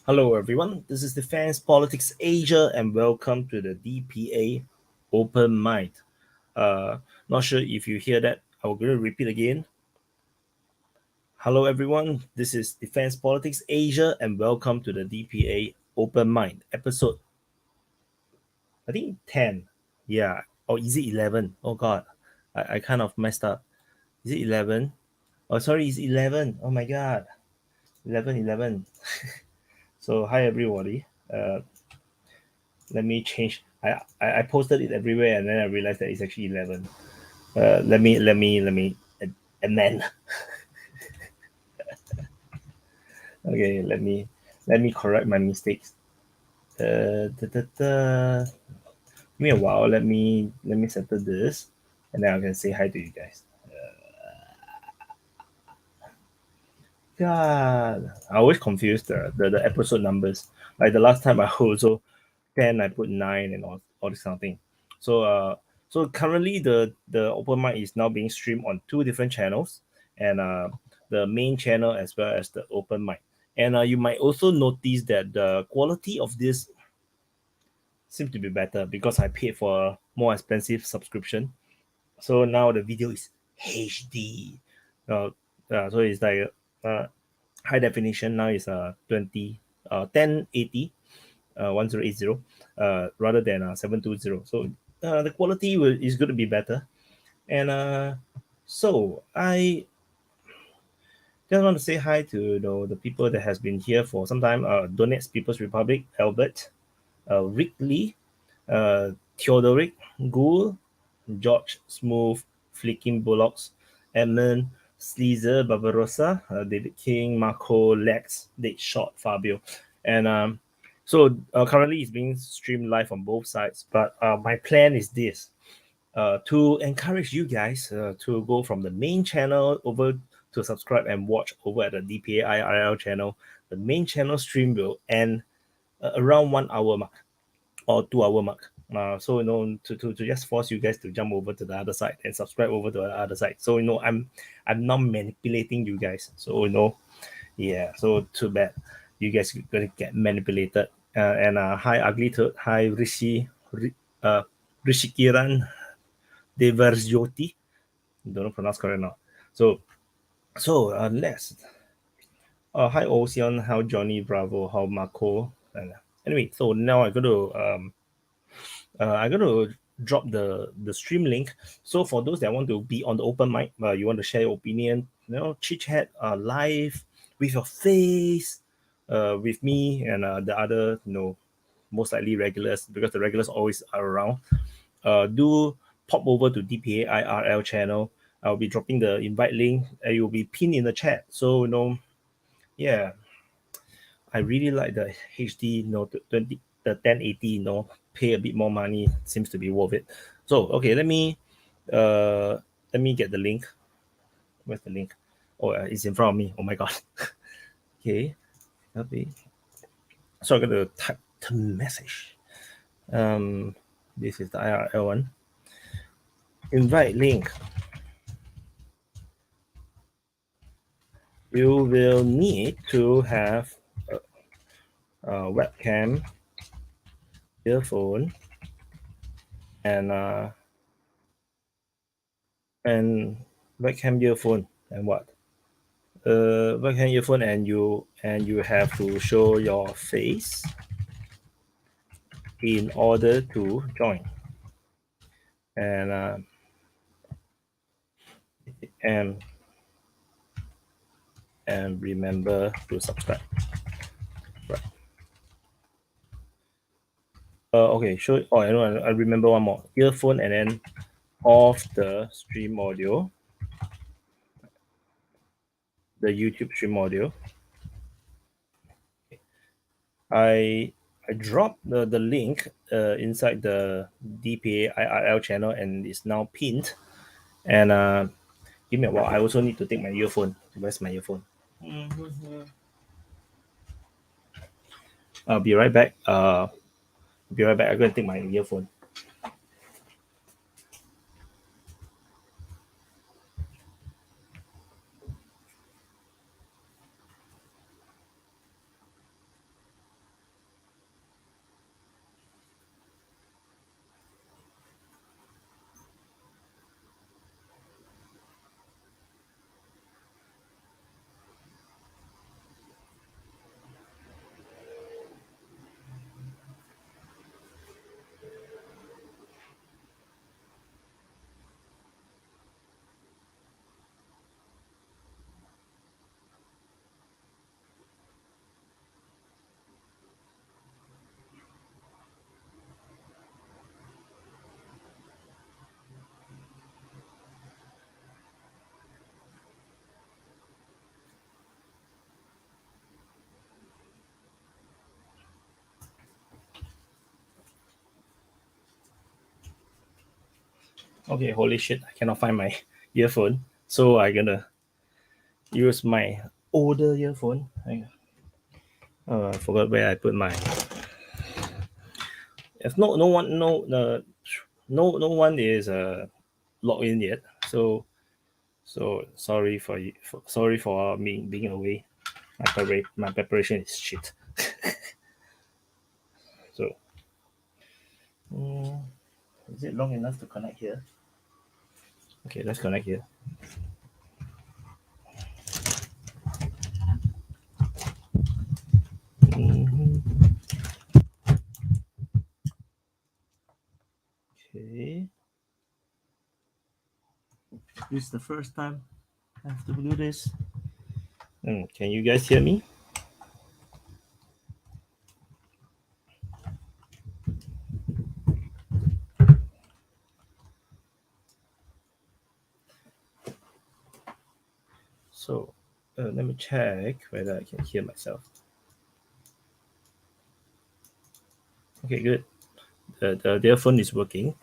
Hello, everyone. This is Defense Politics Asia, and welcome to the DPA Open Mic. Not sure if you hear that. I'm going to repeat again. Hello, everyone. This is Defense Politics Asia, and welcome to the DPA Open Mic episode. I think 10. Yeah. Or is it 11? Oh God, I kind of messed up. Is it 11? Oh, sorry, it's 11. Oh my God, 11. So hi everybody. Let me change. I posted it everywhere, and then I realized that it's actually 11. Let me amend. Okay, let me correct my mistakes. Give me a while. Let me settle this, and then I can say hi to you guys. God, I always confuse the episode numbers. Like the last time I also 10, I put 9 and all this kind of thing. So currently the open mic is now being streamed on 2 different channels, and the main channel as well as the open mic. And you might also notice that the quality of this seems to be better because I paid for a more expensive subscription. So now the video is HD. So it's like high definition now is 1080 1080 rather than 720. So the quality is going to be better. And so I just want to say hi to the people that has been here for some time. Donetsk People's Republic, Albert, Rick Lee, Theodoric, Ghoul, George Smooth, Flicking Bullocks, Edmund, Sleazer, Barbarossa, David King, Marco, Lex, Date Shot, Fabio. And so currently it's being streamed live on both sides. But my plan is this. To encourage you guys to go from the main channel over to subscribe and watch over at the DPAIRL channel. The main channel stream will end around 1 hour mark or 2 hour mark. So to just force you guys to jump over to the other side and subscribe over to the other side. So I'm not manipulating you guys. So yeah. So too bad you guys are gonna get manipulated. And hi Ugly Toad, hi Rishikiran Devarjoti. Don't know pronounce correct now. So let's. Hi Ocean, how Johnny Bravo, how Marco. And anyway, so now I'm gonna drop the stream link. So for those that want to be on the open mic, you want to share your opinion, chit chat live with your face, with me and the other, most likely regulars, because the regulars always are around. Do pop over to DPAIRL channel. I'll be dropping the invite link. It will be pinned in the chat. So yeah, I really like the HD, 20, the 1080, pay a bit more money seems to be worth it. So okay, let me get the link. Where's the link? Oh, it's in front of me. Oh my god. Okay, copy. So I'm gonna type the message. This is the IRL one. Invite link. You will need to have a webcam, earphone, and webcam, earphone, and what? Webcam, earphone, and you have to show your face in order to join. And and remember to subscribe. Right. Okay. Show. Oh, I remember one more. Earphone, and then off the stream audio. The YouTube stream audio. I dropped the link inside the DPA IRL channel, and it's now pinned. And give me a while. I also need to take my earphone. Where's my earphone? I'll be right back. I'm going to take my earphone. Okay, holy shit, I cannot find my earphone, so I'm gonna use my older earphone. I forgot where I put my. If no one is logged in yet, so sorry for me being away. My preparation is shit. So, is it long enough to connect here? Okay, let's connect here. Okay. This is the first time I have to do this. Can you guys hear me? So let me check whether I can hear myself. Okay, good. The earphone is working.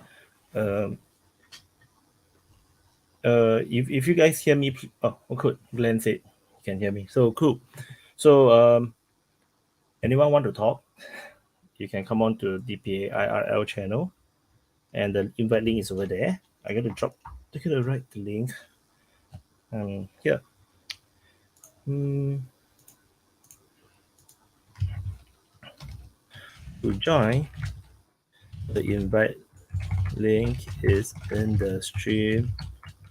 If you guys hear me, oh, good. Glenn said you can hear me. So cool. So anyone want to talk? You can come on to DPA IRL channel, and the invite link is over there. I'm gonna write the link. Here. To join, the invite link is in the stream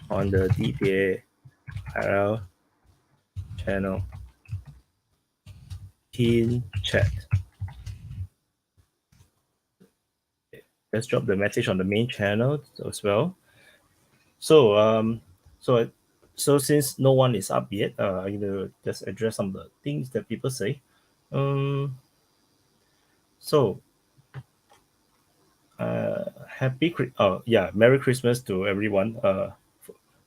on the DPA IRL channel. Pin chat. Let's drop the message on the main channel as well. So so since no one is up yet, I'm gonna just address some of the things that people say. So Merry Christmas to everyone.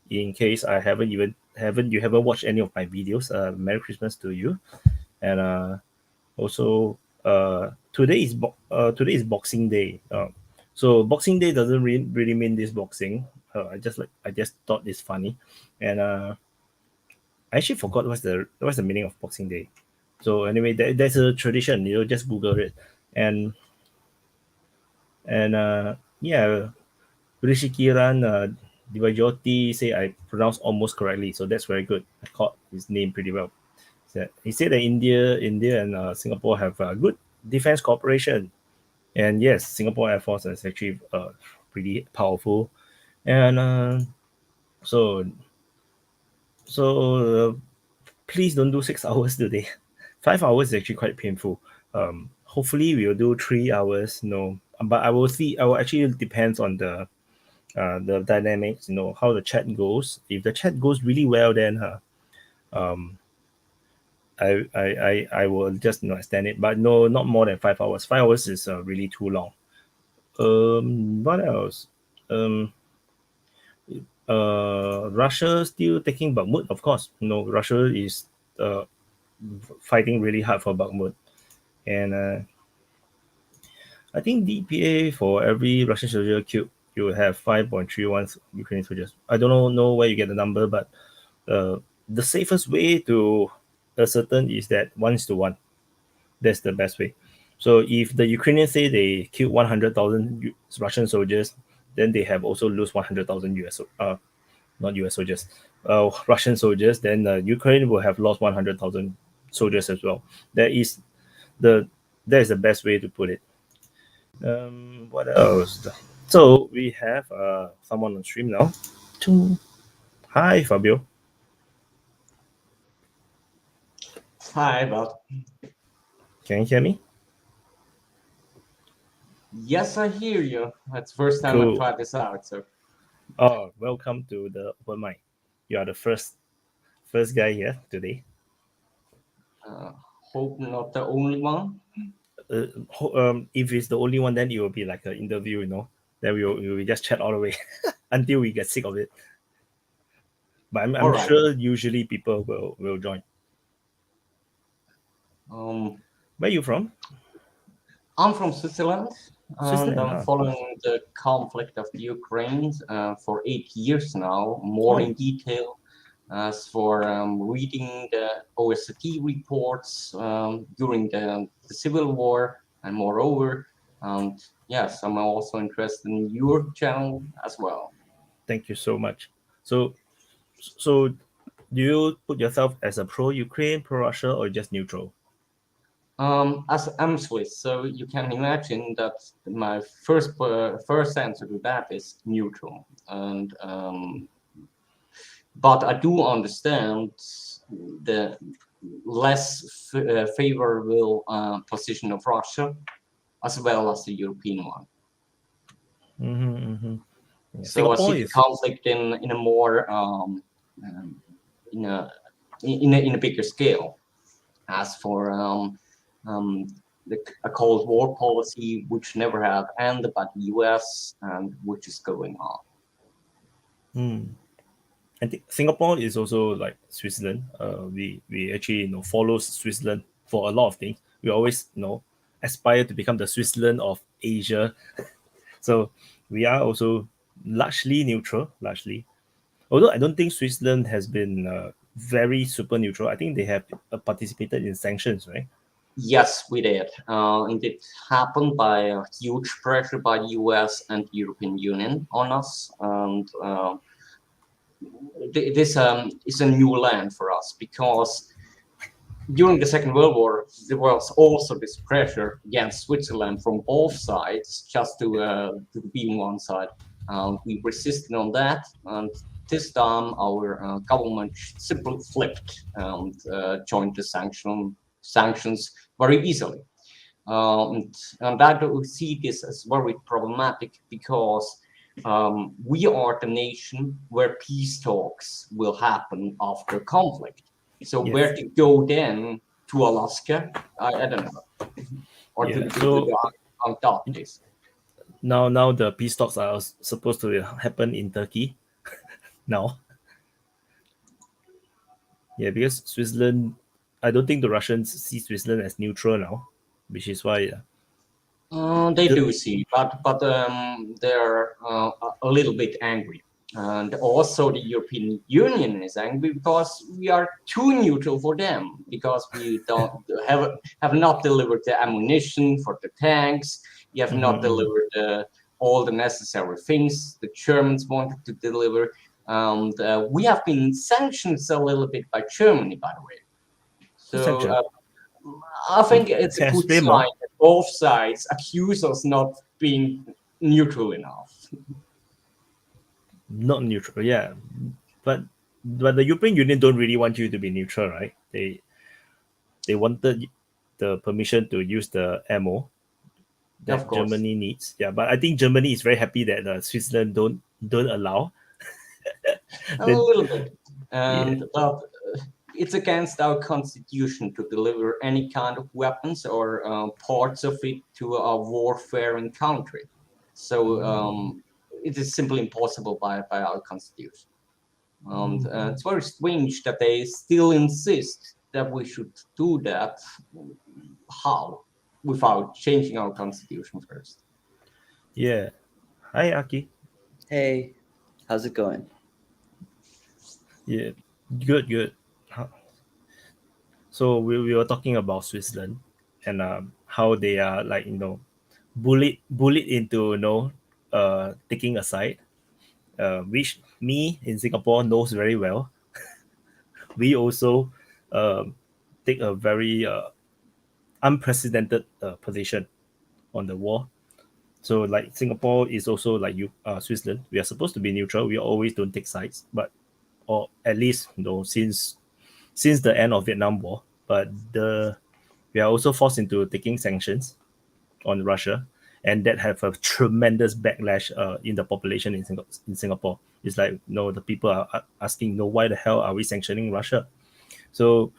In case I haven't watched any of my videos, Merry Christmas to you. And also today is Boxing Day. So Boxing Day doesn't really mean this boxing. I just thought it's funny, and I actually forgot what's the meaning of Boxing Day. So anyway, there's a tradition. Just Google it, and yeah, Rishikiran Diwajoti say I pronounced almost correctly, so that's very good. I caught his name pretty well. So he said that India and Singapore have good defense cooperation, and yes, Singapore Air Force is actually pretty powerful, and so please don't do 6 hours today. 5 hours is actually quite painful. Hopefully we'll do 3 hours. No, but I will see. I will actually depends on the dynamics. How the chat goes. If the chat goes really well, then I will just extend it. But no, not more than 5 hours. 5 hours is really too long. What else? Russia still taking Bakhmut, of course. Russia is fighting really hard for Bakhmut, and I think DPA for every Russian soldier killed, you will have 5.31 Ukrainian soldiers. I don't know where you get the number, but the safest way to ascertain is that 1:1. That's the best way. So if the Ukrainians say they killed 100,000 Russian soldiers, then they have also lose 100,000 not US soldiers, Russian soldiers. Then Ukraine will have lost 100,000 soldiers as well. That is the best way to put it. What else? So we have someone on stream now. Hi, Fabio. Hi, Bob. Can you hear me? Yes, I hear you. That's the first time Cool. I tried this out. So, welcome to the open mic. You are the first guy here today. hope not the only one. If it's the only one, then it will be like an interview. Then we will just chat all the way until we get sick of it. But I'm All right. sure usually people will join. Where are you from? I'm from Switzerland, and Switzerland. I'm following the conflict of the Ukraine for 8 years now, more Oh, in detail, as for reading the OSCE reports during the Civil War, and moreover, and yes, I'm also interested in your channel as well. thank you so much. So, do you put yourself as a pro-Ukraine, pro-Russia, or just neutral? As I'm Swiss, so you can imagine that my first answer to that is neutral, and but I do understand the less favorable position of Russia as well as the European one. Mm-hmm, mm-hmm. Yeah. So I see Singapore the is conflict in a more in a in a bigger scale. As for um, a Cold War policy which never have ended by the US and which is going on. mm, I think Singapore is also like Switzerland. We actually follow Switzerland for a lot of things. We always aspire to become the Switzerland of Asia. So we are also largely neutral, largely. Although I don't think Switzerland has been very super neutral. I think they have participated in sanctions, right? Yes, we did. And it happened by a huge pressure by the US and European Union on us. And this is a new land for us because during the Second World War, there was also this pressure against Switzerland from both sides just to be on one side. We resisted on that, and this time our government simply flipped and joined the sanctions very easily. And that we see this as very problematic because we are the nation where peace talks will happen after conflict. So Yes. where to go then to Alaska? I don't know, or Yeah. to So the Antarctic. now the peace talks are supposed to happen in Turkey now. Yeah, because Switzerland, I don't think the Russians see Switzerland as neutral now, which is why. They The, do see, but they're a little bit angry, and also the European Union is angry because we are too neutral for them because we don't have not delivered the ammunition for the tanks. We have Mhm, not mhm. delivered all the necessary things the Germans wanted to deliver. And we have been sanctioned a little bit by Germany, by the way. Who's So sanction? I think it's a Can I good explain sign more? that both sides accuse us not being neutral enough. Not neutral, yeah, but the European Union don't really want you to be neutral, right? They wanted the permission to use the ammo Of that course, Germany needs. Yeah, but I think Germany is very happy that Switzerland don't allow. a Then little bit, yeah, and but it's against our constitution to deliver any kind of weapons or parts of it to a warfaring country. So it is simply impossible by our constitution. And it's very strange that they still insist that we should do that. How? Without changing our constitution first. yeah. Hi, Aki. Hey, how's it going? Yeah, good, good. So we were talking about Switzerland and how they are like bullied into taking a side, which me in Singapore knows very well. We also um, take a very unprecedented position on the war. So like Singapore is also like Switzerland. We are supposed to be neutral. We always don't take sides, but or at least since the end of Vietnam War. But we are also forced into taking sanctions on Russia, and that have a tremendous backlash in the population in Singapore. It's like the people are asking, why the hell are we sanctioning Russia? So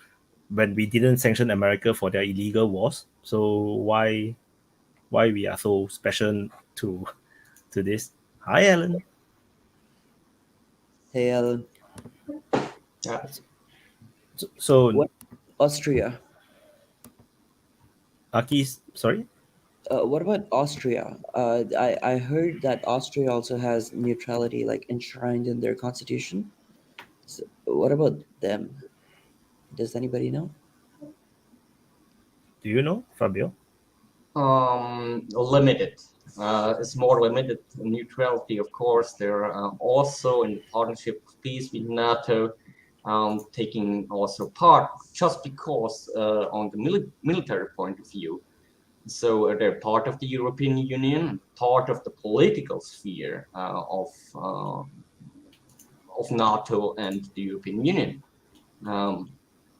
when we didn't sanction America for their illegal wars, so why we are so special to this? Hi, Alan. Hey, Alan. Yeah. So What? Austria. Aki's sorry. What about Austria? I heard that Austria also has neutrality like enshrined in their constitution. So what about them? Does anybody know? Do you know, Fabio? Limited. It's more limited neutrality, of course. They're also in partnership of peace with NATO, taking also part just because on the military point of view. So they're part of the European Union, part of the political sphere of NATO and the European Union.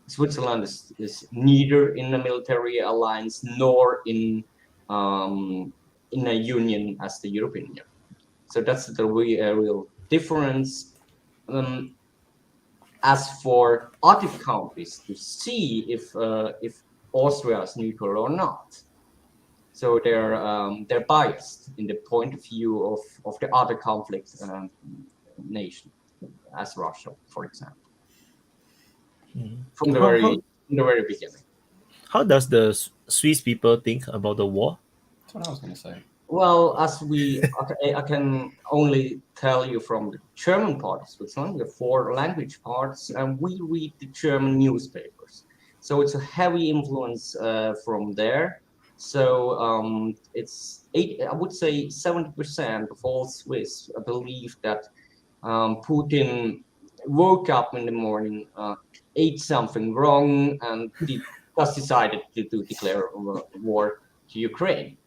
Switzerland is neither in a military alliance nor in a union as the European Union. So that's the real difference. As for other countries to see if Austria is neutral or not, so they're biased in the point of view of the other conflict nation, as Russia, for example, from the very beginning. How does the Swiss people think about the war? That's what I was going to say. Well, I can only tell you from the German part of Switzerland, the 4 language parts, and we read the German newspapers. So it's a heavy influence from there. So I would say 70% of all Swiss believe that Putin woke up in the morning, ate something wrong, and just decided to declare war to Ukraine.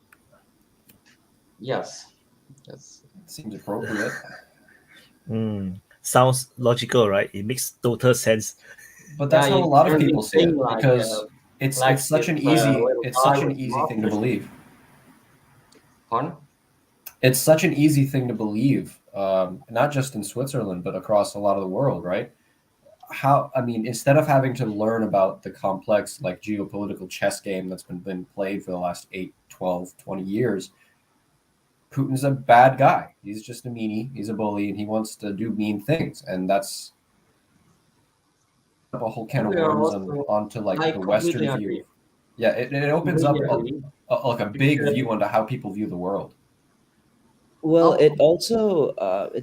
Yes. Seems appropriate. Sounds logical, right? It makes total sense. But that's how a lot of people see it, like, because it's such an easy thing to believe. Pardon? It's such an easy thing to believe, not just in Switzerland, but across a lot of the world, right? Instead of having to learn about the complex, like, geopolitical chess game that's been played for the last 8, 12, 20 years, Putin's a bad guy. He's just a meanie. He's a bully, and he wants to do mean things. And that's a whole can of worms onto like the Western view. Yeah, it opens up a big view onto how people view the world. Well, it's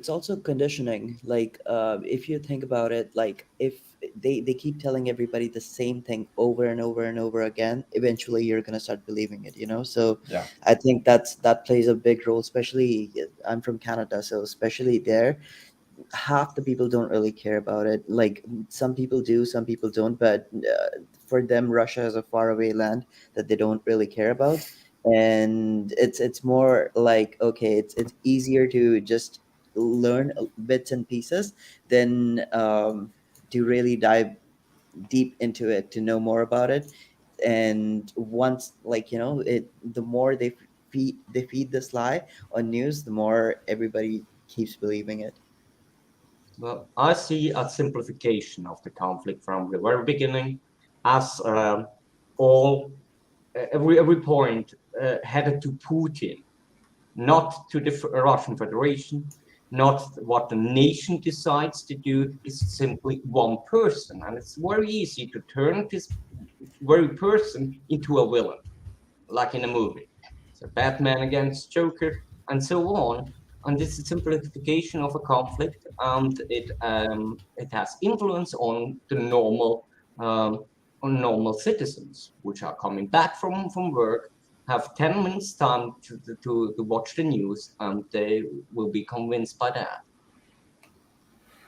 also conditioning. Like, if you think about it, like if they keep telling everybody the same thing over and over and over again, eventually you're gonna start believing it. So Yeah. I think that plays a big role. Especially, I'm from Canada, so especially there, half the people don't really care about it. Like, some people do, some people don't, but for them, Russia is a faraway land that they don't really care about, and it's more like, okay, it's easier to just learn bits and pieces than to really dive deep into it to know more about it. And once, like, the more they feed this lie on news, the more everybody keeps believing it. Well, I see a simplification of the conflict from the very beginning, as every point headed to Putin, not to the Russian Federation, not what the nation decides to do. It's simply one person, and it's very easy to turn this very person into a villain, like in a movie. So Batman against Joker, and so on. And this is simplification of a conflict, and it has influence on the normal citizens, which are coming back from work, have 10 minutes time to watch the news, and they will be convinced by that.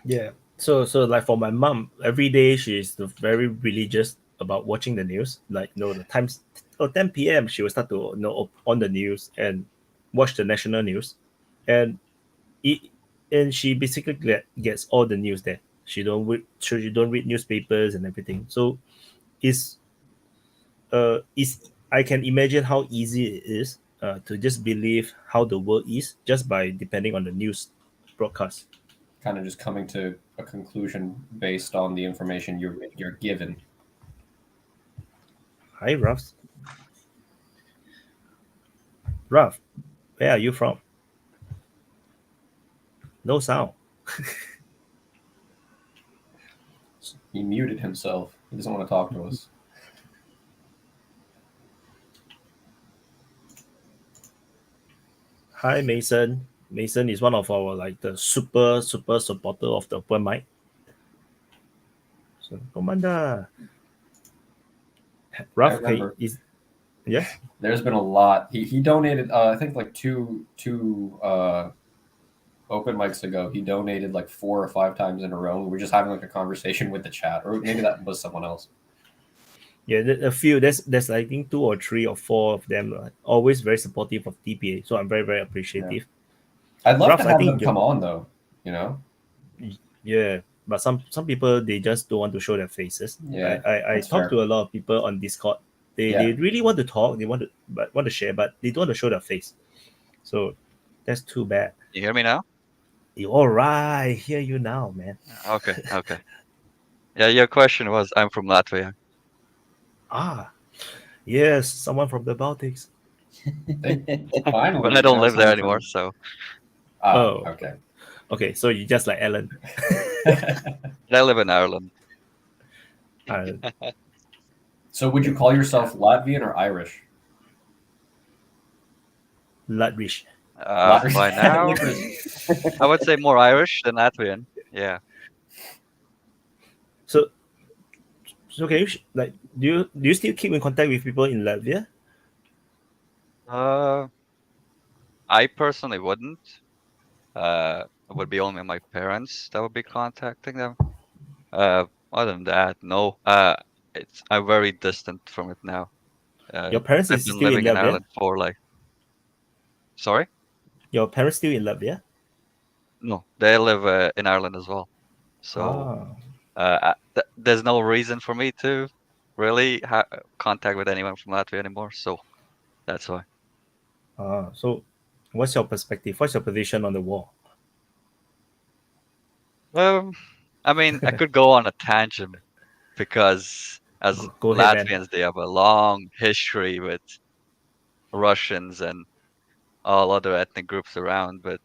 Yeah. So like for my mom, every day she's very religious about watching the news. Like, the times 10 p.m. she will start to on the news and watch the national news, and it and she basically gets all the news there. She don't read newspapers and everything. So it's I can imagine how easy it is to just believe how the world is just by depending on the news broadcast. Kind of just coming to a conclusion based on the information you're given. Hi, Ralfs. Ralph, where are you from? No sound. He muted himself. He doesn't want to talk to us. Hi, Mason. Mason is one of our the super supporter of the open mic. So, Commander. Ralf, remember. is yes. There's been a lot. He donated. I think like two open mics ago. He donated like 4 or 5 times in a row. We're just having like a conversation with the chat, or maybe that was someone else. Yeah, a few. There's I think 2 or 3 or 4 of them. Always very supportive of TPA. So I'm very appreciative. I'd love Ralfs, to I have think them come on though. You know. Yeah, but some people they just don't want to show their faces. Yeah, I that's talk fair. to a lot of people on Discord. They really want to talk. They want to share, but they don't want to show their face. So that's too bad. You hear me now? You all right? Hear you now, man. Okay. Yeah, your question was, I'm from Latvia. Ah, yes, someone from the Baltics. Finally, But I don't live there someone anymore, from- so Oh. Okay. Okay, so you just like Ellen. I live in Ireland. Uh, So would you call yourself Latvian or Irish? Latvish. By now, I would say more Irish than Latvian. Yeah. So can you do you still keep in contact with people in Latvia? I personally wouldn't. It would be only my parents that would be contacting them. Other than that, no. I'm very distant from it now. Your parents I've is been still in living in Latvia? Ireland for like. Sorry? Your parents still in Latvia? No, they live in Ireland as well. So there's no reason for me to really have contact with anyone from Latvia anymore. So that's why. So what's your perspective? What's your position on the war? I mean, I could go on a tangent because as Go ahead, man. Latvians, they have a long history with Russians and all other ethnic groups around. But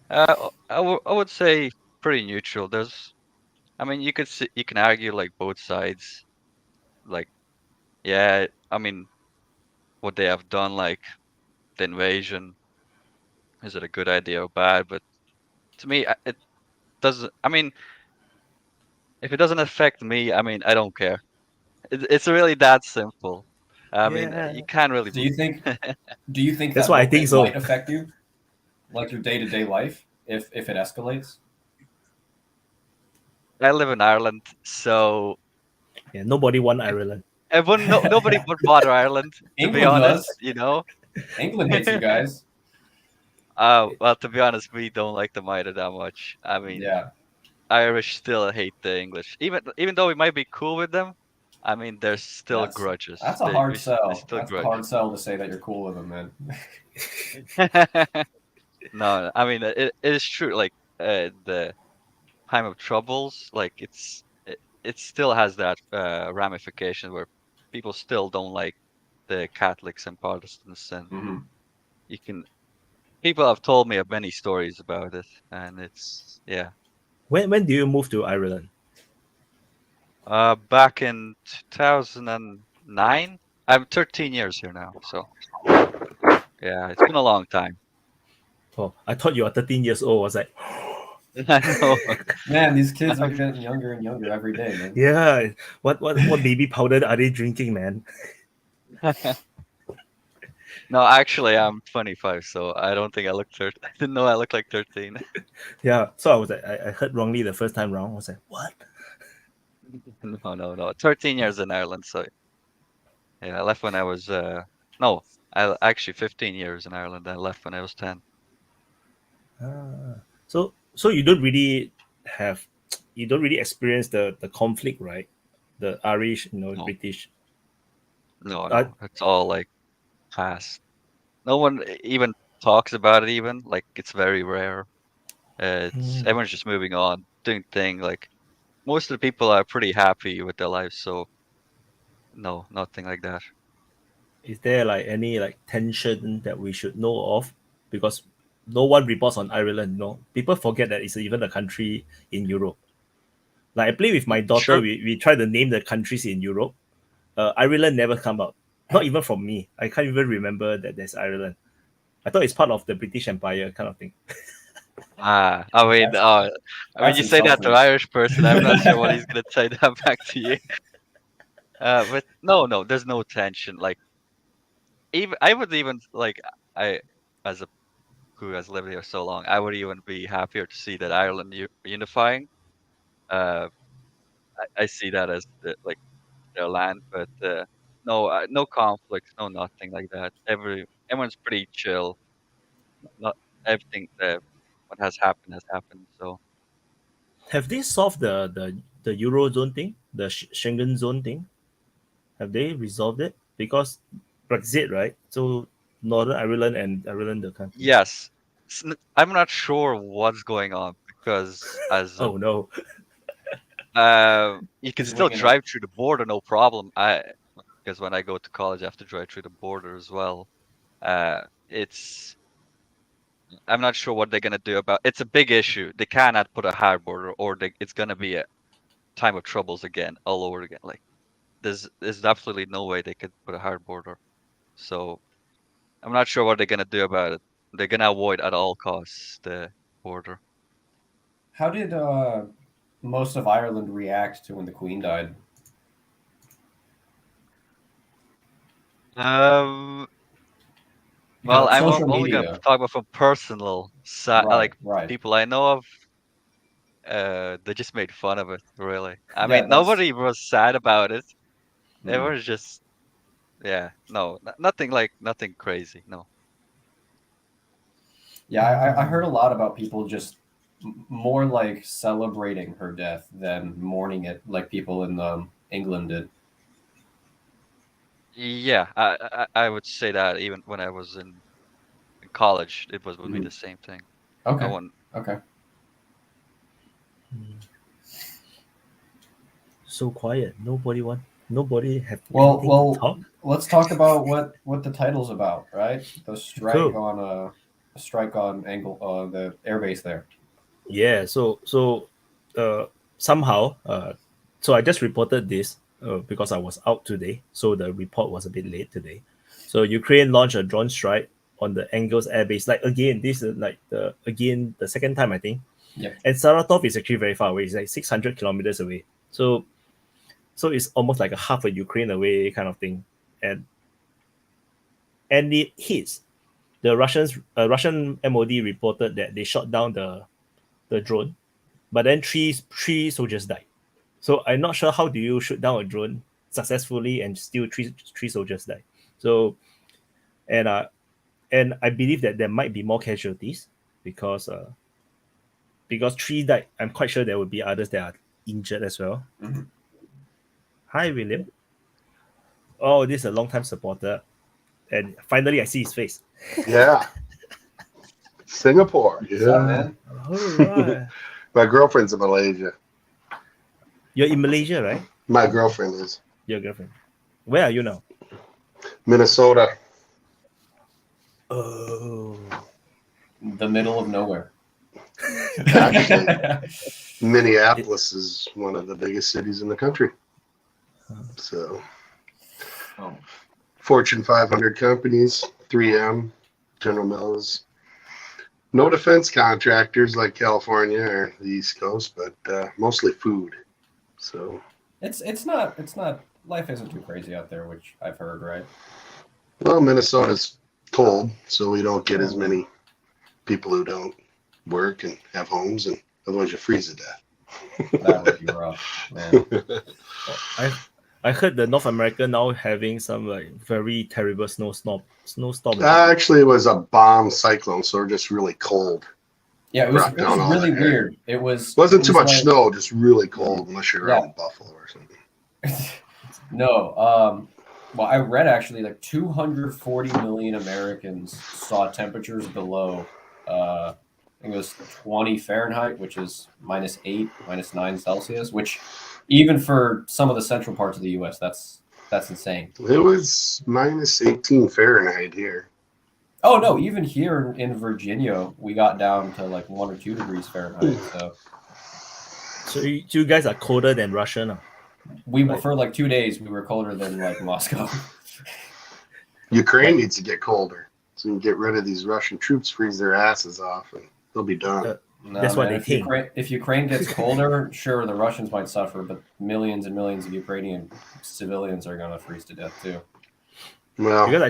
I would say pretty neutral. I mean, you can argue like both sides. Like, yeah, I mean, what they have done, like the invasion, is it a good idea or bad? But to me, it doesn't. I mean, if it doesn't affect me, I mean, I don't care. It's really that simple. I mean, you can't really. Do you think? Do you think That's that why I think it so. might affect you, like your day-to-day life, if it escalates? I live in Ireland, so Yeah, nobody won Ireland. nobody would bother Ireland. To be England honest, does. you know. England hates you guys. Well, to be honest, we don't like them either that much. I mean, Yeah. Irish still hate the English, even though we might be cool with them. I mean, there's still grudges. That's a They hard sell. still That's a grudge. hard sell to say that you're cool with them, man. No, I mean it is true. Like the time of troubles, like it still has that ramification where people still don't like the Catholics and Protestants, and Mhm. people have told me of many stories about it, and it's When do you move to Ireland? back in 2009. I'm 13 years here now, so yeah, it's been a long time. Oh, I thought you were 13 years old. I was like, I know. Man, these kids are getting younger and younger every day, man. yeah, what baby powder are they drinking, man? No, actually, I'm 25, so I don't think I look 13. I didn't know I looked like 13. Yeah, so I was like, I heard wrongly the first time round. I was like, what? No. 13 years in Ireland, so yeah, I left when I was no, I actually 15 years in Ireland. I left when I was 10. So you don't really experience the conflict, right? The Irish, No, British. no, it's all like past. No one even talks about it. Even like it's very rare. Everyone's just moving on, doing thing. Like most of the people are pretty happy with their lives, so no, nothing like that. Is there like any like tension that we should know of? Because no one reports on Ireland. People forget that it's even a country in Europe. Like I play with my daughter, Sure. we try to name the countries in Europe. Ireland never come out. Not even from me. I can't even remember that there's Ireland. I thought it's part of the British Empire kind of thing. I mean, That's you say that to an insulting. Irish person, I'm not sure what he's gonna say that back to you. But no, there's no tension. Like, even I would even like I, as a who has lived here so long, I would even be happier to see that Ireland unifying. Uh, I see that as like their land, but no, no conflicts, no nothing like that. Everyone's pretty chill. Not everything that what has happened has happened. So Have they solved the Eurozone thing, the Schengen zone thing? Have they resolved it? Because Brexit, right? So Northern Ireland and Ireland, the country. yes, I'm not sure what's going on because as Oh no. you can He's still winging it. drive through the border, no problem. Because when I go to college, I have to drive through the border as well. It's I'm not sure what they're gonna do about. It's a big issue. They cannot put a hard border, or it's gonna be a time of troubles again, all over again. Like there's absolutely no way they could put a hard border. So I'm not sure what they're gonna do about it. They're gonna avoid at all costs the border. How did most of Ireland react to when the Queen died? Um. Because Well, on I'm social only gonna media, talk about from personal side, right, like right. people I know of. They just made fun of it, really. I Yeah, mean, that's nobody was sad about it. They mm. were just, yeah, no, nothing crazy. No. Yeah. I heard a lot about people just more like celebrating her death than mourning it, like people in England did. Yeah, I would say that even when I was in college, would be Mhm. the same thing. No Okay, one. okay. So quiet. Nobody have Well, anything to well, talk. let's talk about what the title's about, right? The strike Cool. on the airbase there. Yeah. Somehow so I just reported this because I was out today, so the report was a bit late today. So Ukraine launched a drone strike on the Engels airbase. Like again, this is like the second time I think. Yep. And Saratov is actually very far away. It's like 600 kilometers away. So it's almost like a half a Ukraine away kind of thing. And it hits. The Russian MOD reported that they shot down the drone, but then three soldiers died. So I'm not sure how do you shoot down a drone successfully and still three soldiers die. So and uh and I believe that there might be more casualties because three died. I'm quite sure there will be others that are injured as well. Mhm. Hi William. Oh, this is a long time supporter, and finally I see his face. Yeah. Singapore. What's up, Yeah. man? All right. My girlfriend's in Malaysia. You're in Malaysia, right? My girlfriend is. Your girlfriend. Where are you now? Minnesota. Oh. The middle of nowhere. Actually, Minneapolis is one of the biggest cities in the country. So, Oh. Fortune 500 companies, 3M, General Mills. No defense contractors like California or the East Coast, but mostly food. So, It's not life isn't too crazy out there, which I've heard, right? well, Minnesota's cold, so we don't get as many people who don't work and have homes, and otherwise you freeze to death. That would be rough, man. I heard the North America now having some like very terrible snowstorm. Actually, it was a bomb cyclone, so we're just really cold. Yeah, it Brought was down all really that air. weird. It Wasn't too much like- snow, just really cold, unless you're out in Buffalo or something. No, well, I read actually like 240 million Americans saw temperatures below, I think it was 20 Fahrenheit, which is -8, -9 Celsius, which even for some of the central parts of the U.S., that's insane. It was -18 Fahrenheit here. Oh no, even here in Virginia, we got down to like 1 or 2 degrees Fahrenheit. So you guys are colder than Russia now. We were for like 2 days. We were colder than like Moscow. Ukraine needs to get colder. So you can get rid of these Russian troops, freeze their asses off, and they'll be done. No, That's what man, they think. If Ukraine gets colder, sure, the Russians might suffer, but millions and millions of Ukrainian civilians are going to freeze to death too. Well, Because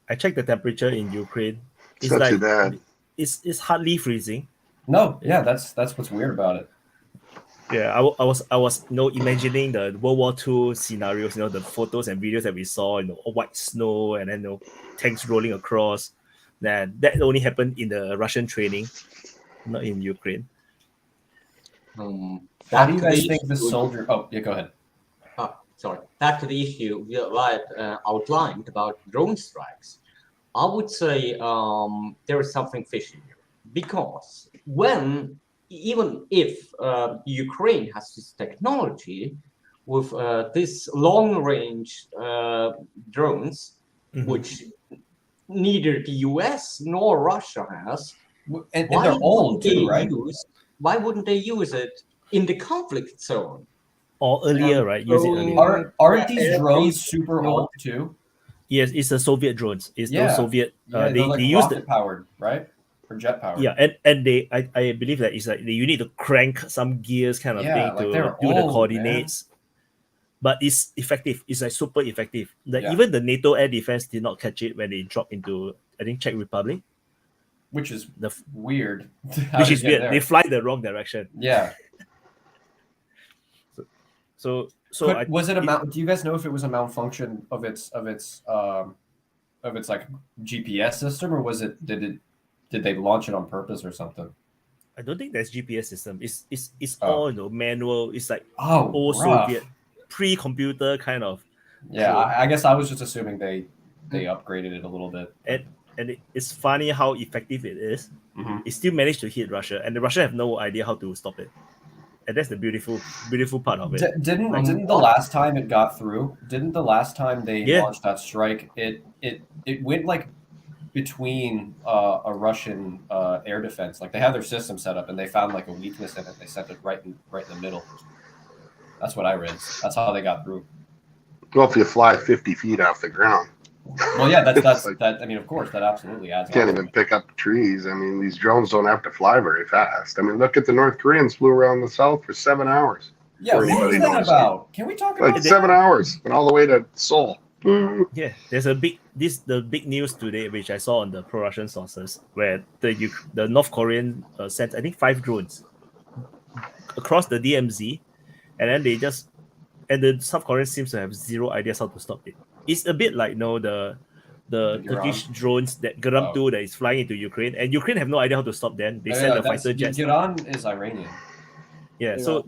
I checked the temperature in Ukraine. it's not too bad. It's hardly freezing. No, yeah, that's what's weird about it. Yeah, I was imagining the World War II scenarios, the photos and videos that we saw, white snow and then tanks rolling across. That only happened in the Russian training, not in Ukraine. How do you guys think the soldier? Oh, yeah, go ahead. Sorry. Back to the issue Wyatt outlined about drone strikes. I would say there is something fishy here because even if Ukraine has this technology with this long-range drones, which neither the US nor Russia has, and they're old too, right? Why wouldn't they use it in the conflict zone? Or earlier, right? Use it earlier. Aren't these drones super old too? Yes, it's the Soviet drones. It's those Soviet. They're like they use rocket powered, right? Or jet powered. Yeah, and I believe that it's like you need to crank some gears kind of thing to do the coordinates. Man. But it's effective. It's like super effective. Like even the NATO air defense did not catch it when they dropped into, I think, Czech Republic. Which is weird. Which is weird. They fly the wrong direction. Yeah. So was it a do you guys know if it was a malfunction of its like GPS system, or was it did they launch it on purpose or something? I don't think there's GPS system. It's all manual. It's like old Soviet pre-computer kind of. Yeah, I guess I was just assuming they upgraded it a little bit. And it's funny how effective it is. Mm-hmm. It still managed to hit Russia, and the Russia have no idea how to stop it. And that's the beautiful part of it. Didn't the last time it got through? Didn't the last time they launched that strike, it went like between a Russian air defense, like they had their system set up and they found like a weakness in it. They sent it right in the middle. That's what I read. That's how they got through. Well, if you fly 50 feet off the ground. Well, yeah, that's like, that. I mean, of course, that absolutely adds. Can't even pick up trees. I mean, these drones don't have to fly very fast. I mean, look at the North Koreans flew around the south for 7 hours. Yeah, what was that about? Can we talk about like 7 hours and all the way to Seoul? Yeah, there's the big news today, which I saw on the pro-Russian sources, where the North Korean sent, I think, 5 drones across the DMZ, and then the South Korean seems to have zero ideas how to stop it. It's a bit like the Turkish drones that Goran 2 that is flying into Ukraine, and Ukraine have no idea how to stop them. They send the fighter jets. Goran is Iranian. Yeah, so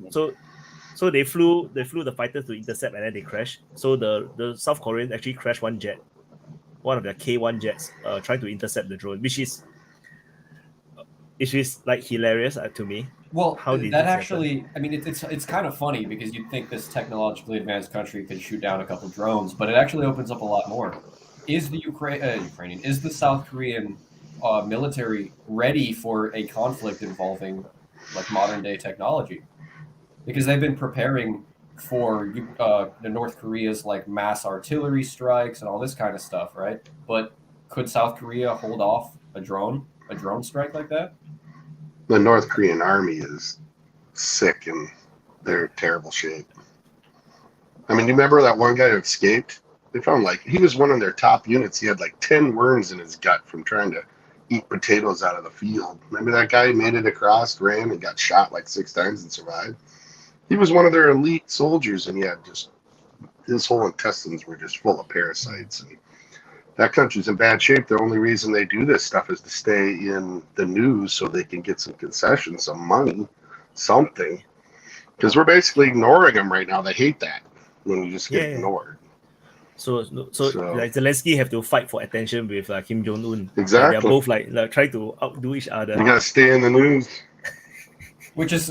they flew the fighters to intercept, and then they crashed. So the South Koreans actually crashed one of their K1 jets, trying to intercept the drone, which is like hilarious to me. Well, how did that actually happen? I mean, it's kind of funny because you'd think this technologically advanced country could shoot down a couple drones, but it actually opens up a lot more. Is the Ukrainian, is the South Korean military ready for a conflict involving like modern day technology? Because they've been preparing for the North Korea's like mass artillery strikes and all this kind of stuff, right? But could South Korea hold off a drone strike like that? The North Korean army is sick and they're in terrible shape. I mean, you remember that one guy who escaped? They found like he was one of their top units. He had like 10 worms in his gut from trying to eat potatoes out of the field. Remember that guy who made it across, ran and got shot like 6 times and survived? He was one of their elite soldiers, and his whole intestines were just full of parasites. And that country's in bad shape. The only reason they do this stuff is to stay in the news so they can get some concessions, some money, something. Because we're basically ignoring them right now. They hate that when we just get ignored. So like Zelensky have to fight for attention with Kim Jong-un. Exactly. They're both like trying to outdo each other. You gotta stay in the news. Which is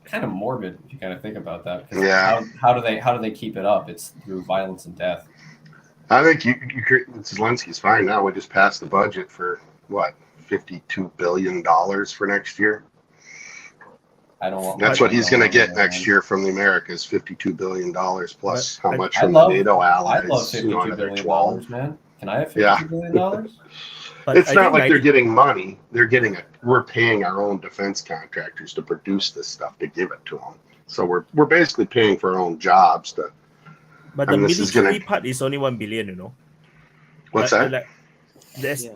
kind of morbid if you kind of think about that. Yeah. How do they keep it up? It's through violence and death. I think Zelensky's fine now. We just passed the budget for what, $52 billion for next year. That's what he's going to get next year from the Americas, $52 billion plus how much from the NATO allies. I love $52 billion, man. Can I have Yeah. $52 billion? But It's I not think like they're 90 getting money. We're paying our own defense contractors to produce this stuff to give it to them. So we're basically paying for our own jobs to. But I the mean, this is gonna. military part is only 1 billion. You know, What's that? like there's Yeah.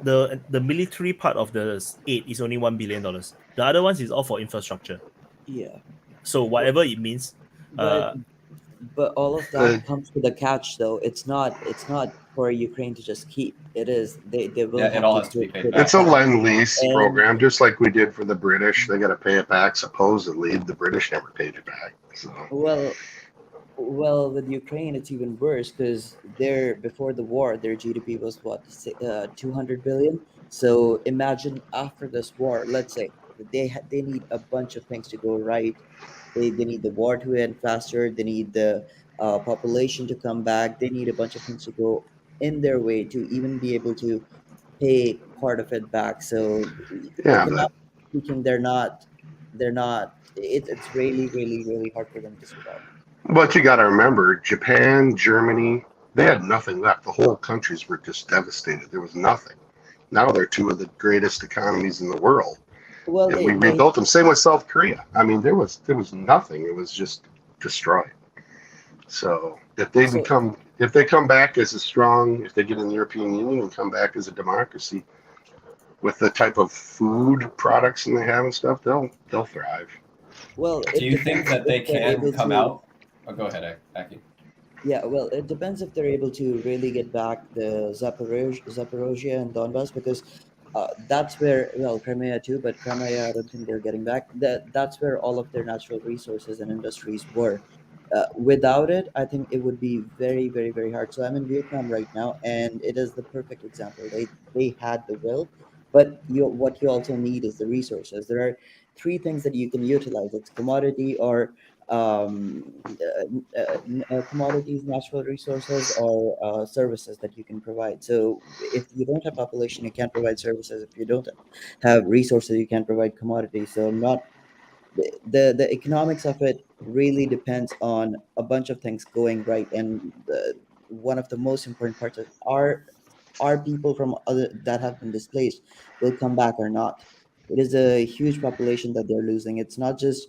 the military part of the aid is only $1 billion. The other ones is all for infrastructure. Yeah. So whatever it means, But but all of Uh, that comes with a catch, though. It's not for Ukraine to just keep. It is they will Yeah, it have all to has to be put paid it back. It's a back. lend-lease And program, just like we did for the British. They got to pay it back. Supposedly, the British never paid it back. So well, with Ukraine, it's even worse because before the war, their GDP was what 200 billion. So imagine after this war, let's say they need a bunch of things to go right. They need the war to end faster. They need the population to come back. They need a bunch of things to go in their way to even be able to pay part of it back. So yeah, economically speaking, they're not. It's really, really, really hard for them to survive. but you got to remember, Japan, Germany, they had nothing left. The whole countries were just devastated. There was nothing. Now they're two of the greatest economies in the world, Well, and we rebuilt them. Same with South Korea. I mean, there was nothing. It was just destroyed. So if they come back as a strong, if they get in the European Union and come back as a democracy with the type of food products and they have and stuff, they'll thrive. well, Do it you think depends that they if they're can able come to. out? Oh, go ahead, Aki. Yeah, well, it depends if they're able to really get back the Zaporozhia and Donbass because that's where, well, Crimea too, but Crimea, I don't think they're getting back. That's where all of their natural resources and industries were. Without it, I think it would be very, very, very hard. So I'm in Vietnam right now, and it is the perfect example. They had the will, but what you also need is the resources. There are three things that you can utilize. It's commodity or commodities, natural resources, or services that you can provide. So if you don't have population, you can't provide services. If you don't have resources, you can't provide commodities. So not the economics of it really depends on a bunch of things going right. And one of the most important parts is are people from other that have been displaced will come back or not. It is a huge population that they're losing. It's not just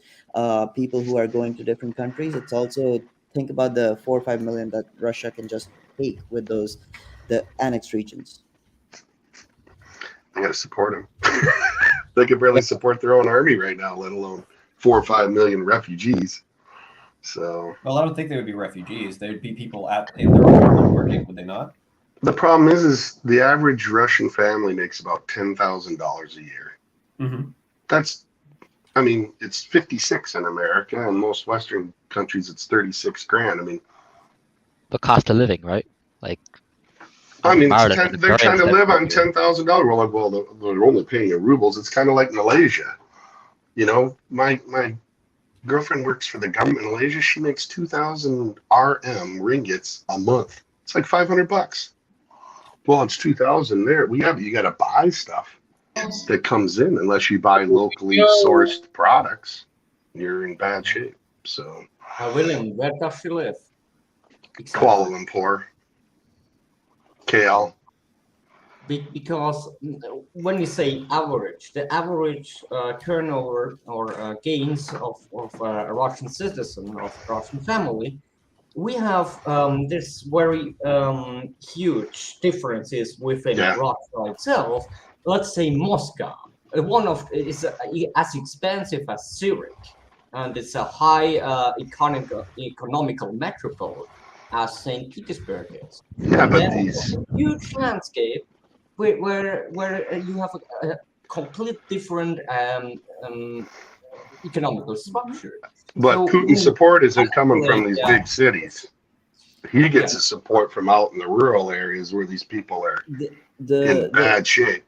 people who are going to different countries. It's also think about the 4 or 5 million that Russia can just take with those the annexed regions. They got to support them. They could barely support their own army right now, let alone 4 or 5 million refugees. So Well, I don't think they would be refugees. They would be people in their homeland working, would they not? the problem is the average Russian family makes about $10,000 a year. Mm-hmm. That's, I mean, it's 56 in America, and most Western countries it's 36 grand. I mean, The cost of living, right? Like, it's America, they're trying to live on expensive. $10,000. We're like, well, they're only paying in rubles. It's kind of like Malaysia. You know, my girlfriend works for the government in Malaysia. She makes 2,000 RM ringgits a month. It's like $500. Well, it's 2,000 there. Well, yeah, but you got to buy stuff that comes in unless you buy locally sourced products. You're in bad shape. So, William, where does she live? Kuala Lumpur, KL. Because when you say average, the average turnover or gains of a Russian citizen, of Russian family, we have this very huge differences within Russia itself. Let's say Moscow, one of is as expensive as Zurich, and it's a high economical metropole as St. Petersburg is. Yeah, And but then these. a huge landscape where you have a complete different economical structure. But So Putin's support isn't coming from these yeah. big cities. He gets his support from out in the rural areas where these people are in bad shape.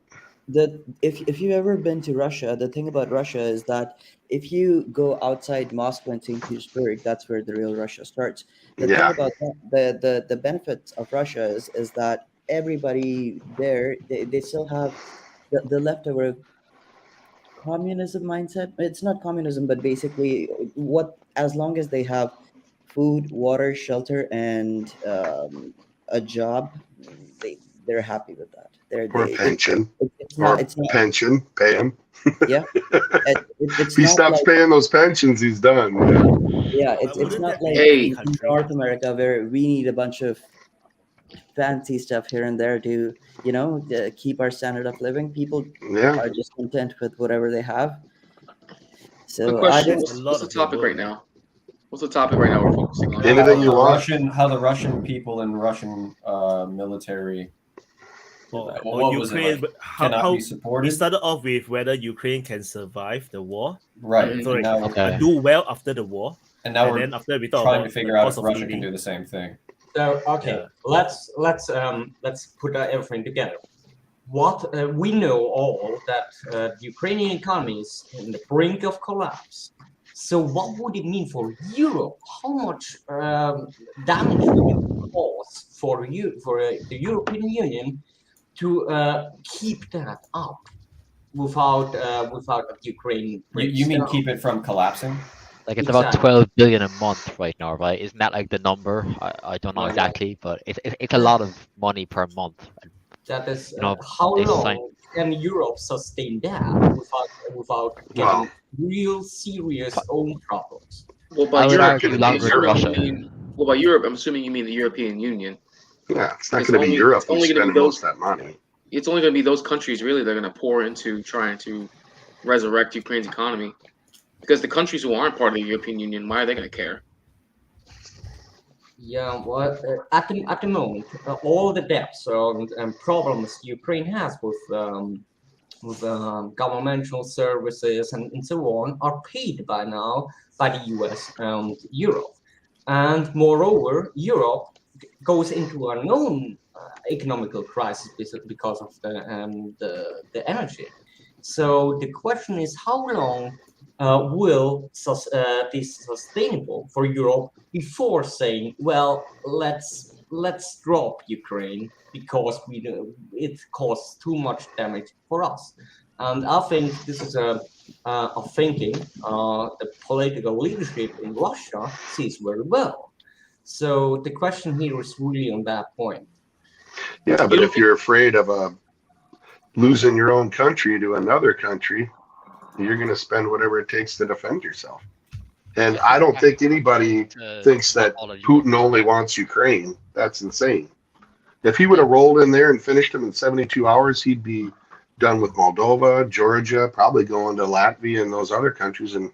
If you've ever been to Russia, the thing about Russia is that if you go outside Moscow and St. Petersburg, that's where the real Russia starts. The thing about the benefits of Russia is that everybody there they still have the leftover communism mindset. It's not communism, but basically what as long as they have food, water, shelter, and a job, they're happy with that. Or pension. It's not. It's not. Pension, pay him. Yeah. It's If he not stops like, paying those pensions, he's done. yeah. But It's wouldn't not that like be Hey. any in country? North America where we need a bunch of fancy stuff here and there to, keep our standard of living. People Yeah. are just content with whatever they have. Quick So I question. don't. A What's lot the of your topic world. right now? What's the topic right now we're focusing on? Anything you want. How the Russian people and Russian military Or what was it, Ukraine, like, but how cannot be we supported. started off with whether Ukraine can survive the war, Right. Mhm. sorry, Now we're, Okay. do well after the war, and now and we're then after we talk trying about to figure the out cost if of Russia living. can do the same thing. So okay, Yeah. let's put everything together. What we know all that the Ukrainian economy is in the brink of collapse. So what would it mean for Europe? How much damage would it cause for the European Union to keep that up without Ukraine? You mean keep it from collapsing? Like it's about Exactly. 12 billion a month right now, right? Isn't that like the number? I don't know Yeah. exactly, but it's a lot of money per month. That is You know, how they long sign- can Europe sustain that without getting real serious own problems? Well, I by would Europe, argue I'm longer than assuming you Russia. mean. Well, by Europe, I'm assuming you mean the European Union. Yeah, it's not It's going to be only- Europe it's only who's gonna be spending those- most of that money. It's only going to be those countries really that are going to pour into trying to resurrect Ukraine's economy. Because the countries who aren't part of the European Union, why are they going to care? Yeah, well, at the moment, all the debts and problems Ukraine has with governmental services and so on are paid by now by the US and Europe, and moreover, Europe goes into an own economical crisis because of the energy. So the question is, how long will this sustainable for Europe before saying, well, let's drop Ukraine because it caused too much damage for us. And I think this is a thinking the political leadership in Russia sees very well. So the question here is really on that point. Yeah, but if you're afraid of losing your own country to another country, you're going to spend whatever it takes to defend yourself. And I don't think anybody thinks that Putin only wants Ukraine. That's insane. If he would have rolled in there and finished them in 72 hours, he'd be done with Moldova, Georgia, probably going to Latvia and those other countries. And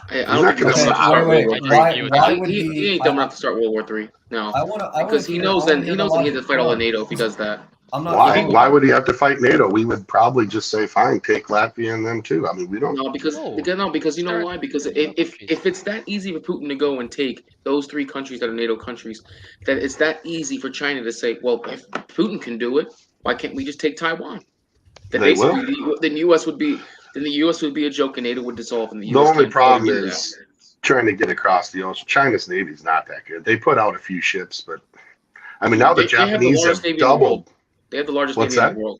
I He's don't not think gonna he's dumb enough to stop. start Wait, World War wait, III. why would He ain't dumb enough to start World War III. No, because he knows that he has to fight all of NATO if he does that. I'm not. why? sure. Why would he have to fight NATO? We would probably just say, fine, take Latvia and them too. I mean, we don't. No, because you know why? Because if it's that easy for Putin to go and take those three countries that are NATO countries, that it's that easy for China to say, well, if Putin can do it, why can't we just take Taiwan? Then They basically, will. then the U.S. would be a joke and NATO would dissolve. And the The US only can't afford to problem do is trying to get across the ocean. China's Navy is not that good. They put out a few ships, but I mean, now the They have the Japanese largest have Navy in the world. doubled. They have the largest What's Navy that? in the world.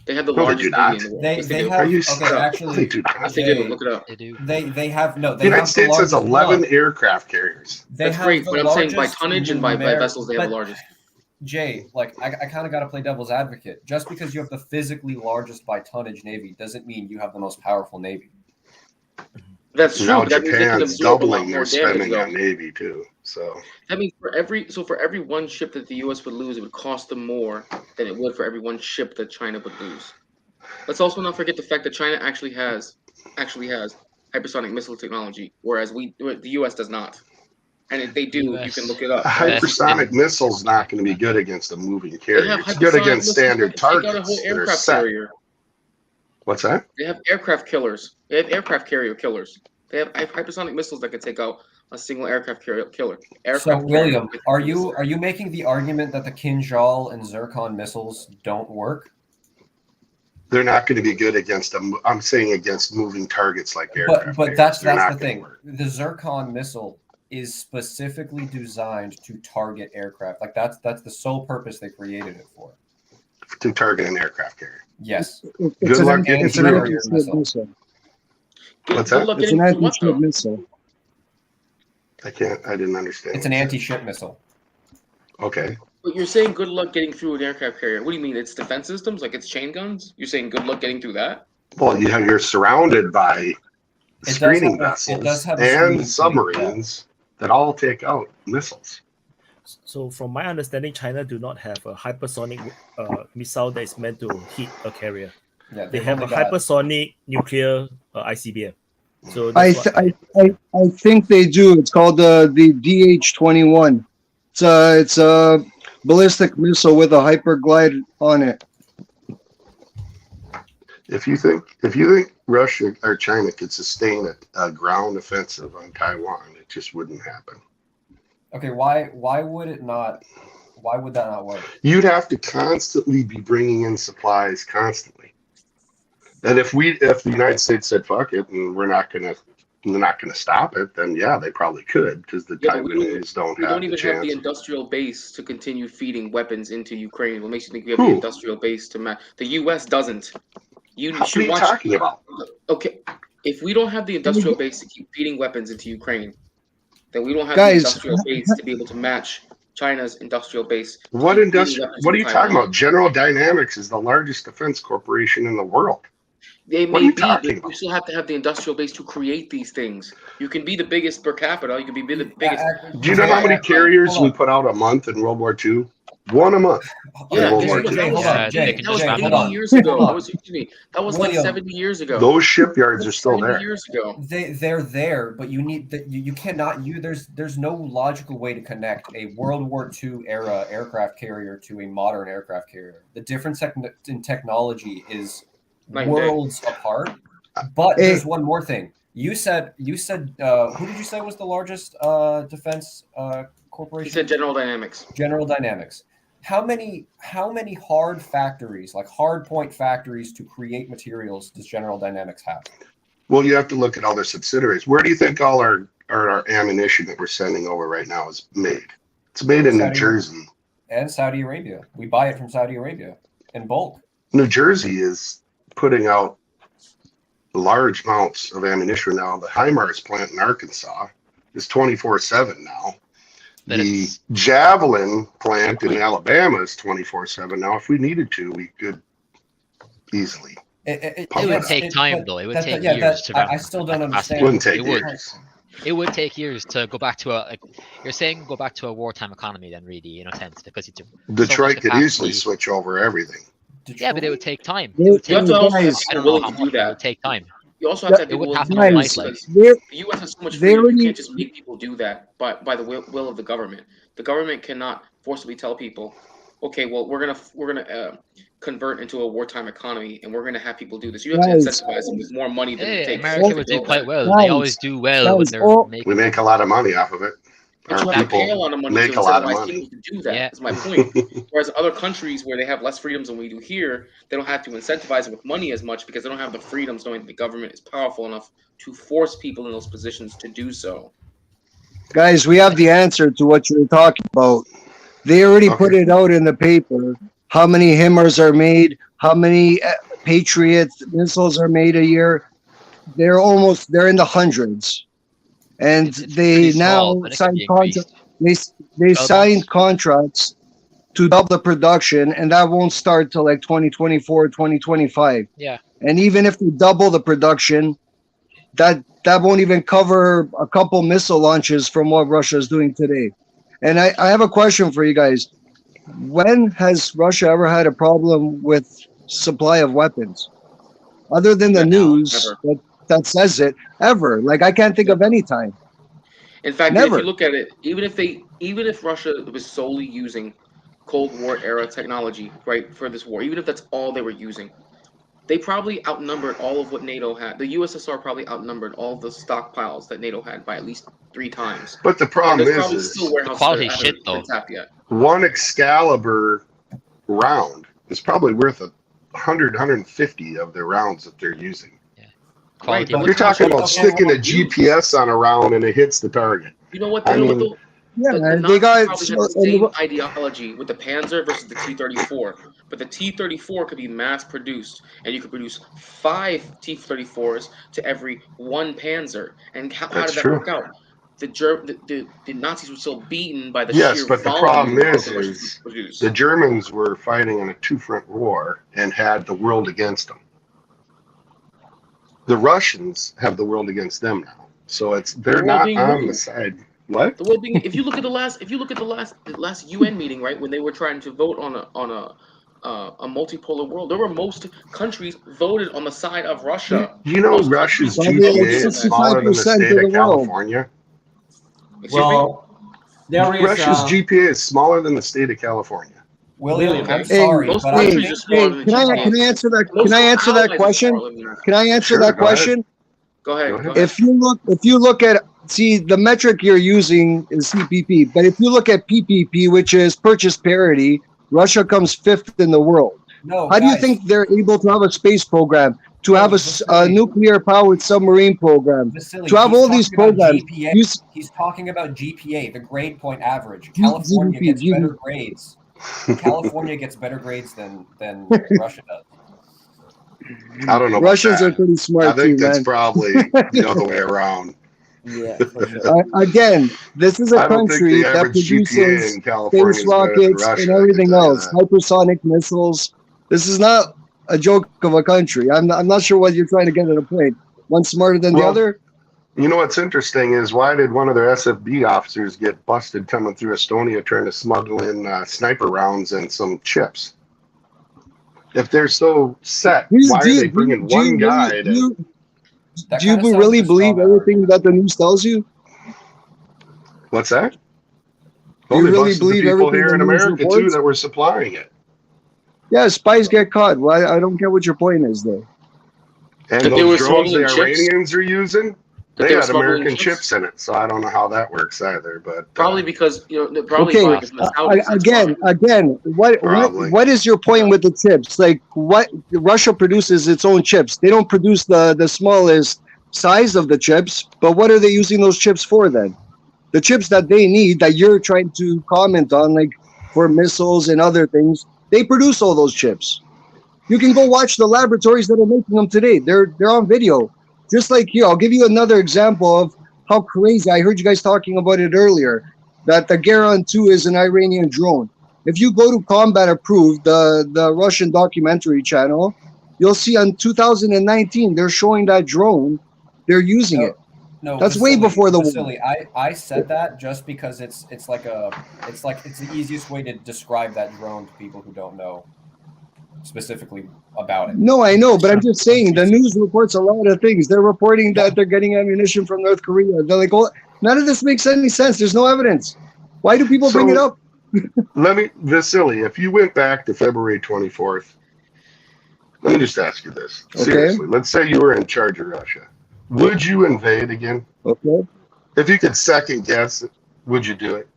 They have the No, they largest do Navy not. in the world. They Yes, they do. have Are you okay stop? They actually do not. Yes, they do. Jay, Look it up. They do. they have no The they United have the States has largest 11 one. aircraft carriers. They That's have great, the but I'm saying by largest tonnage and by vessels, they have the but largest. Jay, like I kind of got to play devil's advocate. Just because you have the physically largest by tonnage navy doesn't mean you have the most powerful navy. That's true. Now But that means they can Japan's absorb a lot doubling more their damage, spending though. on Navy too. So That means for every one ship that the U.S. would lose, it would cost them more than it would for every one ship that China would lose. Let's also not forget the fact that China actually has hypersonic missile technology, whereas the U.S. does not. And if they do, you can look it up. a hypersonic missile's not going to be good against a moving They carrier. have It's good hypersonic against missiles. standard They got a whole targets that are aircraft set. carrier. What's that? They have aircraft killers. They have aircraft carrier killers. They have hypersonic missiles that can take out a single aircraft killer. So Aircraft William, carrier. are you making the argument that the Kinjal and Zircon missiles don't work? They're not going to be good against them. I'm saying against moving targets like aircraft. But that's They're the not gonna thing. work. The Zircon missile is specifically designed to target aircraft. Like that's the sole purpose they created it for. To target an aircraft carrier. Yes. Good luck getting it's through. an it. anti-ship missile. What's Good that? luck It's an getting through what, anti-ship though? missile. I didn't understand. It's an anti-ship missile. Okay. But you're saying good luck getting through an aircraft carrier. What do you mean? It's defense systems, like it's chain guns. You're saying good luck getting through that? Well, you're surrounded by It screening does vessels have a and screening team, submarines that all take out missiles. So from my understanding, China do not have a hypersonic missile that is meant to hit a carrier. Yeah, They they've have a only got- hypersonic nuclear ICBM. So I, that's th- I think they do. It's called the DH-21. It's a ballistic missile with a hyperglide on it. If you think Russia or China could sustain a ground offensive on Taiwan, it just wouldn't happen. Okay, why would it not? Why would that not work? You'd have to constantly be bringing in supplies constantly. And if the United States said fuck it and we're not gonna stop it, then yeah, they probably could, because the Taiwanese don't We have don't even the have chance. the industrial base to continue feeding weapons into Ukraine. What makes you think we have Who? the industrial base to match? The U.S. doesn't. What are you talking about? Okay, if we don't have the industrial base to keep feeding weapons into Ukraine, then we don't have Guys, the industrial base to be able to match China's industrial base. to What keep feeding industrial? weapons What are to you Taiwan. talking about? General Dynamics is the largest defense corporation in the world. They What are may you be, talking but about? you still have to have the industrial base to create these things. You can be the biggest per capita. You can be the biggest. Do you know how many carriers we put out a month in World War II? One a month. Yeah, World guess War what? II. That was, Yeah, they can that was just 80 ramp up. years ago. Hold That on. was, excuse me, that was like William, 70 years ago. Those shipyards are still 70 there. years ago. They're there, but you need that. You cannot. There's no logical way to connect a World War II era aircraft carrier to a modern aircraft carrier. The difference in technology is Night and day. worlds apart. But there's one more thing. You said who did you say was the largest defense corporation? He said General Dynamics. General Dynamics. How many hard factories, like hard point factories to create materials, does General Dynamics have? Well, you have to look at all their subsidiaries. Where do you think all our ammunition that we're sending over right now is made? It's made in New Jersey. And Saudi Arabia. We buy it from Saudi Arabia in bulk. New Jersey is putting out large amounts of ammunition now. The HIMARS plant in Arkansas is 24/7 now. But The it's- Javelin plant in Alabama is 24/7 now. If we needed to, we could easily. It would take time, though. It would take years to ramp I still don't up capacity. understand. Wouldn't take It would. years. It would take years to go back to you're saying go back to a wartime economy then, really, in a sense, because it's Detroit could easily capacity. switch over everything. Yeah, but it would take time. You It would You have take to also have guys, I don't people know willing how to do much, but it would that. take time. You also have to have It people would willing to happen do that guys, overnight, like. because the U.S. has so much they freedom. You already- can't just make people do that by the will of the government. The government cannot forcibly tell people, okay, well, we're gonna convert into a wartime economy, and we're gonna have people do this. You have to Guys. incentivize them with more money than it Hey, takes. America to would go do quite there. well. Guys, They always do well when guys, they're all- We making. make a lot of money off of it. But Our you have to people pay a lot of money make to a lot of incentivize money. people to do that. Yeah. That's my point. Whereas other countries where they have less freedoms than we do here, they don't have to incentivize them with money as much because they don't have the freedoms, knowing that the government is powerful enough to force people in those positions to do so. Guys, we have the answer to what you're talking about. They already Okay. put it out in the paper. How many HIMARS are made? How many Patriot missiles are made a year? They're in the hundreds, and It's they pretty now small, but it could signed be contracts. increased. They Double. signed contracts to double the production, and that won't start till like 2024, 2025. Yeah. And even if they double the production, that won't even cover a couple missile launches from what Russia is doing today. And I have a question for you guys. When has Russia ever had a problem with supply of weapons? Other than the Never. news that says it, ever. Like, I can't think of any time. In fact, Never. if you look at it, even if Russia was solely using Cold War era technology, right, for this war, even if that's all they were using, they probably outnumbered all of what NATO had. The USSR probably outnumbered all of the stockpiles that NATO had by at least 3 times. But the And problem there's probably is still warehouses quality that shit, haven't though. been tapped yet. one Excalibur round is probably worth 150 of the rounds that they're using. Quality. but You're talking about Okay, sticking a well, GPS on a round and it hits the target. You know what? I You know what mean- though? Yeah, The they Nazis got probably so, had the and same what- ideology with the Panzer versus the T-34, but the T-34 could be mass produced, and you could produce 5 T-34s to every 1 Panzer. And how did That's that true. work out? the Nazis were still beaten by the Yes, sheer but the volume problem of is the Russians produced. the Germans were fighting in a two-front war and had the world against them. The Russians have the world against them now, so they're not on the side. What? The world being, if you look at the last UN meeting, right, when they were trying to vote on a multipolar world, there were most countries voted on the side of Russia. Do you know Most Russia's countries- GPA is smaller than the 65% state of of the world. California? Excuse me? Well, there is Russia's GPA is smaller than the state of California. William, Okay. I'm sorry, Most but I countries think are smaller than Can I GPA. answer that? Most Can I answer that allies are question? smaller than that. Can I answer Sure, that go ahead. question? Go ahead. Go Go ahead. ahead. If you look at the metric you're using is CPP, but if you look at PPP, which is purchase parity, Russia comes 5th in the world. no. How do you guys, think they're able to have a space program, to No, have a Vasily. nuclear powered submarine program, Vasily, to have he's all these talking about programs? GPA. You He's talking about GPA, the grade point average. G- California GDP, gets better GDP. grades. California gets better grades than Russia does. I don't know. Russians about are that. pretty smart I think too, that's man. probably the other way around. Yeah, for sure. Again, this is a I don't think country the that average GPA produces in California space is better than rockets Russia. and I can everything tell you else, that. hypersonic missiles. This is not a joke of a country. I'm not sure what you're trying to get at a point. One smarter than the Well, other? You know what's interesting is why did one of their SFB officers get busted coming through Estonia trying to smuggle in sniper rounds and some chips? If they're so set, why are they bringing one guy? Do you That do you kinda sounds really like a believe straw man everything that the news tells you? What's that? Do Well, you they really busted the believe people everything here the in news America too reports? that were supplying it, Yeah, spies get caught. Well, I don't get what your point is there. and That they those were drones the smuggling chips? Iranians are using, That they they were had smuggling American chips? chips in it. So I don't know how that works either. But Probably because probably Okay, because from the Saudis. That's again, why. Probably. what is your point with the chips? Like, what Russia produces its own chips. They don't produce the smallest size of the chips, but what are they using those chips for then? The chips that they need, that you're trying to comment on, like for missiles and other things, they produce all those chips. You can go watch the laboratories that are making them today. They're on video. Just like here, I'll give you another example of how crazy. I heard you guys talking about it earlier, that the Goran 2 is an Iranian drone. If you go to Combat Approved, the Russian documentary channel, you'll see on 2019 they're showing that drone. They're using it. No, That's way before the war. Vasily, I said that just because it's the easiest way to describe that drone to people who don't know specifically about it. No, I know, but I'm just saying the news reports a lot of things. They're reporting that they're getting ammunition from North Korea. They're like, well, none of this makes any sense. There's no evidence. Why do people bring it up? Vasily, if you went back to February 24th, let me just ask you this. Okay. Seriously, let's say you were in charge of Russia. Would you invade again? Okay. If you could second guess, would you do it?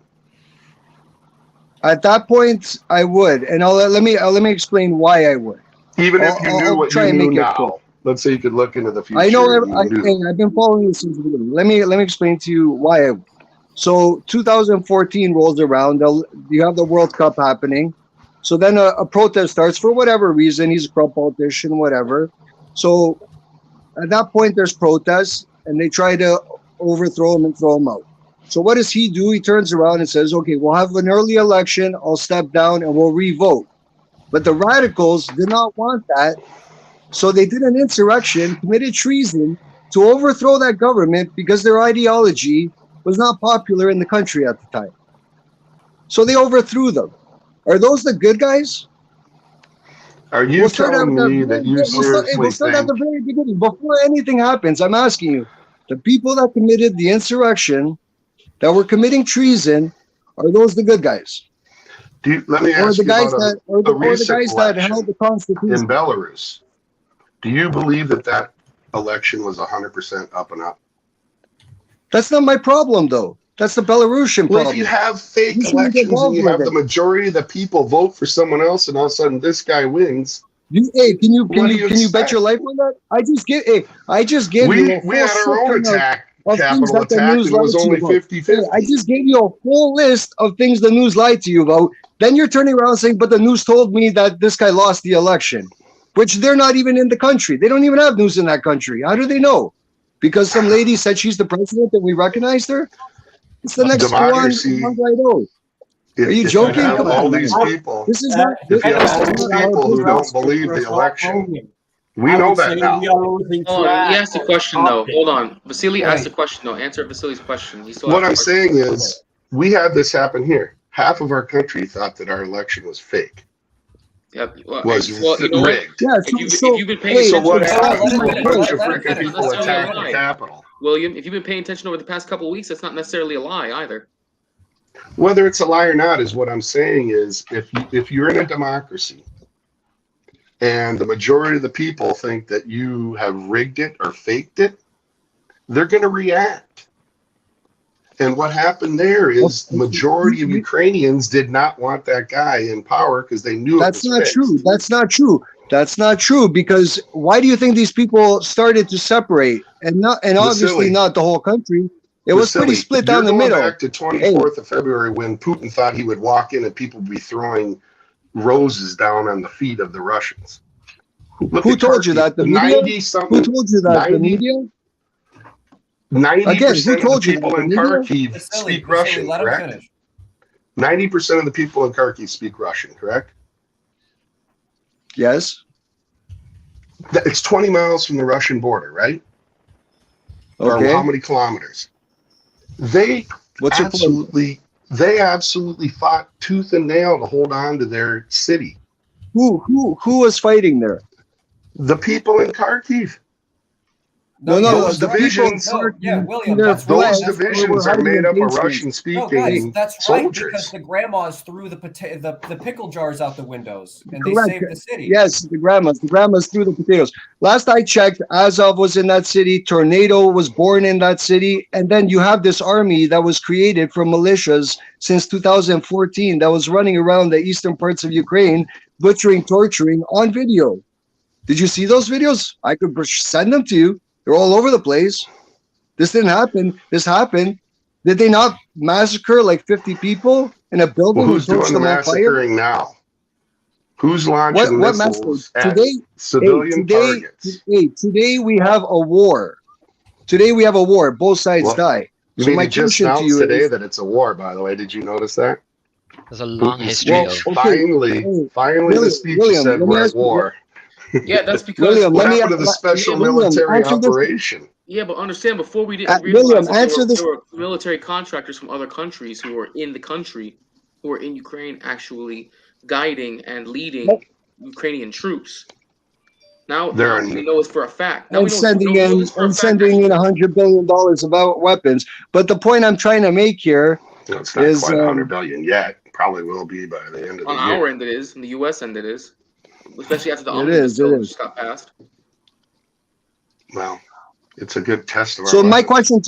At that point, I would, and let me explain why I would. Even if you knew I'll what try you and knew make it now. quick. Let's say you could look into the future. I know. and you knew. I've been following this since the beginning. Let me explain to you why I would. So 2014 rolls around. You have the World Cup happening. So then a protest starts for whatever reason. He's a corrupt politician, whatever. So at that point, there's protests, and they try to overthrow him and throw him out. So what does he do? He turns around and says, okay, we'll have an early election. I'll step down and we'll re-vote. But the radicals did not want that. So they did an insurrection, committed treason to overthrow that government because their ideology was not popular in the country at the time. So they overthrew them. Are those the good guys? Are you telling me that you seriously We'll start at think the very beginning. Before anything happens, I'm asking you, the people that committed the insurrection, that were committing treason, are those the good guys? let me Or ask the you guys about that, a recent that held election the Constitution? in Belarus. Do you believe that election was 100% up and up? That's not my problem, though. That's the Belarusian Well, problem. if you have fake You shouldn't get elections and you involved have with the it. majority of the people vote for someone else, and all of a sudden this guy wins, Hey, can you What do you bet expect? your life on that? I just gave you a we full had our own system attack, of things capital that the attack, news and it was lied to you only about. 50-50. Hey, I just gave you a full list of things the news lied to you about. Then you're turning around saying, but the news told me that this guy lost the election, which they're not even in the country. They don't even have news in that country. How do they know? because some lady said she's the president and we recognized her? It's the next Democracy. Juan Guaido. Are you joking? If you Come have all on, these man. people, This is not. if you have this all is these not our people who business. don't believe the election, we I know would that say now. we are losing Oh, he track asked a of question the though. topic. Hold on. Vasilije Right. asked a question though. Answer Vasile's question. He still What I'm asked a question. saying is, we had this happen here. Half of our country thought that our election was fake, Yep. was you know what? rigged. Yeah. If you've So been paying hey, So attention what over the past happens? couple A weeks, bunch of that's freaking not people necessarily a attack the lie. Capitol. William, if you've been paying attention over the past couple of weeks, that's not necessarily a lie either. Whether it's a lie or not is what I'm saying is, if you're in a democracy and the majority of the people think that you have rigged it or faked it, they're going to react. And what happened there is the majority of Ukrainians did not want that guy in power because they knew that's it was not fixed. true. That's not true. That's not true, because why do you think these people started to separate, and obviously Vasily. not the whole country? It was pretty Vasily, split down the you're middle. going back to 24th of February when Putin thought he would walk in and people would be throwing roses down on the feet of the Russians. Look Who at told you Kharkiv. that? The media? 90-something, Who told you that? The 90 media? 90% Again, who of the told you people that? in The media? Kharkiv speak Russian, let him correct? finish. 90% of the people in Kharkiv speak Russian, correct? Yes. It's 20 miles from the Russian border, right? Or Okay. how many kilometers? They What's your point? absolutely fought tooth and nail to hold on to their city. Who was fighting there? The people in Kharkiv. No, Those the divisions, people in yeah, Kharkiv, William, their that's right. those flesh divisions were are hiding made in up of basements. No, Russian-speaking guys, that's right, soldiers. because the grandmas threw the pickle jars out the windows and they Correct. saved the city. Yes, the grandmas threw the potatoes. Last I checked, Azov was in that city. Tornado was born in that city, and then you have this army that was created from militias since 2014 that was running around the eastern parts of Ukraine, butchering, torturing on video. Did you see those videos? I could send them to you. They're all over the place. This didn't happen. This happened. Did they not massacre like 50 people in a building? Well, who's and torch doing the them on fire? massacring now? Who's launching What missiles massacre? at civilian targets? Today we have a war. Today we have a war. Both sides Well, die. You So mean my it just question to announced you today is, that it's a war, by the way. Did you notice that? There's a long Putin's history speech. of. okay, Finally, the speech William, said let me we're at ask you- war. Yeah, that's because William, What let me happened to the special William, military answer this. operation? yeah, but understand before we William, didn't realize that answer this. there were military contractors from other countries who were in the country, who were in Ukraine, actually guiding and leading Ukrainian troops. Now we know it's for a fact. Now we And know sending it's, in it's for a and fact. sending in $100 billion of weapons. But the point I'm trying to make here No, it's not is quite 100 billion yet. Probably will be by the end of the On year. our end, it is. On the U.S. end, it is. Especially after the It omnibus is, bill it is. just got passed. Well, it's a good test of our so my weapons. question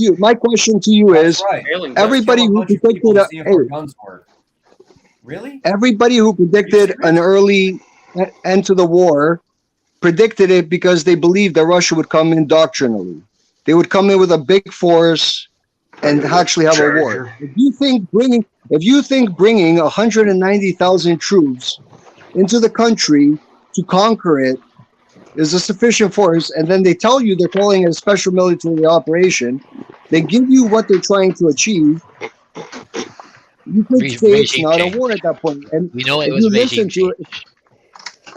to you is, That's right. Failing Let's everybody kill a who bunch of people predicted to see if our guns work. Really? everybody who predicted an early end to the war predicted it because they believed that Russia would come in doctrinally. They would come in with a big force and actually have a war. If you think bringing 190,000 troops into the country to conquer it is a sufficient force, and then they tell you they're calling it a special military operation, they give you what they're trying to achieve, you could say it's Regime not a change. war at that point. And We know it if was you regime listen to it,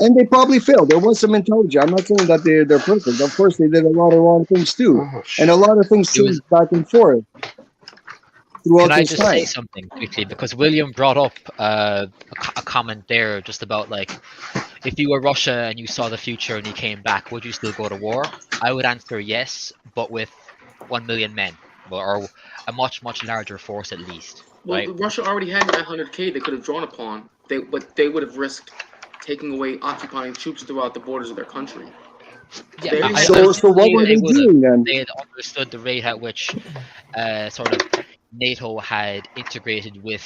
and they probably failed. There was some intelligence. I'm not saying that they're perfect. Of course, they did a lot of wrong things too, and a lot of things It was- changed back and forth throughout Can I this just time. say something quickly? Because William brought up a comment there just about like, if you were Russia and you saw the future and you came back, would you still go to war? I would answer yes, but with 1 million men, or a much larger force at least. Well, Right? Russia already had 900K they could have drawn upon. But they would have risked taking away occupying troops throughout the borders of their country. Yeah, They I already So had- what were they would've. doing then? They had understood the rate at which sort of NATO had integrated with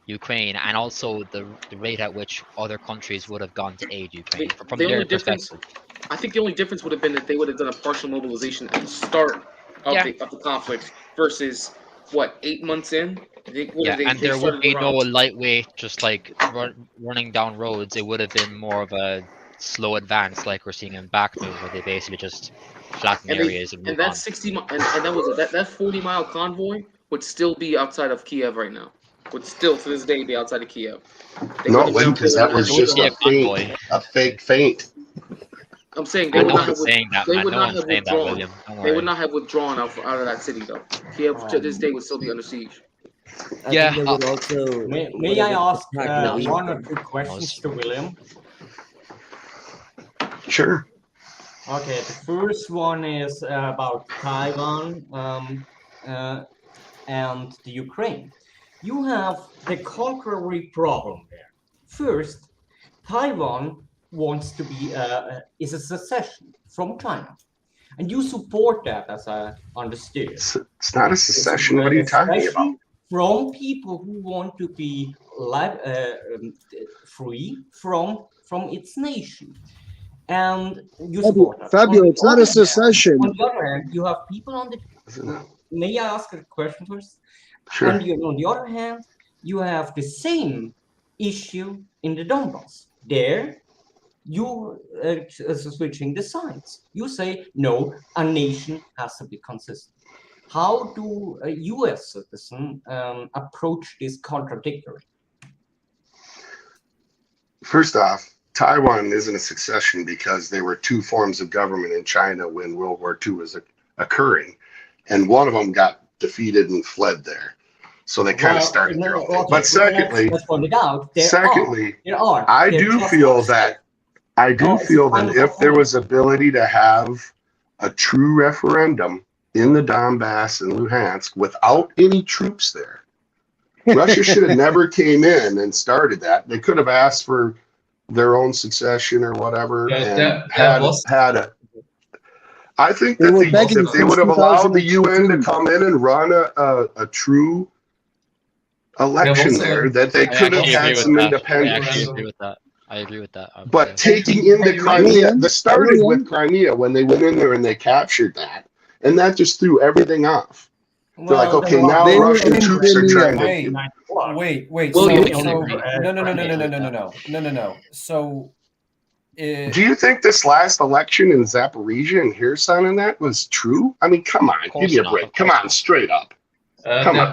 Ukraine, and also the rate at which other countries would have gone to aid Ukraine from the their only difference, perspective. I think the only difference would have been that they would have done a partial mobilization at the start of the conflict versus what, 8 months in? And there would be no lightweight just like running down roads. It would have been more of a slow advance like we're seeing in Bakhmut, where they basically just flatten And areas and move and that on. 60 and that was that 40-mile convoy would still be outside of Kiev right now. Would still to this day be outside of Kiev. They No, would it have wouldn't, because that not was had- just Yeah, a feint, convoy. a fake feint. I'm saying they No would not one's have. saying that, They man. would No not one's have saying that, withdrawn. William. Don't They would worry. not have withdrawn out of that city though. Kiev to this day would still be under siege. I Yeah, think they would also. May I ask practically- one or two questions to William? Sure. Okay, the first one is about Taiwan and the Ukraine. You have the contrary problem there. First, Taiwan wants to be is a secession from China, and you support that, as I understood. It's not a secession. What are you talking about? From people who want to be free from its nation. And you support that. Fabio, On it's the not other a hand- secession. On the other hand, you have people on the. May I ask a question first? Sure. And on the other hand, you have the same issue in the Donbass. There, you switching the sides. You say no, a nation has to be consistent. How do a U.S. citizen approach this contradictory? First off, Taiwan isn't a succession because there were two forms of government in China when World War II was occurring, and one of them got defeated and fled there. So they kind of started their own thing. But secondly, let's point it out. I do feel that if there was ability to have a true referendum in the Donbass and Luhansk without any troops there, Russia should have never came in and started that. They could have asked for their own succession or whatever, and had a. I think that if they would have allowed the UN to come in and run a true election there, that they could have had some independence. I agree with that. I agree with that. But taking into Crimea, that started with Crimea when they went in there and they captured that, and that just threw everything off. They're like, okay, now Russian troops are trying to. Wait. Well, No. So, do you think this last election in Zaporizhia and Kherson and that was true? I mean, come on, give me a break. Come on, straight up. Come on.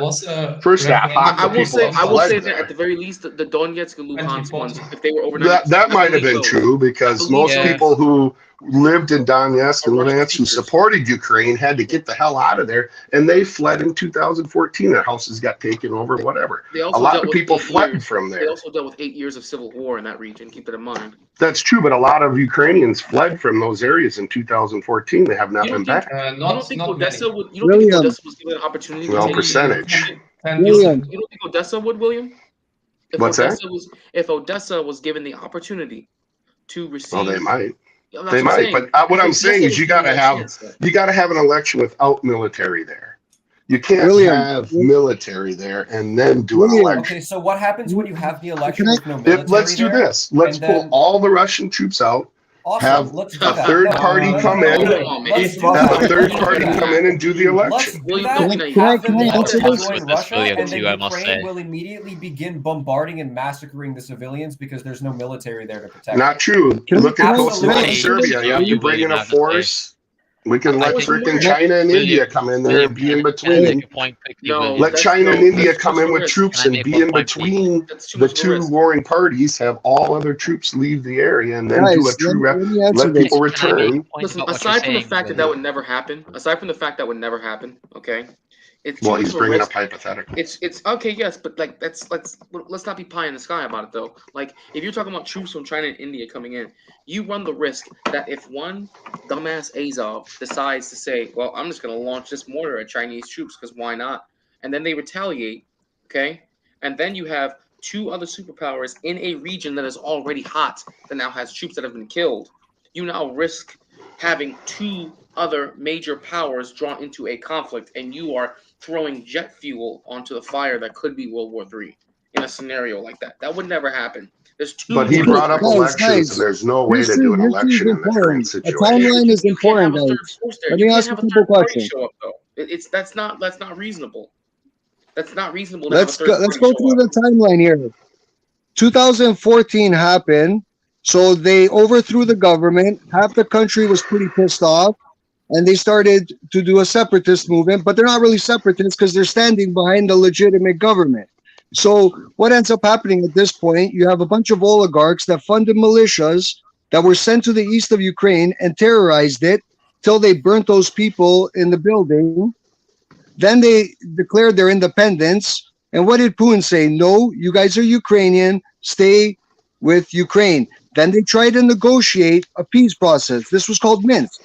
First off, I will say that at the very least, the Donetsk and Luhansk ones, if they were overnight, that might have been true because most people who lived in Donetsk and Luhansk who supported Ukraine had to get the hell out of there, and they fled in 2014. Their houses got taken over, whatever. A lot of people fled from there. They also dealt with 8 years of civil war in that region. Keep that in mind. That's true, but a lot of Ukrainians fled from those areas in 2014. They have not been back. You don't think Odessa would? You don't think Odessa was given an opportunity? Well, percentage. You don't think Odessa would, William? What's that? If Odessa was given the opportunity to receive, well, they might. They might, but what I'm saying is you got to have an election without military there. You can't have military there and then do an election. Okay, so what happens when you have the election with no military? Let's do this. Let's pull all the Russian troops out. Awesome. Have let's do a that. third party come in. Have a third party come in and do the election. Can I answer this? Russia, and then Ukraine will immediately begin bombarding and massacring the civilians because there's no military there to protect. Not true. Look at Kosovo and Serbia. You have to bring in a force. We can let freaking China and India come in there and be in between. Let China and India come in with troops and be in between the two warring parties, have all other troops leave the area, and then do a true let people return. Listen, aside from the fact that would never happen, okay? Well, he's bringing up hypothetical. It's okay, yes, but like let's not be pie in the sky about it though. Like if you're talking about troops from China and India coming in, you run the risk that if one dumbass Azov decides to say, "Well, I'm just going to launch this mortar at Chinese troops because why not?" and then they retaliate, okay, and then you have two other superpowers in a region that is already hot that now has troops that have been killed. You now risk having two other major powers drawn into a conflict, and you are throwing jet fuel onto the fire that could be World War III in a scenario like that. That would never happen. There's two. But he brought up elections, and there's no way to do an election in the current situation. A timeline is important, guys. Let me ask a simple question. That's not reasonable. That's not reasonable. Let's go through the timeline here. 2014 happened. So they overthrew the government. Half the country was pretty pissed off, and they started to do a separatist movement, but they're not really separatists because they're standing behind the legitimate government. So what ends up happening at this point, you have a bunch of oligarchs that funded militias that were sent to the east of Ukraine and terrorized it till they burnt those people in the building. Then they declared their independence. And what did Putin say? No, you guys are Ukrainian. Stay with Ukraine. Then they tried to negotiate a peace process. This was called Minsk.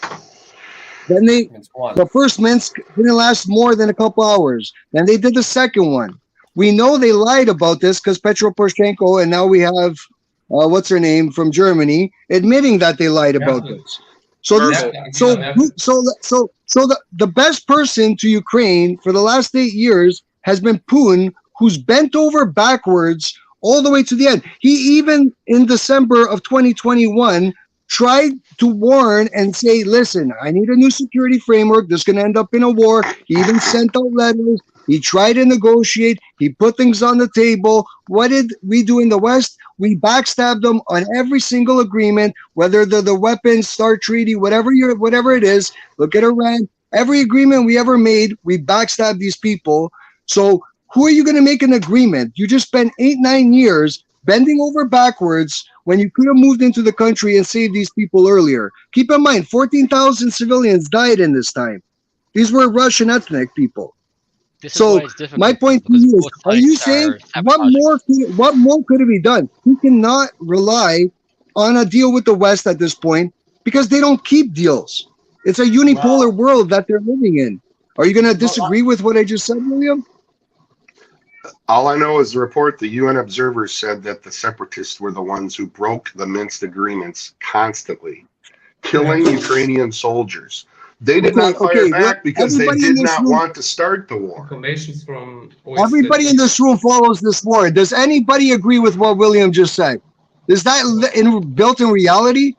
Then the first Minsk didn't last more than a couple hours. Then they did the second one. We know they lied about this because Petro Poroshenko, and now we have what's her name from Germany, admitting that they lied about this. So the best person to Ukraine for the last 8 years has been Putin, who's bent over backwards all the way to the end. He even in December of 2021 tried to warn and say, listen, I need a new security framework. This is going to end up in a war. He even sent out letters. He tried to negotiate. He put things on the table. What did we do in the West? We backstabbed them on every single agreement, whether the weapons, START treaty, whatever it is. Look at Iran. Every agreement we ever made, we backstabbed these people. So who are you going to make an agreement? You just spent 8-9 years bending over backwards when you could have moved into the country and saved these people earlier. Keep in mind, 14,000 civilians died in this time. These were Russian ethnic people. So my point to you is, are you saying what more could it be done? We cannot rely on a deal with the West at this point because they don't keep deals. It's a unipolar world that they're living in. Are you going to disagree with what I just said, William? All I know is the report the UN observers said that the separatists were the ones who broke the Minsk agreements constantly, killing Ukrainian soldiers. They did not fire back because they did not want to start the war. Everybody in this room follows this war. Does anybody agree with what William just said? Is that built in reality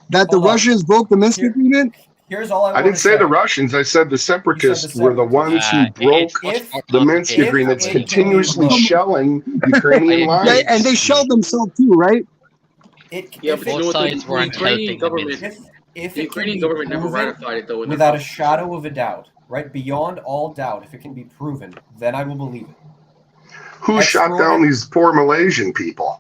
that the Russians broke the Minsk agreement? Here's all I didn't say the Russians. I said the separatists were the ones who broke the Minsk agreements, continuously shelling Ukrainian lines. Yeah, and they shelled themselves too, right? Both sides weren't helping the Ukrainian government never ratified it, though. Without a shadow of a doubt, right? Beyond all doubt, if it can be proven, then I will believe it. Who shot down these poor Malaysian people?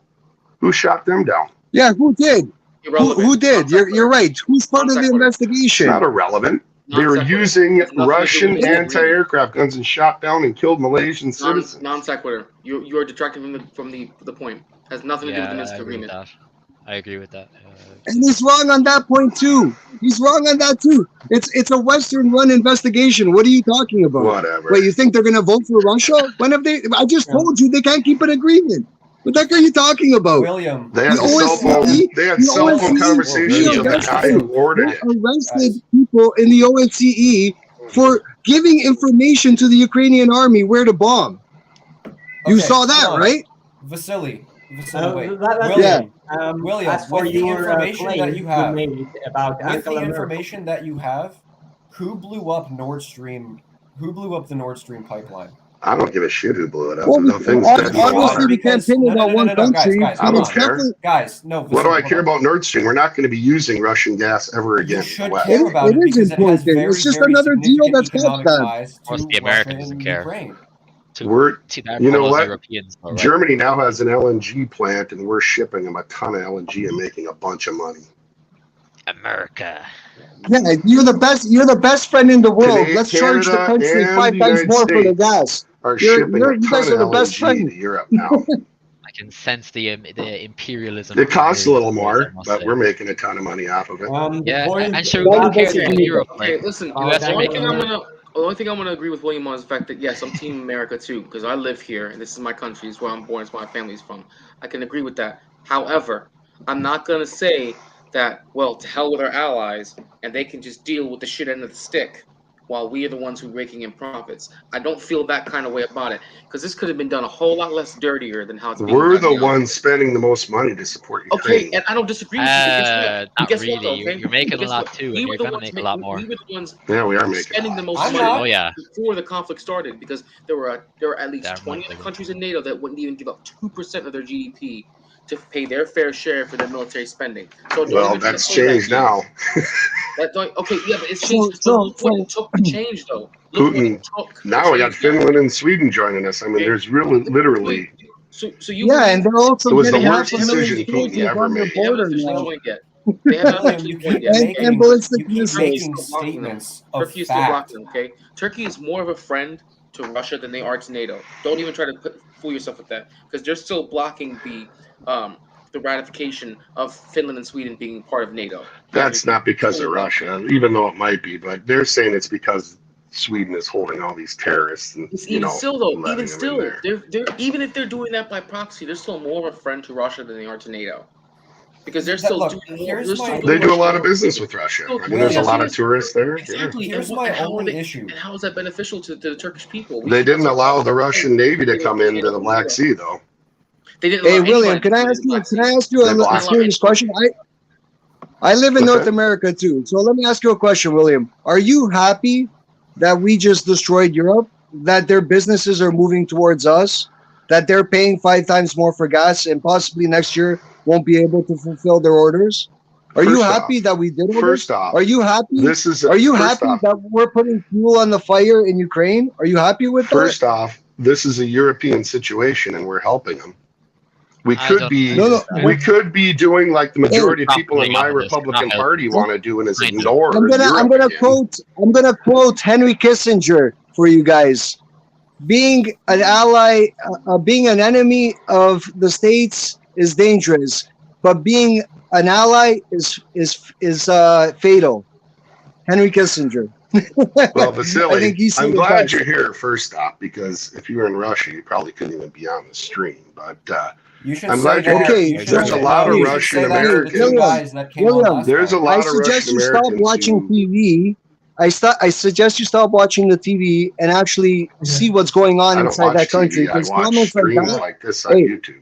Who shot them down? Yeah, who did? Who did? You're right. Who's part of the investigation? Not irrelevant. They were using Russian anti-aircraft guns and shot down and killed Malaysian citizens. Non sequitur. You are detracting from the point. Has nothing to do with the Minsk agreement. I agree with that. And he's wrong on that point too. He's wrong on that too. It's a Western-run investigation. What are you talking about? Whatever. Wait, you think they're going to vote for Russia? When have they? I just told you they can't keep an agreement. What the heck are you talking about? William, they had cell phone conversations with the guy who ordered it. Arrested people in the OSCE for giving information to the Ukrainian army where to bomb. You saw that, right? Vasilije, wait. William, as for with the your information that you have, about with the information that you have, who blew up Nord Stream? Who blew up the Nord Stream pipeline? I don't give a shit who blew it up. Well, Nothing's dead in the water. Obviously, we can't pin it on one country. I don't care. Guys, no. What do I care about Nord Stream? We're not going to be using Russian gas ever again. You should care about it is important. It's just another deal that's got that. Most the American doesn't care. You know what? Germany now has an LNG plant, and we're shipping them a ton of LNG and making a bunch of money. America. Yeah, you're the best friend in the world. Let's charge the country 5 times more for the gas. You guys are the best friend to Europe now. I can sense the imperialism. It costs a little more, but we're making a ton of money off of it. And sure, we don't care about Europe. Okay, listen. The only thing I'm going to agree with William on is the fact that, yes, I'm Team America too, because I live here, and this is my country, it's where I'm born, it's where my family's from. I can agree with that. However, I'm not going to say that, well, to hell with our allies, and they can just deal with the shit end of the stick, while we are the ones who are raking in profits. I don't feel that kind of way about it, because this could have been done a whole lot less dirtier than how it's being We're done the ones spending the most money to support Ukraine. Okay, and I don't disagree with you. Not really. You're making a lot too, and you're going to make a lot more. We were the ones we are making spending the most money before the conflict started, because there were at least 20 countries in NATO that wouldn't even give up 2% of their GDP to pay their fair share for their military spending. So well, that's changed now. That's like, okay, yeah, but it's changed. But look what it took to change, though. Look what it took. Now we got Finland and Sweden joining us. I mean, there's really, literally. So you and they're also it was the getting worst half a million decision Putin soldiers ever on their made. border They now. haven't yet. They haven't actually won yet. And ballistic you keep missiles. making statements of Turkey is still fact. blocking, okay? Turkey is more of a friend to Russia than they are to NATO. Don't even try to fool yourself with that, because they're still blocking the ratification of Finland and Sweden being part of NATO. That's not because of Russia, even though it might be, but they're saying it's because Sweden is holding all these terrorists and Even still, they're even if they're doing that by proxy, they're still more of a friend to Russia than they are to NATO. Because they're still doing more. They do a lot of business with Russia. I mean, there's a lot of tourists there. Exactly. Here's my only issue. And how is that beneficial to the Turkish people? They didn't allow the Russian Navy to come into the Black Sea, though. They didn't. Hey, William, can I ask you a serious question? I live in North America too, so let me ask you a question, William. Are you happy that we just destroyed Europe? That their businesses are moving towards us? That they're paying 5 times more for gas and possibly next year won't be able to fulfill their orders? Are you happy that we did it? First off, are you happy? Are you happy that we're putting fuel on the fire in Ukraine? Are you happy with that? First off, this is a European situation, and we're helping them. We could be doing like the majority of people in my Republican Party want to do, and is ignore. I'm gonna quote Henry Kissinger for you guys. Being an ally, being an enemy of the states is dangerous, but being an ally is fatal. Henry Kissinger. Well, Vasilije, I'm glad you're here. First off, because if you were in Russia, you probably couldn't even be on the stream. But I'm glad you're here. There's a lot of Russian Americans. There's a lot of Russian Americans. I suggest you stop watching TV. I suggest you stop watching the TV and actually see what's going on inside that country. I watch streams like this on YouTube.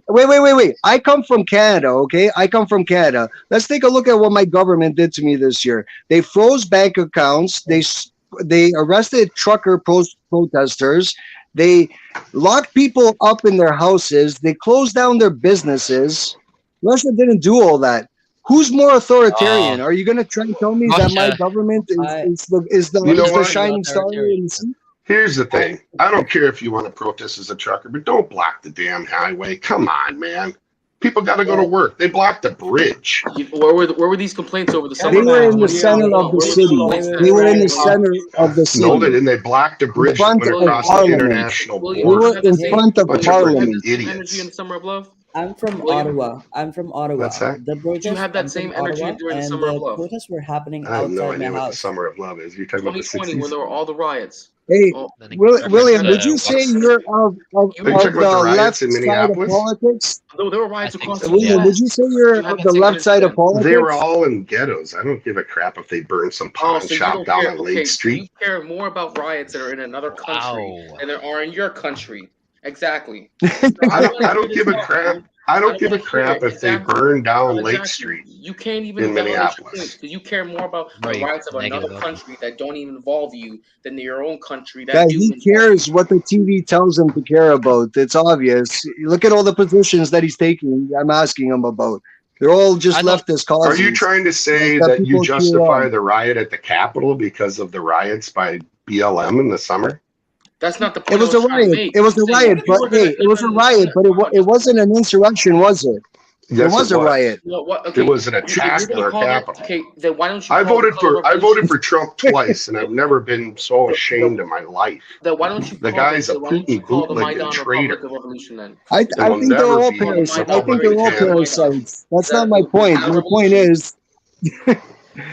Wait. I come from Canada, okay? I come from Canada. Let's take a look at what my government did to me this year. They froze bank accounts. They arrested trucker protesters. They locked people up in their houses. They closed down their businesses. Russia didn't do all that. Who's more authoritarian? Are you going to try and tell me that my government is the shining star in the sea? Here's the thing. I don't care if you want to protest as a trucker, but don't block the damn highway. Come on, man. People got to go to work. They blocked the bridge. Where were these complaints over the summer? They were in the center of the city. They were in the center of the city. No, they didn't. They blocked the bridge that went across the international border. They were in front of Parliament. Idiots. In the summer of love? I'm from Ottawa. What's that? The protests, you have that same energy during the summer of love? The protests were happening I have no outside idea my what the house. summer of love is. You're talking about the 2020, 60s. when there were all the riots. Hey, William, would you say you're of the left side of politics? No, there were riots across the William, would you say you're of the left side of politics? They were all in ghettos. I don't give a crap if they burn some pawn shop down on Lake Street. You care more about riots that are in another country than there are in your country. Exactly. I don't give a crap. I don't give a crap if they burn down Lake Street. You can't even in Minneapolis because you care more about the rights of another country that don't even involve you than your own country. That he cares what the TV tells him to care about. It's obvious. Look at all the positions that he's taking. I'm asking him about. They're all just leftist causes. Are you trying to say that you justify the riot at the Capitol because of the riots by BLM in the summer? That's not the point. It was a riot. It was a riot, but hey, it was a riot, but it wasn't an insurrection, was it? Yes, it was a riot. It was an attack on our capital. Okay, then why don't you? I voted for Trump twice, and I've never been so ashamed in my life. Then why don't you? The guy's a Putin bootleg and traitor. I think they're all parasites. I think they're all parasites. That's not my point. My point is.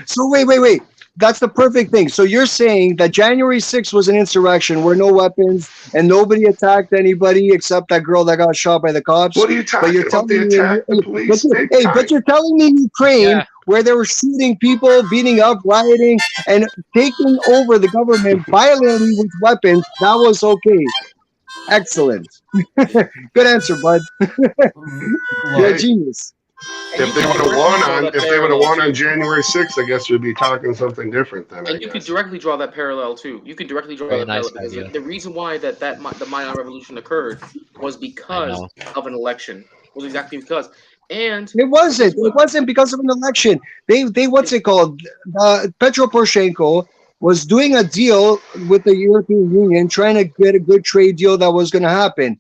So wait. That's the perfect thing. So you're saying that January 6th was an insurrection where no weapons and nobody attacked anybody except that girl that got shot by the cops? What are you talking about? They attacked the police. But you're telling me Ukraine, where they were shooting people, beating up, rioting, and taking over the government violently with weapons, that was okay. Excellent. Good answer, bud. You're a genius. If they would have won on January 6th, I guess we'd be talking something different then. And you could directly draw that parallel too. You could directly draw that parallel because the reason why the Maidan Revolution occurred was because of an election. It was exactly because. And it wasn't because of an election. They what's it called? Petro Poroshenko was doing a deal with the European Union, trying to get a good trade deal that was going to happen.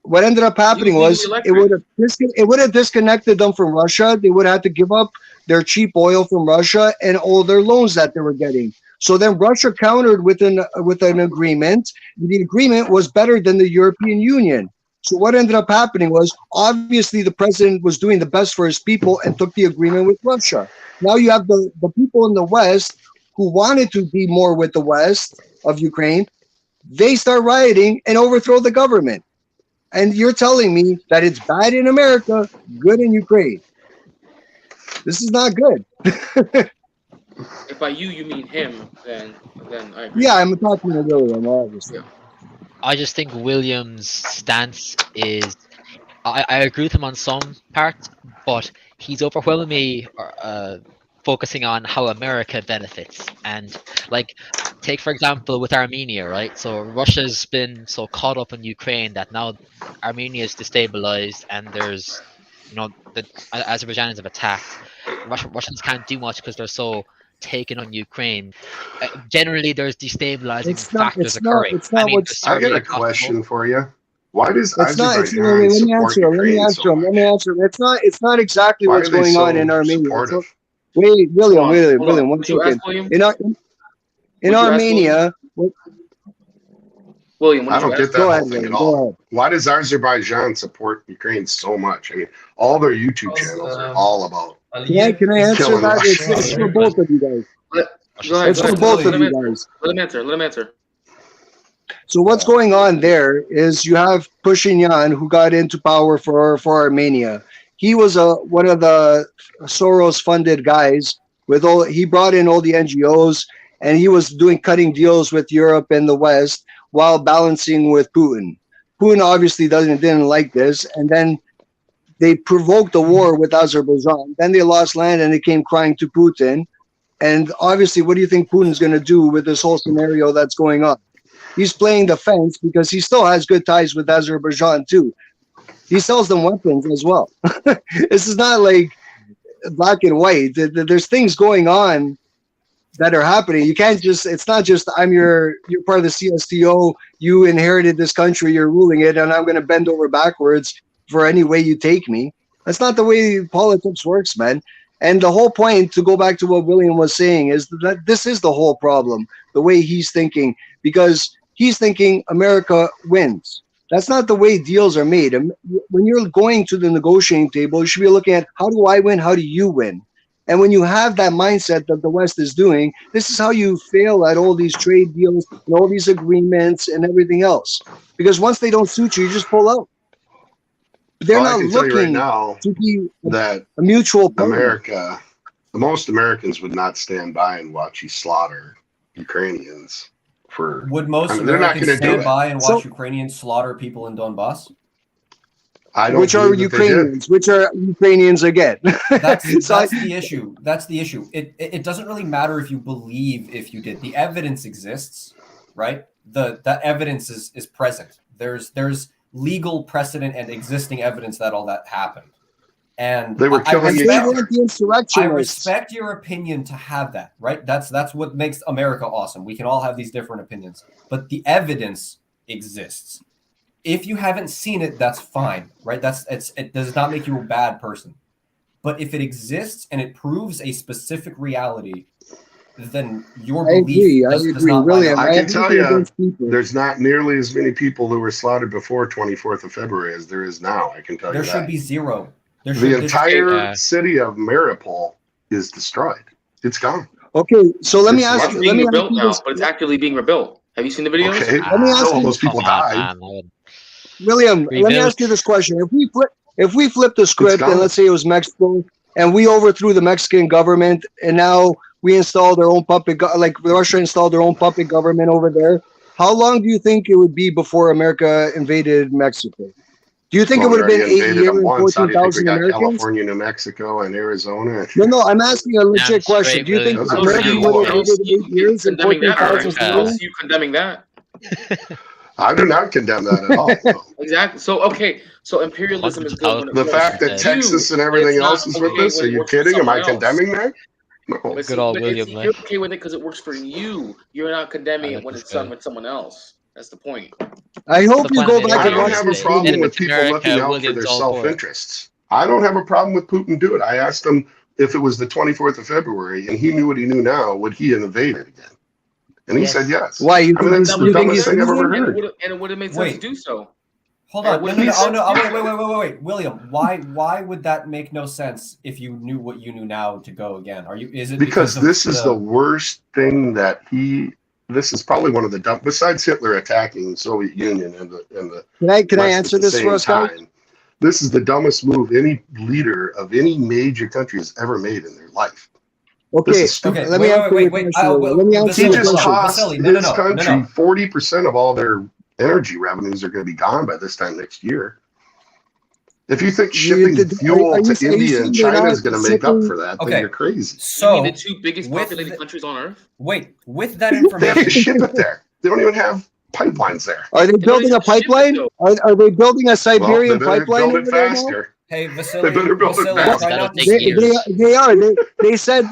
What ended up happening was it would have disconnected them from Russia. They would have to give up their cheap oil from Russia and all their loans that they were getting. So then Russia countered with an agreement. The agreement was better than the European Union. So what ended up happening was obviously the president was doing the best for his people and took the agreement with Russia. Now you have the people in the West who wanted to be more with the West of Ukraine. They start rioting and overthrow the government. And you're telling me that it's bad in America, good in Ukraine. This is not good. If by you mean him, then I agree. Yeah, I'm talking to William, obviously. Yeah. I just think William's stance is, I agree with him on some parts, but he's overwhelmingly focusing on how America benefits. And like, take for example with Armenia, right? So Russia's been so caught up in Ukraine that now Armenia is destabilized, and there's, the Azerbaijanis have attacked. Russians can't do much because they're so taken on Ukraine. Generally, there's destabilizing factors occurring. I got a question for you. Why does Azerbaijan support Let me answer. It's not exactly what's going on in Armenia. Wait, William, 1 second. In Armenia, William, I don't get that whole thing at all. Why does Azerbaijan support Ukraine so much? I mean, all their YouTube channels are all about. Can I answer that? It's for both of you guys. It's for both of you guys. Let him answer. So what's going on there is you have Pashinyan, who got into power for Armenia. He was one of the Soros-funded guys. He brought in all the NGOs, and he was cutting deals with Europe and the West while balancing with Putin. Putin obviously didn't like this, and then they provoked a war with Azerbaijan. Then they lost land, and they came crying to Putin. And obviously, what do you think Putin's going to do with this whole scenario that's going on? He's playing defense because he still has good ties with Azerbaijan too. He sells them weapons as well. This is not like black and white. There's things going on that are happening. You can't just, it's not just you're part of the CSTO, you inherited this country, you're ruling it, and I'm going to bend over backwards for any way you take me. That's not the way politics works, man. And the whole point, to go back to what William was saying, is that this is the whole problem, the way he's thinking, because he's thinking America wins. That's not the way deals are made. When you're going to the negotiating table, you should be looking at, how do I win? How do you win? And when you have that mindset that the West is doing, this is how you fail at all these trade deals and all these agreements and everything else. Because once they don't suit you, you just pull out. They're not looking to be a mutual partner. Most Americans would not stand by and watch you slaughter Ukrainians. Would most Americans stand by and watch Ukrainians slaughter people in Donbass? Which are Ukrainians? Which are Ukrainians again? That's the issue. That's the issue. It doesn't really matter if you believe if you did. The evidence exists, right? The evidence is present. There's legal precedent and existing evidence that all that happened. And they were killing each other. I respect your opinion to have that, right? That's what makes America awesome. We can all have these different opinions, but the evidence exists. If you haven't seen it, that's fine, right? It does not make you a bad person. But if it exists and it proves a specific reality, then your belief does not really. I can tell you, there's not nearly as many people who were slaughtered before 24th of February as there is now. I can tell you that. There should be zero. The entire city of Mariupol is destroyed. It's gone. Okay, so let me ask you. It's rebuilt now, but it's actively being rebuilt. Have you seen the videos? Okay. Let me ask you. Those people died. William, let me ask you this question: If we flip the script and let's say it was Mexico, and we overthrew the Mexican government, and now we installed our own puppet, like Russia installed their own puppet government over there, how long do you think it would be before America invaded Mexico? Do you think Well, it would have we been already 8 invaded years them and once. How do you think we 14,000 got Americans? California, New Mexico, and Arizona? No, I'm asking a legit Damn question. straight, Do you think Those I are don't America see freaking would have war. invaded 8 years and condemning that. 14,000 I don't civilians? see you condemning that. I do not condemn that at all. No. Exactly. So okay. So imperialism is good when it The works fact for that you, Texas and but everything it's not else is with okay us, when are it you works for kidding? Am I someone else. condemning that? No. But Good see, old but William, you're okay with it because it works for you. You're not condemning it when it's done with someone else. That's the point. I hope you go back I and don't watch have a this problem video. with people looking out for their self-interests. I don't have a problem with Putin do it. I asked him if it was the 24th of February and he knew what he knew now, would he have invaded again? And he said yes. Why? I mean, that's the dumbest thing I've ever heard. And it would have made sense to do so. Hold on. Wait. William, why would that make no sense if you knew what you knew now to go again? Is it because this is the worst thing that this is probably one of the dumb, besides Hitler attacking the Soviet Union and the Can I answer this for us, guys? This is the dumbest move any leader of any major country has ever made in their life. Okay, let me answer your question. Let me answer He your just question. cost his country 40% of all their energy revenues are going to be gone by this time next year. If you think shipping fuel to India and China is going to make up for that, then you're crazy. So the two biggest populated countries on Earth. Wait, with that They information, have to ship it there. They don't even have pipelines there. Are they building a pipeline? Are they building a Siberian pipeline build it over there now? faster. Hey, Vasilije, They better build it faster. They are. They said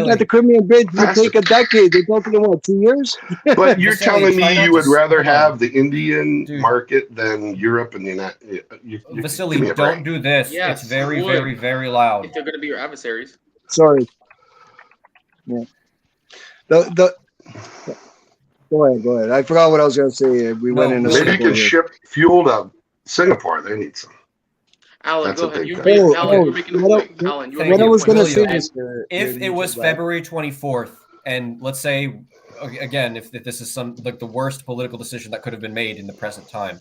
that the Crimean Bridge would take a decade. They built it in what, 2 years? But you're telling me you would rather have the Indian market than Europe and the United? Vasilije, don't do this. Yes, it's very, you would. very, very loud. If they're going to be your adversaries. Sorry. Yeah. Go ahead. I forgot what I was going to say. We went into maybe you could ship fuel to Singapore. They need some. Alan, go ahead. You're making a point. Alan, you're what I was going to say is, if it was February 24th, and let's say again, if this is like the worst political decision that could have been made in the present time,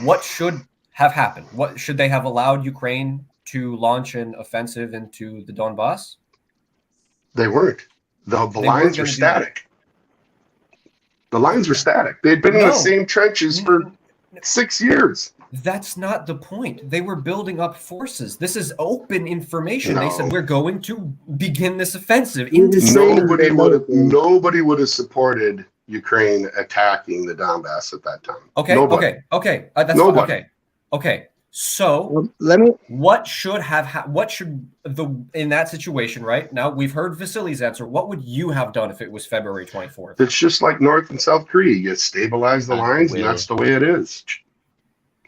what should have happened? What should they have allowed Ukraine to launch an offensive into the Donbass? They weren't. The lines were static. The lines were static. They'd been in the same trenches for 6 years. That's not the point. They were building up forces. This is open information. They said we're going to begin this offensive. Nobody would have supported Ukraine attacking the Donbass at that time. Okay. That's nobody. Okay. So what should in that situation right now? We've heard Vasilije's answer. What would you have done if it was February 24th? It's just like North and South Korea. You stabilize the lines, and that's the way it is.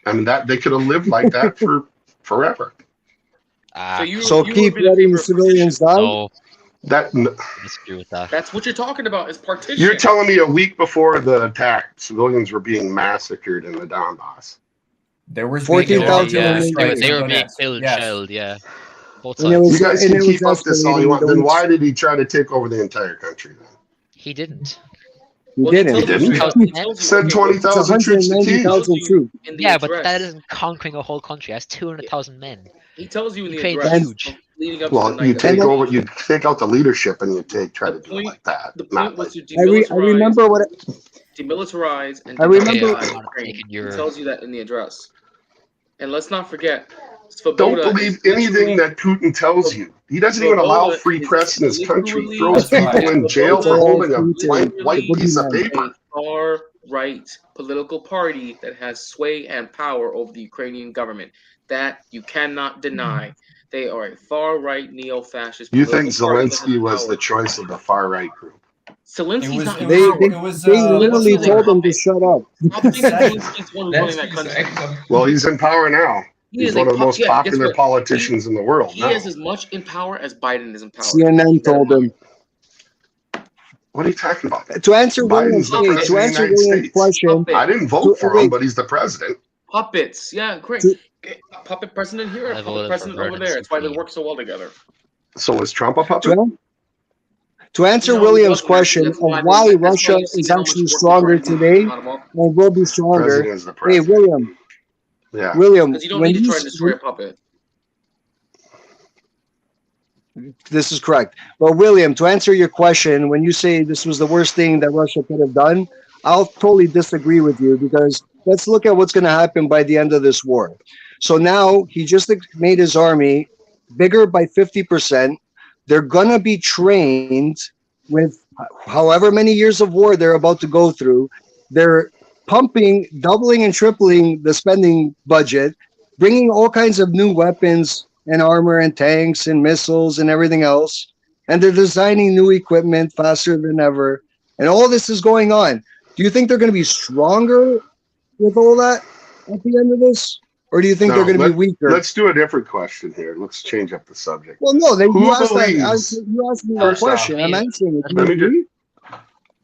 I mean, that they could have lived like that for forever. So keep letting the civilians die. No. That disagree with that. That's what you're talking about. Is partition. You're telling me a week before the attack, civilians were being massacred in the Donbass. There was 14,000. They were being killed and shelled. Yeah. Both sides. You guys can keep up this all you want. Then why did he try to take over the entire country then? He didn't. He didn't. He said 20,000 troops to Kyiv. Yeah, but that isn't conquering a whole country. That's 200,000 men. He tells you in the Ukraine's address. huge. Leading up Well, to you take over, you take out the leadership, and you try to do it like that. The point was to I remember what. Demilitarize and I remember. Ukraine. He tells you that in the address. And let's not forget, don't believe anything that Putin tells you. He doesn't even allow free press in his country. Throws people in jail for holding a blank white piece of paper. A far-right political party that has sway and power over the Ukrainian government. That you cannot deny. They are a far-right neo-fascist. You think Zelensky was the choice of the far-right group? Zelensky's not. They literally told him to shut up. Well, he's in power now. He's one of the most popular politicians in the world. He is as much in power as Biden is in power. CNN told him. What are you talking about? To answer William's question, I didn't vote for him, but he's the president. Puppets, yeah, great. Puppet president here, puppet president over there. That's why they work so well together. So is Trump a puppet? To answer William's question of why Russia is actually stronger today and will be stronger. Hey, William. Yeah. William, because you don't need to try and destroy a puppet. This is correct. But William, to answer your question, when you say this was the worst thing that Russia could have done, I'll totally disagree with you because let's look at what's going to happen by the end of this war. So now he just made his army bigger by 50%. They're going to be trained with however many years of war they're about to go through. They're pumping, doubling and tripling the spending budget, bringing all kinds of new weapons and armor and tanks and missiles and everything else. And they're designing new equipment faster than ever. And all this is going on. Do you think they're going to be stronger with all that at the end of this? Or do you think they're going to be weaker? Let's do a different question here. Let's change up the subject. Well, no, you asked me that question. I'm answering it.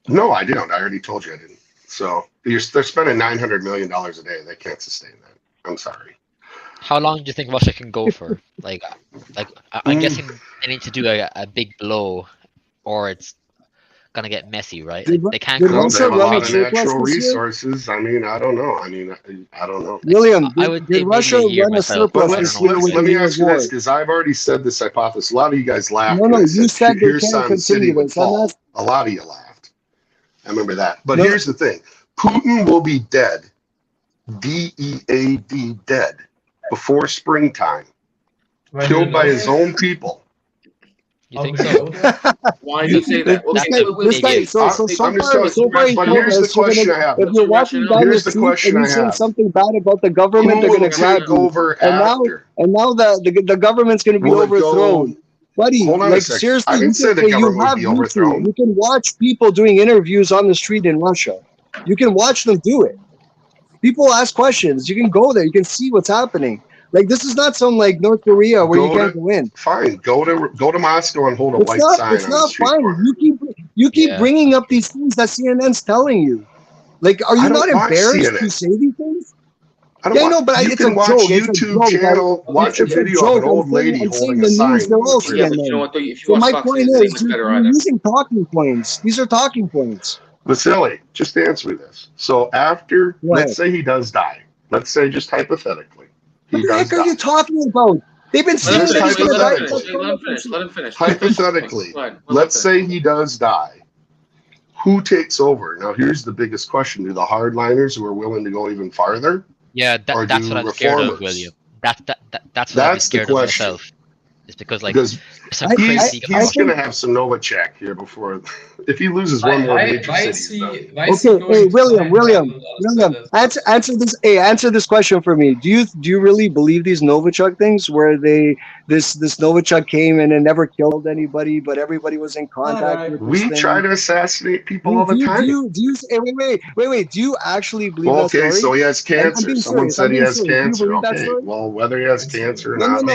No, I didn't. I already told you I didn't. So they're spending $900 million a day. They can't sustain that. I'm sorry. How long do you think Russia can go for? Like I'm guessing they need to do a big blow, or it's gonna get messy, right? Like, they can't. They have a lot of natural resources. I mean, I don't know. I don't know. William, did Russia run a surplus this year? Let me ask you this, because I've already said this hypothesis. A lot of you guys laughed. No, you said they can't continue this. A lot of you laughed. I remember that. But here's the thing: Putin will be dead. DEAD, dead, before springtime, killed by his own people. You think so? Why do you say that? But here's the question I have. If you're walking down the street and you say something bad about the government, they're going to grab you. And now the government's going to be overthrown. Buddy, like seriously, I didn't say the government would be overthrown. You can watch people doing interviews on the street in Russia. You can watch them do it. People ask questions. You can go there. You can see what's happening. Like, this is not some like North Korea where you can't go in. Fine, go to Moscow and hold a white sign. It's not fine. You keep bringing up these things that CNN's telling you. Like, are you not embarrassed to say these things? But you can watch YouTube channel, watch a video of an old lady holding a sign. So my point is, you're using talking points. These are talking points. Vasily, just answer me this. So after, let's say he does die. Let's say just hypothetically. What the heck are you talking about? They've been saying that he's going to die. Let him finish. Hypothetically, let's say he does die. Who takes over? Now, here's the biggest question. Do the hardliners who are willing to go even farther? Yeah, that's what I'm scared of, William. That's what I'm scared of myself. It's because he's going to have some Novacek here before, if he loses one more major city. Okay, William, answer this. Hey, answer this question for me. Do you really believe these Novichok things, where this Novichok came in and never killed anybody, but everybody was in contact with this thing? Try to assassinate people all the time. Wait. Do you actually believe that story? Okay, so he has cancer. Someone said he has cancer. Okay, well, whether he has cancer or not,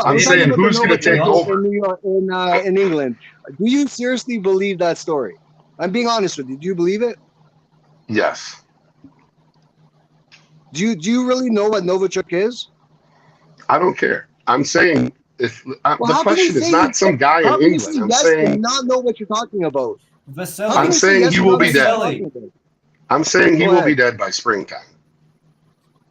I'm saying who's going to take over in England. Do you seriously believe that story? I'm being honest with you. Do you believe it? Yes. Do you really know what Novichok is? I don't care. I'm saying the question is not some guy in England. I'm saying not know what you're talking about. I'm saying he will be dead. I'm saying he will be dead by springtime.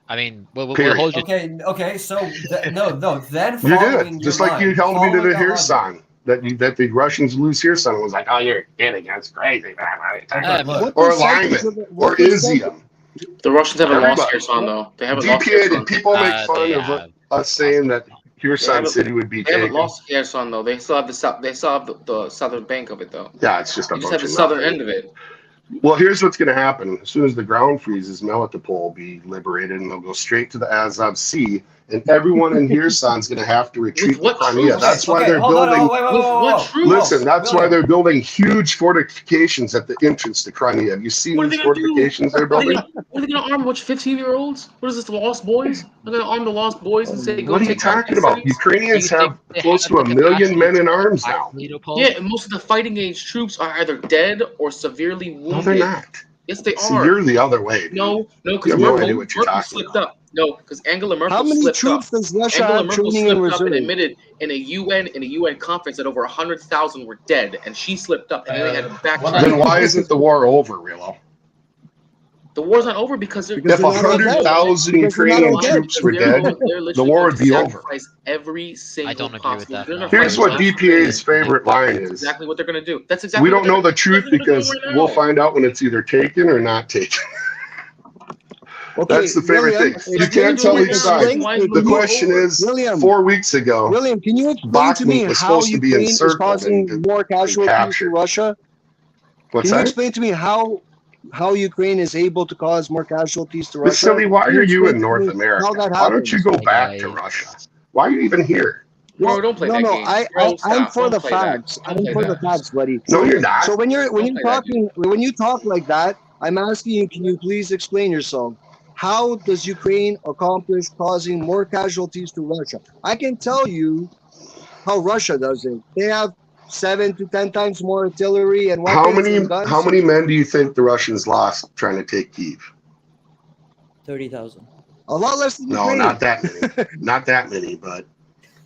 I mean, we'll hold you. Okay. So then you did just like you held me to the Kherson that the Russians lose Kherson. Was like, oh, you're kidding. That's crazy. Or Lyman or Izium. The Russians haven't lost Kherson though. They haven't lost Kherson. People make fun of us saying that Kherson City would be taken. They haven't lost Kherson though. They still have the southern bank of it though. Yeah, it's just you just have the southern end of it. Well, here's what's going to happen. As soon as the ground freezes, Melitopol will be liberated, and they'll go straight to the Azov Sea, and everyone in Kherson's going to have to retreat to Crimea. That's why they're building. Listen, that's why they're building huge fortifications at the entrance to Crimea. Have you seen these fortifications they're building? What are they going to arm? 15-year-olds? What is this, the Lost Boys? They're going to arm the Lost Boys and say, "Go." What are you talking about? Ukrainians have close to 1 million men in arms now. Yeah, and most of the fighting age troops are either dead or severely wounded. No, they're not. Yes, they are. So you're the other way. Dude. No, because Merkel slipped up. No, because Angela Merkel slipped up. How many troops does Russia have training in reserve? And admitted in a UN conference that over 100,000 were dead, and she slipped up, and then they had to backtrack. Then why isn't the war over, Rillo? The war's not over because if 100,000 Ukrainian troops were dead, the war would be over. Every single I don't agree with that. Here's what DPA's favorite line is. That's exactly what they're going to do. That's exactly. We don't know the truth because we'll find out when it's either taken or not taken. Okay, That's the favorite William, thing. You can't tell each side. The question is, William, 4 weeks ago, William, can you explain to me Bakhmut was how supposed to be Ukraine is encircled causing and more casualties to captured. Russia? What's Can you that? explain to me how Ukraine is able to cause more casualties to Russia? Vasily, why Can are you explain in to North me America? how that Why don't you happens? go back to Russia? Why are you even here? Bro, don't play that game. Bro, I'm stop. for Don't the play that. facts. Don't I'm play for the that. facts, buddy. No, you're not. So when you're Don't play that game. when you talk like that, I'm asking you, can you please explain yourself? How does Ukraine accomplish causing more casualties to Russia? I can tell you how Russia does it. They have 7 to 10 times more artillery and weapons and guns. How many men do you think the Russians lost trying to take Kyiv? 30,000. A lot less than No, Ukraine. not that many. Not that many, but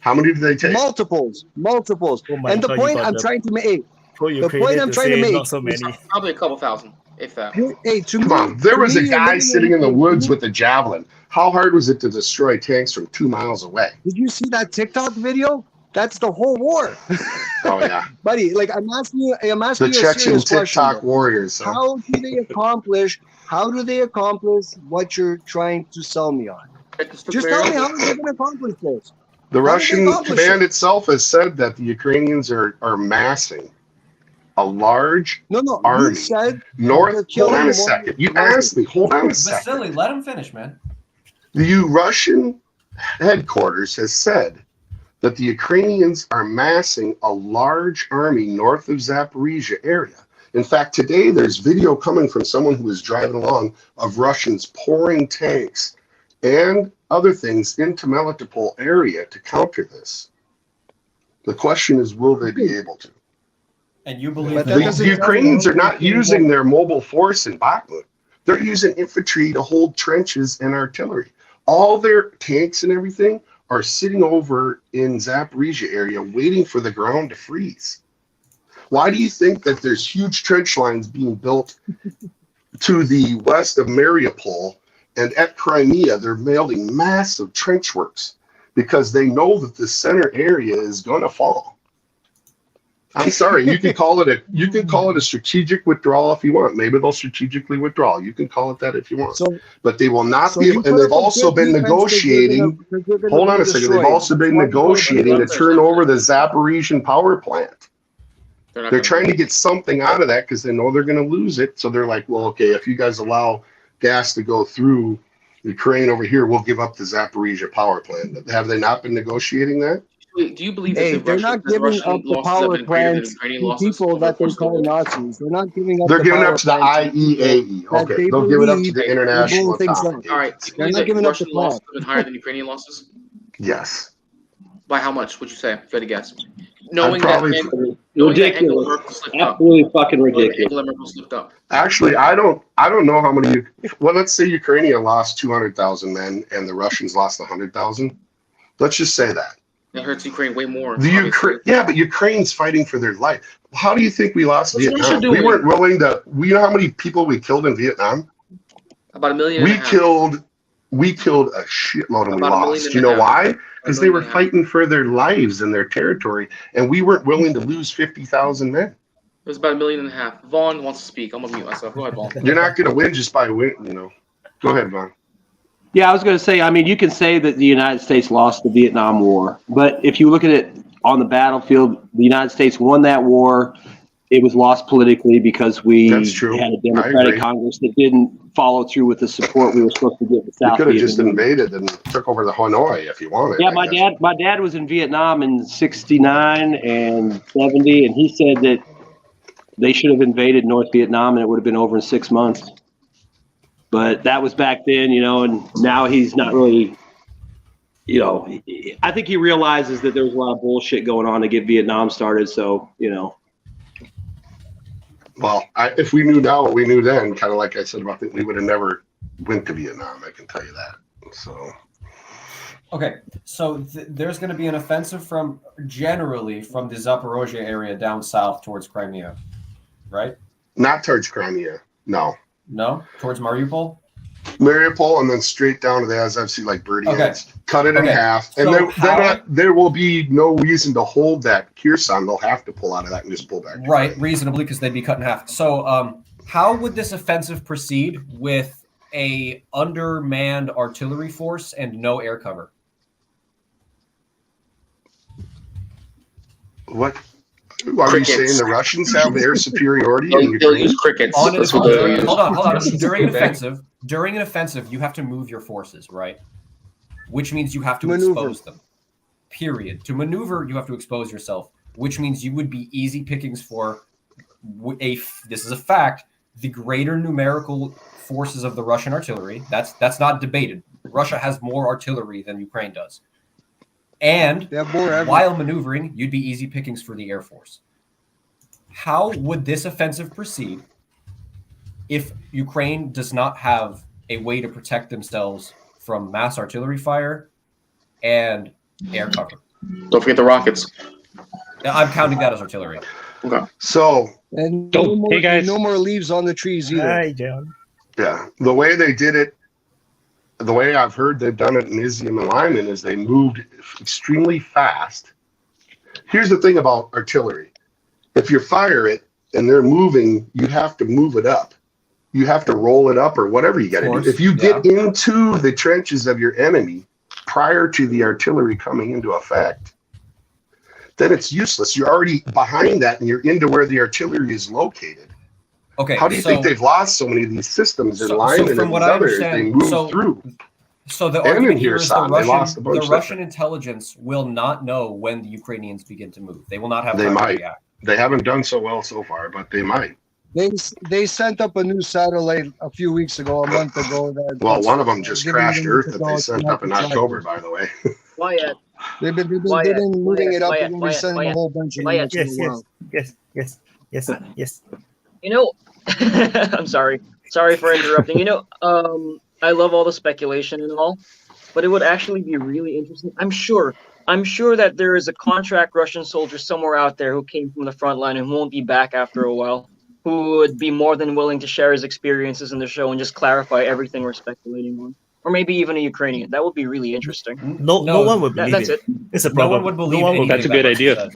how many did they take? Multiples. Oh my And the God, point you got I'm the trying to make, pro-Ukrainian I'm trying to say make not so many. Probably a couple thousand, if that. hey, to Come me, on, there to was me, a you're guy living sitting in the in- woods with a javelin. How hard was it to destroy tanks from 2 miles away? Did you see that TikTok video? That's the whole war. Oh yeah, Buddy, like I'm asking you the a Chechen serious question. TikTok though. warriors. Huh? How do they accomplish what you're trying to sell me on? Just tell me how they're going to accomplish this. The How did they Russian accomplish command it? itself has said that the Ukrainians are massing a large No, army you said north. they're Hold killing on a more second. You Russians. asked me. Hold on a second. Vasily, let him finish, man. The Russian headquarters has said that the Ukrainians are massing a large army north of Zaporizhia area. In fact, today there's video coming from someone who was driving along of Russians pouring tanks and other things into Melitopol area to counter this. The question is, will they be able to? And you believe But that that The doesn't Ukrainians are not tell me- using their mobile force in Bakhmut. They're using infantry to hold trenches and artillery. All their tanks and everything are sitting over in Zaporizhia area waiting for the ground to freeze. Why do you think that there's huge trench lines being built to the west of Mariupol and at Crimea? They're building massive trench works because they know that the center area is going to fall. I'm sorry, you can call it a strategic withdrawal if you want. Maybe they'll strategically withdraw. You can call it that if you want. But they will not be able, and they've also been negotiating. Hold on a second. They've also been negotiating to turn over the Zaporizhian power plant. They're trying to get something out of that because they know they're going to lose it. So they're like, well, okay, if you guys allow gas to go through Ukraine over here, we'll give up the Zaporizhia power plant. Have they not been negotiating that? Do you believe Hey, that they're not giving up the power plants to people that they call Nazis. They're not giving up. They're the giving power up to the plants IEAE. that Okay, they they'll give it up to believe the will International blow things Atomic up. All right. Agency. Do you They're believe not that giving up the Russian losses plant. have been higher than Ukrainian losses? Yes. By how much would you say? If you had to guess. Knowing that probably- Angela Merkel slipped up. Absolutely fucking ridiculous. Angela Merkel slipped up. Actually, I don't know how many. Well, let's say Ukraine lost 200,000 men and the Russians lost 100,000. Let's just say that. It hurts Ukraine way more. The obviously. yeah, but Ukraine's fighting for their life. How do you think we lost What's Russia Vietnam? doing? We weren't willing to. You know how many people we killed in Vietnam? About 1.5 million. We killed a shitload and we About 1.5 million. lost. You know why? Because they were fighting for their lives and their territory, and we weren't willing to lose 50,000 men. It was about 1.5 million. Vaun wants to speak. I'm gonna mute myself. Go ahead, Vaun. You're not going to win just by win. Go ahead, Vaun. Yeah, I was going to say, I mean, you can say that the United States lost the Vietnam War, but if you look at it on the battlefield, the United States won that war. It was lost politically because we That's true. had a I agree. Democratic Congress that didn't follow through with the support we were supposed to give the You South. could have just Vietnamese. invaded and took over the Hanoi if you wanted. Yeah, I my guess. dad was in Vietnam in '69 and '70, and he said that they should have invaded North Vietnam and it would have been over in 6 months. But that was back then, and now he's not really, I think he realizes that there was a lot of bullshit going on to get Vietnam started. So, Well, if we knew now what we knew then, kind of like I said about that, we would have never went to Vietnam. I can tell you that. So. Okay, so there's going to be an offensive generally from the Zaporozhye area down south towards Crimea, right? Not towards Crimea. No. No? Towards Mariupol? Mariupol and then straight down to the Azov, like Birdie ends. Cut it in half. And So there will be no reason to hold that Kherson. They'll have to pull out of that and just pull back. Right, reasonably, because they'd be cut in half. So how would this offensive proceed with a undermanned artillery force and no air cover. What? Are you saying the Russians have air superiority in They'll Ukraine? use crickets. On That's what they'll use. hold on. During an offensive, you have to move your forces, right? Which means you have to expose them. Period. To maneuver, you have to expose yourself, which means you would be easy pickings for this is a fact, the greater numerical forces of the Russian artillery. That's not debated. Russia has more artillery than Ukraine does. And while maneuvering, you'd be easy pickings for the Air Force. How would this offensive proceed if Ukraine does not have a way to protect themselves from mass artillery fire and air cover? Don't forget the rockets. I'm counting that as artillery. Okay. So, And hey guys, no more leaves on the trees either. Hi, John. yeah, the way they did it, the way I've heard they've done it in Izium and Lyman is they moved extremely fast. Here's the thing about artillery. If you fire it and they're moving, you have to move it up. You have to roll it up or whatever you got to do. If you get into the trenches of your enemy prior to the artillery coming into effect, then it's useless. You're already behind that and you're into where the artillery is located. Okay. How do you think they've lost so many of these systems in Lyman and from what these I others? They understand, moved through. So the And in argument here is Kherson, they lost a bunch the of Russian intelligence will not know when the Ukrainians begin to move. They will not have They time to might. react. They haven't done so well so far, but they might. They sent up a new satellite a few weeks ago, a month ago. Well, one of them just giving crashed them Earth that they technology sent up in not to October, track by the way. Wyatt, They've been moving it up, and we're sending a whole bunch of them once in a while. Yes. you know, I'm sorry. Sorry for interrupting. I love all the speculation and all, but it would actually be really interesting. I'm sure that there is a contract Russian soldier somewhere out there who came from the front line and won't be back after a while, who would be more than willing to share his experiences in the show and just clarify everything we're speculating on. Or maybe even a Ukrainian. That would be really interesting. No one would believe That's it. it. It's a No problem. one would believe would That's a good idea.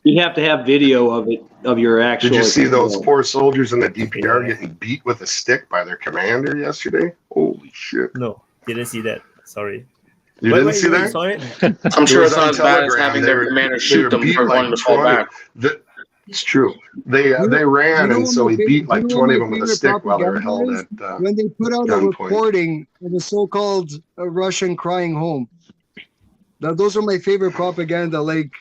You have to have video of it, of your actual. Did you see those poor soldiers in the DPR getting beat with a stick by their commander yesterday? Holy shit. No, didn't see that. Sorry. You didn't see that? Sorry. I'm sure It it's was on not as bad as Telegram. having They their were- commander they shoot were them beat for like wanting to fall 20. back. It's true. They ran, and so he beat like 20 of them with a stick while they were held at When they put out a gunpoint. recording of a so-called Russian crying home. Now, those are my favorite propaganda. Like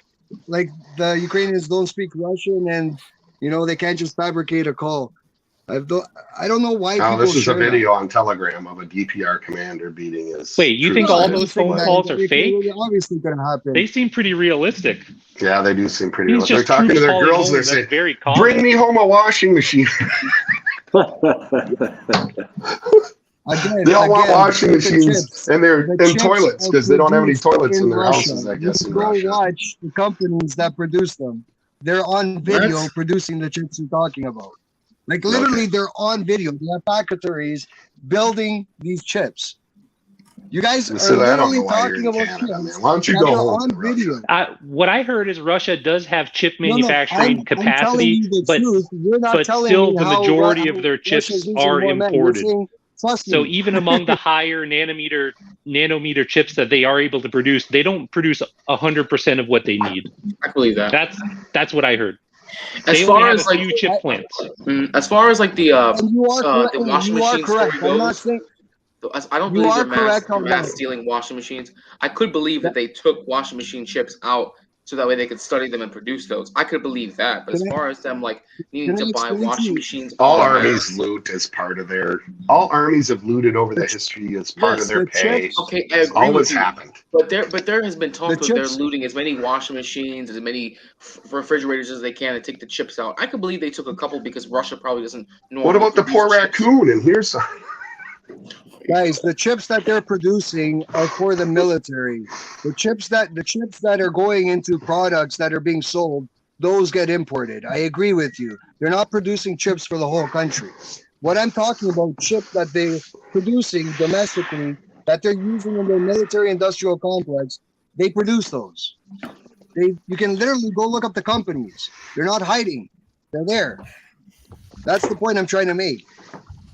the Ukrainians don't speak Russian, and they can't just fabricate a call. I don't know why. Now, people this is a share that. video on Telegram of a DPR commander beating his. Wait, you think troops. all those phone calls are fake? Obviously, gonna happen. They seem pretty realistic. Yeah, they do seem pretty. He's Real. They're just talking to troops their calling girls. home. They're That's saying, very common. "Bring me home a washing machine." They all want washing machines, and they're in toilets because they don't have any toilets in their houses, I guess, in Go Russia. watch the companies that produce them. They're on video producing the chips you're talking about. Like literally, they're on video. They have factories building these chips. You guys are So I don't literally know why you're talking in about Canada, chips man. Why don't you that go are home on to Russia? video. What I heard is Russia does have chip No, manufacturing I'm telling capacity, you the but truth. You're not but telling still me the how majority how of their Russia's chips losing are more men. You're imported. saying, trust So me. even among the higher nanometer chips that they are able to produce, they don't produce 100% of what they need. I believe that. That's what I heard. As They far only have as a few chip plants. as far as like the And you are the washing you are machine correct. story I'm not goes, saying I don't you believe are they're correct on mass that. stealing washing machines. I could believe that they took washing machine chips out so that way they could study them and produce those. I could believe that. But as far as them like needing to buy washing machines, All armies loot as part of their. All armies have looted over the history as part of their pay. Okay, I It's agree always with you. happened. But there has been talk The of they're chips- looting as many washing machines, as many refrigerators as they can to take the chips out. I could believe they took a couple because Russia probably doesn't know. What about the poor raccoon? And here's some. Guys, the chips that they're producing are for the military. The chips that are going into products that are being sold, those get imported. I agree with you. They're not producing chips for the whole country. What I'm talking about, chips that they're producing domestically, that they're using in their military industrial complex, they produce those. You can literally go look up the companies. They're not hiding. They're there. That's the point I'm trying to make.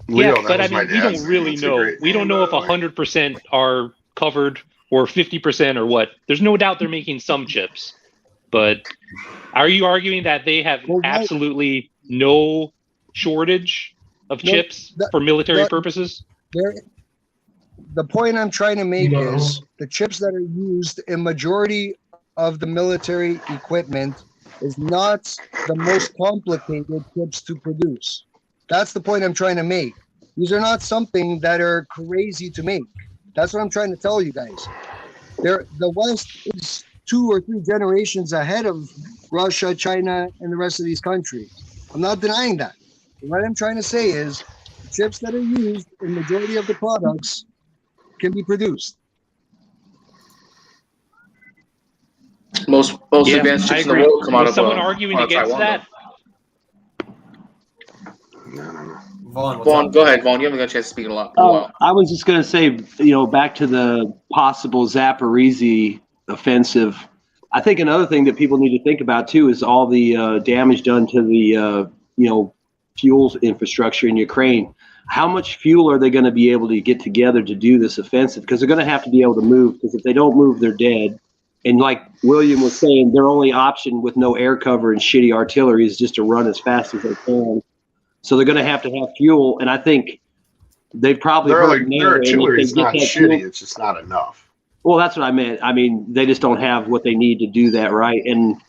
Leo, Yeah, that but I was my mean, we dad's don't name. really That's a know. great We don't name, know by if the way. 100% are covered or 50% or what. There's no doubt they're making some chips. But are you arguing that they have Well, absolutely no shortage of No, chips the- for military the- purposes? The point I'm trying to make is the chips that are used in majority of the military equipment is not the most complicated chips to produce. That's the point I'm trying to make. These are not something that are crazy to make. That's what I'm trying to tell you guys. The West is 2 or 3 generations ahead of Russia, China, and the rest of these countries. I'm not denying that. What I'm trying to say is the chips that are used in majority of the products can be produced. Most Yeah, advanced I chips in the agree. world come out Was of someone arguing against Taiwan, that? No. Vaughn, what's Vaughn, up? go ahead, Vaughn. You haven't got a chance to speak in a while. I was just going to say, back to the possible Zaporizhzhia offensive. I think another thing that people need to think about too is all the damage done to the fuel infrastructure in Ukraine. How much fuel are they going to be able to get together to do this offensive? Because they're going to have to be able to move. Because if they don't move, they're dead. And like William was saying, their only option with no air cover and shitty artillery is just to run as fast as they can. So they're going to have fuel, and I think they probably Their their artillery is not shitty. It's just not enough. Well, that's what I meant. I mean, they just don't have what they need to do that right. And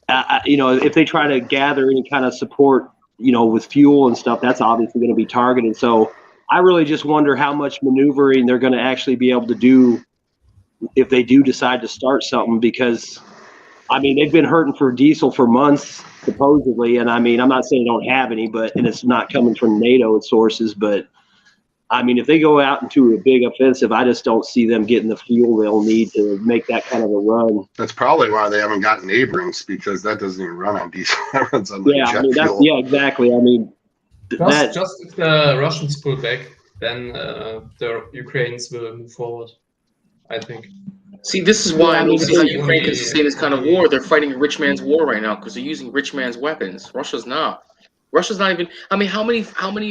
if they try to gather any kind of support, with fuel and stuff, that's obviously going to be targeted. So I really just wonder how much maneuvering they're going to actually be able to do if they do decide to start something, because I mean, they've been hurting for diesel for months, supposedly. And I mean, I'm not saying they don't have any, and it's not coming from NATO sources. But I mean, if they go out into a big offensive, I just don't see them getting the fuel they'll need to make that kind of a run. That's probably why they haven't gotten Abrams, because that doesn't even run on diesel. That runs on jet fuel. Yeah, exactly. I mean, just if the Russians pull back, then the Ukrainians will move forward, I think. See, this is why I don't see how Ukraine can sustain this kind of war. They're fighting a rich man's war right now because they're using rich man's weapons. Russia's not. Russia's not even. I mean, how many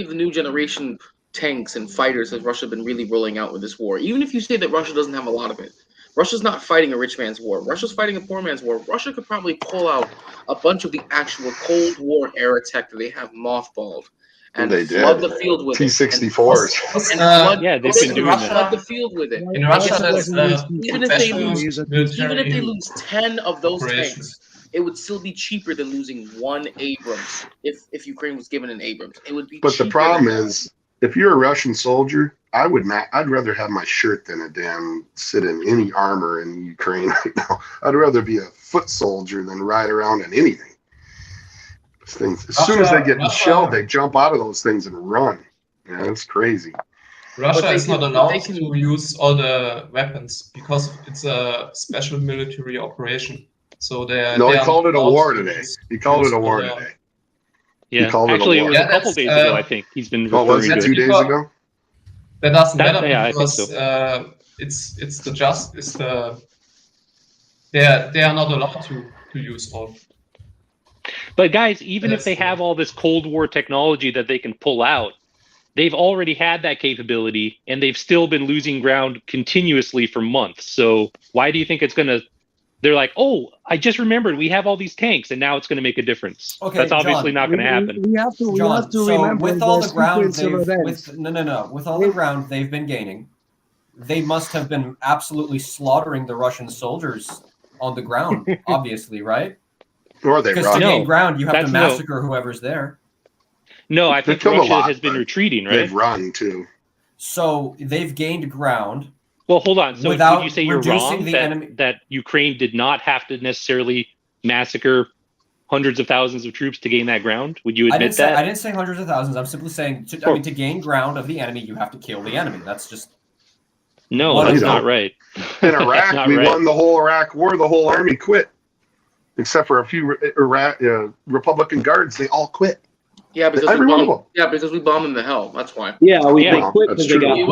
of the new generation tanks and fighters has Russia been really rolling out with this war? Even if you say that Russia doesn't have a lot of it, Russia's not fighting a rich man's war. Russia's fighting a poor man's war. Russia could probably pull out a bunch of the actual Cold War era tech that they have mothballed and flood the field with T-64s. Yeah, they've been doing that. Flood the field with it. In Russia, that's even if they lose 10 of those tanks, it would still be cheaper than losing one Abrams. If Ukraine was given an Abrams, it would be. But the problem is, if you're a Russian soldier, I'd rather have my shirt than a damn sit in any armor in Ukraine right now. I'd rather be a foot soldier than ride around in anything. Things, as soon as they get shelled, they jump out of those things and run. Yeah, it's crazy. Russia is not allowed to use all the weapons because it's a special military operation. So they called it a war today. He called it a war today. Yeah, actually, it was a couple days ago. I think he's been referring was it 2 days ago? That doesn't matter because I think so. They are not allowed to use all. But guys, even if they have all this Cold War technology that they can pull out, they've already had that capability, and they've still been losing ground continuously for months. So why do you think it's going to... They're like, oh, I just remembered we have all these tanks, and now it's going to make a difference. Okay, that's obviously not going to happen. We have to remember with all the ground with all the ground they've been gaining, they must have been absolutely slaughtering the Russian soldiers on the ground, obviously, right? Or they because to gain ground, you have to massacre whoever's there. No, I think Russia has been retreating, right? They've run too. So they've gained ground. Well, hold on. So would you say you're wrong that Ukraine did not have to necessarily massacre hundreds of thousands of troops to gain that ground? Would you admit that? I didn't say hundreds of thousands. I'm simply saying, to gain ground of the enemy, you have to kill the enemy. That's just... No, that's not right. In Iraq, we won the whole Iraq war. The whole army quit. Except for a few Republican guards, they all quit. Yeah, because we bombed them to hell. That's why. Yeah, they quit because they got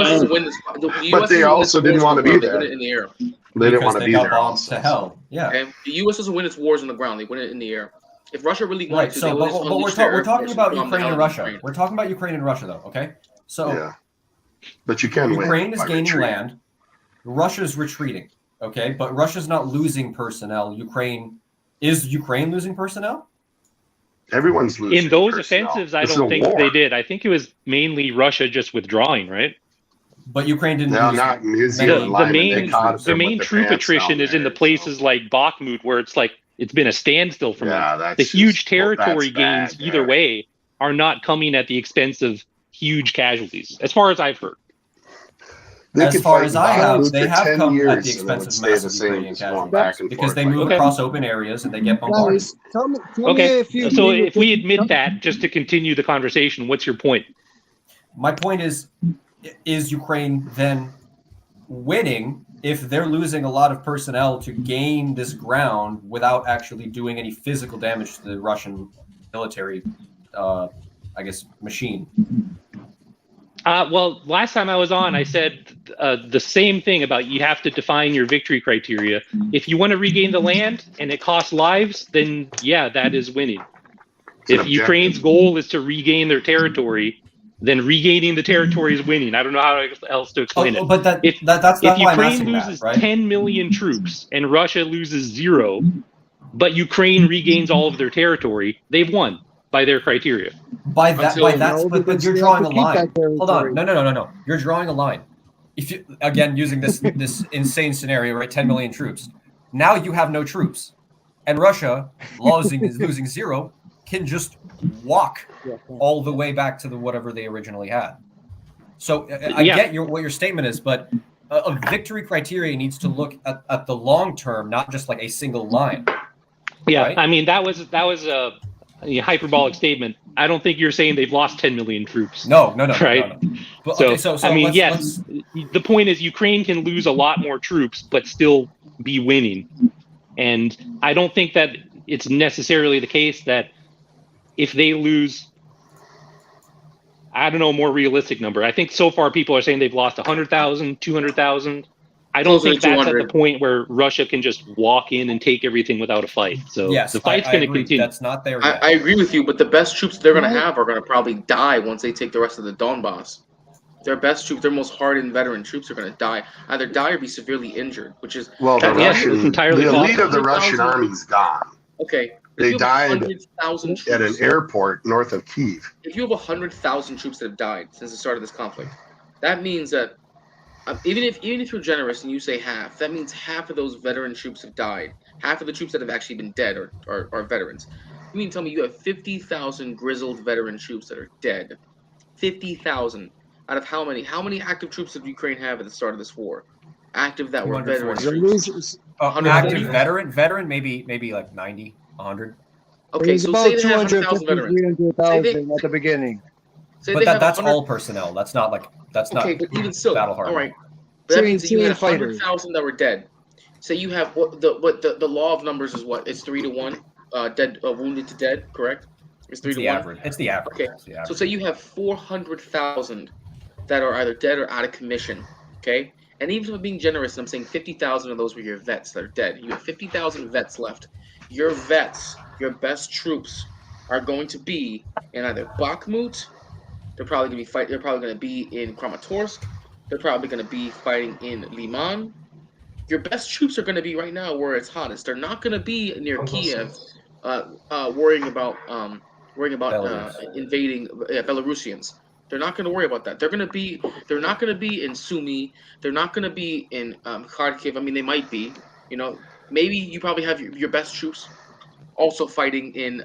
but they also didn't want to be there. In the air. They didn't want to be there. To hell. Yeah. Okay? The U.S. doesn't win its wars on the ground; they win it in the air. If Russia really wanted Right. to, So, they would just but unleash we're their talking air about force Ukraine and on Russia. Ukraine. We're talking about Ukraine and Russia, though. Okay. So Yeah. But you can win. Ukraine is by gaining retreating. land. Russia's retreating. Okay, but Russia's not losing personnel. Ukraine losing personnel? Everyone's losing. In those personnel. offensives, I This is don't a think war. they did. I think it was mainly Russia just withdrawing, right? But Ukraine didn't No, lose not Museum many- and The Lyman. They main caught them with their troop pants attrition down is in the there, places like Bakhmut, where it's like it's been a standstill for Yeah, months. that's The huge just- well, territory that's gains bad either there. way are not coming at the expense of huge casualties, as far as I've heard. They As could far fight as in I have, Bakhmut they for have 10 come years at the and it expense would of stay the massive same, Ukrainian just going casualties back and because forth they like move that. across open areas and they get bombarded. Guys, tell me Okay, if you so agree if we with admit that, just to continue the conversation, what's your point? My point is Ukraine then winning if they're losing a lot of personnel to gain this ground without actually doing any physical damage to the Russian military, I guess, machine? Well, last time I was on, I said the same thing about you have to define your victory criteria. If you want to regain the land and it costs lives, then yeah, that is winning. It's an If objective. Ukraine's goal is to regain their territory, then regaining the territory is winning. I don't know how else to explain it. But that's If why I'm Ukraine asking that, loses right? 10 million troops and Russia loses 0, but Ukraine regains all of their territory, they've won by their criteria. But you're drawing a line. Hold on, territory. no. You're drawing a line. If you again using this insane scenario, right? 10 million troops. Now you have no troops, and Russia losing 0 can just walk all the way back to the whatever they originally had. So I get what your statement is, but a victory criteria needs to look at the long term, not just like a single line. Yeah, right? I mean that was a hyperbolic statement. I don't think you're saying they've lost 10 million troops. No. Right? But, So, okay, so I mean, let's- the point is Ukraine can lose a lot more troops, but still be winning. And I don't think that it's necessarily the case that if they lose, I don't know, a more realistic number. I think so far people are saying they've lost 100,000, 200,000. I don't Closer think to that's at the 200. point where Russia can just walk in and take everything without a fight. So yes, the fight's I going to agree. continue. That's not there yet. I agree with you, but the best troops they're going to have are going to probably die once they take the rest of the Donbass. Their best troops, their most hardened veteran troops, are going to die. Either die or be severely injured, which is Well, the Yes, it's entirely elite possible. of the Russian 100,000 army's gone. okay. If They you have died 100,000 troops, at an airport north of Kyiv. if you have 100,000 troops that have died since the start of this conflict, that means that even if you're generous and you say half, that means half of those veteran troops have died. Half of the troops that have actually been dead are veterans. You mean tell me you have 50,000 grizzled veteran troops that are dead? 50,000 out of how many? How many active troops did Ukraine have at the start of this war? Active that were veteran 240. troops. Active veteran, maybe like 90, 100. Okay, There's so about say they have 100,000 veterans. 300,000 at the beginning. Say But they have that's 100 all personnel. That's not Okay, but even still, battle all hardened. right. But that means that you Civilian had fighters. 100,000 that were dead. Say you have the law of numbers is what? It's 3 to 1. Dead, wounded to dead. Correct? It's 3 It's to the 1. average. It's the average. Okay, It's the so average. say you have 400,000 that are either dead or out of commission. Okay, and even if I'm being generous, I'm saying 50,000 of those were your vets that are dead. You have 50,000 vets left. Your vets, your best troops, are going to be in either Bakhmut. They're probably going to be They're probably going to be in Kramatorsk. They're probably going to be fighting in Liman. Your best troops are going to be right now where it's hottest. They're not going to be near Kiev, worrying about invading Belarusians. They're not going to worry about that. They're not going to be in Sumy. They're not going to be in Kharkiv. I mean, they might be. You know, maybe you probably have your best troops also fighting in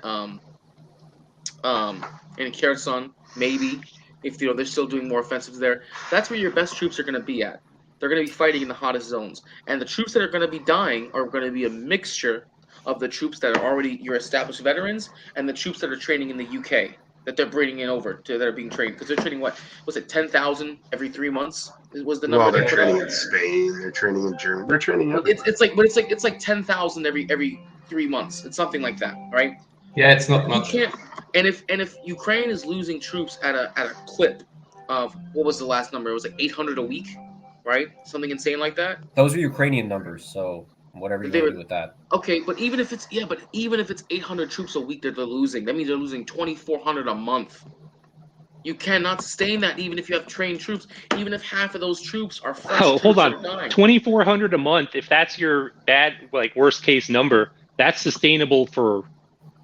Kherson. Maybe if they're still doing more offensives there. That's where your best troops are going to be at. They're going to be fighting in the hottest zones, and the troops that are going to be dying are going to be a mixture of the troops that are already your established veterans and the troops that are training in the UK that they're bringing in over to that are being trained because they're training what was it 10,000 every 3 months was the number. Well, they're they put training out. in Spain. They're training in Germany. They're training everywhere. It's like 10,000 every 3 months. It's something like that, right? Yeah, it's not You much. can't. And if Ukraine is losing troops at a clip of what was the last number? It was like 800 a week, right? Something insane like that. Those are Ukrainian numbers, so whatever you They want to were- do with that. Okay, but even if it's 800 troops a week that they're losing, that means they're losing 2,400 a month. You cannot sustain that even if you have trained troops, even if half of those troops are fresh Oh, troops hold that are on. dying. 2,400 a month. If that's your worst case number, that's sustainable for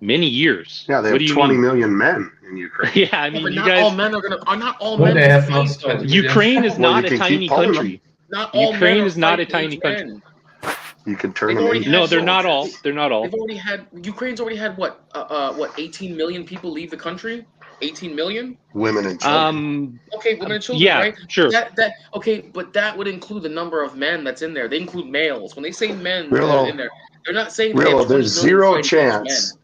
many years. Yeah, they What have do you 20 mean? million men in Ukraine. Yeah, I mean, But you not all guys. men are not all No, men they can have fight not though. 20 million. Ukraine is Well, not you a can tiny keep pulling them. country. Not all Ukraine men are is not a fighting tiny age country. men. You can turn They've them already into had No, they're not all. soldiers. They're not all. They've already had Ukraine's already had what 18 million people leave the country. 18 million. women and children. Okay, women and children, Yeah, right? sure. That okay, but that would include the number of men that's in there. They include males. When they say men Rillo, in there, they're not saying they have Rillo, 20 there's million zero fighting against men. chance,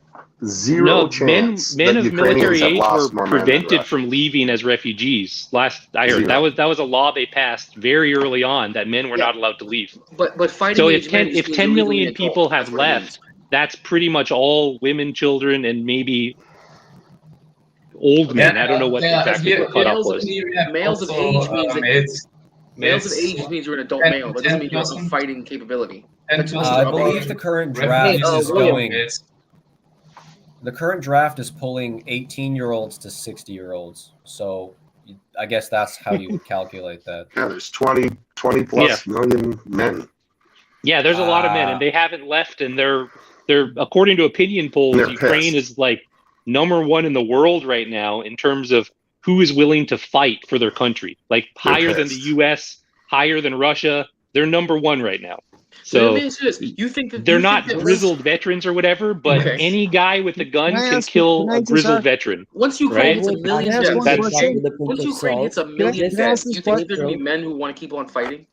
zero No, chance men that of Ukrainians military have age lost were more men than prevented Russia. from leaving as refugees. Last I heard, Zero. that was a law they passed very early on that men were Yeah. not allowed to leave. But fighting So age men just if means 10 you're legally million an adult. people have That's what it means. left, that's pretty much all women, children, and maybe old men. I don't know what exactly the cutoff was. Males of age means that males of age just means you're an adult male. That doesn't mean you have some fighting capability. That just means I you're believe above the age. current draft is William. going. The current draft is pulling 18-year-olds to 60-year-olds. So I guess that's how you would calculate that. Yeah, there's 20 plus million men. Yeah, there's a lot of men, and they haven't left, and they're according to opinion polls, They're Ukraine pissed. is like #1 in the world right now in terms of who is willing to fight for their country. Like higher than the pissed. U.S., higher than Russia. They're #1 right now. So let So me ask you this: you think that they're you not think that grizzled veterans or whatever, but Okay. any guy with a gun Can I can ask- kill can I a just grizzled ask- veteran. Once Ukraine Right? hits a million Can I ask one deaths, question? once Ukraine hits a million Can I ask deaths, do you this think there's gonna be men who want to keep on fighting?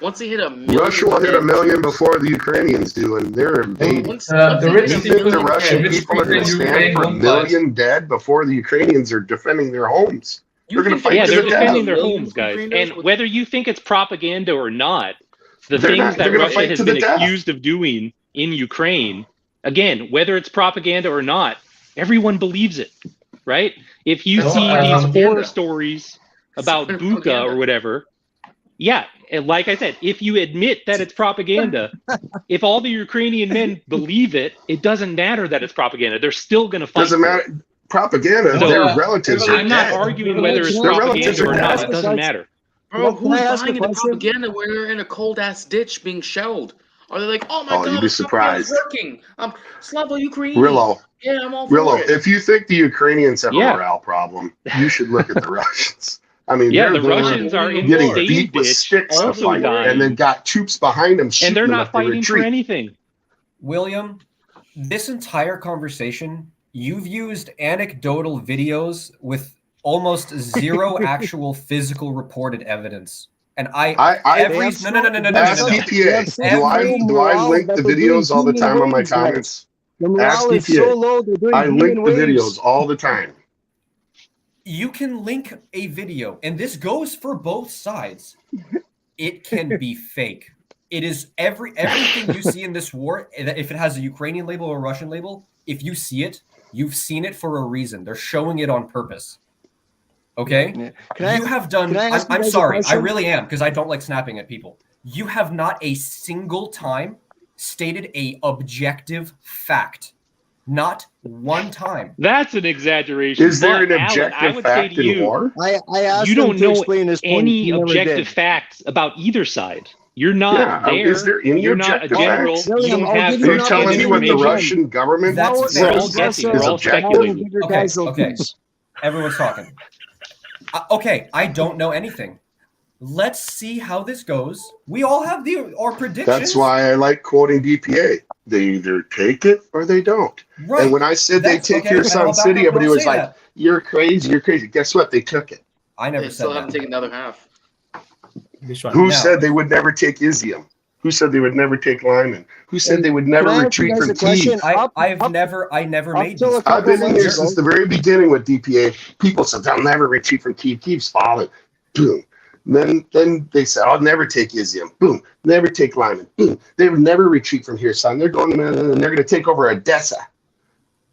Once they hit a million, Russia will hit a deaths- million before the Ukrainians do, and they're invading. Once The they rich You hit a think the million Russian deaths, people are going to in stand Ukraine for a won't fight. million dead before the Ukrainians are defending their homes? They're going to fight Yeah, to they're the death. defending their Million homes, guys. Ukrainers And with- whether you think it's propaganda or not, the They're things not- that they're gonna Russia fight has to the been death. accused of doing in Ukraine, again, whether it's propaganda or not, everyone believes it, right? If you That's see these propaganda. horror stories about It's Buka propaganda. or whatever, yeah, and like I said, if you admit that it's propaganda, if all the Ukrainian men believe it, it doesn't matter that it's propaganda. They're still going to fight. Doesn't for matter. it. Propaganda, So, their relatives are I'm not dead. arguing whether it's Their relatives propaganda are or not. dead. It doesn't matter. Bro, Can I who's ask a buying into question? propaganda when they're in a cold ass ditch being shelled? Are they like, oh my Oh, god, you'd be this propaganda's surprised. working. Slava Ukraine. Rillo, Yeah, I'm all for Rillo, it. if you think the Ukrainians have Yeah. a morale problem, you should look at the Russians. I mean, Yeah, they're the Russians are in the getting same beat with ditch, sticks to also fight, dying, and they've got troops behind them and shooting they're them not if they fighting for retreat. anything. William, this entire conversation, you've used anecdotal videos with almost zero actual physical reported evidence. And every Ask DPA. Do I link the videos all the time on my comments? The Ask morale is so DPA. low, they're doing I link human the waves. videos all the time. You can link a video, and this goes for both sides. It can be fake. It is everything you see in this war, if it has a Ukrainian label or a Russian label, if you see it, you've seen it for a reason. They're showing it on purpose. Okay? Yeah. You have done, I'm sorry, I really am, because I don't like snapping at people. You have not a single time stated a objective fact. Not one time. That's an exaggeration. Is there But, an Alan, I objective would fact say to in you, war? I asked you him don't to know explain his point. any He never objective did. facts about either side. You're not Yeah, there. is there any You're not a objective general. facts? You William, don't I'll have give Are you you an telling me what the opportunity. Russian government Now We're all says guessing. is We're all objective? speculating. Bigger Okay, casualties. Everyone's talking. Okay, I don't know anything. Let's see how this goes. We all have our predictions. That's why I like quoting DPA. They either take it or they don't. Right. And when I said they That's take okay, your and I'll Sun back City, up everybody and was say like, that. "You're crazy, you're crazy." Guess what? They took it. I never They said still haven't that. taken the other half. This one. Who No. said they would never take Izium? Who said they would never take Lyman? Who said they would never Can I ask retreat you guys from a question? Kyiv? I never up made till these. a couple I've been in months here ago- since the very beginning with DPA. People said they'll never retreat from Kyiv. Kyiv's fallen. Boom. Then they said, "I'll never take Izium." Boom. Never take Lyman. Boom. They would never retreat from here, son. They're going and they're going to take over Odessa.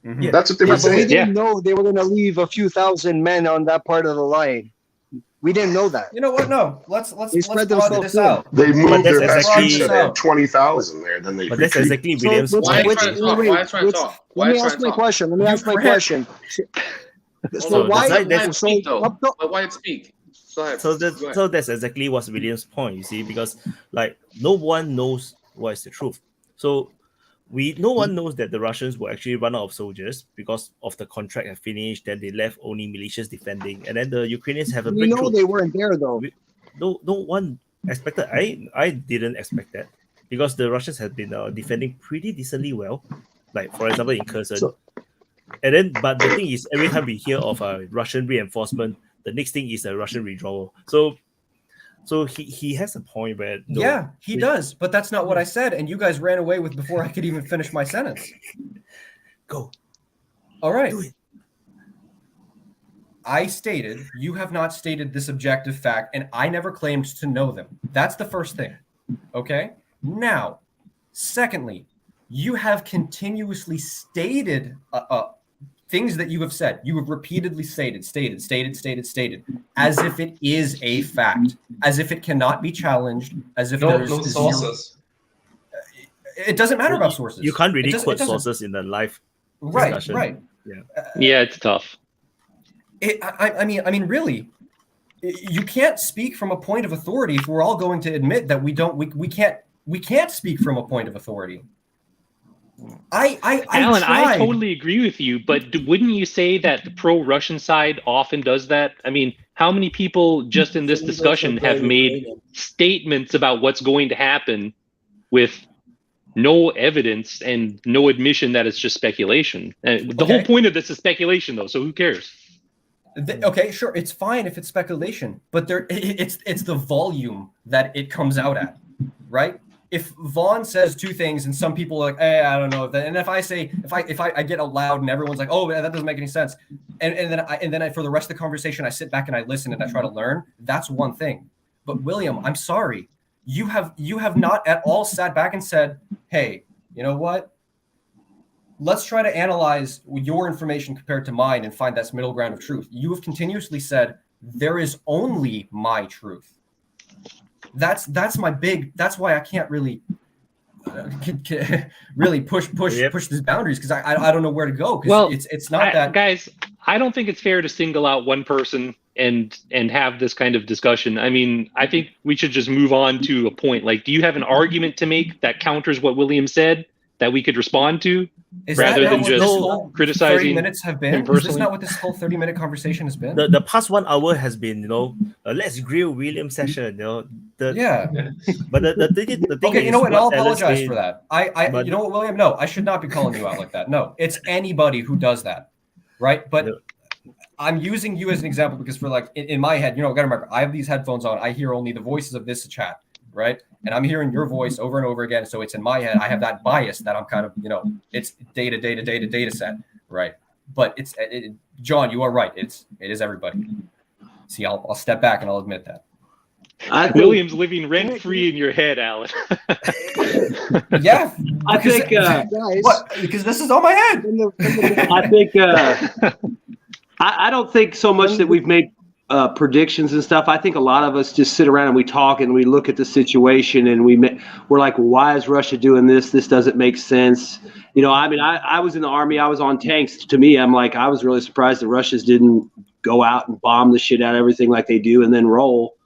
Mhm. That's what they Yeah, were but we saying. didn't know they were going to leave a few thousand men on that part of the line. We didn't know that. You know what? No, let's They spread broaden themselves this thin. out. They moved their that's best exactly- troops and they had 20,000 there. Then they But that's retreat. exactly William's So, point. Why are you trying to talk? Why are you trying to talk? Why Let are me you ask trying to my talk? question. Let me ask my forget- question. Hold So on. why? Let Wyatt so speak though. up to- Let Wyatt speak. Go ahead. So Go ahead. that's exactly what's William's point, you see, because like no one knows what is the truth. So no one knows that the Russians will actually run out of soldiers because of the contract had finished, then they left only militias defending, and then the Ukrainians have a we know breakthrough. they weren't there though. No one expected. I didn't expect that because the Russians had been defending pretty decently well, like for example in Kherson. And then, but the thing is, every time we hear of a Russian reinforcement, the next thing is a Russian withdrawal. So he has a point where Yeah, he does, but that's not what I said, and you guys ran away with before I could even finish my sentence. Go. All right. Do it. I stated you have not stated this objective fact, and I never claimed to know them. That's the first thing. Okay? Now, secondly, you have continuously stated things that you have said. You have repeatedly stated, as if it is a fact, as if it cannot be challenged, as if No there's sources. It doesn't matter about sources. You can't really It quote doesn't. sources in the live Right, discussion. right. Yeah. Yeah, it's tough. I mean, really, you can't speak from a point of authority if we're all going to admit that we can't speak from a point of authority. Alan, tried. I totally agree with you, but wouldn't you say that the pro-Russian side often does that? I mean, how many people just in this discussion have made statements about what's going to happen with no evidence and no admission that it's just speculation? The whole point of this is speculation, though, so who cares? Okay, sure, it's fine if it's speculation, but it's the volume that it comes out at, right? If Vaun says two things and some people are like, I don't know, and if I say if I get out loud and everyone's like, oh, that doesn't make any sense, and then I, for the rest of the conversation I sit back and I listen and I try to learn, that's one thing. But William, I'm sorry, you have not at all sat back and said, hey, you know what? Let's try to analyze your information compared to mine and find that middle ground of truth. You have continuously said there is only my truth. That's why I can't really really push these boundaries, because I don't know where to go. Well, it's not that, guys. I don't think it's fair to single out one person and have this kind of discussion. I mean, I think we should just move on to a point. Like, do you have an argument to make that counters what William said that we could respond to, rather than just criticizing 30 minutes have been? him personally? Is this not what this whole 30-minute conversation has been? The past 1 hour has been, let's grill William session. But the thing okay, is, you know what? I'll Alice apologize said- for that. You know what, William? No, I should not be calling you out like that. No, it's anybody who does that, right? But I'm using you as an example because for like in my head, gotta remember, I have these headphones on. I hear only the voices of this chat, right? And I'm hearing your voice over and over again. So it's in my head. I have that bias that I'm kind of, it's data set, right? But John, you are right. It is everybody. See, I'll step back and I'll admit that. William's living rent free in your head, Alan. Yeah, I think because this is on my head. I think I don't think so much that we've made predictions and stuff. I think a lot of us just sit around and we talk and we look at the situation and we're like, well, why is Russia doing this? This doesn't make sense. I mean, I was in the army. I was on tanks. To me, I'm like, I was really surprised the Russians didn't go out and bomb the shit out of everything like they do and then roll.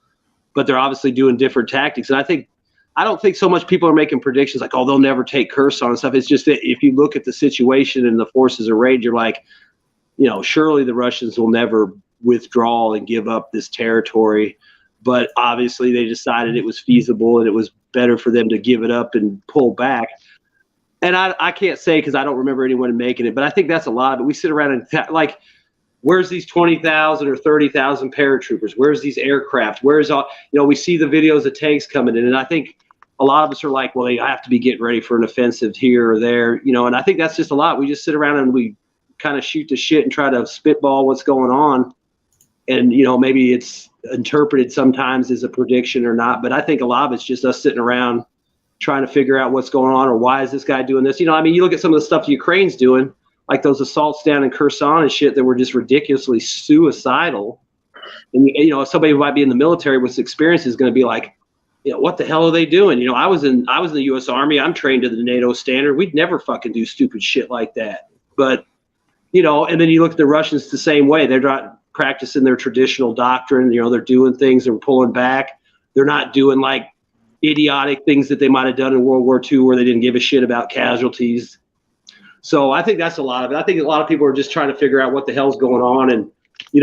But they're obviously doing different tactics. And I don't think so much people are making predictions like, oh, they'll never take Kherson and stuff. It's just that if you look at the situation and the forces arrayed, you're like, surely the Russians will never withdraw and give up this territory. But obviously they decided it was feasible and it was better for them to give it up and pull back. And I can't say because I don't remember anyone making it, but I think that's a lot. But we sit around and like, where's these 20,000 or 30,000 paratroopers? Where's these aircraft? Where's all, we see the videos of tanks coming in. And I think a lot of us are like, well, they have to be getting ready for an offensive here or there, and I think that's just a lot. We just sit around and we kind of shoot the shit and try to spitball what's going on. And, maybe it's interpreted sometimes as a prediction or not. But I think a lot of it's just us sitting around trying to figure out what's going on or why is this guy doing this? You look at some of the stuff Ukraine's doing, like those assaults down in Kherson and shit that were just ridiculously suicidal. And somebody who might be in the military with experience is going to be like, what the hell are they doing? I was in the U.S. Army. I'm trained to the NATO standard. We'd never fucking do stupid shit like that. But and then you look at the Russians the same way. They're not practicing their traditional doctrine. They're doing things. They're pulling back. They're not doing like idiotic things that they might have done in World War II, where they didn't give a shit about casualties. So I think that's a lot of it. I think a lot of people are just trying to figure out what the hell's going on, and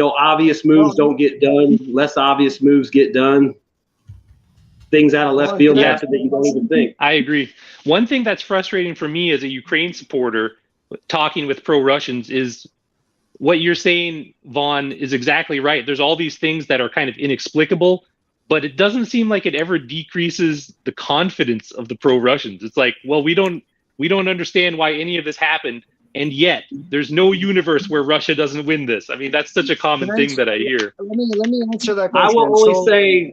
obvious moves don't get done. Less obvious moves get done. Things out of left field happen that you don't even think. I agree. One thing that's frustrating for me as a Ukraine supporter, talking with pro-Russians, is what you're saying, Vaun, is exactly right. There's all these things that are kind of inexplicable, but it doesn't seem like it ever decreases the confidence of the pro-Russians. It's like, well, we don't understand why any of this happened, and yet there's no universe where Russia doesn't win this. I mean, that's such a common thing that I hear. Let me answer that question. I will only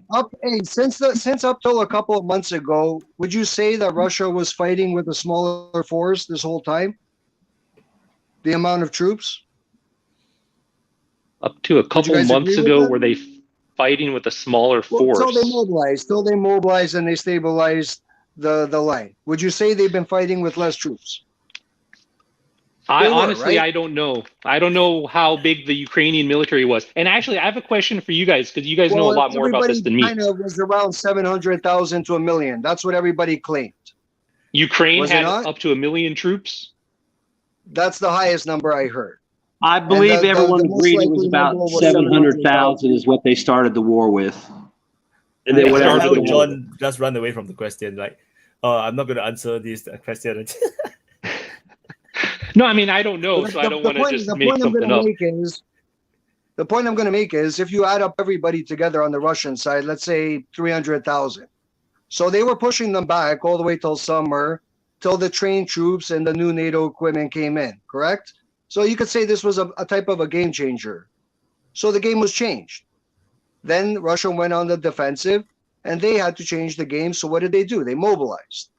say, since up till a couple of months ago, would you say that Russia was fighting with a smaller force this whole time? The amount of troops? Up to a couple months ago, were they fighting with a smaller force? Till they mobilized and they stabilized the line. Would you say they've been fighting with less troops? Honestly, I don't know. I don't know how big the Ukrainian military was. And actually, I have a question for you guys, because you guys know a lot more about this than me. China was around 700,000 to 1 million. That's what everybody claimed. Ukraine had up to 1 million troops? That's the highest number I heard. I believe everyone agreed it was about 700,000 is what they started the war with. And then whatever. John just ran away from the question. Like, I'm not going to answer this question. No, I mean, I don't know, so I don't want to just make something up. The point I'm going to make is, if you add up everybody together on the Russian side, let's say 300,000. So they were pushing them back all the way till summer, till the trained troops and the new NATO equipment came in, correct? So you could say this was a type of a game changer. So the game was changed. Then Russia went on the defensive, and they had to change the game. So what did they do? They mobilized.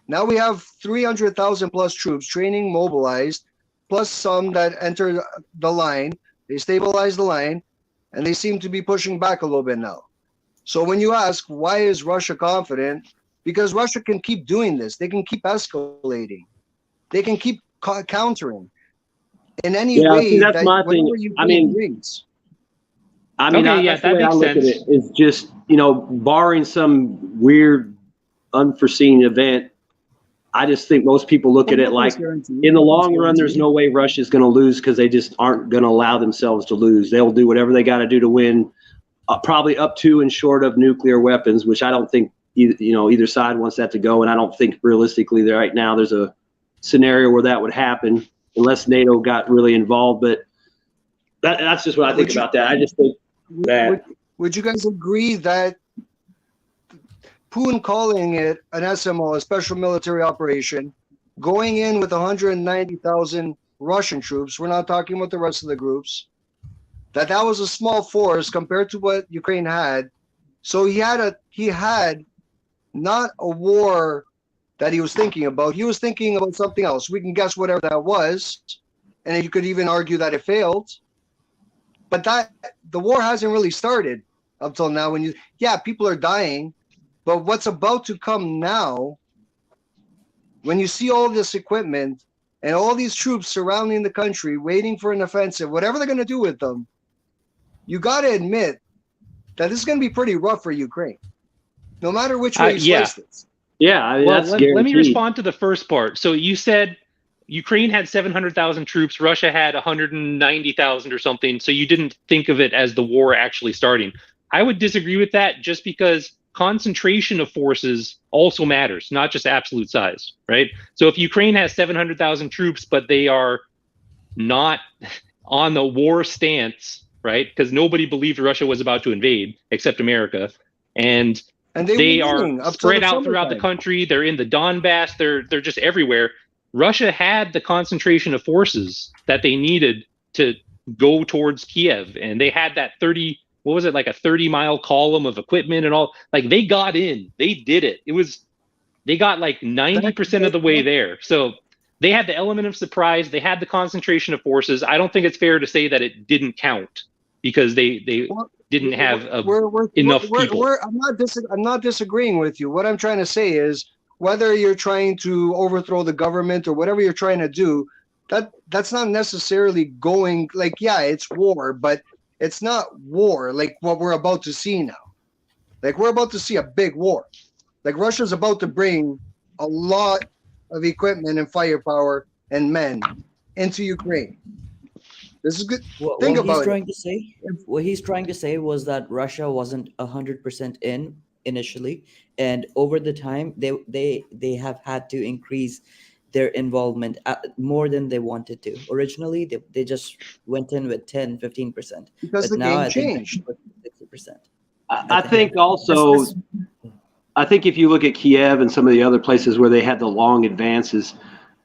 Now we have 300,000 plus troops training, mobilized, plus some that entered the line. They stabilized the line, and they seem to be pushing back a little bit now. So when you ask, why is Russia confident? Because Russia can keep doing this. They can keep escalating. They can keep countering in any way. See, that's my thing. I mean, that's the way I look at it. Is just, barring some weird, unforeseen event, I just think most people look at it like, in the long run, there's no way Russia's going to lose, because they just aren't going to allow themselves to lose. They'll do whatever they got to do to win, probably up to and short of nuclear weapons, which I don't think either side wants that to go. And I don't think realistically right now there's a scenario where that would happen unless NATO got really involved. But that's just what I think about that. I just think that. Would you guys agree that Putin calling it an SMO, a special military operation, going in with 190,000 Russian troops, we're not talking about the rest of the groups, that was a small force compared to what Ukraine had. So he had not a war that he was thinking about. He was thinking about something else. We can guess whatever that was, and you could even argue that it failed. But the war hasn't really started up till now. People are dying. But what's about to come now, when you see all this equipment and all these troops surrounding the country, waiting for an offensive, whatever they're going to do with them, you got to admit that this is going to be pretty rough for Ukraine, no matter which way you slice this. Yeah, I mean, that's guaranteed. Let me respond to the first part. So you said Ukraine had 700,000 troops, Russia had 190,000 or something, so you didn't think of it as the war actually starting. I would disagree with that, just because concentration of forces also matters, not just absolute size, right? So if Ukraine has 700,000 troops, but they are not on the war stance, right? Because nobody believed Russia was about to invade, except America. And they are spread out throughout the country. They're in the Donbass. They're just everywhere. Russia had the concentration of forces that they needed to go towards Kiev. And they had that 30-mile column of equipment and all. Like, they got in. They did it. They got like 90% of the way there. So they had the element of surprise. They had the concentration of forces. I don't think it's fair to say that it didn't count, because they didn't have enough people. I'm not disagreeing with you. What I'm trying to say is, whether you're trying to overthrow the government or whatever you're trying to do, that's not necessarily going like, yeah, it's war, but it's not war like what we're about to see now. Like, we're about to see a big war. Like, Russia's about to bring a lot of equipment and firepower and men into Ukraine. This is good. Think about it. What he's trying to say was that Russia wasn't 100% in initially, and over the time they have had to increase their involvement more than they wanted to. Originally, they just went in with 10-15%. Because the game changed. 60%. I think also, I think if you look at Kiev and some of the other places where they had the long advances,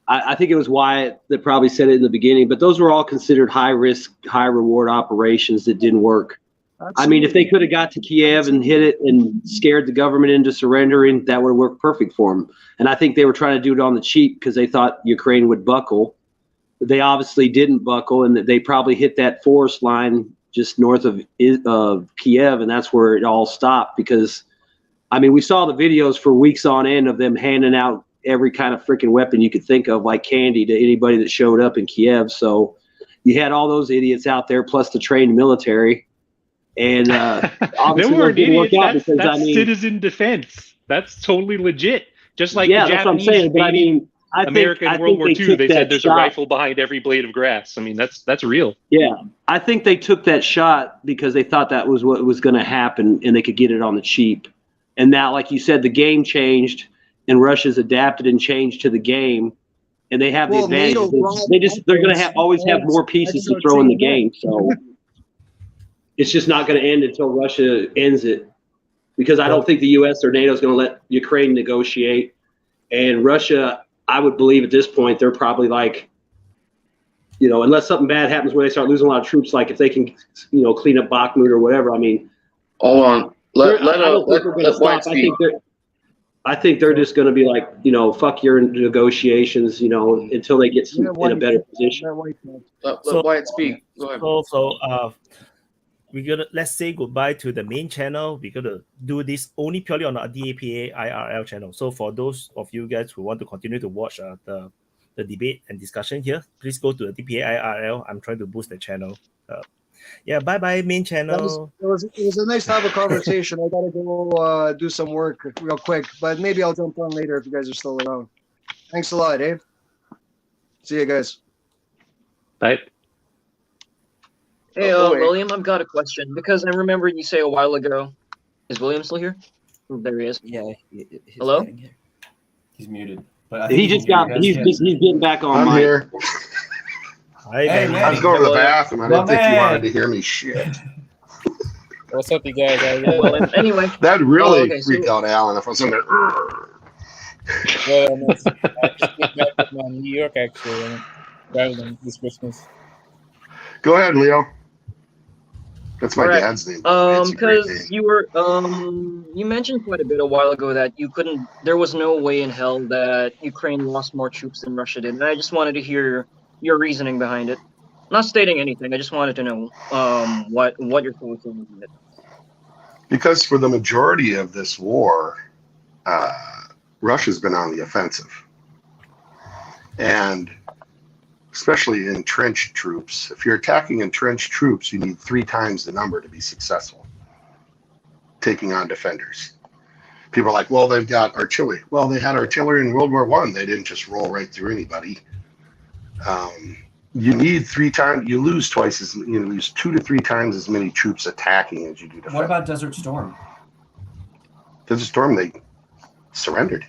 I think it was Wyatt that probably said it in the beginning, but those were all considered high risk, high reward operations that didn't work. Absolutely. I mean, if they could have got to Kiev and hit it and scared the government into surrendering, that would have worked perfect for them. And I think they were trying to do it on the cheap because they thought Ukraine would buckle. They obviously didn't buckle, and they probably hit that forest line just north of Kiev, and that's where it all stopped. Because, I mean, we saw the videos for weeks on end of them handing out every kind of freaking weapon you could think of, like candy, to anybody that showed up in Kiev. So you had all those idiots out there, plus the trained military. And obviously, they weren't idiots. That's I mean, citizen defense. That's totally legit. Just like yeah, the that's what I'm Japanese saying. But I mean, America in World War II, they said there's a rifle behind every blade of grass. I mean, that's real. Yeah, I think they took that shot because they thought that was what was going to happen, and they could get it on the cheap. And now, like you said, the game changed, and Russia's adapted and changed to the game, and they have the advantage. They're going to always have more pieces to throw in the game. So it's just not going to end until Russia ends it, because I don't think the U.S. or NATO is going to let Ukraine negotiate. And Russia, I would believe at this point, they're probably like, unless something bad happens where they start losing a lot of troops, like if they can, clean up Bakhmut or whatever. I mean, hold on. I think they're just going to be like, fuck your negotiations, until they get in a better position. Let Wyatt speak. Go ahead. So we're gonna, let's say goodbye to the main channel. We're gonna do this only purely on our DPA IRL channel. So for those of you guys who want to continue to watch the debate and discussion here, please go to the DPA IRL. I'm trying to boost the channel. Bye bye main channel. It was a nice to have a conversation. I gotta go do some work real quick, but maybe I'll jump on later if you guys are still around. Thanks a lot, Dave. See you guys. Bye. Hey, William, I've got a question, because I remember you say a while ago. Is William still here? Oh, there he is. Yeah. Hello? He's muted. But he's getting back on. I'm here. Hi, hey, Manny. I was going to the bathroom. I didn't think you wanted to hear me shit. What's up, you guys? Anyway. That'd really freak out Alan if I was in there. Well, I just came back from New York, actually, traveling this Christmas. Go ahead, Leo. That's my dad's name. Because you were you mentioned quite a bit a while ago that there was no way in hell that Ukraine lost more troops than Russia did, and I just wanted to hear your reasoning behind it. Not stating anything, I just wanted to know what your thoughts on it. Because for the majority of this war, Russia's been on the offensive, and especially entrenched troops. If you're attacking entrenched troops, you need 3 times the number to be successful taking on defenders. People are like, well, they've got artillery. Well, they had artillery in World War I. They didn't just roll right through anybody. You need 3 times. You lose 2 to 3 times as many troops attacking as you do defending. What about Desert Storm? Desert Storm, they surrendered.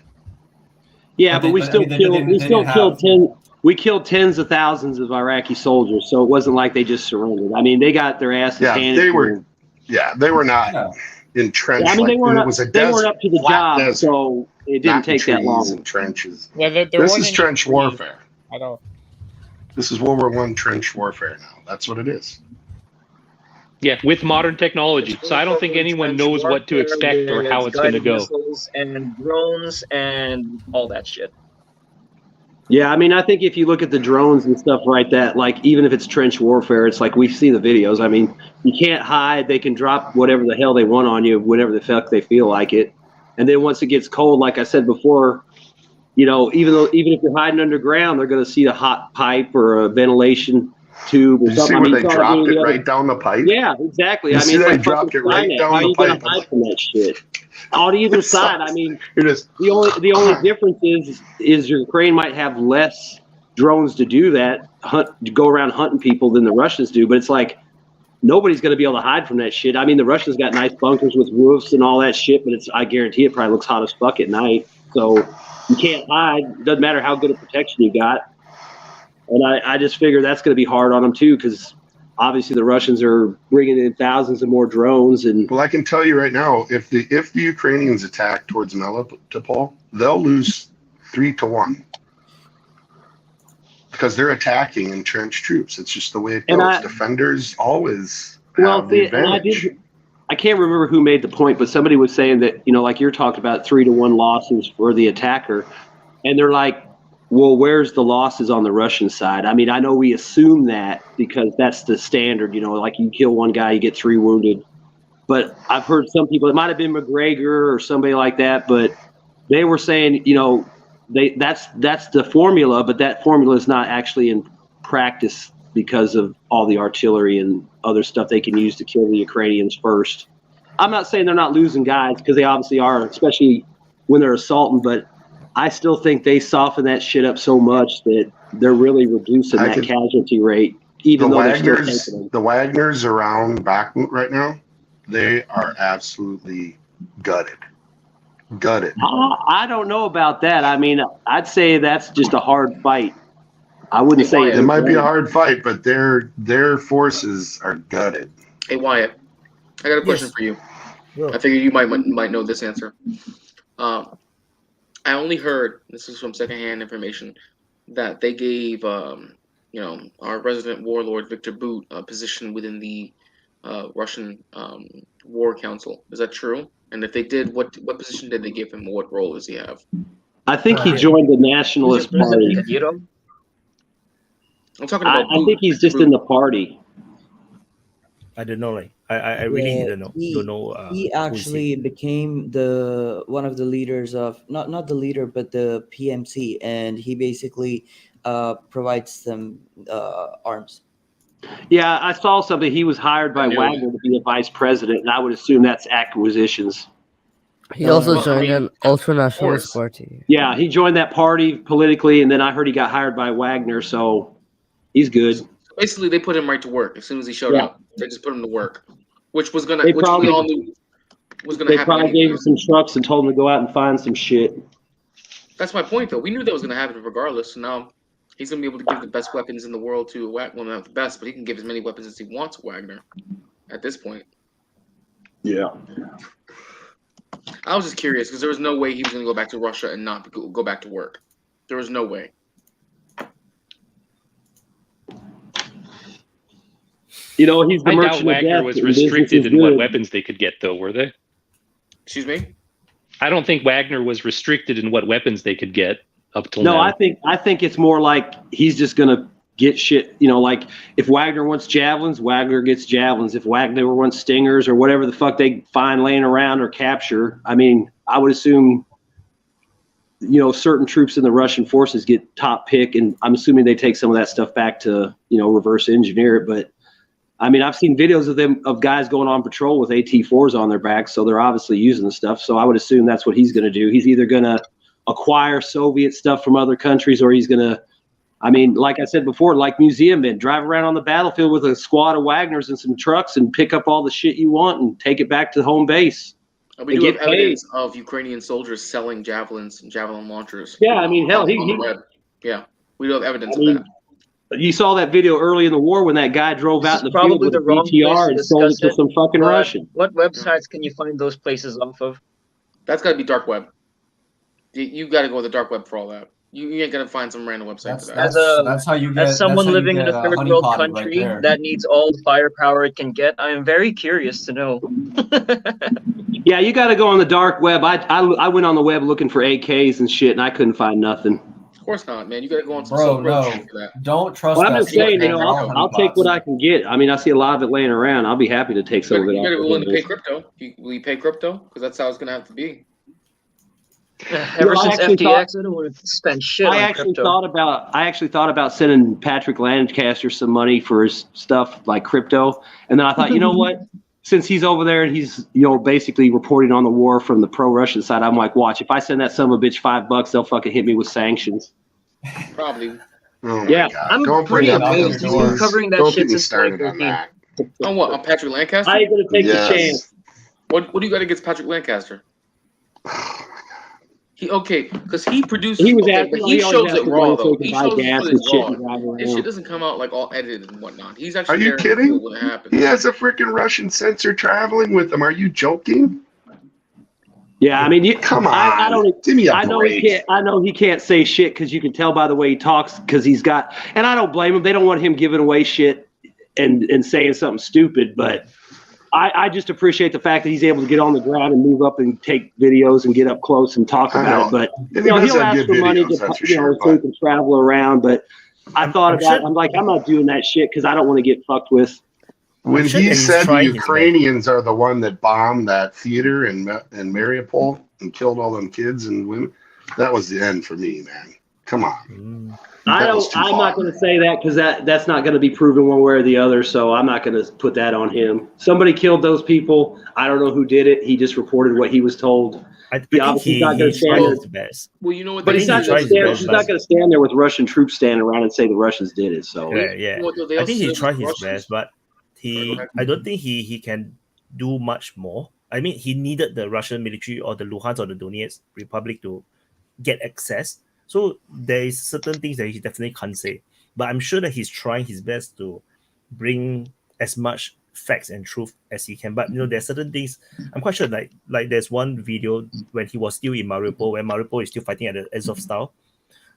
Yeah, but we still killed 10. We killed tens of thousands of Iraqi soldiers, so it wasn't like they just surrendered. I mean, they got their asses handed. They were not entrenched. I mean, they weren't up to the job, desert, so it didn't take that long. And trenches. Yeah, this is trench warfare. I don't. This is World War I trench warfare now. That's what it is. Yeah, with modern technology. So I don't think anyone knows what to expect or how it's going to go. And drones and all that shit. Yeah, I mean, I think if you look at the drones and stuff like that, like even if it's trench warfare, it's like we've seen the videos. I mean, you can't hide. They can drop whatever the hell they want on you, whenever the fuck they feel like it. And then once it gets cold, like I said before, you know, even if you're hiding underground, they're going to see a hot pipe or a ventilation tube or Did you see something. I where mean, they dropped it right down the pipe? Yeah, exactly. You I see mean, they it's like dropped it right Skynet. down How are the you going pipe. to hide from that shit? On either side, I mean, You're just the only difference is Ukraine might have less drones to do that, go around hunting people than the Russians do. But it's like nobody's going to be able to hide from that shit. I mean, the Russians got nice bunkers with roofs and all that shit, but I guarantee it probably looks hot as fuck at night. So you can't hide. Doesn't matter how good a protection you got. And I just figure that's going to be hard on them too, because obviously the Russians are bringing in thousands of more drones. And well, I can tell you right now, if the Ukrainians attack towards Melitopol, they'll lose 3-1 because they're attacking entrenched troops. It's just the way it goes. Defenders always have the advantage. I can't remember who made the point, but somebody was saying that, you know, like you're talking about 3-1 losses for the attacker, and they're like, well, where's the losses on the Russian side? I mean, I know we assume that because that's the standard, you know, like you kill one guy, you get 3 wounded. But I've heard some people, it might have been McGregor or somebody like that, but they were saying, you know, that's the formula, but that formula is not actually in practice because of all the artillery and other stuff they can use to kill the Ukrainians first. I'm not saying they're not losing guys, because they obviously are, especially when they're assaulting, but I still think they soften that shit up so much that they're really reducing that casualty rate, even though they're still taking them. The Wagners around Bakhmut right now, they are absolutely gutted. I don't know about that. I mean, I'd say that's just a hard fight. I wouldn't say it might be a hard fight, but their forces are gutted. Hey Wyatt, I got a question for you. I figured you might know this answer. I only heard, this is from secondhand information, that they gave you know, our resident warlord Viktor But a position within the Russian War Council. Is that true? And if they did, what position did they give him? What role does he have? I think he joined the Nationalist Party. I'm talking about. I think he's just in the party. I don't know. Like I really don't know. He actually became one of the leaders of not the leader, but the PMC, and he basically provides them arms. Yeah, I saw something. He was hired by Wagner to be a vice president, and I would assume that's acquisitions. He also joined an ultra-nationalist party. Yeah, he joined that party politically, and then I heard he got hired by Wagner, so he's good. So basically, they put him right to work as soon as he showed up. They just put him to work, which was gonna, we all knew was gonna happen. They probably gave him some trucks and told him to go out and find some shit. That's my point, though. We knew that was gonna happen regardless. So now he's gonna be able to give the best weapons in the world to Wagner. Well, not the best, but he can give as many weapons as he wants to Wagner at this point. Yeah. I was just curious because there was no way he was going to go back to Russia and not go back to work. There was no way. You know, he's the I doubt merchant of Wagner death, was and business restricted is in what good. weapons they could get, though, were they? Excuse me? I don't think Wagner was restricted in what weapons they could get up till now. No, I think it's more like he's just gonna get shit. You know, like if Wagner wants javelins, Wagner gets javelins. If Wagner wants stingers or whatever the fuck they find laying around or capture, I mean, I would assume, you know, certain troops in the Russian forces get top pick, and I'm assuming they take some of that stuff back to, you know, reverse engineer it. But I mean, I've seen videos of guys going on patrol with AT-4s on their backs, so they're obviously using the stuff. So I would assume that's what he's going to do. He's either going to acquire Soviet stuff from other countries, or he's going to, I mean, like I said before, like museum men, drive around on the battlefield with a squad of Wagners and some trucks and pick up all the shit you want and take it back to home base. We do have evidence of Ukrainian soldiers selling javelins and javelin launchers. Yeah, I mean, hell, on the web. Yeah, we do have evidence of that. You saw that video early in the war when that guy drove out in the field with a BTR and sold it to some fucking Russian. What websites can you find those places off of? That's got to be dark web. You got to go to the dark web for all that. You ain't gonna find some random website for that. That's how you get. As someone living in a third world country that needs all the firepower it can get, I am very curious to know. Yeah, you got to go on the dark web. I went on the web looking for AKs and shit, and I couldn't find nothing. Of course not, man. You gotta go on some Bro, Silk Road no. shit for that. Don't trust Well, I'm that just shit, saying, man. They're all I'll take what honeypots. I can get. I mean, I see a lot of it laying around. I'll be happy to take some of it You off. gotta be the willing to pay list. crypto. Will you pay crypto? Because that's how it's gonna have to be. Ever I since actually FTX, I don't want to spend shit I on actually crypto. thought about sending Patrick Lancaster some money for his stuff like crypto, and then I thought, you know what? Since he's over there and he's basically reporting on the war from the pro-Russian side, I'm like, watch, if I send that son of a bitch $5, they'll fucking hit me with sanctions. Probably. Oh my Yeah. God. I'm Don't pretty bring up amazed. He's been covering that Don't shit get me since started on 2013. that. On what? On Patrick Lancaster? I ain't gonna take the chance. What do you got against Patrick Lancaster? Because he produces. He was okay, asking- but he he always shows it asks raw money so though. he He can buy shows gas it and shit raw. and drive His around. shit doesn't come out like all edited and whatnot. He's Are actually you there in the kidding? field when it happens. He has a freaking Russian censor traveling with him. Are you joking? Yeah, I mean, Come on. I don't. Give me a I know break. he can't. I know he can't say shit because you can tell by the way he talks. Because he's got, and I don't blame him. They don't want him giving away shit and saying something stupid. But I just appreciate the fact that he's able to get on the ground and move up and take videos and get up close and talk I about it. know. But And he does he'll have ask good for money videos, to, that's for sure, so he but- can travel around. But I thought I'm about. sure- I'm like, I'm not doing that shit because I don't want to get fucked with. When sure he that he's said the trying his best. Ukrainians are the one that bombed that theater in Mariupol and killed all them kids and women, that was the end for me, man. Come on. That was too I'm far. not going to say that because that's not going to be proven one way or the other. So I'm not going to put that on him. Somebody killed those people. I don't know who did it. He just reported what he was told. I think obviously he not gonna stand tries there. his best. Well, you know what? But they he's do not is going to they stand. also- He's not going to stand there with Russian troops standing around and say the Russians did it. So Yeah. Well, they I also think he say tried his Russians- best, but Go ahead. I don't think he can do much more. I mean, he needed the Russian military or the Luhansk or the Donetsk Republic to get access. So there is certain things that he definitely can't say. But I'm sure that he's trying his best to bring as much facts and truth as he can. But there's certain things I'm quite sure. Like there's one video when he was still in Mariupol, when Mariupol is still fighting at the Azovstal.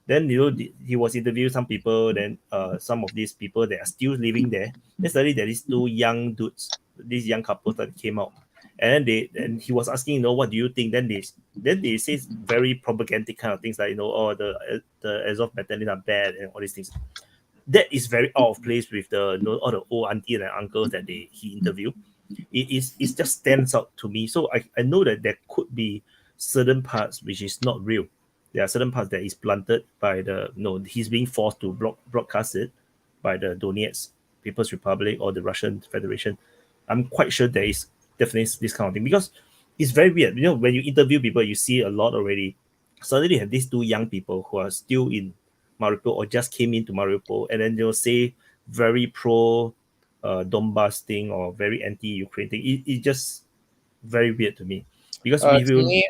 Then he was interviewing some people. Then some of these people that are still living there. Then suddenly there is two young dudes, these young couples that came out, and then he was asking, what do you think? Then they say very propagandic kind of things like the Azov battalion are bad and all these things. That is very out of place with the all the old auntie and uncles that he interviewed. It just stands out to me. So I know that there could be certain parts which is not real. There are certain parts that is planted by he's being forced to broadcast it by the Donetsk People's Republic or the Russian Federation. I'm quite sure there is definitely this kind of thing because it's very weird. When you interview people, you see a lot already. Suddenly you have these two young people who are still in Mariupol or just came into Mariupol, and then they'll say very pro Donbass thing or very anti-Ukraine thing. It's just very weird to me because we To will. me,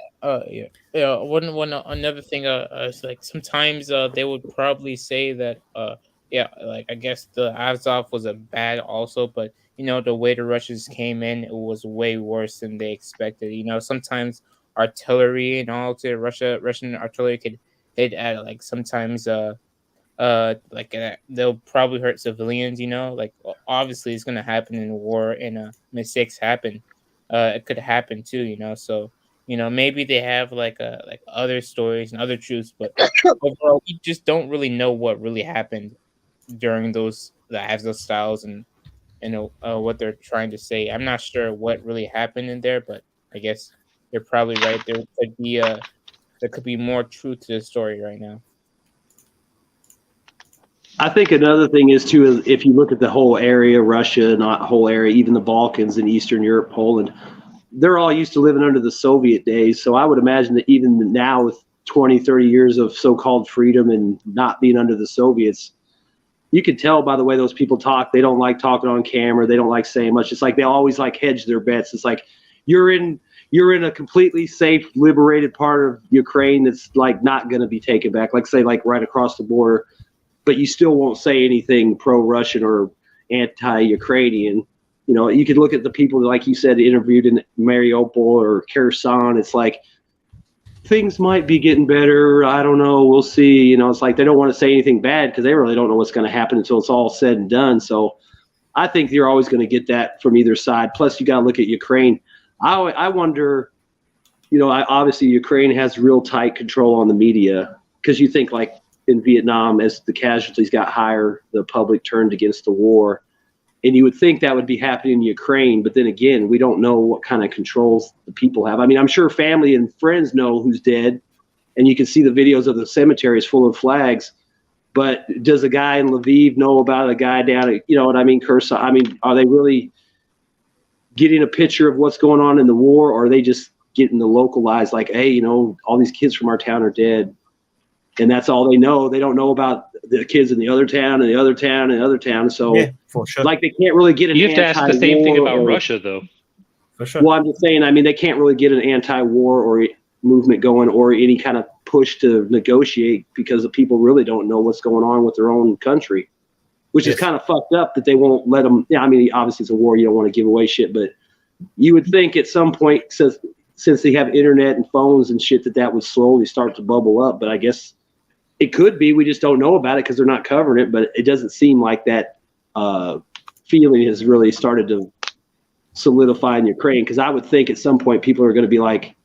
one another thing is like sometimes they would probably say that like I guess the Azov was a bad also, but the way the Russians came in, it was way worse than they expected. Sometimes artillery and all to Russian artillery could hit at like sometimes they'll probably hurt civilians. Like obviously it's gonna happen in war and mistakes happen. It could happen too. So maybe they have like other stories and other truths, but overall we just don't really know what really happened during the Azov styles and what they're trying to say. I'm not sure what really happened in there, but I guess you're probably right. There could be more truth to the story right now. I think another thing is too, if you look at the whole area, Russia, not whole area, even the Balkans and Eastern Europe, Poland, they're all used to living under the Soviet days. So I would imagine that even now with 20, 30 years of so-called freedom and not being under the Soviets, you can tell by the way those people talk. They don't like talking on camera. They don't like saying much. It's like they always like hedge their bets. It's like you're in a completely safe, liberated part of Ukraine that's like not going to be taken back. Like say like right across the border, but you still won't say anything pro-Russian or anti-Ukrainian. You could look at the people that, like you said, interviewed in Mariupol or Kherson. It's like things might be getting better. I don't know. We'll see. It's like they don't want to say anything bad because they really don't know what's going to happen until it's all said and done. So I think you're always going to get that from either side. Plus, you got to look at Ukraine. I wonder, obviously Ukraine has real tight control on the media because you think like in Vietnam, as the casualties got higher, the public turned against the war. And you would think that would be happening in Ukraine, but then again, we don't know what kind of controls the people have. I mean, I'm sure family and friends know who's dead, and you can see the videos of the cemeteries full of flags. But does a guy in Lviv know about a guy down at, you know what I mean, Kherson? I mean, are they really getting a picture of what's going on in the war, or are they just getting the localized, like, hey, you know, all these kids from our town are dead, and that's all they know? They don't know about the kids in the other town and the other town and the other town. So, Yeah, for sure. like, they can't really get an You have to ask the same thing anti-war about or- Russia, though. For sure. Well, I'm just saying, I mean, they can't really get an anti-war or movement going or any kind of push to negotiate because the people really don't know what's going on with their own country, which is Yes. kind of fucked up that they won't let them. Yeah, I mean, obviously it's a war, you don't want to give away shit, but you would think at some point, since they have internet and phones and shit, that would slowly start to bubble up. But I guess it could be. We just don't know about it because they're not covering it. But it doesn't seem like that feeling has really started to solidify in Ukraine, because I would think at some point people are going to be like,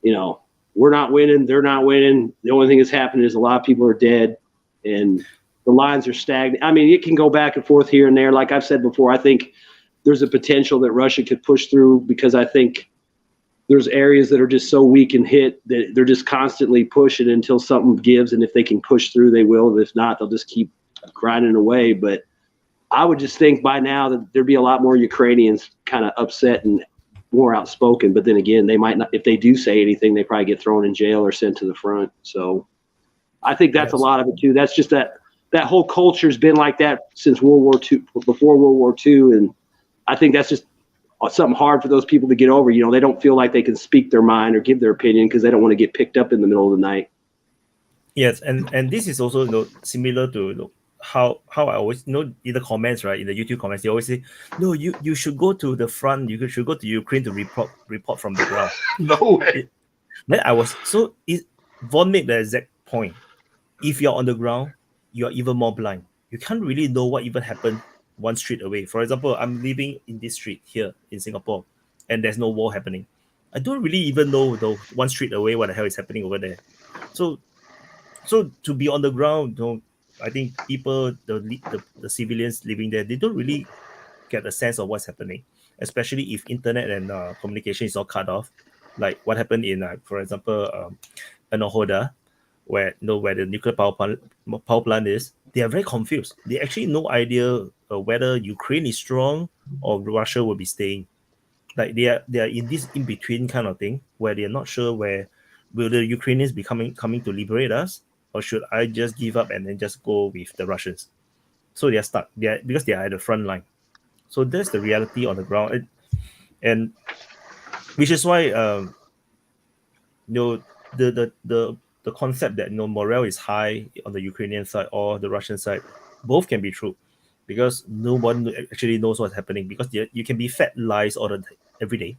you know, we're not winning, they're not winning. The only thing that's happening is a lot of people are dead and the lines are stagnant. I mean, it can go back and forth here and there. Like I've said before, I think there's a potential that Russia could push through, because I think there's areas that are just so weak and hit that they're just constantly pushing until something gives. And if they can push through, they will. If not, they'll just keep grinding away. But I would just think by now that there'd be a lot more Ukrainians kind of upset and more outspoken. But then again, they might not, if they do say anything, they probably get thrown in jail or sent to the front. So I think that's a lot of it too. That's just that whole culture's been like that since World War II, before World War II. And I think that's just something hard for those people to get over. You know, they don't feel like they can speak their mind or give their opinion because they don't want to get picked up in the middle of the night. Yes, and this is also, you know, similar to, you know, how I always, you know, in the comments, right, in the YouTube comments, they always say, no, you should go to the front, you should go to Ukraine to report from the ground. No way. Then I was so Vaun made the exact point. If you're on the ground, you're even more blind. You can't really know what even happened one street away. For example, I'm living in this street here in Singapore, and there's no war happening. I don't really even know the one street away what the hell is happening over there. So to be on the ground, you know, I think people, the civilians living there, they don't really get a sense of what's happening, especially if internet and communication is all cut off, like what happened in, for example, Anahoda, where the nuclear power plant is. They are very confused. They actually no idea whether Ukraine is strong or Russia will be staying. Like they are in this in between kind of thing where they are not sure where will the Ukrainians be coming to liberate us, or should I just give up and then just go with the Russians? So they are stuck. Because they are at the front line. So that's the reality on the ground, and which is why you know, the concept that, you know, morale is high on the Ukrainian side or the Russian side, both can be true, because no one actually knows what's happening, because you can be fed lies every day.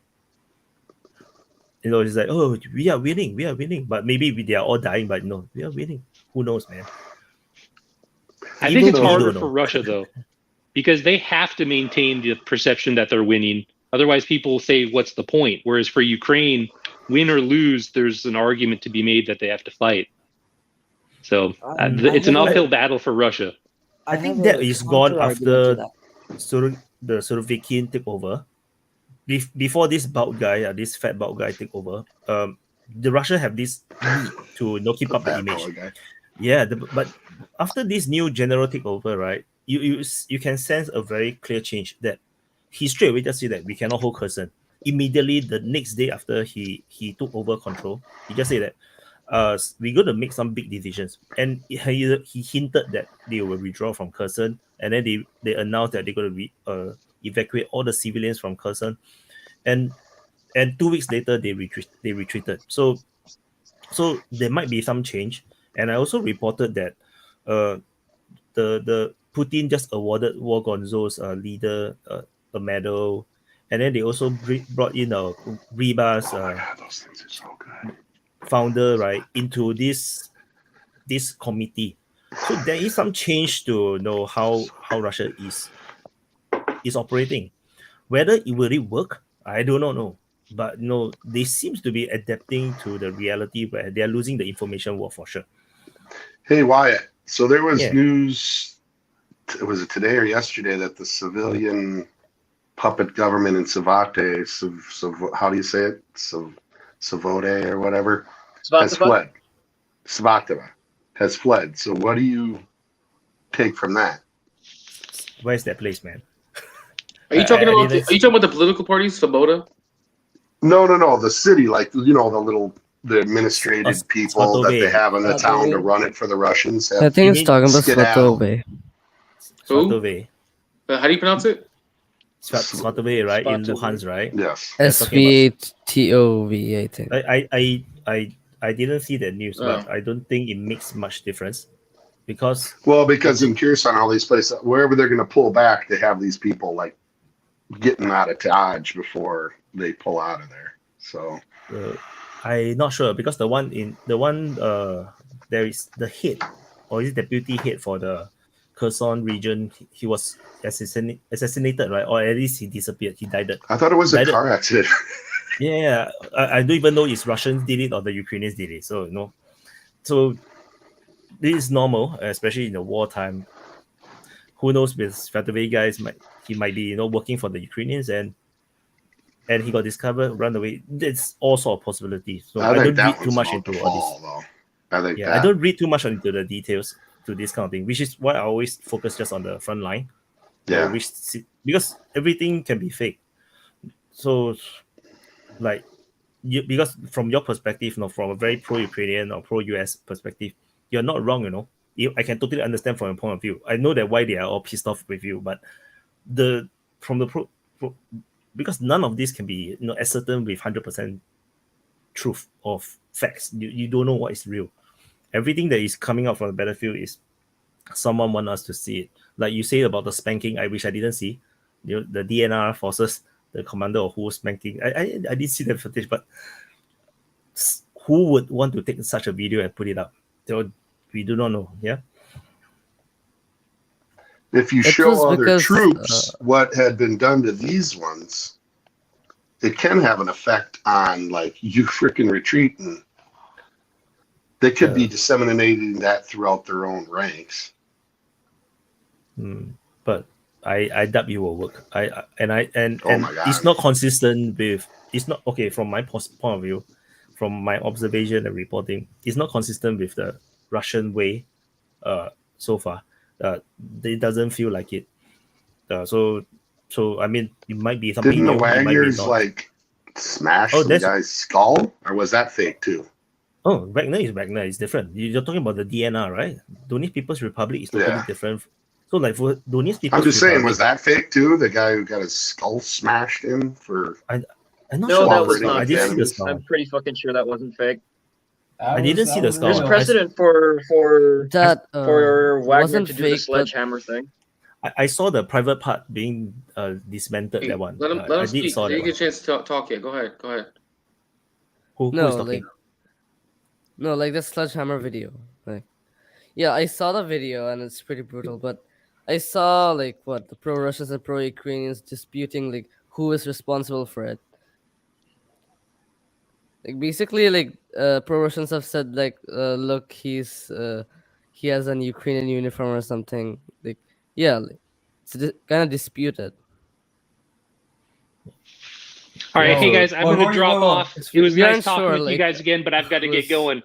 You know, it's like, oh, we are winning, but maybe they are all dying, but no, we are winning. Who knows, man? I think it's harder for Russia, though, because they have to maintain the perception that they're winning. Otherwise, people say, what's the point? Whereas for Ukraine, win or lose, there's an argument to be made that they have to fight. So it's an uphill battle for Russia. I think that is gone after the Slovakian takeover. Before this bald guy, this fat bald guy take over, the Russia have this need to, you know, keep up the image. Yeah, but after this new general takeover, right, you can sense a very clear change that he straight away just said that we cannot hold Kherson. Immediately the next day after he took over control, he just said that we're going to make some big decisions, and he hinted that they will withdraw from Kherson, and then they announced that they're going to evacuate all the civilians from Kherson, and 2 weeks later they retreated. So there might be some change. And I also reported that the Putin just awarded War Gonzo's leader a medal, and then they also brought in Riba's founder, right, into this committee. So there is some change to know how Russia is operating. Whether it will work, I do not know. But no, they seems to be adapting to the reality where they are losing the information war for sure. Hey Wyatt, so there was Yeah. news, was it today or yesterday, that the civilian puppet government in Savate, how do you say it? Savode or whatever, has fled. Svatava has fled. So what do you take from that? Where's that place, man? Are you talking about the political parties, Svoboda? No. The city, like, you know, the administrated people that they have in the town to run it for the Russians. I think it's talking about skedaddled. Svatove. Svatove. How do you pronounce it? Svatove, right? In Luhansk, right? Yes. SVTOV, I think. I didn't see that news, but I don't think it makes much difference because in Kherson, all these places, wherever they're going to pull back, they have these people like getting out of Dodge before they pull out of there. So I'm not sure because there is the head, or is it the deputy head for the Kherson region? He was assassinated, right? Or at least he disappeared. He died. I thought it was a car accident. Yeah, I don't even know if Russians did it or the Ukrainians did it. So so this is normal, especially in the wartime. Who knows? With Svatove guys, he might be working for the Ukrainians and he got discovered, run away. It's all sort of possibilities. So I don't read too much into all this. I don't read too much into the details to this kind of thing, which is why I always focus just on the front line. Yeah. Because everything can be fake. So, like, because from your perspective, from a very pro-Ukrainian or pro-US perspective, you're not wrong. I can totally understand from your point of view. I know that why they are all pissed off with you, but because none of this can be ascertained with 100% truth of facts. You don't know what is real. Everything that is coming out from the battlefield is someone want us to see it. Like you say about the spanking, I wish I didn't see. The DNR forces, the commander of who was spanking. I did see that footage, but who would want to take such a video and put it up? So we do not know. Yeah. If you show other troops what had been done to these ones, it can have an effect on, like, you freaking retreating. They could be disseminating that throughout their own ranks. But I doubt it will work. And it's not consistent with. It's not okay from my point of view, from my observation and reporting. It's not consistent with the Russian way. So far. It doesn't feel like it. So I mean, it might be something. Didn't the Wagners like smash the guy's skull, or was that fake too? Oh, Wagner is different. You're talking about the DNR, right? Donetsk People's Republic is totally different. So, like, for Donetsk People's I'm just Republic, saying, was that fake too? The guy who got his skull smashed in for? I'm not sure. That was not fake. I'm pretty fucking sure that wasn't fake. I didn't see the skull. There's precedent for Wagner to do the sledgehammer thing. I saw the private part being dismantled. That one. Let him speak. Did you get a chance to talk yet? Go ahead. Who is talking? Like the sledgehammer video. Like, yeah, I saw the video and it's pretty brutal. But I saw the pro-Russians and pro-Ukrainians disputing like who is responsible for it. Like basically, pro-Russians have said look, he has an Ukrainian uniform or something. Like, yeah, it's kind of disputed. All right, hey guys, I'm going to drop off. It was nice talking with you guys again, but I've got to get going.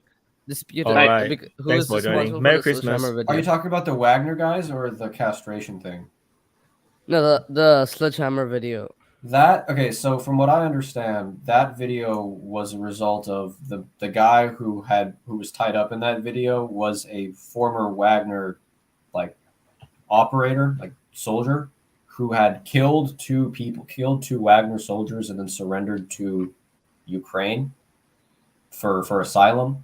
Disputed. All right. Thanks for joining. Merry Christmas. Are you talking about the Wagner guys or the castration thing? No, the sledgehammer video. Okay, so from what I understand, that video was a result of the guy who was tied up in that video was a former Wagner operator, soldier, who had killed two Wagner soldiers and then surrendered to Ukraine for asylum.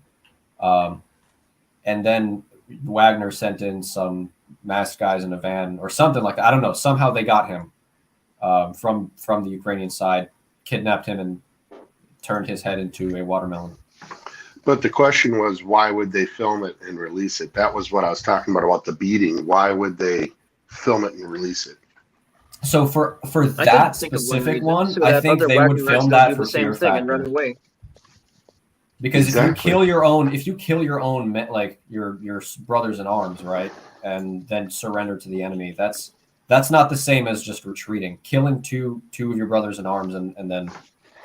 And then Wagner sent in some masked guys in a van or something like that. I don't know. Somehow they got him from the Ukrainian side, kidnapped him, and turned his head into a watermelon. But the question was, why would they film it and release it? That was what I was talking about the beating. Why would they film it and release it? So for that specific one, I think they would film that for fear factor. And run away. Because Exactly. if you kill your own like your brothers in arms, right, and then surrender to the enemy, that's not the same as just retreating. Killing two of your brothers in arms and then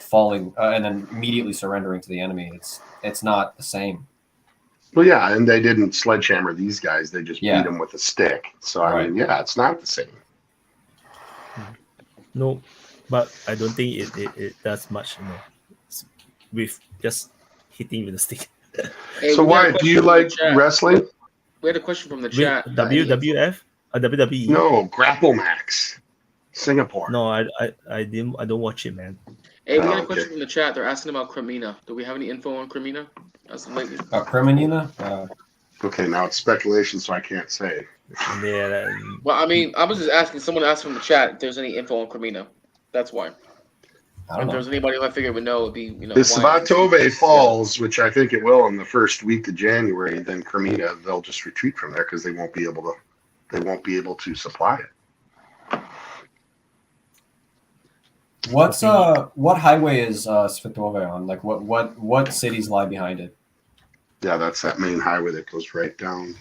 falling and then immediately surrendering to the enemy, it's not the same. Well, yeah, and they didn't sledgehammer these guys; they just Yeah. beat them with a stick. So I Right. mean, yeah, it's not the same. No, but I don't think it does much, with just hitting with a stick. Hey, So we got a why do question you from the like chat. wrestling? We had a question from the With chat. WWF? WWE? No, Grapple Max, Singapore. No, I don't watch it, man. Hey, we got Oh, a question okay. from the chat. They're asking about Crimea. Do we have any info on Crimea as of lately? Kremenina? Okay, now it's speculation, so I can't say. Yeah. Well, I mean, I was just asking. Someone asked from the chat if there's any info on Crimea. That's why. If there's anybody who I figured would know, it'd be If Wyatt. Saratov falls, which I think it will in the first week of January, then Crimea they'll just retreat from there because they won't be able to supply it. What highway is Svetove on? Like what cities lie behind it? Yeah, that's that main highway that goes right down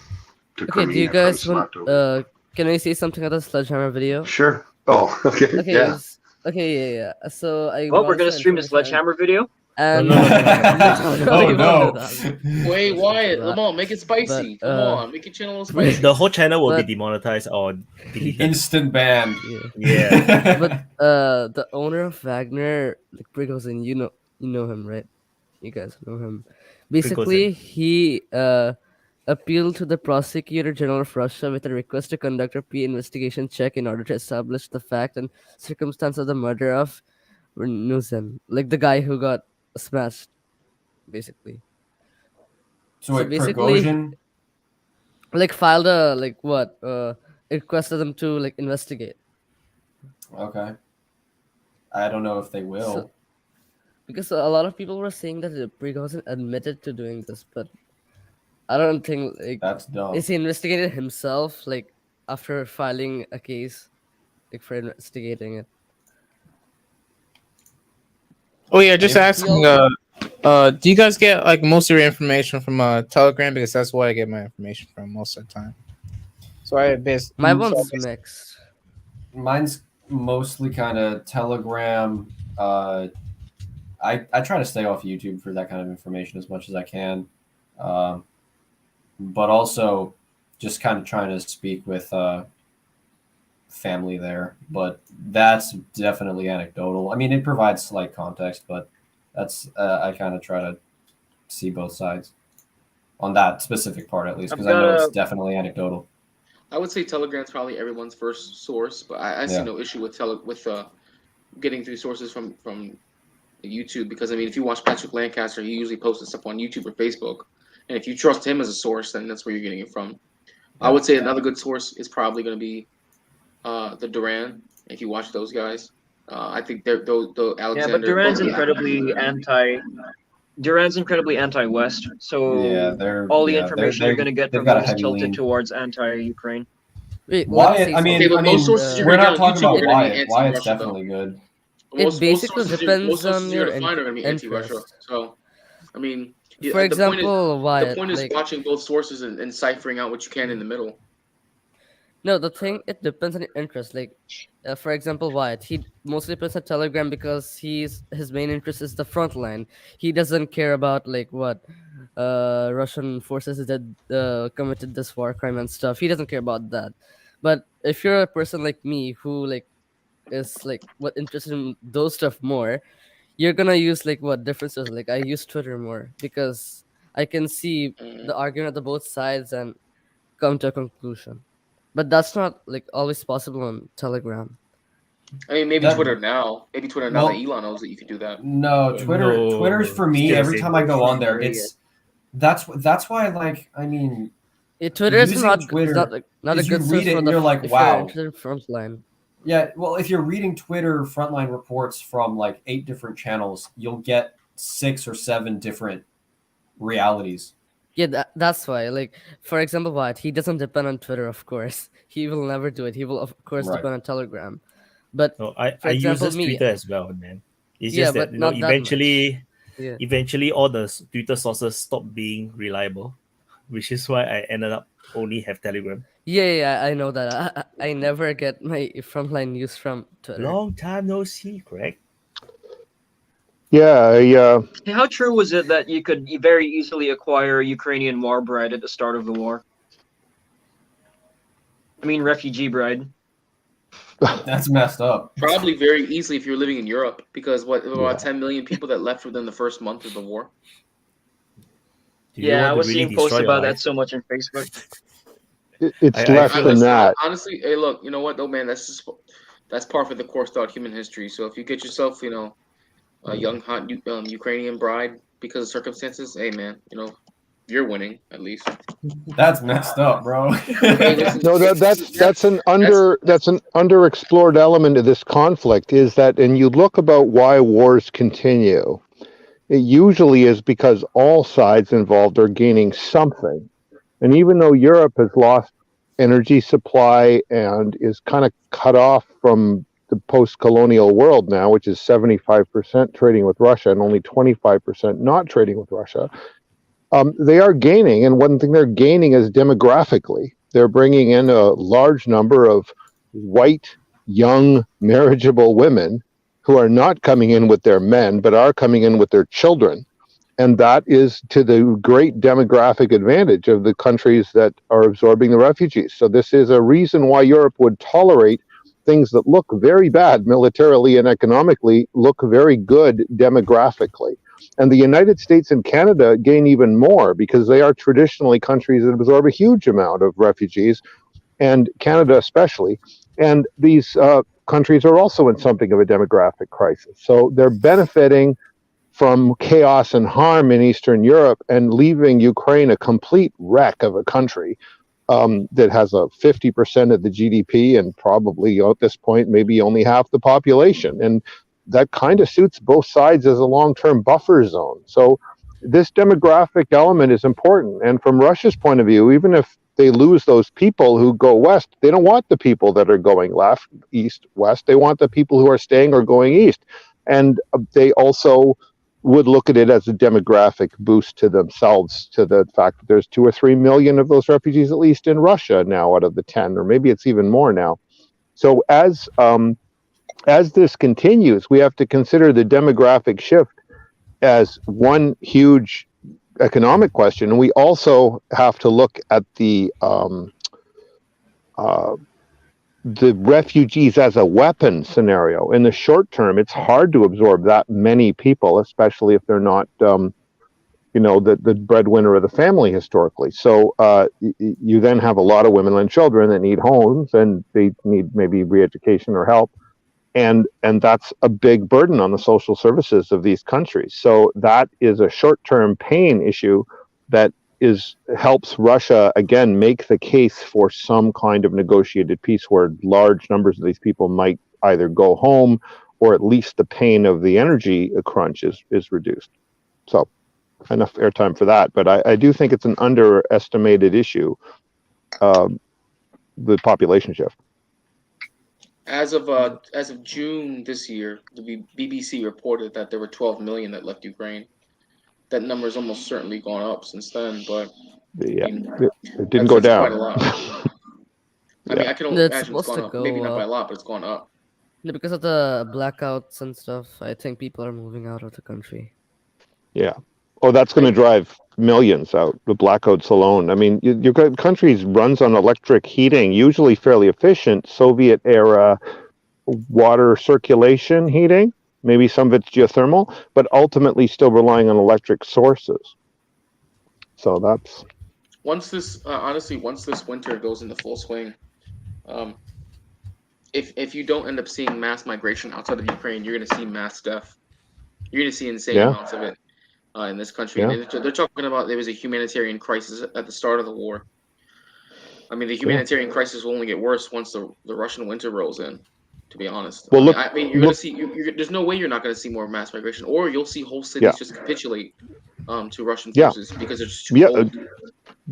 to Okay, Crimea do you guys from want? Saratov. Can I say something about the sledgehammer video? Sure. Oh, okay. Okay. Yeah. Yeah. So I. Oh, we're watched gonna the stream the information sledgehammer video. And No. we won't no. do that. Wait, Wyatt, That. come on, make it spicy. But, Come on, make your channel a little spicy. The whole channel will be But- demonetized or deleted. Instant ban. Yeah. But the owner of Wagner, like Prigozhin, you know him, right? You guys know him. Basically, he appealed to the Prosecutor General of Russia with a request to conduct a pre-investigation check in order to establish the fact and circumstance of the murder of Nuzem, like the guy who got smashed, basically. So wait, basically, Prigozhin? like filed a requested them to like investigate. Okay. I don't know if they will. So, because a lot of people were saying that Prigozhin admitted to doing this, but I don't think like that's dumb. Is he investigated himself like after filing a case, like for investigating it? Oh yeah, just asking. Do you guys get like most of your information from Telegram? Because that's where I get my information from most of the time. So I my one's mixed. Mine's mostly kind of Telegram. I try to stay off YouTube for that kind of information as much as I can, but also just kind of trying to speak with family there. But that's definitely anecdotal. I mean, it provides slight context, but that's I kind of try to see both sides on that specific part at least, because I know it's definitely anecdotal. I would say Telegram's probably everyone's first source, but I see no issue with getting through sources from YouTube, because I mean, if you watch Patrick Lancaster, he usually posts stuff on YouTube or Facebook, and if you trust him as a source, then that's where you're getting it from. I would say another good source is probably going to be the Duran. If you watch those guys, I think they're the Alexander. Yeah, but Duran's incredibly anti-West, so all the information you're going to get from him is tilted towards anti-Ukraine. Wait, Wyatt, I mean, most sources we're not talking about YouTube Wyatt. Wyatt's definitely good. Most basically sources depends on you're your going to find are going to be anti-Russia. interest. So, I mean, For example, Wyatt, the point is like, watching both sources and ciphering out what you can in the middle. No, the thing, it depends on your interest. Like, for example, Wyatt, he mostly puts on Telegram because his main interest is the front line. He doesn't care about like what Russian forces that committed this war crime and stuff. He doesn't care about that. But if you're a person like me who like is like what interested in those stuff more, you're gonna use like what differences. Like I use Twitter more because I can see the argument of the both sides and come to a conclusion. But that's not like always possible on Telegram. I mean, maybe Twitter now. Maybe Twitter now that Elon knows that you can do that. No, Twitter's for me. Every time I go on there, that's why. Like, I mean, Twitter is not Twitter, not a good source read it for and the you're like, if wow. you're interested in frontline. Yeah, well, if you're reading Twitter frontline reports from like 8 different channels, you'll get 6 or 7 different realities. Yeah, that's why. Like, for example, Wyatt, he doesn't depend on Twitter, of course. He will never do it. He will, of course, depend on Telegram. But I for example, use me, Twitter as well, man. It's yeah, just that but not eventually Yeah. eventually all the Twitter sources stopped being reliable, which is why I ended up only have Telegram. Yeah, I know that. I never get my frontline news from Twitter. Long time no see, Craig. Yeah, How true was it that you could very easily acquire Ukrainian war bride at the start of the war? I mean, refugee bride. That's messed up. Probably very easily if you're living in Europe, because about 10 million people that left within the first month of the war. Yeah, I was seeing posts about that so much on Facebook. It's less than that. Honestly, hey, look, you know what, though, man, that's par for the course throughout human history. So if you get yourself, a young hot Ukrainian bride because of circumstances, hey, man, you're winning at least. That's messed up, bro. No, that's an underexplored element of this conflict is that, and you look about why wars continue. It usually is because all sides involved are gaining something. And even though Europe has lost energy supply and is kind of cut off from the post-colonial world now, which is 75% trading with Russia and only 25% not trading with Russia, they are gaining. And one thing they're gaining is demographically. They're bringing in a large number of white, young, marriageable women who are not coming in with their men, but are coming in with their children. And that is to the great demographic advantage of the countries that are absorbing the refugees. So this is a reason why Europe would tolerate things that look very bad militarily and economically, look very good demographically. And the United States and Canada gain even more because they are traditionally countries that absorb a huge amount of refugees, and Canada especially. And these countries are also in something of a demographic crisis. So they're benefiting from chaos and harm in Eastern Europe and leaving Ukraine a complete wreck of a country that has a 50% of the GDP and probably at this point maybe only half the population. And that kind of suits both sides as a long-term buffer zone. So this demographic element is important. And from Russia's point of view, even if they lose those people who go west, they don't want the people that are going left, east, west. They want the people who are staying or going east. And they also would look at it as a demographic boost to themselves, to the fact that there's 2 or 3 million of those refugees, at least in Russia now, out of the 10, or maybe it's even more now. So as this continues, we have to consider the demographic shift as one huge economic question, and we also have to look at the refugees as a weapon scenario. In the short term, it's hard to absorb that many people, especially if they're not, the breadwinner of the family historically. So you then have a lot of women and children that need homes, and they need maybe re-education or help. And that's a big burden on the social services of these countries. So that is a short-term pain issue that helps Russia, again, make the case for some kind of negotiated peace where large numbers of these people might either go home or at least the pain of the energy crunch is reduced. So enough airtime for that. But I do think it's an underestimated issue, the population shift. As of June this year, the BBC reported that there were 12 million that left Ukraine. That number has almost certainly gone up since then, but yeah, it didn't go down. Quite a lot. I mean, I can only imagine it's gone up. Maybe not by a lot, but it's gone up. Yeah, because of the blackouts and stuff, I think people are moving out of the country. Yeah. Oh, that's going to drive millions out, the blackouts alone. I mean, your country runs on electric heating, usually fairly efficient, Soviet-era water circulation heating. Maybe some of it's geothermal, but ultimately still relying on electric sources. So that's... Once this winter goes into full swing, if you don't end up seeing mass migration outside of Ukraine, you're going to see mass death. You're going to see insane amounts of it in this country. Yeah. And they're talking about there was a humanitarian crisis at the start of the war. I mean, the humanitarian crisis will only get worse once the Russian winter rolls in, to be honest. Well, you're going to see. There's no way you're not going to see more mass migration, or you'll see whole cities just capitulate to Russian forces because it's just too cold.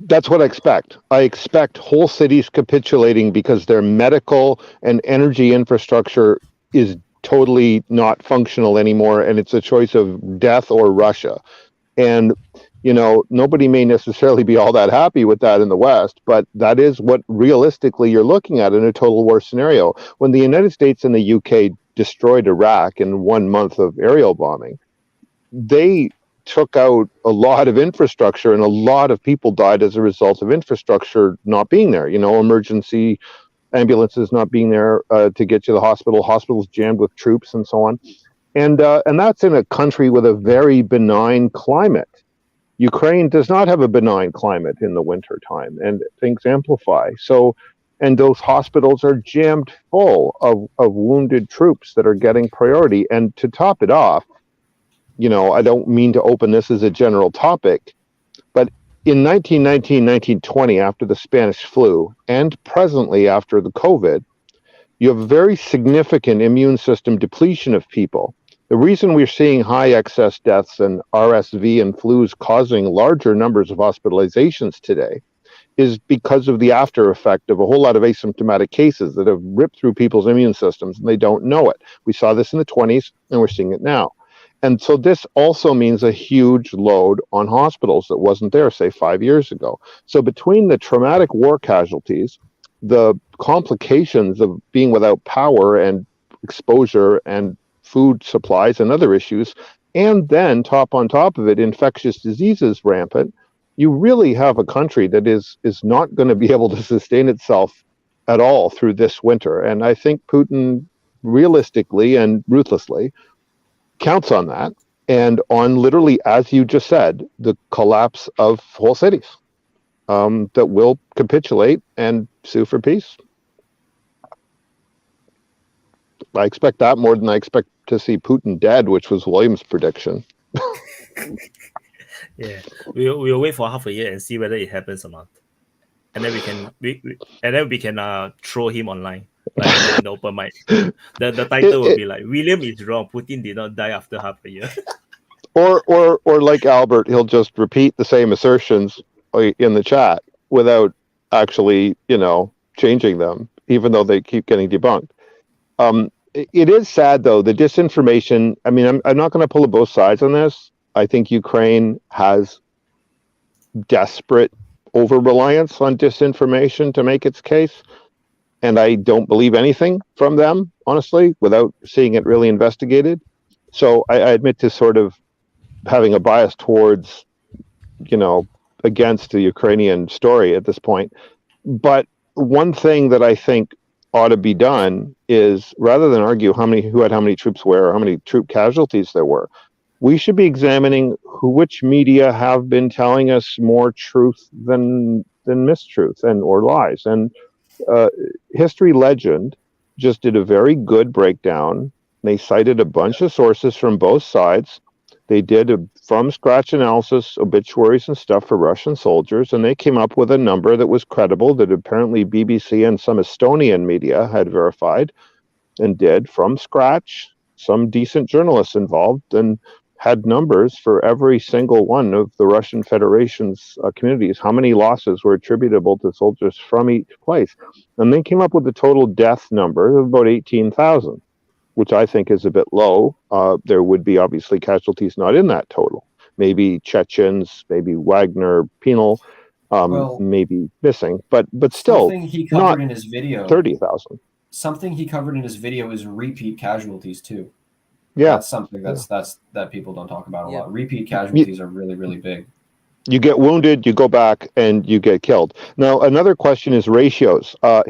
That's what I expect. I expect whole cities capitulating because their medical and energy infrastructure is totally not functional anymore, and it's a choice of death or Russia. And nobody may necessarily be all that happy with that in the West, but that is what realistically you're looking at in a total war scenario. When the United States and the UK destroyed Iraq in 1 month of aerial bombing, they took out a lot of infrastructure, and a lot of people died as a result of infrastructure not being there. Emergency ambulances not being there to get to the hospital, hospitals jammed with troops and so on. And that's in a country with a very benign climate. Ukraine does not have a benign climate in the winter time, and things amplify. So, and those hospitals are jammed full of wounded troops that are getting priority. And to top it off, I don't mean to open this as a general topic, but in 1919, 1920, after the Spanish flu, and presently after the COVID, you have very significant immune system depletion of people. The reason we're seeing high excess deaths and RSV and flus causing larger numbers of hospitalizations today is because of the after effect of a whole lot of asymptomatic cases that have ripped through people's immune systems and they don't know it. We saw this in the 20s and we're seeing it now. And so this also means a huge load on hospitals that wasn't there, say, 5 years ago. So between the traumatic war casualties, the complications of being without power and exposure and food supplies and other issues, and then on top of it, infectious diseases rampant, you really have a country that is not going to be able to sustain itself at all through this winter. And I think Putin realistically and ruthlessly counts on that, and on literally, as you just said, the collapse of whole cities that will capitulate and sue for peace. I expect that more than I expect to see Putin dead, which was William's prediction. Yeah, we'll wait for half a year and see whether it happens or not, and then we can throw him online, like in the open mic. The title will be like, William is wrong, Putin did not die after half a year. Or like Albert, he'll just repeat the same assertions in the chat without actually, changing them, even though they keep getting debunked. It is sad, though, the disinformation. I mean, I'm not going to pull both sides on this. I think Ukraine has desperate over-reliance on disinformation to make its case. And I don't believe anything from them, honestly, without seeing it really investigated. So I admit to sort of having a bias towards, against the Ukrainian story at this point. But one thing that I think ought to be done is, rather than argue who had how many troops where, or how many troop casualties there were, we should be examining which media have been telling us more truth than mistruth or lies. And History Legend just did a very good breakdown. They cited a bunch of sources from both sides. They did a from-scratch analysis, obituaries and stuff for Russian soldiers, and they came up with a number that was credible, that apparently BBC and some Estonian media had verified and did from scratch. Some decent journalists involved and had numbers for every single one of the Russian Federation's communities, how many losses were attributable to soldiers from each place. And they came up with a total death number of about 18,000. Which I think is a bit low. There would be obviously casualties not in that total. Maybe Chechens, maybe Wagner penal, maybe missing, but still something he covered in his video, 30,000. Something he covered in his video is repeat casualties too. Yeah, that's something that people don't talk about a lot. Repeat casualties are really, really big. You get wounded, you go back, and you get killed. Now, another question is ratios. I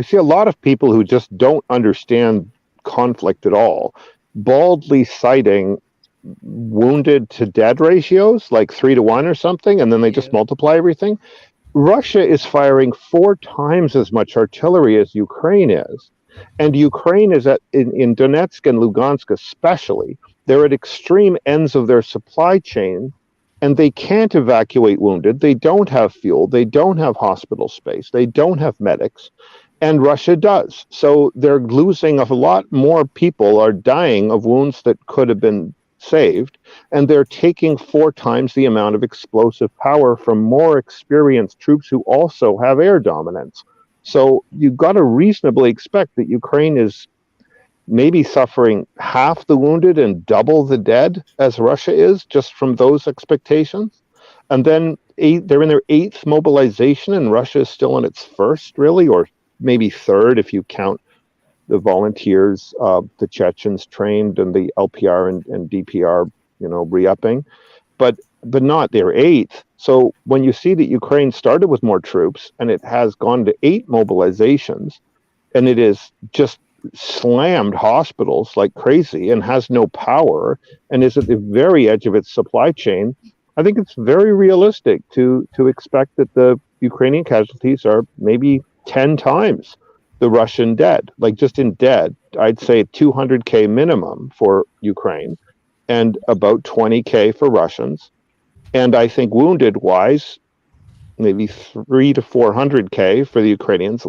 see a lot of people who just don't understand conflict at all, baldly citing wounded to dead ratios, like 3-to-1 or something, and then they just multiply everything. Russia is firing 4 times as much artillery as Ukraine is. And Ukraine is in Donetsk and Lugansk especially, they're at extreme ends of their supply chain, and they can't evacuate wounded. They don't have fuel. They don't have hospital space. They don't have medics. And Russia does. So they're losing a lot more people are dying of wounds that could have been saved. And they're taking 4 times the amount of explosive power from more experienced troops who also have air dominance. So you've got to reasonably expect that Ukraine is maybe suffering half the wounded and double the dead as Russia is, just from those expectations. And then they're in their 8th mobilization, and Russia is still in its 1st, really, or maybe 3rd if you count the volunteers, the Chechens trained, and the LPR and DPR, re-upping, but not their 8th. So when you see that Ukraine started with more troops and it has gone to 8 mobilizations, and it is just slammed hospitals like crazy and has no power and is at the very edge of its supply chain, I think it's very realistic to expect that the Ukrainian casualties are maybe 10 times the Russian dead. Like, just in dead, I'd say 200K minimum for Ukraine and about 20K for Russians. And I think wounded wise, maybe 300 to 400K for the Ukrainians,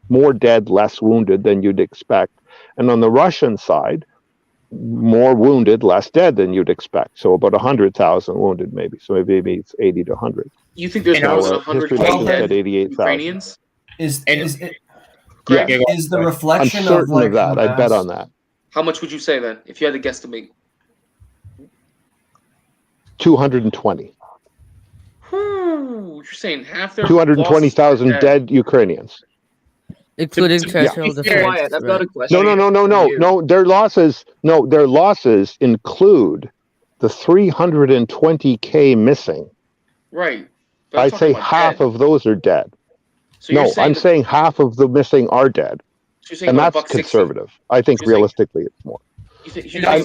more dead, less wounded than you'd expect. And on the Russian side, more wounded, less dead than you'd expect. So about 100,000 wounded, maybe. So maybe it's 80 to 100. You think there's more than 100K dead Ukrainians? Is Greg, is the reflection I'm certain of of that. I'd bet on that. How much would you say then, if you had to guesstimate? 220. You're saying half their 220,000 dead Ukrainians. Including territorial defense. Wyatt, I've got a question. No. Their losses include the 320K missing. Right. I'd say half of those are dead. So I'm saying half of the missing are dead, so and that's conservative. I think realistically it's more.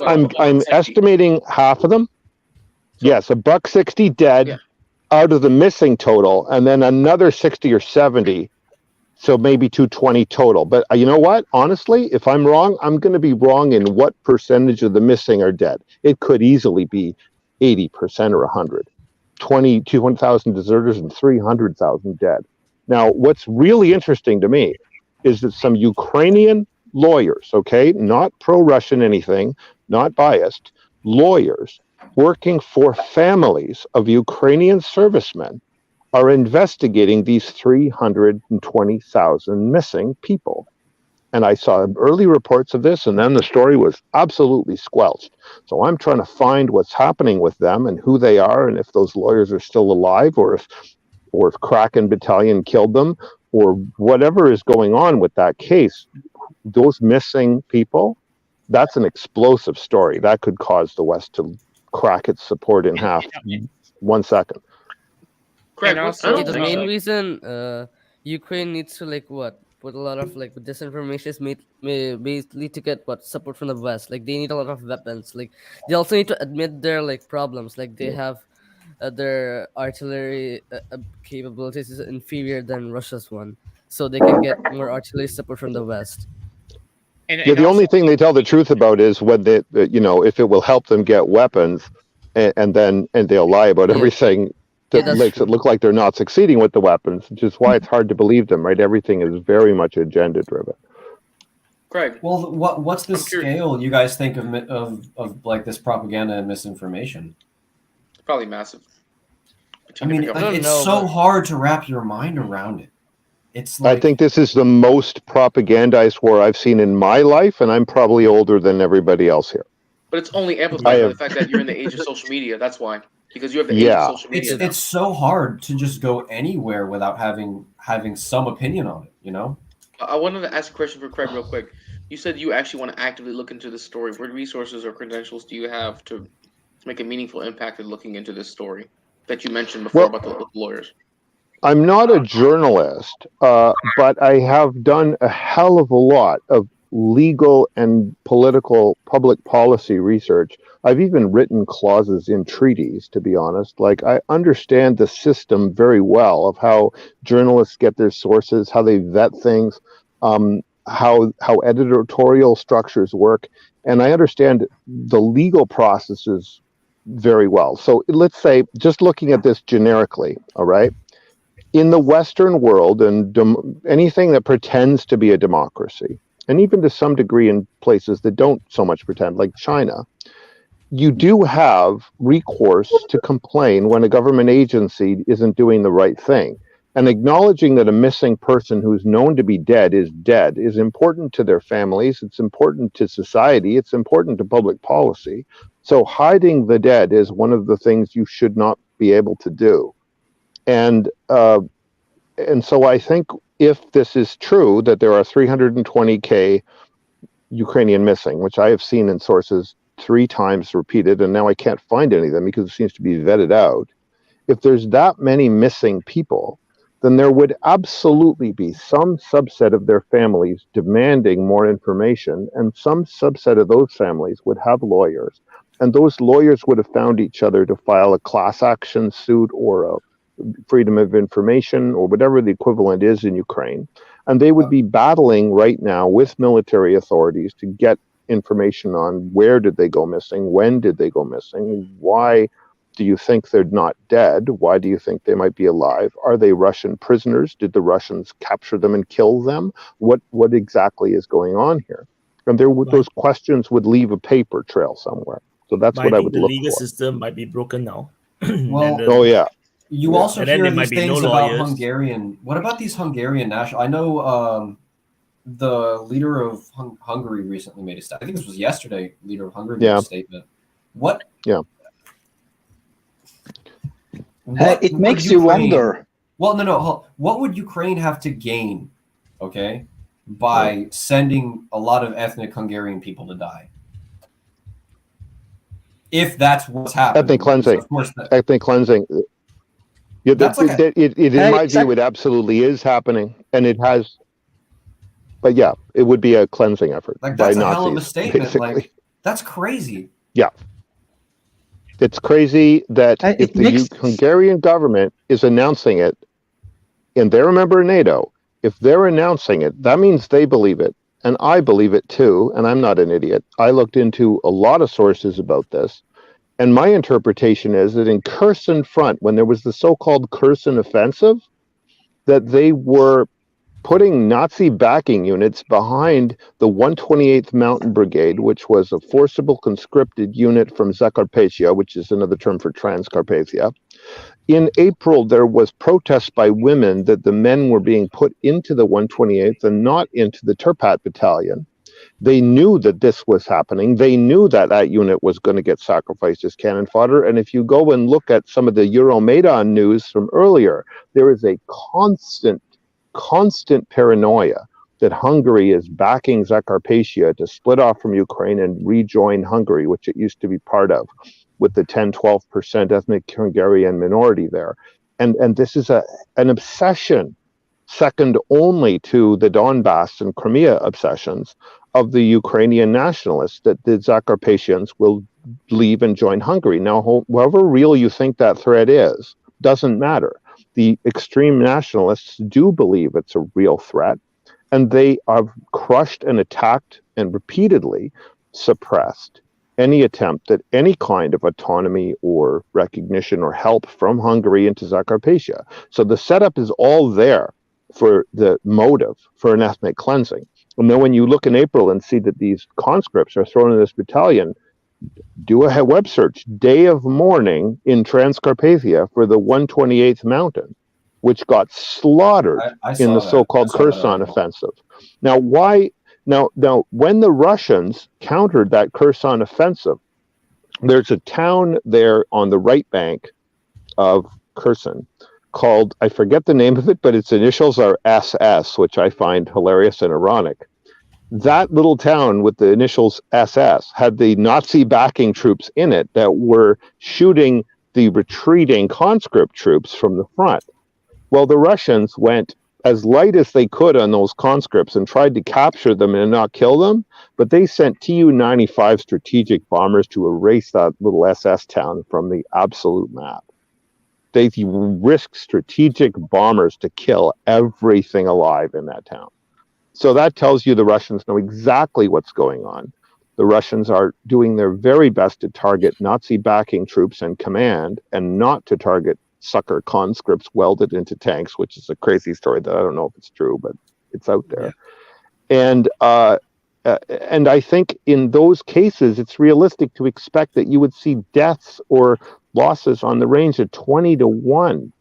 I'm estimating half of them. Yes, $160 dead out of the missing total, and then another 60 or 70. So maybe 220 total. But you know what? Honestly, if I'm wrong, I'm going to be wrong in what percentage of the missing are dead. It could easily be 80% or 100. 200,000 deserters and 300,000 dead. Now, what's really interesting to me is that some Ukrainian lawyers, okay, not pro-Russian anything, not biased, lawyers working for families of Ukrainian servicemen are investigating these 320,000 missing people. And I saw early reports of this, and then the story was absolutely squelched. So I'm trying to find what's happening with them and who they are, and if those lawyers are still alive, or if Kraken Battalion killed them, or whatever is going on with that case. Those missing people, that's an explosive story. That could cause the West to crack its support in half 1 second. And also, the main reason Ukraine needs to put a lot of disinformation basically to get support from the West. Like, they need a lot of weapons. Like, they also need to admit their problems. Like, they have their artillery capabilities is inferior than Russia's one, so they can get more artillery support from the West. The only thing they tell the truth about is when they, if it will help them get weapons, and they'll lie about everything that makes it look like they're not succeeding with the weapons, which is why it's hard to believe them. Right? Everything is very much agenda driven. Craig, well, what's the scale you guys think of this propaganda and misinformation? Probably massive. I mean, it's so hard to wrap your mind around it. It's I think this is the most propagandized war I've seen in my life, and I'm probably older than everybody else here. But it's only amplified by the fact that you're in the age of social media. That's why, because you have the age of social media. It's so hard to just go anywhere without having some opinion on it. I wanted to ask a question for Craig real quick. You said you actually want to actively look into this story. What resources or credentials do you have to make a meaningful impact in looking into this story that you mentioned before about the lawyers? I'm not a journalist, but I have done a hell of a lot of legal and political public policy research. I've even written clauses in treaties, to be honest. Like, I understand the system very well of how journalists get their sources, how they vet things, how editorial structures work, and I understand the legal processes very well. So let's say, just looking at this generically, all right? In the Western world, and anything that pretends to be a democracy, and even to some degree in places that don't so much pretend, like China, you do have recourse to complain when a government agency isn't doing the right thing. And acknowledging that a missing person who's known to be dead is important to their families. It's important to society. It's important to public policy. So hiding the dead is one of the things you should not be able to do. And so I think if this is true, that there are 320K Ukrainian missing, which I have seen in sources 3 times repeated, and now I can't find any of them because it seems to be vetted out. If there's that many missing people, then there would absolutely be some subset of their families demanding more information, and some subset of those families would have lawyers, and those lawyers would have found each other to file a class action suit or a freedom of information or whatever the equivalent is in Ukraine, and they would be battling right now with military authorities to get information on where did they go missing, when did they go missing, why do you think they're not dead? Why do you think they might be alive? Are they Russian prisoners? Did the Russians capture them and kill them? What exactly is going on here? And those questions would leave a paper trail somewhere. So that's what I would look for. The legal system might be broken now. Well, you also and then hear there these might be things no about lawyers. Hungarian. What about these Hungarian national? I know the leader of Hungary recently made a statement. I think this was yesterday. Leader of Hungary made a statement. What? Yeah. It makes you wonder. Well, no. What would Ukraine have to gain, okay, by sending a lot of ethnic Hungarian people to die? If that's what's happening. Ethnic cleansing. Of course ethnic cleansing. Yeah, in my view, it absolutely is happening, and it has. But yeah, it would be a cleansing effort by that's a Nazis. hell of a statement. Basically. That's crazy. Yeah. It's crazy that if the Hungarian government is announcing it, and they're a member of NATO, if they're announcing it, that means they believe it. And I believe it too, and I'm not an idiot. I looked into a lot of sources about this, and my interpretation is that in Kherson Front, when there was the so-called Kherson Offensive, that they were putting Nazi backing units behind the 128th Mountain Brigade, which was a forcible conscripted unit from Zakarpattia, which is another term for Transcarpathia. In April, there was protest by women that the men were being put into the 128th and not into the Turpat Battalion. They knew that this was happening. They knew that that unit was going to get sacrificed as cannon fodder. And if you go and look at some of the Euromaidan news from earlier, there is a constant paranoia that Hungary is backing Zakarpattia to split off from Ukraine and rejoin Hungary, which it used to be part of, with the 10-12% ethnic Hungarian minority there. And this is an obsession, second only to the Donbass and Crimea obsessions of the Ukrainian nationalists, that the Zakarpattians will leave and join Hungary. Now, however real you think that threat is, doesn't matter. The extreme nationalists do believe it's a real threat, and they have crushed and attacked and repeatedly suppressed any attempt at any kind of autonomy or recognition or help from Hungary into Zakarpattia. So the setup is all there for the motive for an ethnic cleansing. And then when you look in April and see that these conscripts are thrown in this battalion, do a web search, day of mourning in Transcarpathia for the 128th Mountain, which got slaughtered in the so-called Kherson offensive. Now, why? Now, when the Russians countered that Kherson offensive, there's a town there on the right bank of Kherson called, I forget the name of it, but its initials are SS, which I find hilarious and ironic. That little town with the initials SS had the Nazi backing troops in it that were shooting the retreating conscript troops from the front. Well, the Russians went as light as they could on those conscripts and tried to capture them and not kill them, but they sent Tu-95 strategic bombers to erase that little SS town from the absolute map. They risked strategic bombers to kill everything alive in that town. So that tells you the Russians know exactly what's going on. The Russians are doing their very best to target Nazi backing troops and command, and not to target sucker conscripts welded into tanks, which is a crazy story that I don't know if it's true, but it's out there. Yeah. And I think in those cases, it's realistic to expect that you would see deaths or losses on the range of 20 to 1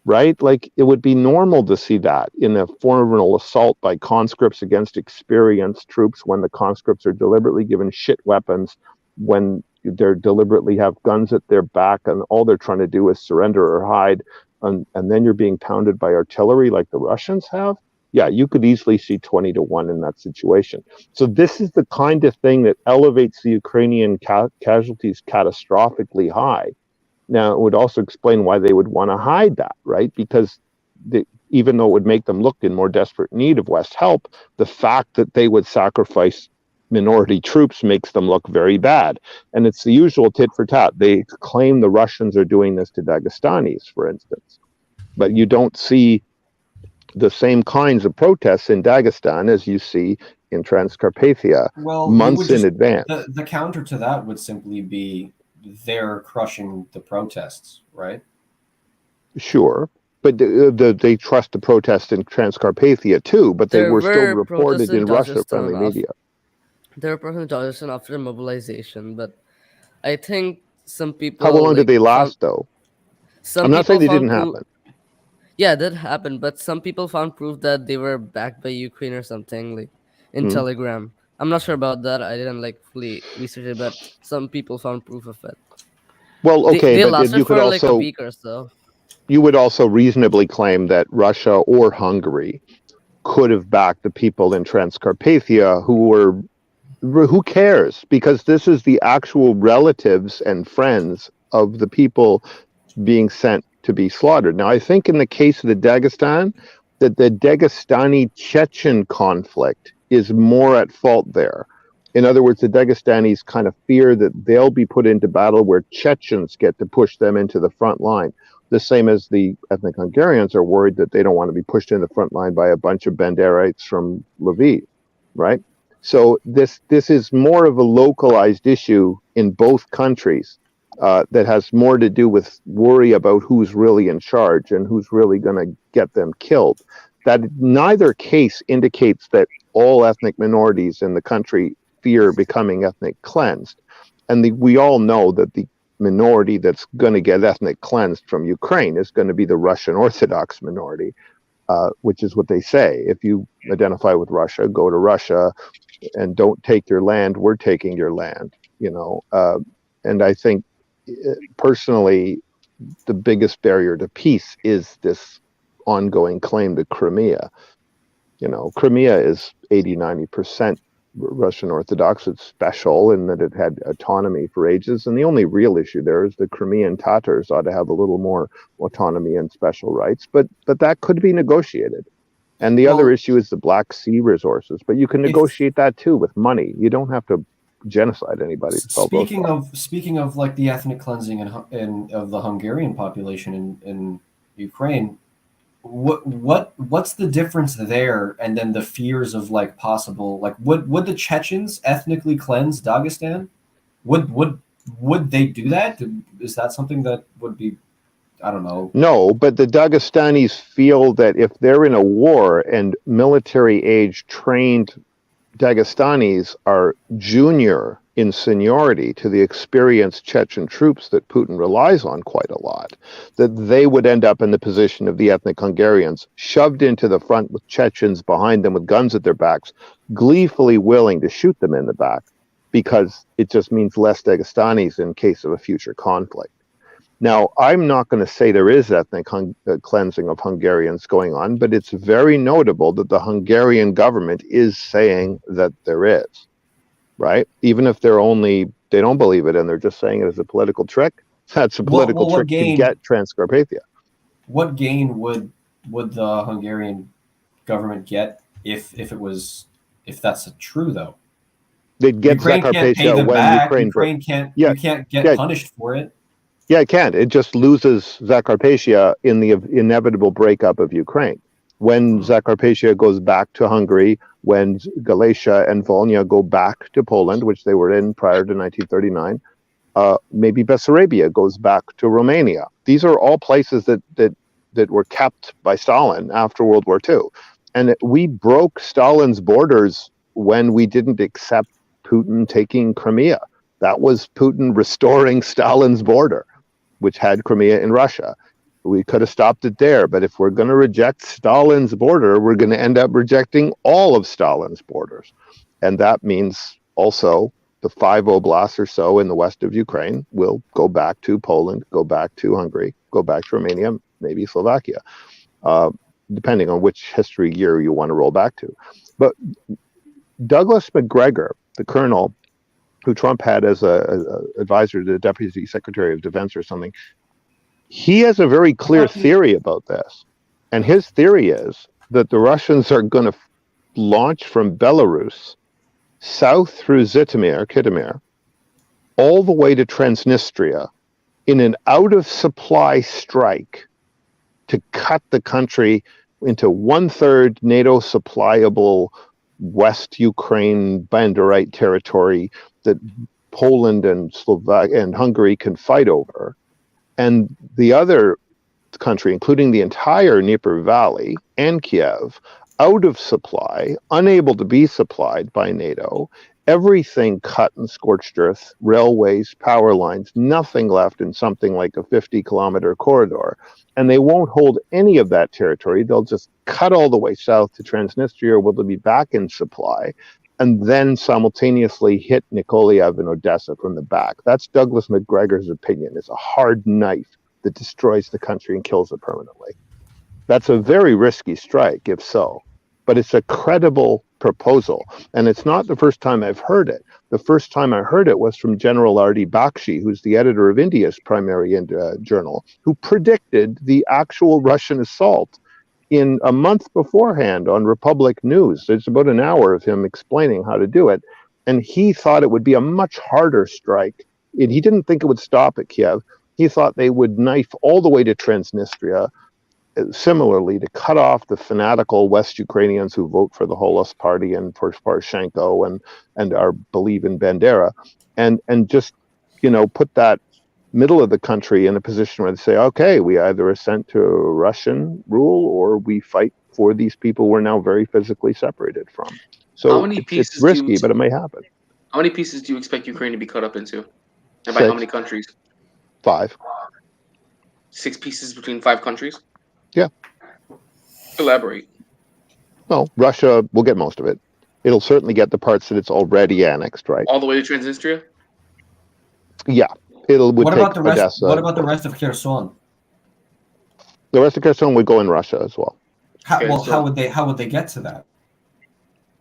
right? Like, it would be normal to see that in a formal assault by conscripts against experienced troops, when the conscripts are deliberately given shit weapons, when they're deliberately have guns at their back and all they're trying to do is surrender or hide, and then you're being pounded by artillery like the Russians have. Yeah, you could easily see 20-1 in that situation. So this is the kind of thing that elevates the Ukrainian casualties catastrophically high. Now, it would also explain why they would want to hide that, right? Because even though it would make them look in more desperate need of West help, the fact that they would sacrifice minority troops makes them look very bad. And it's the usual tit for tat. They claim the Russians are doing this to Dagestanis, for instance. But you don't see the same kinds of protests in Dagestan as you see in Transcarpathia months in advance. The counter to that would simply be they're crushing the protests, right? Sure, but they trust the protests in Transcarpathia too, but they were still reported in Russia-friendly media. They were protesting Dagestan after mobilization, but I think some people... How long did they last, though? I'm not saying they didn't happen. Yeah, that happened, but some people found proof that they were backed by Ukraine or something, like in Telegram. I'm not sure about that. I didn't fully research it, but some people found proof of it. Well, okay, they but lasted you could for also, like a week or so. You would also reasonably claim that Russia or Hungary could have backed the people in Transcarpathia who cares? Because this is the actual relatives and friends of the people being sent to be slaughtered. Now, I think in the case of the Dagestan, that the Dagestani-Chechen conflict is more at fault there. In other words, the Dagestanis kind of fear that they'll be put into battle where Chechens get to push them into the front line. The same as the ethnic Hungarians are worried that they don't want to be pushed in the front line by a bunch of Banderites from Lviv, right? So this is more of a localized issue in both countries that has more to do with worry about who's really in charge and who's really going to get them killed. That neither case indicates that all ethnic minorities in the country fear becoming ethnic cleansed. And we all know that the minority that's going to get ethnic cleansed from Ukraine is going to be the Russian Orthodox minority, which is what they say. If you identify with Russia, go to Russia and don't take your land. We're taking your land, you know. And I think personally, the biggest barrier to peace is this ongoing claim to Crimea. You know, Crimea is 80-90% Russian Orthodox. It's special in that it had autonomy for ages, and the only real issue there is the Crimean Tatars ought to have a little more autonomy and special rights, but that could be negotiated. And the other issue is the Black Sea resources, but you can negotiate that too with money. You don't have to genocide anybody. Speaking of like the ethnic cleansing of the Hungarian population in Ukraine, what's the difference there? And then the fears of like possible, like would the Chechens ethnically cleanse Dagestan? Would they do that? Is that something that would be, I don't know. No, but the Dagestanis feel that if they're in a war and military age trained Dagestanis are junior in seniority to the experienced Chechen troops that Putin relies on quite a lot, that they would end up in the position of the ethnic Hungarians, shoved into the front with Chechens behind them with guns at their backs, gleefully willing to shoot them in the back, because it just means less Dagestanis in case of a future conflict. Now, I'm not going to say there is ethnic cleansing of Hungarians going on, but it's very notable that the Hungarian government is saying that there is, right? Even if they don't believe it and they're just saying it as a political trick. That's a political trick to get Transcarpathia. What gain would the Hungarian government get if that's true though? They'd get Ukraine can't pay them back. Ukraine can't get punished for it. Yeah, it can't. It just loses Zakarpattia in the inevitable breakup of Ukraine. When Zakarpattia goes back to Hungary, when Galicia and Volhynia go back to Poland, which they were in prior to 1939, maybe Bessarabia goes back to Romania. These are all places that were kept by Stalin after World War II. And we broke Stalin's borders when we didn't accept Putin taking Crimea. That was Putin restoring Stalin's border, which had Crimea in Russia. We could have stopped it there, but if we're going to reject Stalin's border, we're going to end up rejecting all of Stalin's borders. And that means also the 5 oblasts or so in the west of Ukraine will go back to Poland, go back to Hungary, go back to Romania, maybe Slovakia, depending on which history year you want to roll back to. But Douglas McGregor, the colonel who Trump had as a advisor to the Deputy Secretary of Defense or something, he has a very clear theory about this. And his theory is that the Russians are going to launch from Belarus south through Kytomyr, all the way to Transnistria in an out-of-supply strike to cut the country into 1/3 NATO supplyable West Ukraine Banderite territory that Poland and Slovakia and Hungary can fight over, and the other country, including the entire Dnieper Valley and Kiev, out of supply, unable to be supplied by NATO, everything cut and scorched earth, railways, power lines, nothing left in something like a 50-kilometer corridor. And they won't hold any of that territory. They'll just cut all the way south to Transnistria, where they'll be back in supply, and then simultaneously hit Nikolaev and Odessa from the back. That's Douglas McGregor's opinion. It's a hard knife that destroys the country and kills it permanently. That's a very risky strike, if so, but it's a credible proposal. And it's not the first time I've heard it. The first time I heard it was from General R.D. Bakshi, who's the editor of India's primary journal, who predicted the actual Russian assault in a month beforehand on Republic News. There's about an hour of him explaining how to do it. And he thought it would be a much harder strike. And he didn't think it would stop at Kiev. He thought they would knife all the way to Transnistria, similarly to cut off the fanatical West Ukrainians who vote for the Holos Party and for Poroshenko and are believe in Bandera, and just, you know, put that middle of the country in a position where they say, okay, we either assent to Russian rule or we fight for these people we're now very physically separated from. So it's risky, but it may happen. How many pieces do you expect Ukraine to be cut up into? And by how many countries? 5. 6 pieces between 5 countries? Yeah. Elaborate. Well, Russia will get most of it. It'll certainly get the parts that it's already annexed, right? All the way to Transnistria? Yeah. What about the rest? What about the rest of Kherson? The rest of Kherson would go in Russia as well. How would they get to that?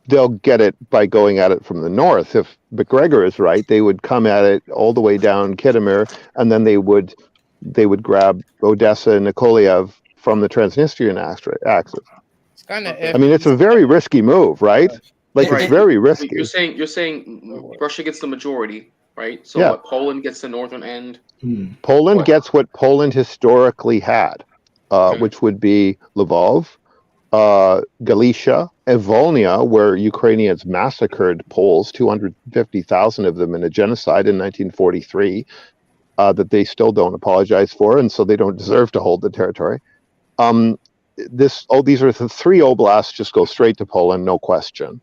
They'll get it by going at it from the north. If McGregor is right, they would come at it all the way down Kytomyr, and then they would grab Odessa and Nikolaev from the Transnistrian axis. It's kind of. I mean, it's a very risky move, right? Like, it's very risky. You're saying Russia gets the majority, right? So Yeah. what, Poland gets the northern end. Poland gets what Poland historically had, which would be Lvov, Galicia, and Volhynia, where Ukrainians massacred Poles, 250,000 of them in a genocide in 1943, that they still don't apologize for, and so they don't deserve to hold the territory. These are the 3 oblasts, just go straight to Poland, no question.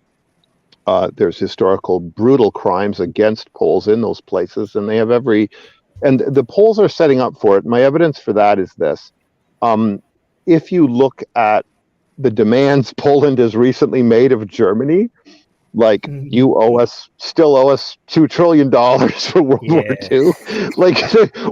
There's historical brutal crimes against Poles in those places, and they have and the Poles are setting up for it. My evidence for that is this. If you look at the demands Poland has recently made of Germany, like, you still owe us $2 trillion for World War II. Like,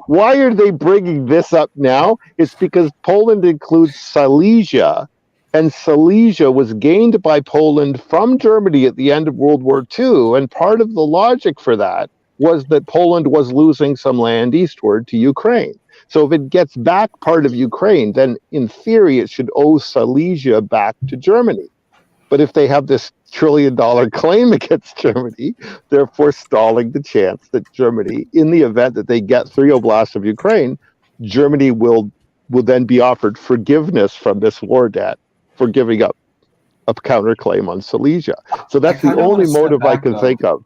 why are they bringing this up now? It's because Poland includes Silesia, and Silesia was gained by Poland from Germany at the end of World War II. And part of the logic for that was that Poland was losing some land eastward to Ukraine. So if it gets back part of Ukraine, then in theory it should owe Silesia back to Germany. But if they have this $1 trillion claim against Germany, they're forestalling the chance that Germany, in the event that they get 3 oblasts of Ukraine, Germany will then be offered forgiveness from this war debt for giving up a counterclaim on Silesia. So that's the only motive I can think of.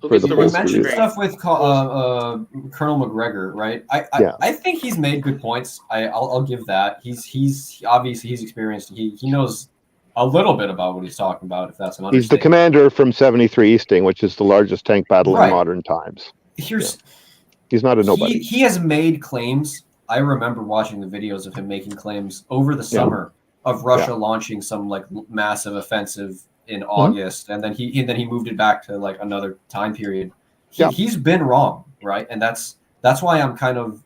For the you mentioned stuff with Colonel McGregor, right? I think he's made good points. I'll give that. He's obviously he's experienced. He knows a little bit about what he's talking about, if that's an understatement. He's the commander from 73 Easting, which is the largest tank battle in modern times. He's not a nobody. He has made claims I remember watching the videos of him making claims over the summer of Russia launching some like massive offensive in August, and then he moved it back to like another time period. He's been wrong, right? And that's why I'm kind of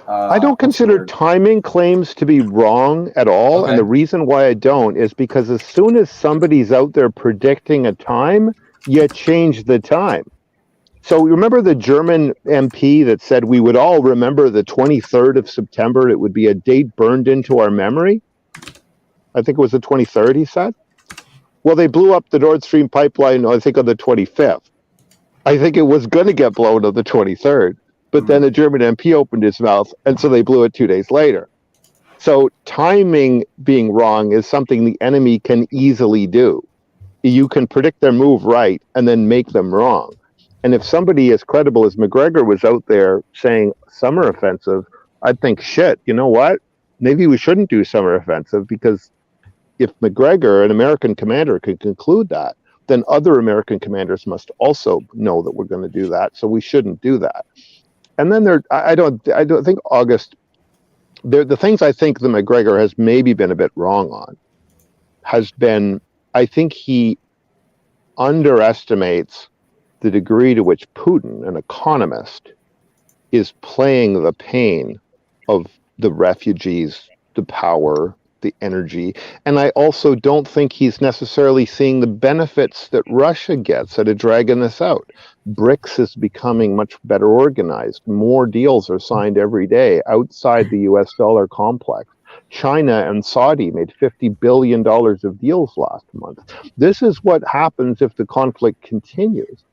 I don't consider timing claims to be wrong at all. Okay. And the reason why I don't is because as soon as somebody's out there predicting a time, you change the time. So remember the German MP that said we would all remember the 23rd of September. It would be a date burned into our memory. I think it was the 23rd, he said. Well, they blew up the Nord Stream pipeline, I think, on the 25th. I think it was going to get blown on the 23rd. But then the German MP opened his mouth, and so they blew it 2 days later. So timing being wrong is something the enemy can easily do. You can predict their move right and then make them wrong. And if somebody as credible as McGregor was out there saying summer offensive, I'd think, shit, you know what? Maybe we shouldn't do summer offensive, because if McGregor, an American commander, could conclude that, then other American commanders must also know that we're going to do that. So we shouldn't do that. And then I don't think August. The things I think the McGregor has maybe been a bit wrong on has been, I think he underestimates the degree to which Putin, an economist, is playing the pain of the refugees, the power, the energy. And I also don't think he's necessarily seeing the benefits that Russia gets out of dragging this out. BRICS is becoming much better organized. More deals are signed every day outside the US dollar complex. China and Saudi made $50 billion of deals last month. This is what happens if the conflict continues.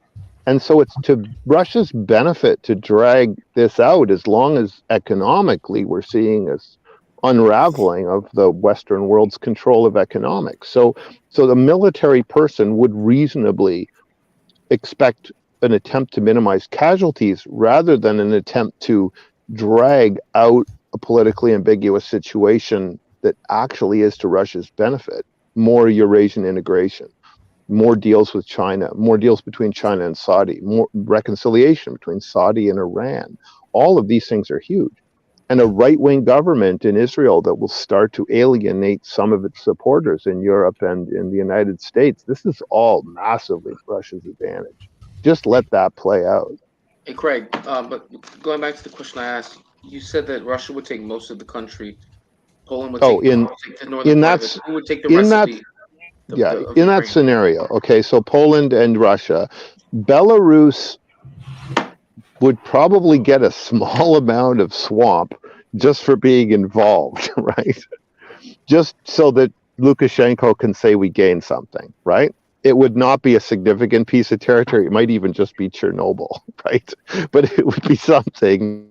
And so it's to Russia's benefit to drag this out, as long as economically we're seeing this unraveling of the Western world's control of economics. So the military person would reasonably expect an attempt to minimize casualties rather than an attempt to drag out a politically ambiguous situation that actually is to Russia's benefit. More Eurasian integration, more deals with China, more deals between China and Saudi, more reconciliation between Saudi and Iran. All of these things are huge. And a right-wing government in Israel that will start to alienate some of its supporters in Europe and in the United States. This is all massively Russia's advantage. Just let that play out. Hey, Craig, but going back to the question I asked, you said that Russia would take most of the country. Poland would take the northern part of it. Who would take the rest of the in that scenario, okay, so Poland and Russia, Belarus would probably get a small amount of swamp just for being involved, right? Just so that Lukashenko can say we gained something, right? It would not be a significant piece of territory. It might even just be Chernobyl, right? But it would be something.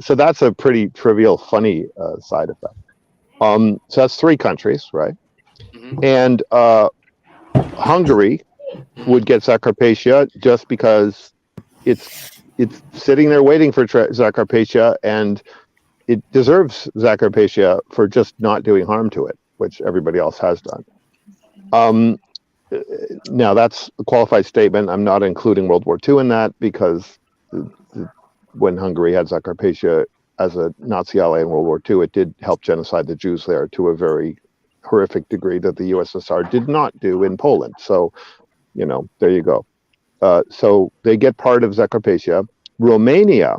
So that's a pretty trivial, funny side effect. So that's 3 countries, right? And Hungary would get Zakarpattia just because it's sitting there waiting for Zakarpattia, and it deserves Zakarpattia for just not doing harm to it, which everybody else has done. Now, that's a qualified statement. I'm not including World War II in that, because when Hungary had Zakarpattia as a Nazi ally in World War II, it did help genocide the Jews there to a very horrific degree that the USSR did not do in Poland. So, there you go. So they get part of Zakarpattia. Romania,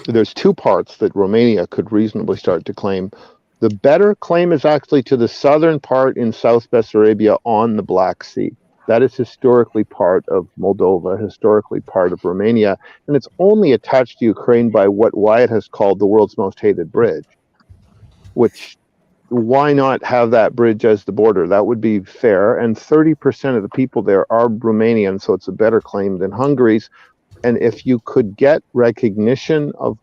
there's 2 parts that Romania could reasonably start to claim. The better claim is actually to the southern part in South Bessarabia on the Black Sea. That is historically part of Moldova, historically part of Romania, and it's only attached to Ukraine by what Wyatt has called the world's most hated bridge, which, why not have that bridge as the border? That would be fair. And 30% of the people there are Romanian, so it's a better claim than Hungary's. And if you could get recognition of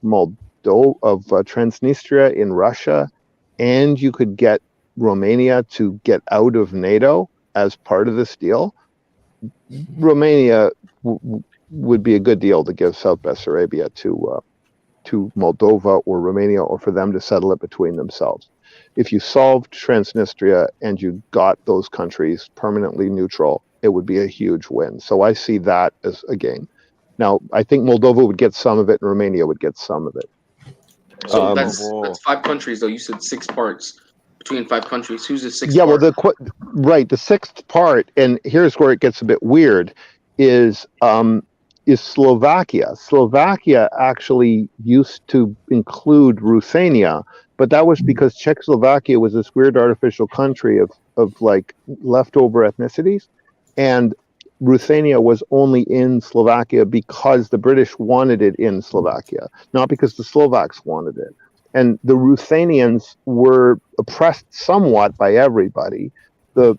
Transnistria in Russia, and you could get Romania to get out of NATO as part of this deal, Romania would be a good deal to give South Bessarabia to Moldova or Romania, or for them to settle it between themselves. If you solved Transnistria and you got those countries permanently neutral, it would be a huge win. So I see that as a gain. Now, I think Moldova would get some of it, and Romania would get some of it. So that's 5 countries, though. You said 6 parts between 5 countries. Who's the 6th Yeah, well, part? the sixth part, and here's where it gets a bit weird, is Slovakia. Slovakia actually used to include Ruthenia, but that was because Czechoslovakia was this weird artificial country of like leftover ethnicities, and Ruthenia was only in Slovakia because the British wanted it in Slovakia, not because the Slovaks wanted it. And the Ruthenians were oppressed somewhat by everybody. The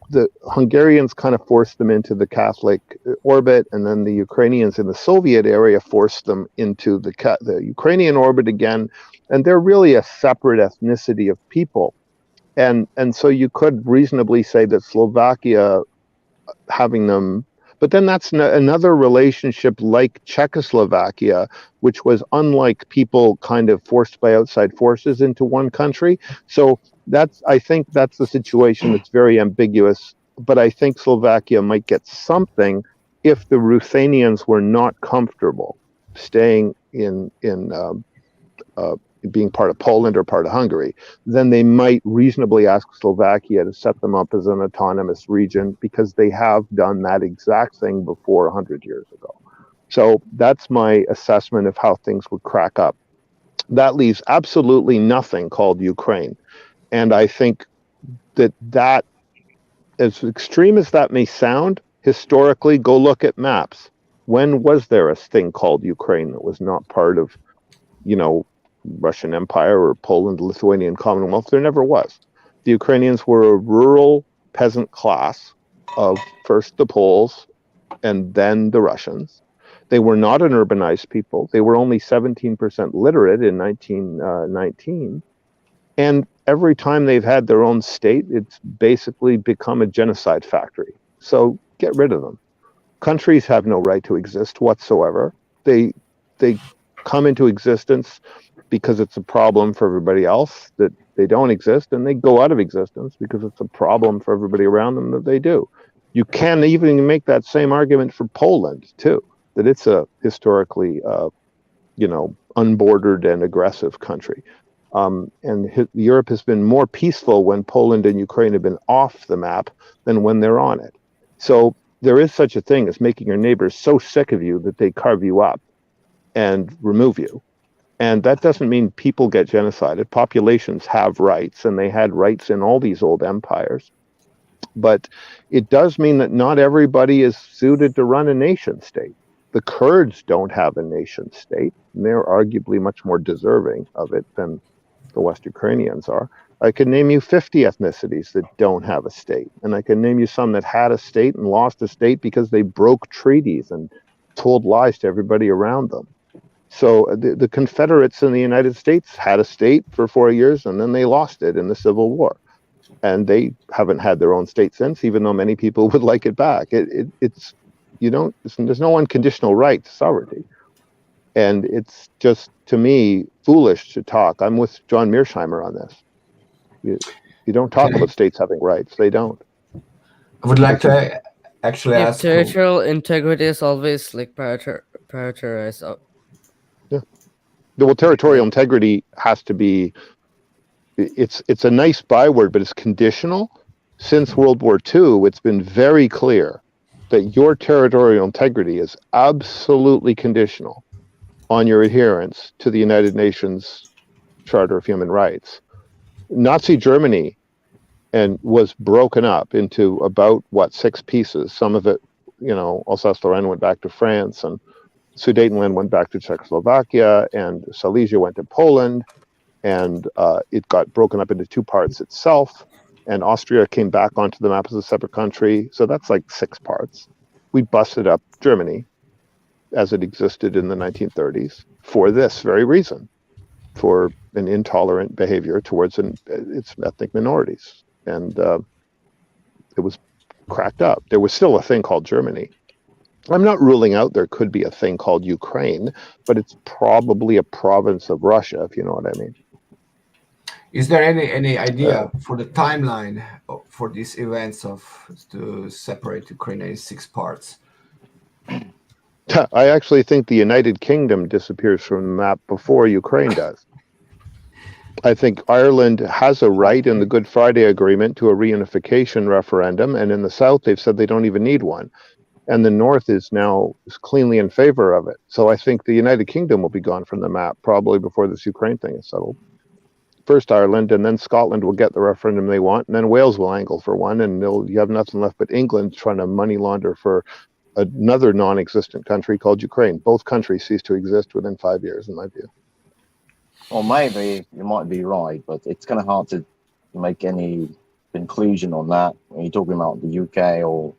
Hungarians kind of forced them into the Catholic orbit, and then the Ukrainians in the Soviet area forced them into the Ukrainian orbit again. And they're really a separate ethnicity of people. And so you could reasonably say that Slovakia having them, but then that's another relationship like Czechoslovakia, which was unlike people kind of forced by outside forces into one country. So I think that's the situation that's very ambiguous, but I think Slovakia might get something if the Ruthenians were not comfortable staying in being part of Poland or part of Hungary. Then they might reasonably ask Slovakia to set them up as an autonomous region, because they have done that exact thing before 100 years ago. So that's my assessment of how things would crack up. That leaves absolutely nothing called Ukraine. And I think that as extreme as that may sound, historically, go look at maps. When was there a thing called Ukraine that was not part of, Russian Empire or Poland, Lithuanian Commonwealth? There never was. The Ukrainians were a rural peasant class of first the Poles and then the Russians. They were not an urbanized people. They were only 17% literate in 1919. And every time they've had their own state, it's basically become a genocide factory. So get rid of them. Countries have no right to exist whatsoever. They come into existence because it's a problem for everybody else that they don't exist, and they go out of existence because it's a problem for everybody around them that they do. You can even make that same argument for Poland too, that it's a historically, unbordered and aggressive country. And Europe has been more peaceful when Poland and Ukraine have been off the map than when they're on it. So there is such a thing as making your neighbors so sick of you that they carve you up and remove you. And that doesn't mean people get genocided. Populations have rights, and they had rights in all these old empires. But it does mean that not everybody is suited to run a nation state. The Kurds don't have a nation state, and they're arguably much more deserving of it than the West Ukrainians are. I can name you 50 ethnicities that don't have a state, and I can name you some that had a state and lost a state because they broke treaties and told lies to everybody around them. So the Confederates in the United States had a state for 4 years, and then they lost it in the Civil War. And they haven't had their own state since, even though many people would like it back. There's no unconditional right to sovereignty. And it's just, to me, foolish to talk. I'm with John Mearsheimer on this. You don't talk about states having rights. They don't. I would like to actually ask. Territorial integrity is always like prioritized. Yeah. Well, territorial integrity has to be. It's a nice byword, but it's conditional. Since World War II, it's been very clear that your territorial integrity is absolutely conditional on your adherence to the United Nations Charter of Human Rights. Nazi Germany was broken up into about 6 pieces. Some of it, Alsace-Lorraine went back to France, and Sudetenland went back to Czechoslovakia, and Silesia went to Poland, and it got broken up into 2 parts itself, and Austria came back onto the map as a separate country. So that's 6 parts. We busted up Germany as it existed in the 1930s for this very reason, for an intolerant behavior towards its ethnic minorities. And it was cracked up. There was still a thing called Germany. I'm not ruling out there could be a thing called Ukraine, but it's probably a province of Russia, if you know what I mean. Is there any idea for the timeline for these events to separate Ukraine in 6 parts? I actually think the United Kingdom disappears from the map before Ukraine does. I think Ireland has a right in the Good Friday Agreement to a reunification referendum, and in the South they've said they don't even need one. And the North is now cleanly in favor of it. So I think the United Kingdom will be gone from the map probably before this Ukraine thing is settled. First Ireland, and then Scotland will get the referendum they want, and then Wales will angle for one, and you have nothing left but England trying to money launder for another non-existent country called Ukraine. Both countries cease to exist within 5 years, in my view. Well, maybe you might be right, but it's kind of hard to make any conclusion on that when you're talking about the UK or,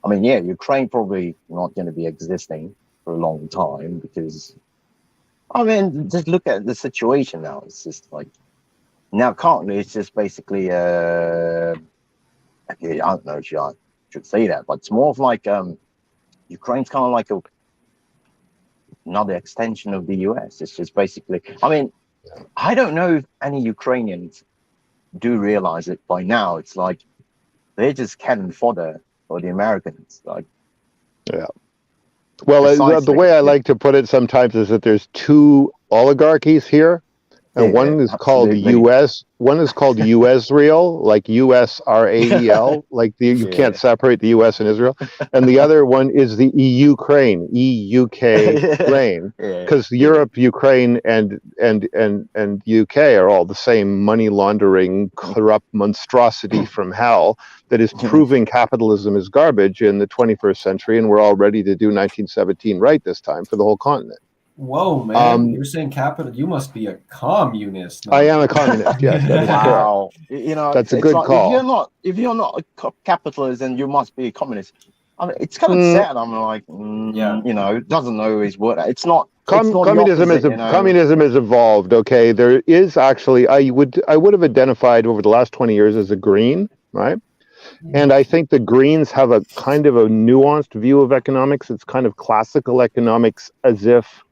I mean, yeah, Ukraine probably not going to be existing for a long time because, I mean, just look at the situation now. It's just like, now currently it's just basically, I don't know if I should say that, but it's more of like, Ukraine's kind of like another extension of the US. It's just basically, I mean, I don't know if any Ukrainians do realize it by now. It's like they're just cannon fodder for the Americans. Like, yeah. Well, the way I like to put it sometimes is that there's two oligarchies here, and one is called US. One is called USrael, like USRAEL, like you can't separate the US and Israel. And the other one is the Ukraine, EUK, because Europe, Ukraine, and UK are all the same money laundering, corrupt monstrosity from hell that is proving capitalism is garbage in the 21st century, and we're all ready to do 1917 right this time for the whole continent. Whoa, man! You're saying capital? You must be a communist. I am a communist. Yes, that is wow. correct. You know, that's a good like, call. If you're not a capitalist, then you must be a communist. I mean, it's kind of sad. I'm like, you know, it doesn't always work. It's not. Communism has evolved. Okay, there is actually I would have identified over the last 20 years as a green, right? And I think the Greens have a kind of a nuanced view of economics. It's kind of classical economics, as if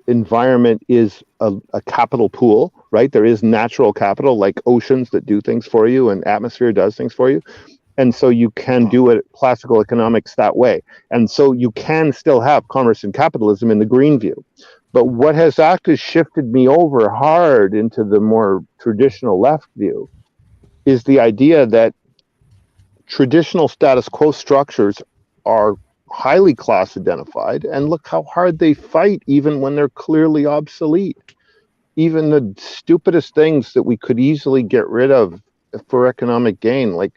environment is a capital pool, right? There is natural capital like oceans that do things for you and atmosphere does things for you. And so you can do it classical economics that way. And so you can still have commerce and capitalism in the green view. But what has actually shifted me over hard into the more traditional left view is the idea that traditional status quo structures are highly class identified, and look how hard they fight even when they're clearly obsolete. Even the stupidest things that we could easily get rid of for economic gain, like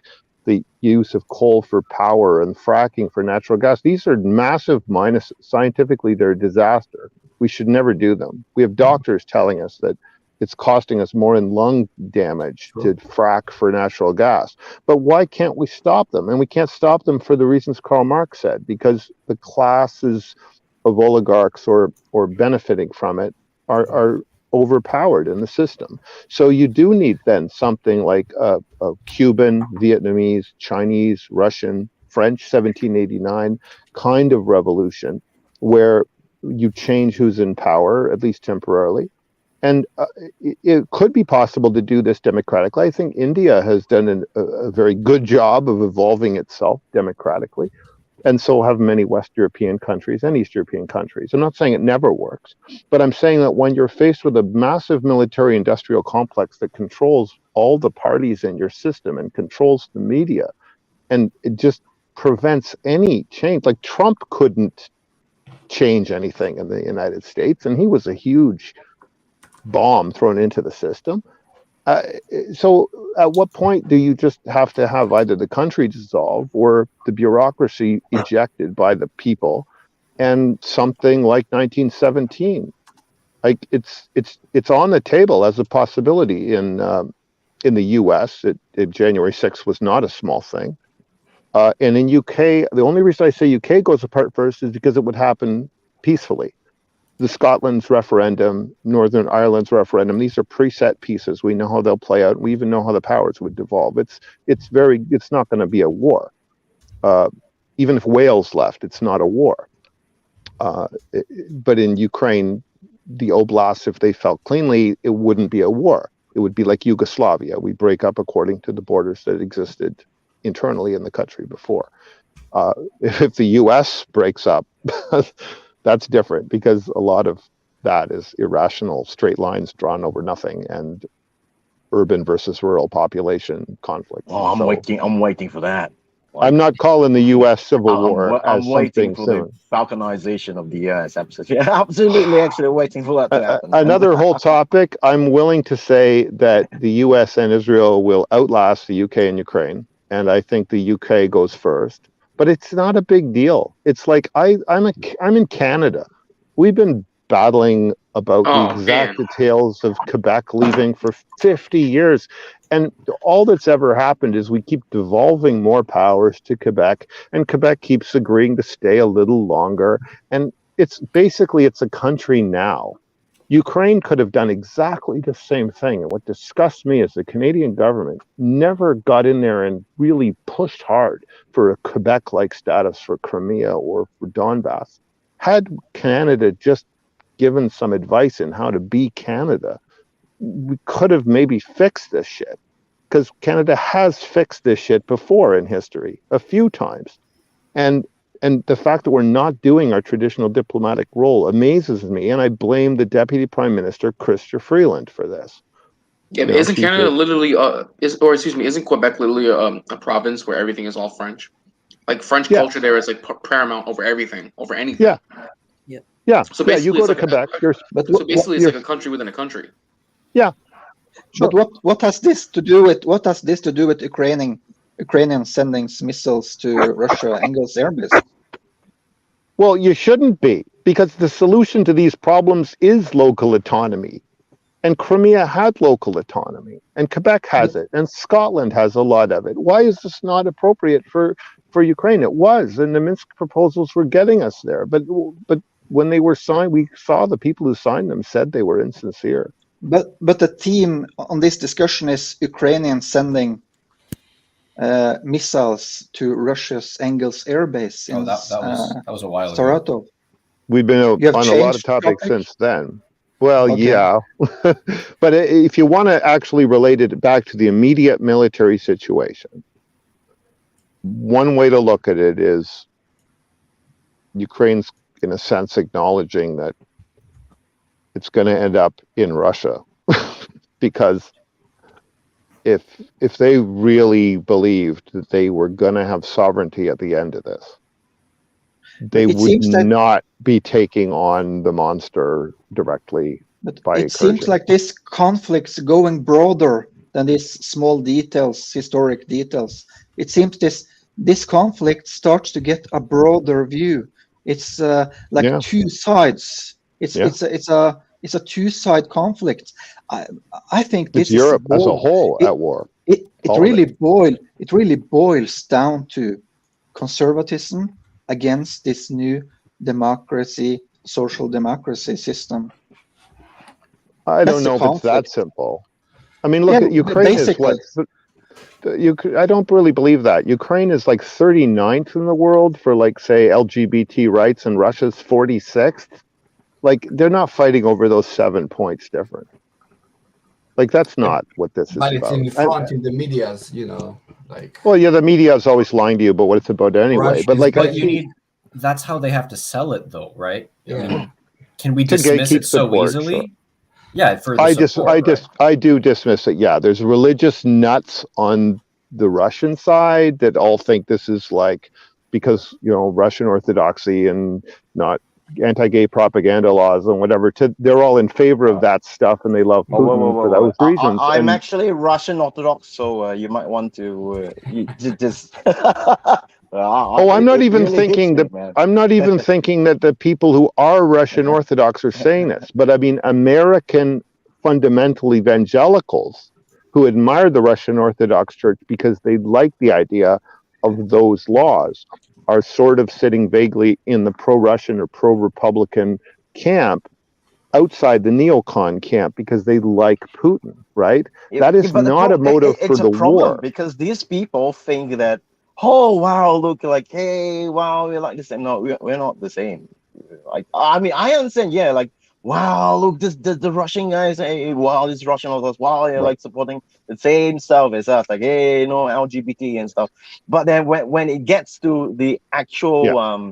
the use of coal for power and fracking for natural gas, these are massive minuses. Scientifically, they're a disaster. We should never do them. We have doctors telling us that it's costing us more in lung damage to frack for natural gas. But why can't we stop them? And we can't stop them for the reasons Karl Marx said, because the classes of oligarchs or benefiting from it are overpowered in the system. So you do need then something like a Cuban, Vietnamese, Chinese, Russian, French 1789 kind of revolution where you change who's in power, at least temporarily. And it could be possible to do this democratically. I think India has done a very good job of evolving itself democratically. And so have many West European countries and East European countries. I'm not saying it never works, but I'm saying that when you're faced with a massive military industrial complex that controls all the parties in your system and controls the media, and it just prevents any change. Like Trump couldn't change anything in the United States, and he was a huge bomb thrown into the system. So at what point do you just have to have either the country dissolve or the bureaucracy ejected by the people, and something like 1917? Like it's on the table as a possibility in the US. January 6th was not a small thing. And in UK, the only reason I say UK goes apart first is because it would happen peacefully. The Scotland's referendum, Northern Ireland's referendum, these are preset pieces. We know how they'll play out. We even know how the powers would devolve. It's not going to be a war. Even if Wales left, it's not a war. But in Ukraine, the oblasts, if they felt cleanly, it wouldn't be a war. It would be like Yugoslavia. We break up according to the borders that existed internally in the country before. If the U.S. breaks up, that's different, because a lot of that is irrational straight lines drawn over nothing and urban versus rural population conflict. Oh, I'm waiting for that. I'm not calling the U.S. Civil War I'm as waiting something for similar. the balkanization of the US. Absolutely, absolutely, actually waiting for that to happen. Another whole topic. I'm willing to say that the U.S. and Israel will outlast the U.K. and Ukraine, and I think the U.K. goes first. But it's not a big deal. It's like I'm in Canada. We've been battling about the exact details of Quebec leaving for 50 years. And all that's ever happened is we keep devolving more powers to Quebec, and Quebec keeps agreeing to stay a little longer. And it's a country now. Ukraine could have done exactly the same thing. And what disgusts me is the Canadian government never got in there and really pushed hard for a Quebec-like status for Crimea or for Donbass. Had Canada just given some advice in how to be Canada, we could have maybe fixed this shit, because Canada has fixed this shit before in history a few times. And the fact that we're not doing our traditional diplomatic role amazes me, and I blame the Deputy Prime Minister, Chrystia Freeland, for this. Yeah, but isn't Canada literally, isn't Quebec literally a province where everything is all French? Like French culture there is like paramount over everything, over anything. Yeah. Yeah. So basically, you go it's to like Quebec. so basically, it's like a country within a country. Yeah. But what has this to do with Ukrainian sending missiles to Russia Engels Airbase? Well, you shouldn't be, because the solution to these problems is local autonomy. And Crimea had local autonomy, and Quebec has it, and Scotland has a lot of it. Why is this not appropriate for Ukraine? It was, and the Minsk proposals were getting us there. But when they were signed, we saw the people who signed them said they were insincere. But the theme on this discussion is Ukrainian sending missiles to Russia's Engels airbase in that was a while ago. Saratov. We've been on a lot of topics since then. Well, yeah. But if you want to actually relate it back to the immediate military situation, one way to look at it is Ukraine's, in a sense, acknowledging that it's going to end up in Russia. Because if they really believed that they were going to have sovereignty at the end of this, they would not be taking on the monster directly by It seems like this conflict's going broader than these small details, historic details. It seems this conflict starts to get a broader view. It's like two sides. It's a two-side conflict. I think this is Europe as a whole at war. It really boils down to conservatism against this new democracy, social democracy system. I don't know if it's that simple. I mean, look at Ukraine is what? I don't really believe that. Ukraine is like 39th in the world for, like, say, LGBT rights, and Russia's 46th. Like, they're not fighting over those 7 points different. Like, that's not what this is about. But it's in front in the medias, like. Well, yeah, the media is always lying to you about what it's about anyway. But like, that's how they have to sell it, though, right? Yeah. I mean, can we dismiss it so easily? Sure. Yeah, for the I do dismiss it. Yeah, there's religious nuts on the Russian side that all think this is like, because Russian Orthodoxy and not anti-gay propaganda laws and whatever. They're all in favor of that stuff, and they love Putin for those reasons. I'm actually Russian Orthodox, so you might want to just. I'm not even thinking that. I'm not even thinking that the people who are Russian Orthodox are saying this. But I mean, American fundamental evangelicals who admire the Russian Orthodox Church because they like the idea of those laws are sort of sitting vaguely in the pro-Russian or pro-Republican camp outside the neocon camp because they like Putin, right? That is not a motive for the war. Because these people think that, oh, wow, look, like, hey, wow, we're like the same. No, we're not the same. Like, I mean, I understand, yeah, like, wow, look, the Russian guys, hey, wow, this Russian of us, wow, they're like supporting the same stuff as us, like, hey, you know, LGBT and stuff. But then when it gets to the actual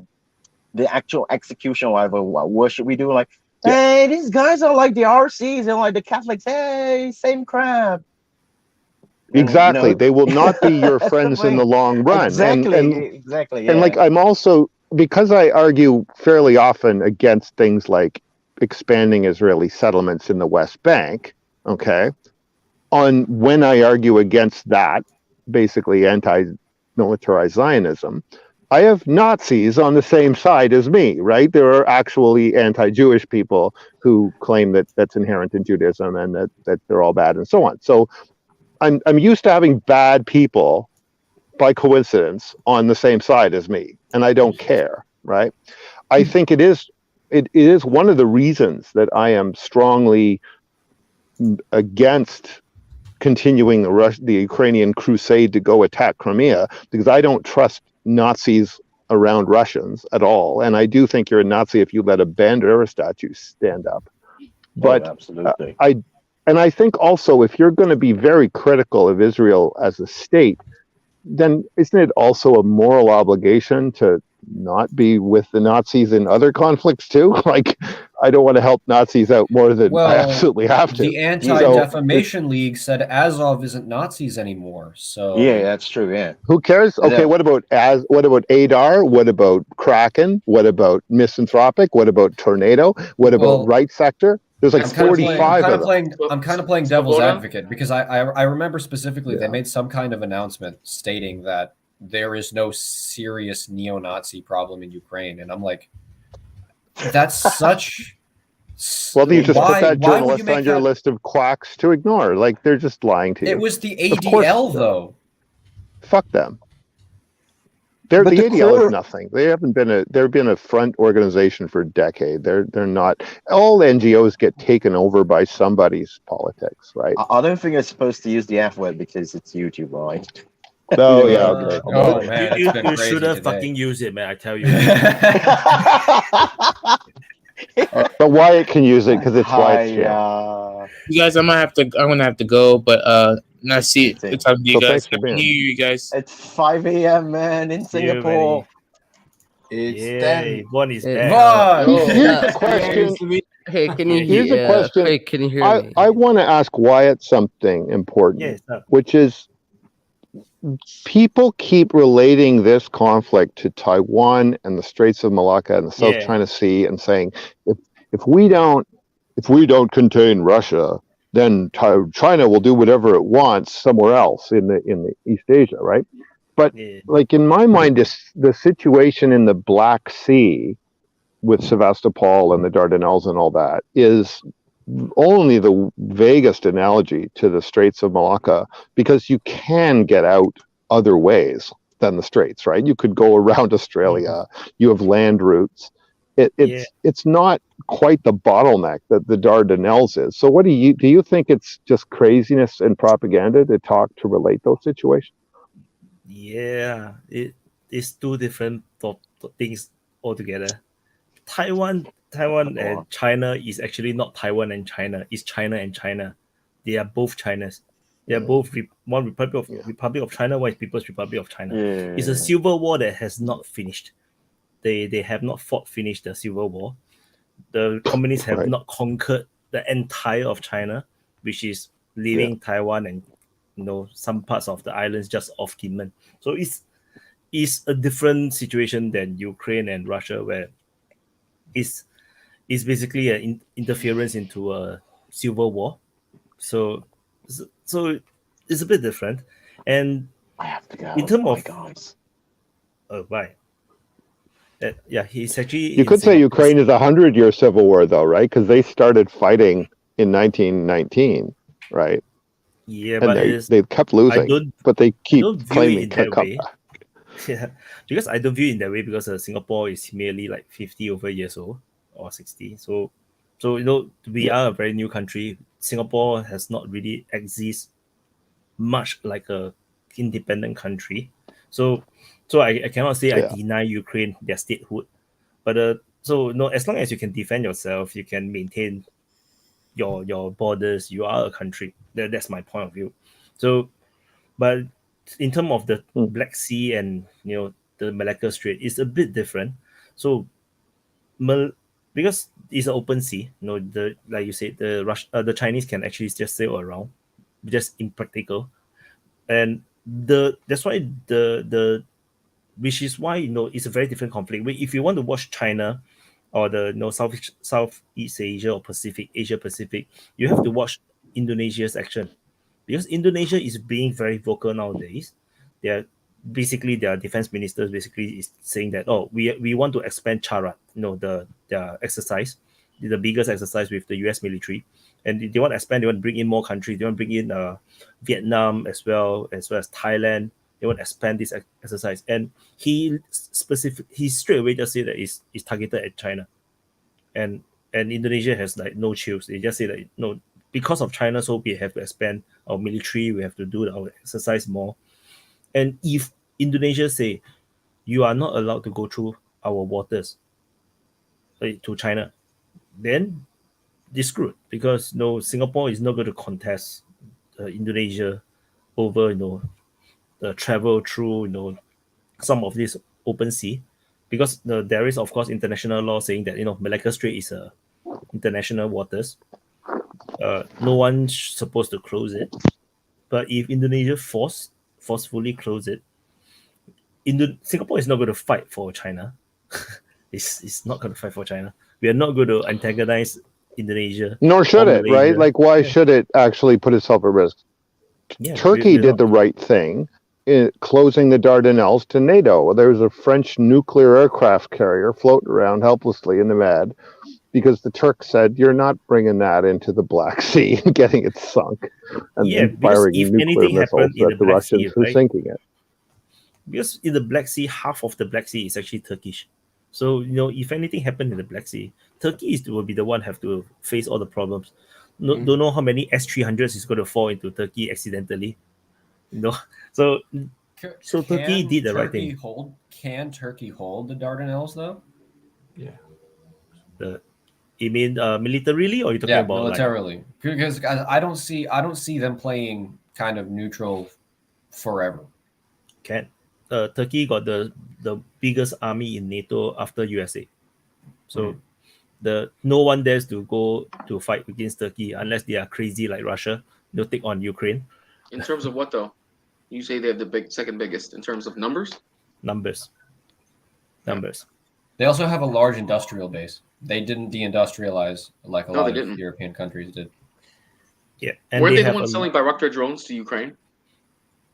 execution, whatever, what should we do? Like, hey, these guys are like the RCs and like the Catholics, hey, same crap. Exactly. You know? They will not be your That's the friends in thing. the long run. Exactly. And like, I'm also, because I argue fairly often against things like expanding Israeli settlements in the West Bank, okay, on when I argue against that, basically anti-militarized Zionism, I have Nazis on the same side as me, right? There are actually anti-Jewish people who claim that that's inherent in Judaism and that they're all bad and so on. So I'm used to having bad people by coincidence on the same side as me, and I don't care, right? I think it is one of the reasons that I am strongly against continuing the Ukrainian crusade to go attack Crimea, because I don't trust Nazis around Russians at all, and I do think you're a Nazi if you let a Bandera statue stand up. But absolutely. I think also, if you're going to be very critical of Israel as a state, then isn't it also a moral obligation to not be with the Nazis in other conflicts too? Like, I don't want to help Nazis out more than I absolutely have to. The Anti-Defamation League said Azov isn't Nazis anymore. So that's true. Yeah. Who cares? Okay, what about Adar? What about Kraken? What about Misanthropic? What about Tornado? What about Right Sector? There's like 45 of them. I'm kind of playing devil's advocate, because I remember specifically they made some kind of announcement stating that there is no serious neo-Nazi problem in Ukraine, and I'm like, that's such. Well, you just put that journalist on your list of quacks to ignore. Like, they're just lying to you. It was the ADL though. Fuck them. The ADL is nothing. They've been a front organization for a decade. They're not. All NGOs get taken over by somebody's politics, right? I don't think it's supposed to use the F word because it's YouTube, right? Oh yeah, okay. Oh man, you shouldn't fucking use it, man. I tell you. But Wyatt can use it because it's Wyatt's channel. You guys, I'm gonna have to go, but nice see it's up to you guys. Happy New Year, you guys. It's 5 a.m. man in Singapore. It's 10. One is Here's a question. Hey, can you Here's a question. Hey, can you hear me? I want to ask Wyatt something important, which is, people keep relating this conflict to Taiwan and the Straits of Malacca and the South China Sea, and saying if we don't contain Russia, then China will do whatever it wants somewhere else in the East Asia, right? But like, in my mind, the situation in the Black Sea with Sevastopol and the Dardanelles and all that is only the vaguest analogy to the Straits of Malacca, because you can get out other ways than the Straits, right? You could go around Australia. You have land routes. It's not quite the bottleneck that the Dardanelles is. So what do you think it's just craziness and propaganda to relate those situations? Yeah, it's two different things altogether. Taiwan and China is actually not Taiwan and China. It's China and China. They are both Chinas. They are both one Republic of China, one is People's Republic of China. It's a civil war that has not finished. They have not finished the civil war. The communists have not conquered the entire of China, which is leaving Taiwan and some parts of the islands just off Kinmen. So it's a different situation than Ukraine and Russia, where it's basically an interference into a civil war. So it's a bit different. And I have to go. In terms of guys. Oh, why? He's actually. You could say Ukraine is 100-year civil war, though, right? Because they started fighting in 1919, right? Yeah, and but they kept losing, but they keep claiming to come back. Yeah, because I don't view it in that way, because Singapore is merely like 50 over years old or 60. So we are a very new country. Singapore has not really exist much like a independent country. So I cannot say I deny Ukraine their statehood. But So as long as you can defend yourself, you can maintain your borders, you are a country. That's my point of view. So, but in terms of the Black Sea and the Malacca Strait, it's a bit different. So, because it's an open sea, like you said, the Chinese can actually just sail around, just impractical, and that's why the which is why it's a very different conflict. If you want to watch China or the Southeast Asia or Asia Pacific, you have to watch Indonesia's action, because Indonesia is being very vocal nowadays. They're basically, their defense ministers basically is saying that, we want to expand Charat, the exercise, the biggest exercise with the US military, and they want to expand. They want to bring in more countries. They want to bring in Vietnam as well as Thailand. They want to expand this exercise, and he straight away just said that it's targeted at China, and Indonesia has like no chills. They just say that no, because of China, so we have to expand our military. We have to do our exercise more. And if Indonesia say you are not allowed to go through our waters to China, then they're screwed, because Singapore is not going to contest Indonesia over the travel through some of this open sea, because there is of course international law saying that Malacca Strait is international waters. No one's supposed to close it, but if Indonesia forcefully close it, Singapore is not going to fight for China. It's not going to fight for China. We are not going to antagonize Indonesia. Nor should it, right? Malaysia. Like, why should it actually put itself at risk? Turkey did the right thing in closing the Dardanelles to NATO. There was a French nuclear aircraft carrier floating around helplessly in the Med, because the Turks said, you're not bringing that into the Black Sea and getting it sunk, and then firing nuclear missiles at the Russians who are sinking it. Because in the Black Sea, half of the Black Sea is actually Turkish. So, if anything happened in the Black Sea, Turkey will be the one have to face all the problems. Don't know how many S-300s is going to fall into Turkey accidentally. So Turkey did the right thing. Can Turkey hold the Dardanelles though? Yeah. You mean militarily, or are you talking about militarily? Because I don't see them playing kind of neutral forever. Turkey got the biggest army in NATO after USA, so no one dares to go to fight against Turkey unless they are crazy like Russia. They'll take on Ukraine. In terms of what though? You say they have the second biggest in terms of numbers? Numbers. They also have a large industrial base. They didn't deindustrialize like a lot of European countries did. Yeah, and weren't they the ones selling Bayraktar drones to Ukraine?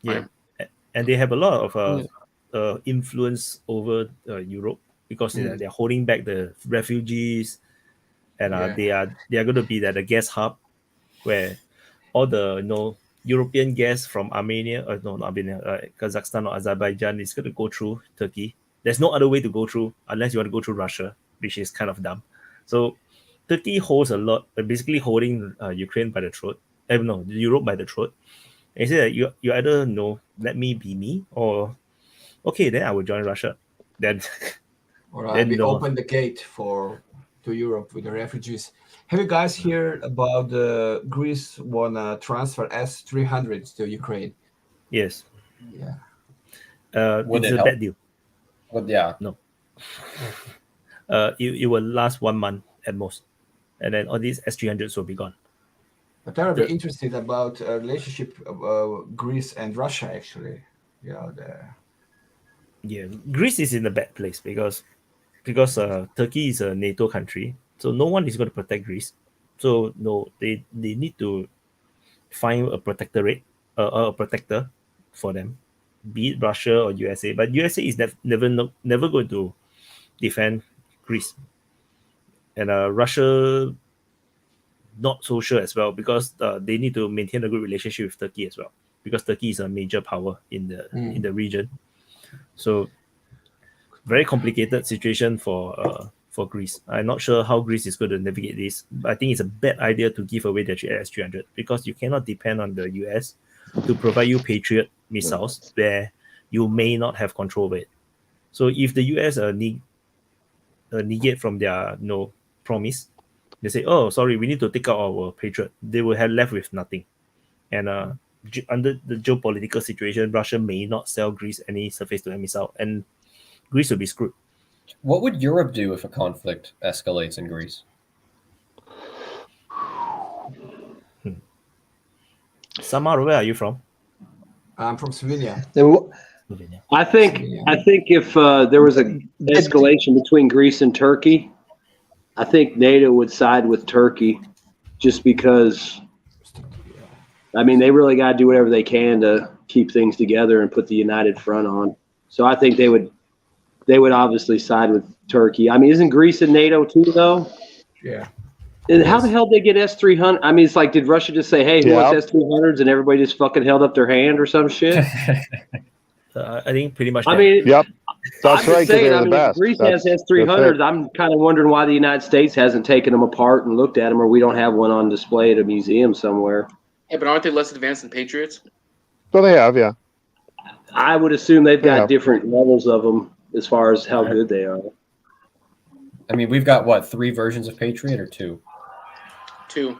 Yeah, and they have a lot of influence over Europe, because they're holding back the refugees, and they are going to be the gas hub where all the European gas from Armenia, Kazakhstan or Azerbaijan is going to go through Turkey. There's no other way to go through unless you want to go through Russia, which is kind of dumb. So Turkey holds a lot, basically holding Ukraine by the throat. Europe by the throat. And say that you either let me be me, or okay, then I will join Russia. Then we open the gate to Europe with the refugees. Have you guys heard about Greece wanna transfer S-300s to Ukraine? Yes. Yeah. It's a bad deal. No. It will last 1 month at most, and then all these S-300s will be gone. But I'm very interested about relationship of Greece and Russia, actually. Greece is in a bad place because Turkey is a NATO country, so no one is going to protect Greece. So they need to find a protectorate, a protector for them, be it Russia or USA. But USA is never going to defend Greece, and Russia not so sure as well, because they need to maintain a good relationship with Turkey as well, because Turkey is a major power in the region. So very complicated situation for Greece. I'm not sure how Greece is going to navigate this, but I think it's a bad idea to give away their S-300, because you cannot depend on the US to provide you Patriot missiles where you may not have control of it. So if the US negate from their promise. They say, oh, sorry, we need to take out our Patriot. They will have left with nothing. And under the geopolitical situation, Russia may not sell Greece any surface-to-air missile, and Greece will be screwed. What would Europe do if a conflict escalates in Greece? Samar, where are you from? I'm from Slovenia. I think if there was an escalation between Greece and Turkey, I think NATO would side with Turkey, just because. I mean, they really got to do whatever they can to keep things together and put the united front on. So I think they would obviously side with Turkey. I mean, isn't Greece in NATO too, though? Yeah. And how the hell did they get S-300? I mean, it's like, did Russia just say, hey, who wants S-300s? And everybody just fucking held up their hand or some shit? I think pretty much. I mean, yep. That's I'm right. just saying, They're I the mean, best. Greece That's has S-300s. it. I'm kind of wondering why the United States hasn't taken them apart and looked at them, or we don't have one on display at a museum somewhere. Yeah, but aren't they less advanced than Patriots? So they have, yeah. I would assume they've got Yeah. different levels of them as far as how good they are. I mean, we've got what, 3 versions of Patriot or 2? 2.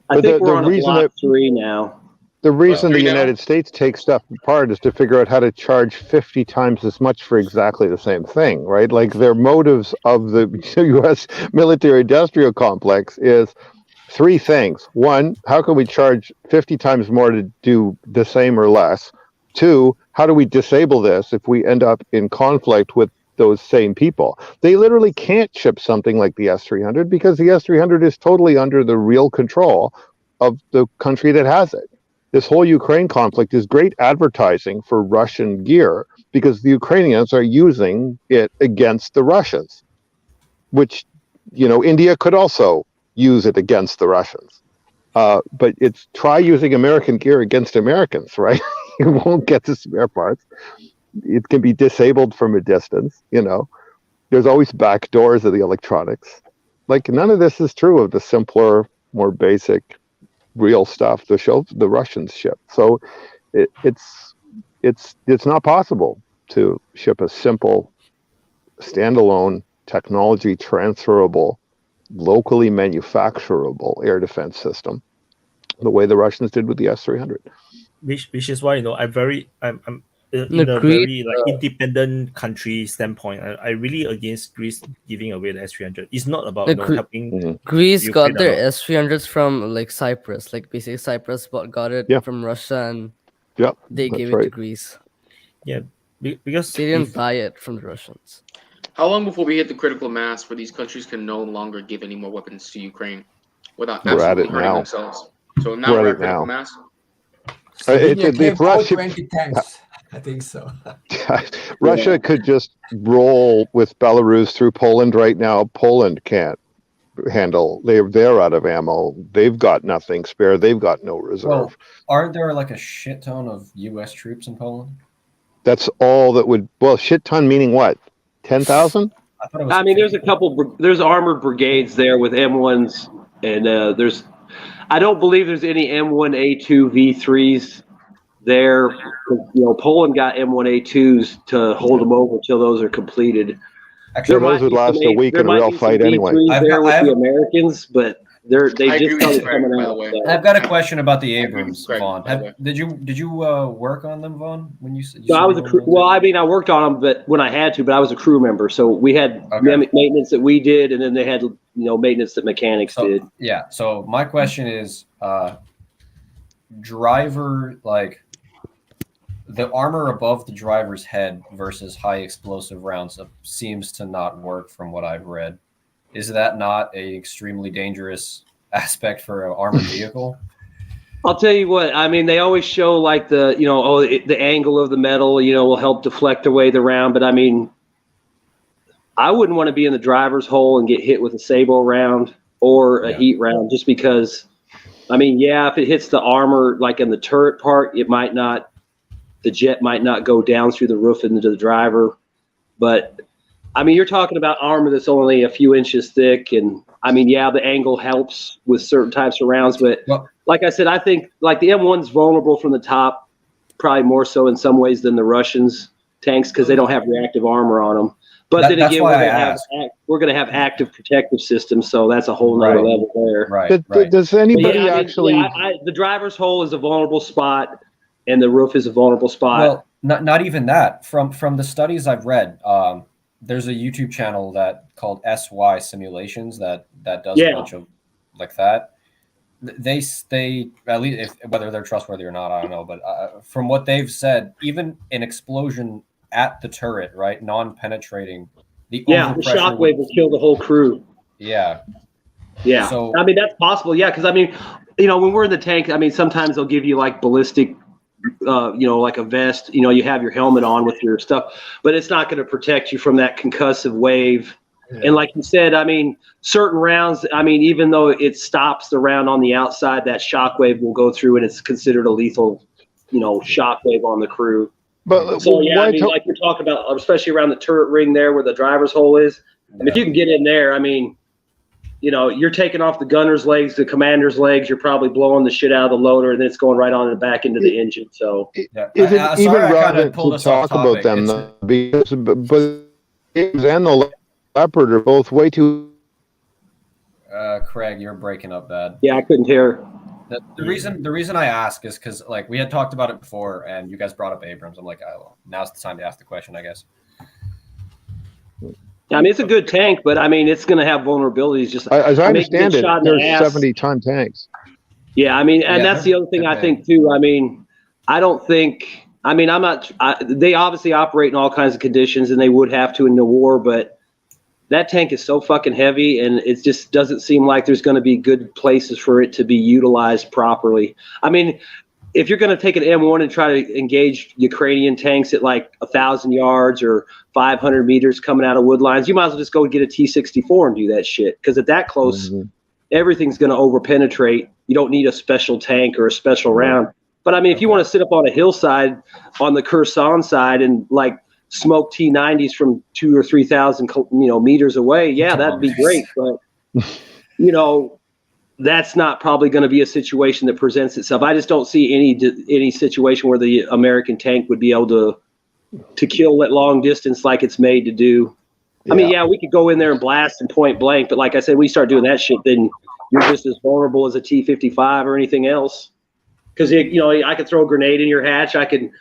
I But think the we're on a reason block that- 3 now. The reason the Three now? United States takes stuff apart is to figure out how to charge 50 times as much for exactly the same thing, right? Like their motives of the U.S. military-industrial complex is 3 things. 1, how can we charge 50 times more to do the same or less? 2, how do we disable this if we end up in conflict with those same people? They literally can't ship something like the S-300 because the S-300 is totally under the real control of the country that has it. This whole Ukraine conflict is great advertising for Russian gear because the Ukrainians are using it against the Russians, which, India could also use it against the Russians. But it's try using American gear against Americans, right? You won't get the spare parts. It can be disabled from a distance, There's always back doors of the electronics. Like none of this is true of the simpler, more basic real stuff the Russians ship. So it's not possible to ship a simple standalone technology transferable locally manufacturable air defense system the way the Russians did with the S-300. Which is why I'm in a Greece, very independent country standpoint. I really against Greece giving away the S-300. It's not about helping. Greece Ukraine got their alone. S-300s from like Cyprus, like basically Cyprus got it from Russia, and they gave it to Greece. Yeah, because they didn't buy it from the Russians. How long before we hit the critical mass where these countries can no longer give any more weapons to Ukraine without We're at absolutely it hurting now. themselves? So now we're at critical mass. If Russia, 20 tanks. I think so. Russia could just roll with Belarus through Poland right now. Poland can't handle. They're out of ammo. They've got nothing spare. They've got no reserve. Well, aren't there like a shit ton of U.S. troops in Poland? That's all that would. Well, shit ton meaning what? 10,000? I mean, there's a couple. There's armored brigades there with M1s, and there's. I don't believe there's any M1A2 V3s there. Poland got M1A2s to hold them over until those are completed. Actually, those would last a week in a real fight anyway. There with the Americans, but they just started coming out. I've got a question about the Abrams, Vaun. Did you work on them, Vaun? When you So I was a crew. Well, I mean, I worked on them, but when I had to, but I was a crew member. So we had maintenance that we did, and then they had maintenance that mechanics did. Yeah. So my question is, driver, like the armor above the driver's head versus high explosive rounds seems to not work from what I've read. Is that not an extremely dangerous aspect for an armored vehicle? I'll tell you what. I mean, they always show like the angle of the metal, will help deflect away the round. But I mean, I wouldn't want to be in the driver's hole and get hit with a sabot round or a heat round, just because. I mean, if it hits the armor, like in the turret part, it might not. The jet might not go down through the roof into the driver, but I mean, you're talking about armor that's only a few inches thick, and I mean, the angle helps with certain types of rounds, but like I said, I think like the M1's vulnerable from the top, probably more so in some ways than the Russians tanks because they don't have reactive armor on them. But then that's again, why I asked. we're going to have active protective systems, so that's a whole nother level there. Right. Does anybody the driver's hole is a vulnerable spot, and the roof is a vulnerable spot. Well, not even that. From the studies I've read, there's a YouTube channel called SY Simulations that does a bunch of like that. They at least whether they're trustworthy or not, I don't know. But from what they've said, even an explosion at the turret, right, non-penetrating, the shockwave will kill the whole crew. Yeah. So I mean that's possible. Yeah, because I mean, when we're in the tank, I mean sometimes they'll give you like ballistic, like a vest. You have your helmet on with your stuff, but it's not going to protect you from that concussive wave. Yeah. And like you said, I mean, certain rounds, I mean, even though it stops the round on the outside, that shockwave will go through, and it's considered a lethal, shockwave on the crew. But so yeah, I mean, like you're talking about, especially around the turret ring there where the driver's hole is. And if you can get in there, I mean, you're taking off the gunner's legs, the commander's legs. You're probably blowing the shit out of the loader, and then it's going right on and back into the engine. So is it even relevant to talk about them? Because but and the Leopard are both way too. Craig, you're breaking up bad. Yeah, I couldn't hear. The reason I ask is because like we had talked about it before, and you guys brought up Abrams. I'm like, oh, now's the time to ask the question, I guess. I mean, it's a good tank, but I mean, it's going to have vulnerabilities. Just as I understand it, there's 70-ton tanks. Yeah, I mean, and that's the other thing I think too. I mean, I don't think. I mean, I'm not. They obviously operate in all kinds of conditions, and they would have to in the war, but. That tank is so fucking heavy, and it just doesn't seem like there's going to be good places for it to be utilized properly. I mean, if you're going to take an M1 and try to engage Ukrainian tanks at like 1,000 yards or 500 meters coming out of wood lines, you might as well just go get a T-64 and do that shit. Because at that close, everything's going to over-penetrate. You don't need a special tank or a special round. But I mean, if you want to sit up on a hillside on the Kherson side and like smoke T-90s from 2,000 or 3,000 meters away, yeah, that'd be great. But that's not probably going to be a situation that presents itself. I just don't see any situation where the American tank would be able to kill at long distance like it's made to do. I mean, yeah, we could go in there and blast and point blank, but like I said, we start doing that shit, then you're just as vulnerable as a T-55 or anything else. Because I could throw a grenade in your hatch. I could.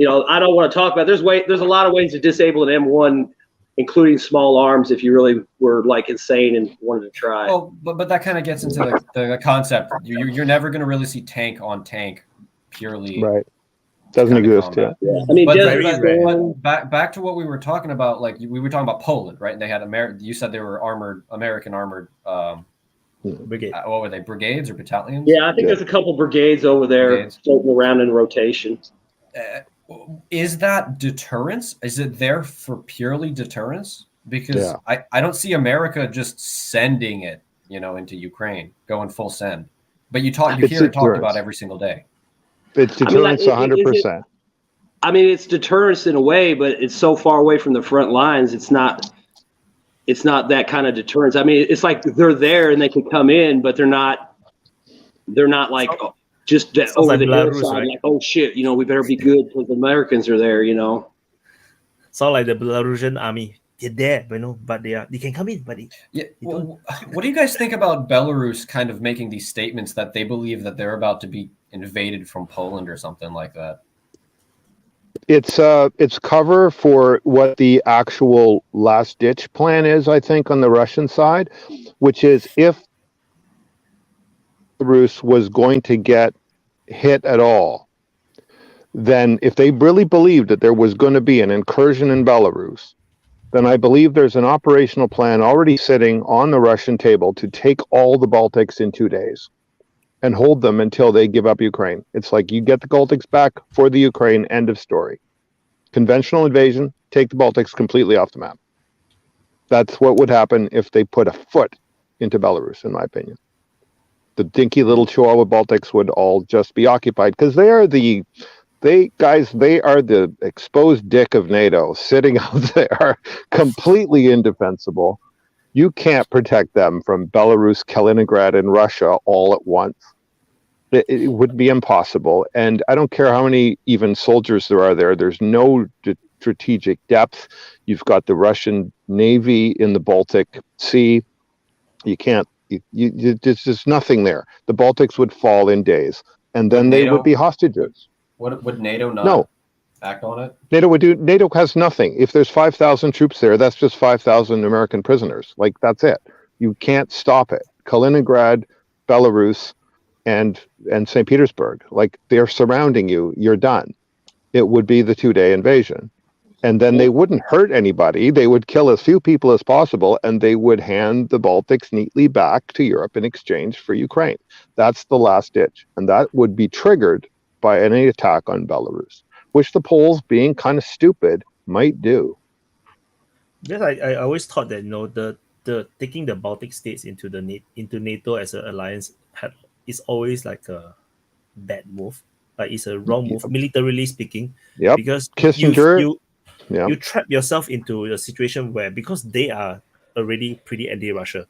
I don't want to talk about. There's a lot of ways to disable an M1, including small arms, if you really were like insane and wanted to try. Well, but that kind of gets into the concept. You're never going to really see tank on tank purely. Right. Doesn't exist. Yeah. I mean, back to what we were talking about. Like we were talking about Poland, right? And they had You said they were American armored. Brigade. What were they? Brigades or battalions? Yeah, I think there's a couple brigades over there floating around in rotation. Is that deterrence? Is it there for purely deterrence? Because I don't see America just sending it, into Ukraine, going full send. But you hear it talked about every single day. It's deterrence 100%. I mean, it's deterrence in a way, but it's so far away from the front lines. It's not that kind of deterrence. I mean, it's like they're there and they can come in, but they're not like just over the hillside, right? Like, oh shit, we better be good because the Americans are there, So like the Belarusian army, they're there, but they can come in, but what do you guys think about Belarus kind of making these statements that they believe that they're about to be invaded from Poland or something like that? It's cover for what the actual last ditch plan is, I think, on the Russian side, which is if Belarus was going to get hit at all, then if they really believed that there was going to be an incursion in Belarus, then I believe there's an operational plan already sitting on the Russian table to take all the Baltics in 2 days and hold them until they give up Ukraine. It's like you get the Baltics back for the Ukraine, end of story. Conventional invasion, take the Baltics completely off the map. That's what would happen if they put a foot into Belarus, in my opinion. The dinky little Chihuahua Baltics would all just be occupied because they are the exposed dick of NATO, sitting out there completely indefensible. You can't protect them from Belarus, Kaliningrad, and Russia all at once. It would be impossible. And I don't care how many even soldiers there are there. There's no strategic depth. You've got the Russian Navy in the Baltic Sea. You can't. There's just nothing there. The Baltics would fall in days, and then they would be hostages. Would NATO not No. act on it? NATO has nothing. If there's 5,000 troops there, that's just 5,000 American prisoners. Like, that's it. You can't stop it. Kaliningrad, Belarus, and St. Petersburg, like, they're surrounding you. You're done. It would be the 2-day invasion. And then they wouldn't hurt anybody. They would kill as few people as possible, and they would hand the Baltics neatly back to Europe in exchange for Ukraine. That's the last ditch. And that would be triggered by any attack on Belarus, which the Poles, being kind of stupid, might do. Yes, I always thought that the taking the Baltic states into NATO as an alliance is always like a bad move. Like, it's a wrong move, militarily speaking. Yep. Because Kissinger. you trap yourself into a situation where, because they are already pretty anti-Russia,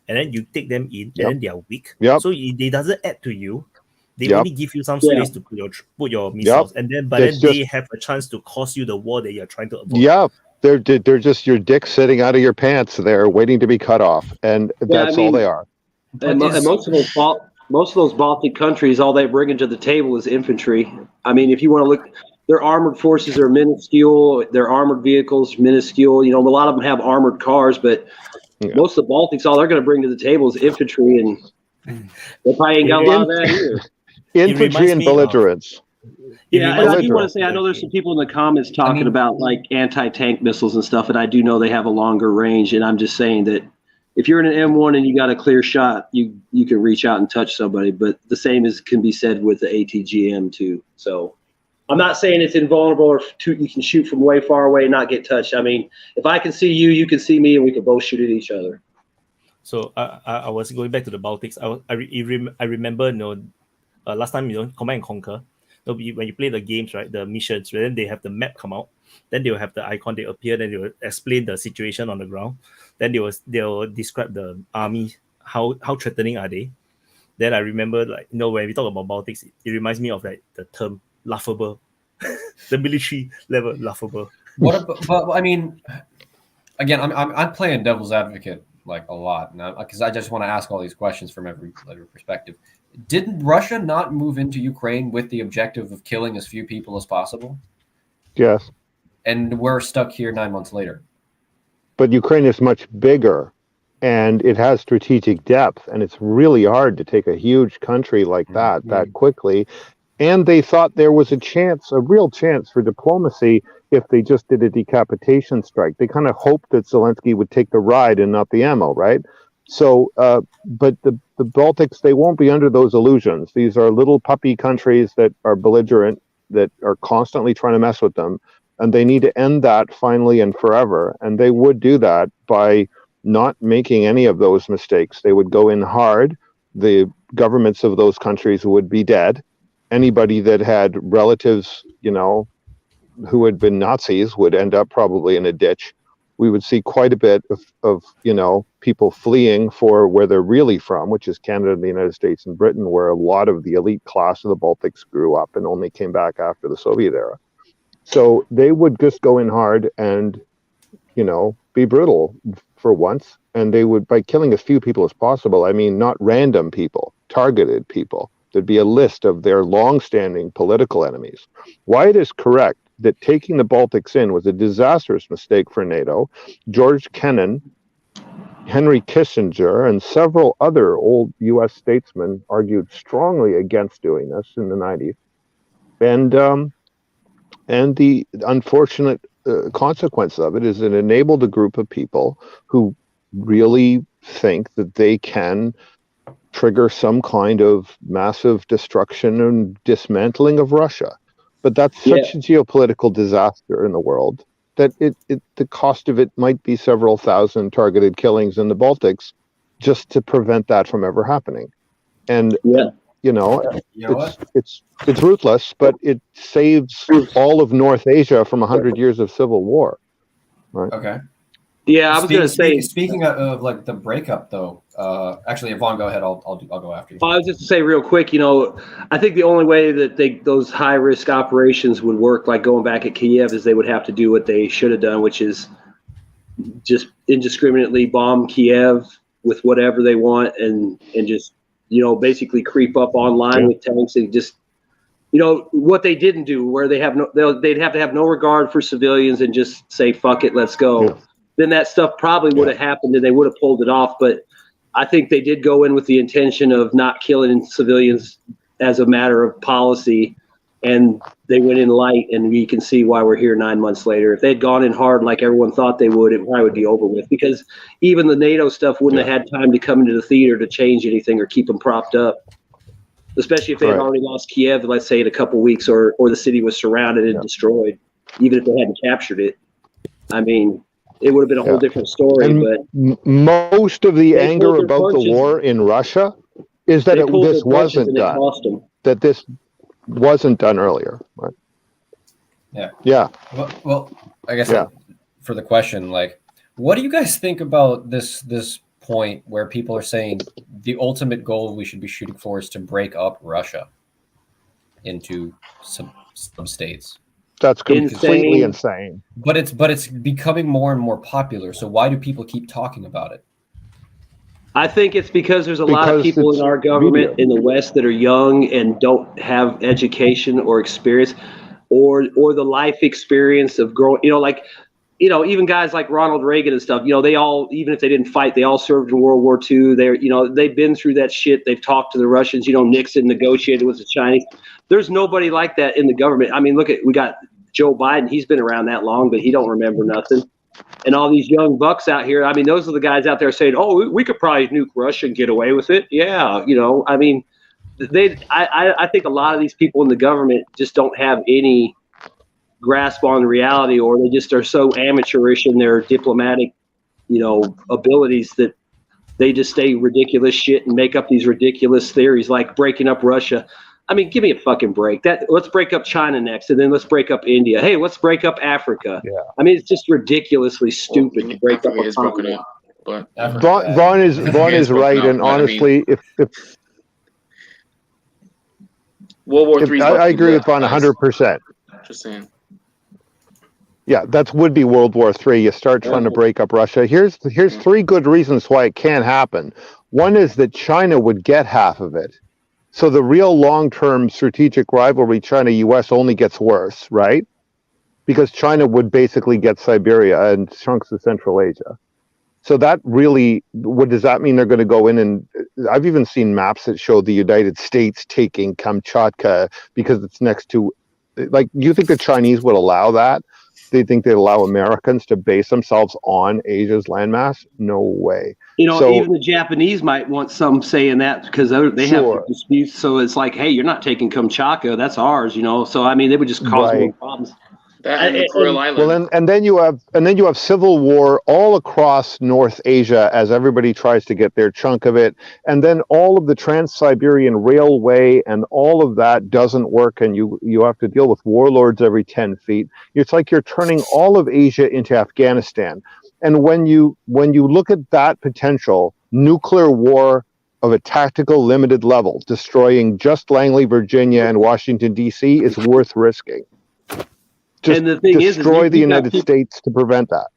and then you take them in, and then they are weak. So they doesn't add to you. They only give you some space to put your missiles, and then they have a chance to cause you the war that you're trying to avoid. Yeah, they're just your dick sitting out of your pants there, waiting to be cut off, and that's all they are. And most of those Baltic countries, all they bring to the table is infantry. I mean, if you want to look, their armored forces are minuscule. Their armored vehicles minuscule. You know, a lot of them have armored cars, but most of the Baltics, all they're going to bring to the table is infantry, and they probably ain't got a lot of that either. Infantry and belligerence. Yeah, and I do want to say, I know there's some people in the comments talking about like anti-tank missiles and stuff, and I do know they have a longer range, and I'm just saying that if you're in an M1 and you got a clear shot, you can reach out and touch somebody, but the same can be said with the ATGM too. So I'm not saying it's invulnerable or you can shoot from way far away and not get touched. I mean, if I can see you, you can see me, and we can both shoot at each other. So I was going back to the Baltics. I remember, last time, Command and Conquer. When you play the games, right, the missions, then they have the map come out. Then they will have the icon, they appear, then they will explain the situation on the ground. Then they'll describe the army, how threatening are they. Then I remember, like, when we talk about Baltics, it reminds me of like the term laughable, the military level laughable. But I mean, again, I'm playing devil's advocate like a lot now, because I just want to ask all these questions from every perspective. Didn't Russia not move into Ukraine with the objective of killing as few people as possible? Yes. And we're stuck here 9 months later. But Ukraine is much bigger, and it has strategic depth, and it's really hard to take a huge country like that quickly. And they thought there was a real chance for diplomacy if they just did a decapitation strike. They kind of hoped that Zelensky would take the ride and not the ammo, right? So, but the Baltics, they won't be under those illusions. These are little puppy countries that are belligerent, that are constantly trying to mess with them. And they need to end that finally and forever. And they would do that by not making any of those mistakes. They would go in hard. The governments of those countries would be dead. Anybody that had relatives, who had been Nazis would end up probably in a ditch. We would see quite a bit of people fleeing for where they're really from, which is Canada, the United States, and Britain, where a lot of the elite class of the Baltics grew up and only came back after the Soviet era. So they would just go in hard and, be brutal for once. And they would, by killing as few people as possible, I mean, not random people, targeted people. There'd be a list of their long-standing political enemies. Wyatt is correct that taking the Baltics in was a disastrous mistake for NATO. George Kennan, Henry Kissinger, and several other old U.S. statesmen argued strongly against doing this in the 90s. And the unfortunate consequence of it is it enabled a group of people who really think that they can trigger some kind of massive destruction and dismantling of Russia. But that's such a geopolitical disaster in the world that the cost of it might be several thousand targeted killings in the Baltics just to prevent that from ever happening. And it's ruthless, but it saves all of North Asia from 100 years of civil war. Right? Okay. Yeah, I was going to say. Speaking of like the breakup, though. Actually, Vaun, go ahead. I'll go after you. I was just to say real quick. I think the only way that those high risk operations would work, like going back at Kiev, is they would have to do what they should have done, which is just indiscriminately bomb Kiev with whatever they want, and just basically creep up online with tanks and just. What they didn't do, where they'd have to have no regard for civilians and just say, fuck it, let's go. Yeah. Then that stuff probably would have happened and they would have pulled it off. But I think they did go in with the intention of not killing civilians as a matter of policy. And they went in light, and we can see why we're here 9 months later. If they'd gone in hard like everyone thought they would, it probably would be over with, because even the NATO stuff wouldn't have had time to come into the theater to change anything or keep them propped up. Especially if they had already lost Kiev, let's say, in a couple of weeks, or the city was surrounded and destroyed, even if they hadn't captured it. I mean, it would have been a whole different story. And but most of the anger about the war in Russia is that this wasn't done. That this wasn't done earlier. Right? Yeah. Yeah. Well, I guess for the question, like, what do you guys think about this point where people are saying the ultimate goal we should be shooting for is to break up Russia into some states? That's completely insane. But it's becoming more and more popular. So why do people keep talking about it? I think it's because there's a lot of people in our government in the West that are young and don't have education or experience, or the life experience of growing. Even guys like Ronald Reagan and stuff, they all, even if they didn't fight, they all served in World War II. They've been through that shit. They've talked to the Russians. Nixon negotiated with the Chinese. There's nobody like that in the government. I mean, we got Joe Biden. He's been around that long, but he don't remember nothing. And all these young bucks out here, I mean, those are the guys out there saying, oh, we could probably nuke Russia and get away with it. Yeah, I mean, I think a lot of these people in the government just don't have any grasp on reality, or they just are so amateurish in their diplomatic, abilities that they just say ridiculous shit and make up these ridiculous theories like breaking up Russia. I mean, give me a fucking break. Let's break up China next, and then let's break up India. Hey, let's break up Africa. Yeah. I mean, it's just ridiculously stupid to break up a continent. Vaun is right, and honestly, if World War III, I agree with Vaun 100%. Just saying. Yeah, that would be World War III. You start trying to break up Russia. Here's three good reasons why it can't happen. One is that China would get half of it. So the real long-term strategic rivalry China-US only gets worse, right? Because China would basically get Siberia and chunks of Central Asia. So that really, what does that mean? They're going to go in, and I've even seen maps that show the United States taking Kamchatka because it's next to, like, you think the Chinese would allow that? They think they'd allow Americans to base themselves on Asia's landmass? No way. Even the Japanese might want some saying that, because they have disputes. So it's like, hey, you're not taking Kamchatka, that's ours. So I mean, they would just cause more problems. That and Coral Island. Well, and then you have civil war all across North Asia as everybody tries to get their chunk of it, and then all of the Trans-Siberian Railway and all of that doesn't work, and you have to deal with warlords every 10 feet. It's like you're turning all of Asia into Afghanistan. And when you look at that potential, nuclear war of a tactical limited level, destroying just Langley, Virginia, and Washington, D.C. is worth risking. Just and the thing destroy the United States to prevent that.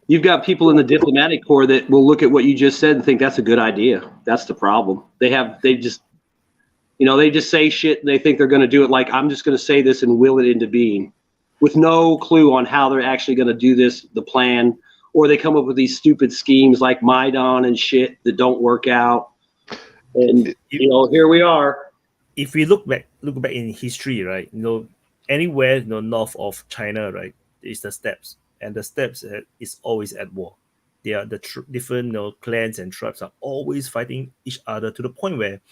You've got people in the diplomatic corps that will look at what you just said and think that's a good idea. That's the problem. They just say shit and they think they're going to do it. Like, I'm just going to say this and will it into being, with no clue on how they're actually going to do this, the plan, or they come up with these stupid schemes like Maidan and shit that don't work out. And here we are. If we look back in history, right? Anywhere north of China, right, is the steppes, and the steppes is always at war. They are different clans and tribes are always fighting each other, to the point where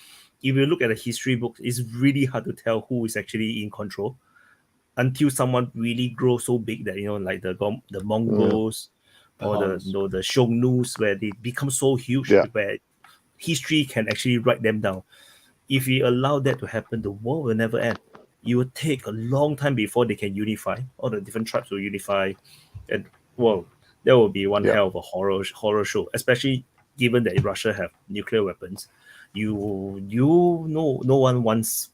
if you look at the history books, it's really hard to tell who is actually in control until someone really grows so big that like the Mongols or the Xiongnu's, where they become so huge where history can actually write them down. If we allow that to happen, the war will never end. It will take a long time before they can unify. All the different tribes will unify, and That would be one Yeah. hell of a horror show, especially given that Russia have nuclear weapons. No one wants.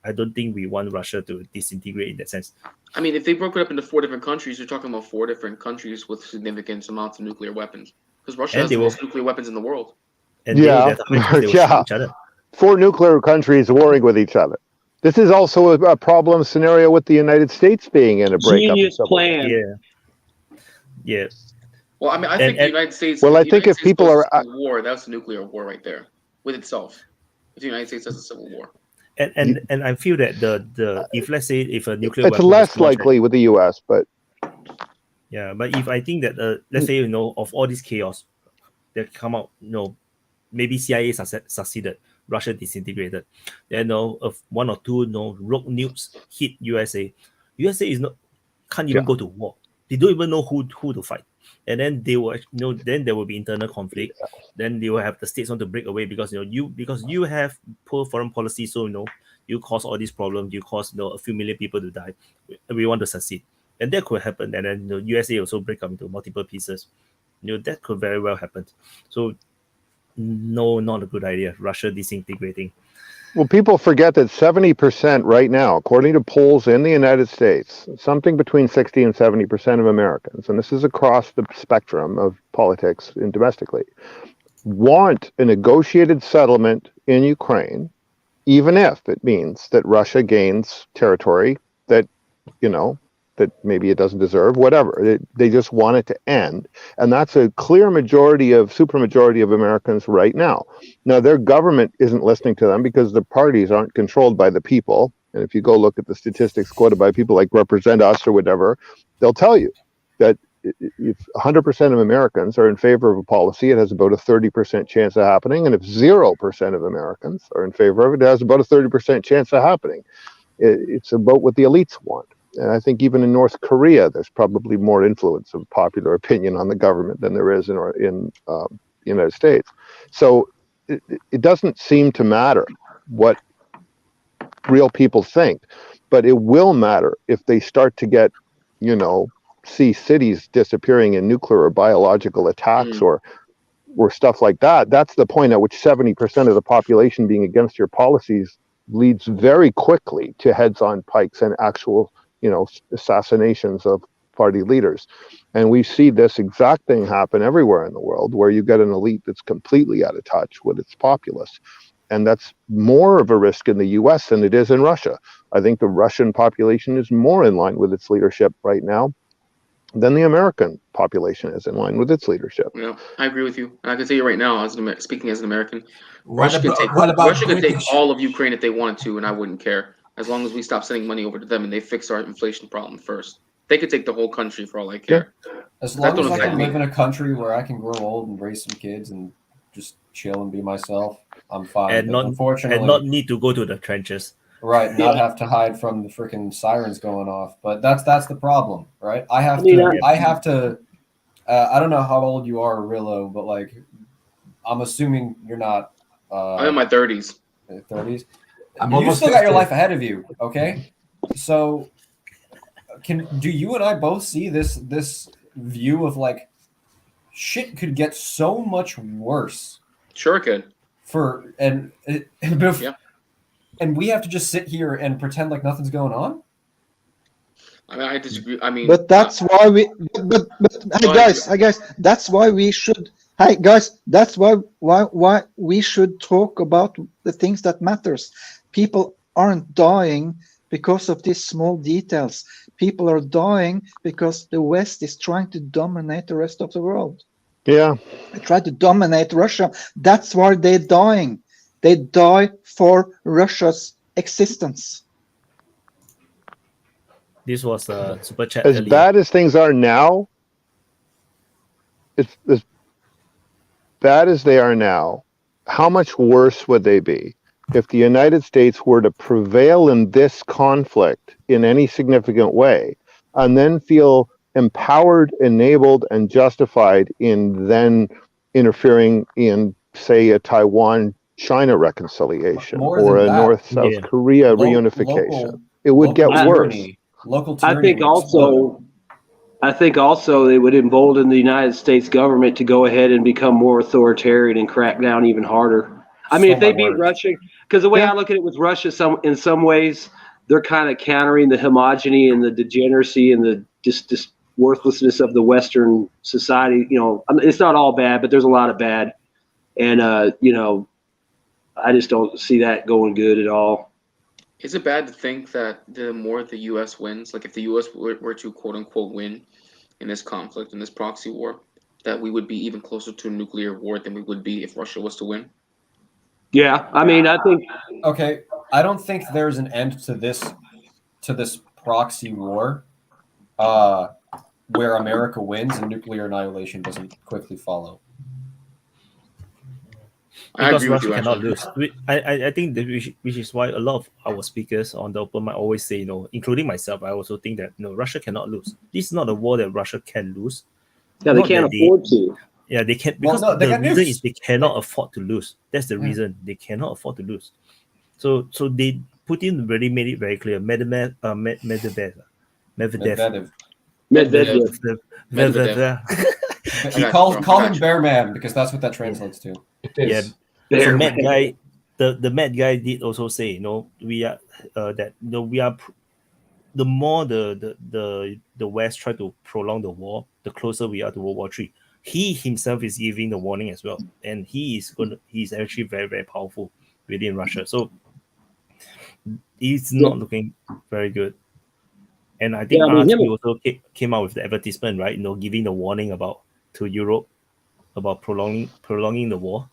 I don't think we want Russia to disintegrate in that sense. I mean, if they broke it up into 4 different countries, you're talking about 4 different countries with significant amounts of nuclear weapons. Because Russia And has they the will- most nuclear weapons in the world. And they will Yeah, get high, they will yeah. shoot each other. 4 nuclear countries warring with each other. This is also a problem scenario with the United States being in a breakup. Genius plan. Yeah. Well, I mean, I think the United States. Well, I the think United if States people goes are- to civil war, that's a nuclear war right there with itself. If the United States does a civil war. And I feel that the if let's say if a nuclear It's weapon was less launched likely with the U.S., but yeah, but if I think that let's say of all this chaos that come out, maybe CIA succeeded, Russia disintegrated, then if 1 or 2 rogue nukes hit USA is can't even go to war. They don't even know who to fight, and then they will then there will be internal conflict. Then they will have the states want to break away because you have poor foreign policy, so you cause all these problems, you cause a few million people to die. We want to succeed, and that could happen, and then the USA also break up into multiple pieces. That could very well happen. So no, not a good idea. Russia disintegrating. well, people forget that 70% right now, according to polls in the United States, something between 60 and 70% of Americans, and this is across the spectrum of politics and domestically, want a negotiated settlement in Ukraine, even if it means that Russia gains territory that, that maybe it doesn't deserve, whatever. They just want it to end. And that's a clear supermajority of Americans right now. Now, their government isn't listening to them because the parties aren't controlled by the people. And if you go look at the statistics quoted by people like Represent Us or whatever, they'll tell you that if 100% of Americans are in favor of a policy, it has about a 30% chance of happening. And if 0% of Americans are in favor of it, it has about a 30% chance of happening. It's about what the elites want. And I think even in North Korea, there's probably more influence of popular opinion on the government than there is in the United States. So it doesn't seem to matter what real people think, but it will matter if they start to get, see cities disappearing in nuclear or biological attacks or stuff like that. That's the point at which 70% of the population being against your policies leads very quickly to heads-on pikes and actual assassinations of party leaders. And we see this exact thing happen everywhere in the world, where you get an elite that's completely out of touch with its populace. And that's more of a risk in the US than it is in Russia. I think the Russian population is more in line with its leadership right now than the American population is in line with its leadership. Yeah, I agree with you. And I can tell you right now, speaking as an American, What Russia about could take British? all of Ukraine if they wanted to, and I wouldn't care. As long as we stop sending money over to them and they fix our inflation problem first. They could take the whole country for all I care. As That long don't as I affect can me. live in a country where I can grow old and raise some kids and just chill and be myself, I'm fine. And But unfortunately, not need to go to the trenches. right, not have to hide from the freaking sirens going off. But that's the problem, right? I have to. I don't know how old you are, Rillo, but like, I'm assuming you're not. I'm in my 30s. 30s. I'm You almost still got your 50. life ahead of you, okay? So, do you and I both see this view of like, shit could get so much worse? Sure, it could. And we have to just sit here and pretend like nothing's going on. I mean, I disagree. I mean, But that's why we. But hey guys, that's why we should. Hey guys, that's why we should talk about the things that matters. People aren't dying because of these small details. People are dying because the West is trying to dominate the rest of the world. Yeah. They try to dominate Russia. That's why they're dying. They die for Russia's existence. This was a super chat. As earlier. bad as things are now, it's as bad as they are now, how much worse would they be if the United States were to prevail in this conflict in any significant way and then feel empowered, enabled, and justified in then interfering in, say, a Taiwan-China reconciliation or a North-South Korea reunification? It would get worse. I think also I think also it would embolden the United States government to go ahead and become more authoritarian and crack down even harder. I mean, if they beat Russia, because the way I look at it with Russia, in some ways, they're kind of countering the homogeny and the degeneracy and the just worthlessness of the Western society. You know, I mean, it's not all bad, but there's a lot of bad. And, you know, I just don't see that going good at all. Is it bad to think that the more the U.S. wins, like if the U.S. were to quote unquote win in this conflict, in this proxy war, that we would be even closer to a nuclear war than we would be if Russia was to win? Yeah, I mean, I think. Okay, I don't think there's an end to this proxy war, where America wins and nuclear annihilation doesn't quickly follow. Because Russia cannot lose. I think that which is why a lot of our speakers on the open mic always say, you know, including myself, I also think that Russia cannot lose. This is not a war that Russia can lose. Yeah, they can't afford to. Yeah, they can't, because the reason is they cannot afford to lose. That's the reason. They cannot afford to lose. So they Putin already made it very clear. Medvedev. Call him Bear Man, because that's what that translates to. Yeah. So Mad Guy, the Mad Guy did also say, you know, we are that we are the more the West try to prolong the war, the closer we are to World War III. He himself is giving the warning as well, and he's actually very, very powerful within Russia. So it's not looking very good. And I think RT also came out with the advertisement, right? You know, giving the warning to Europe about prolonging the war.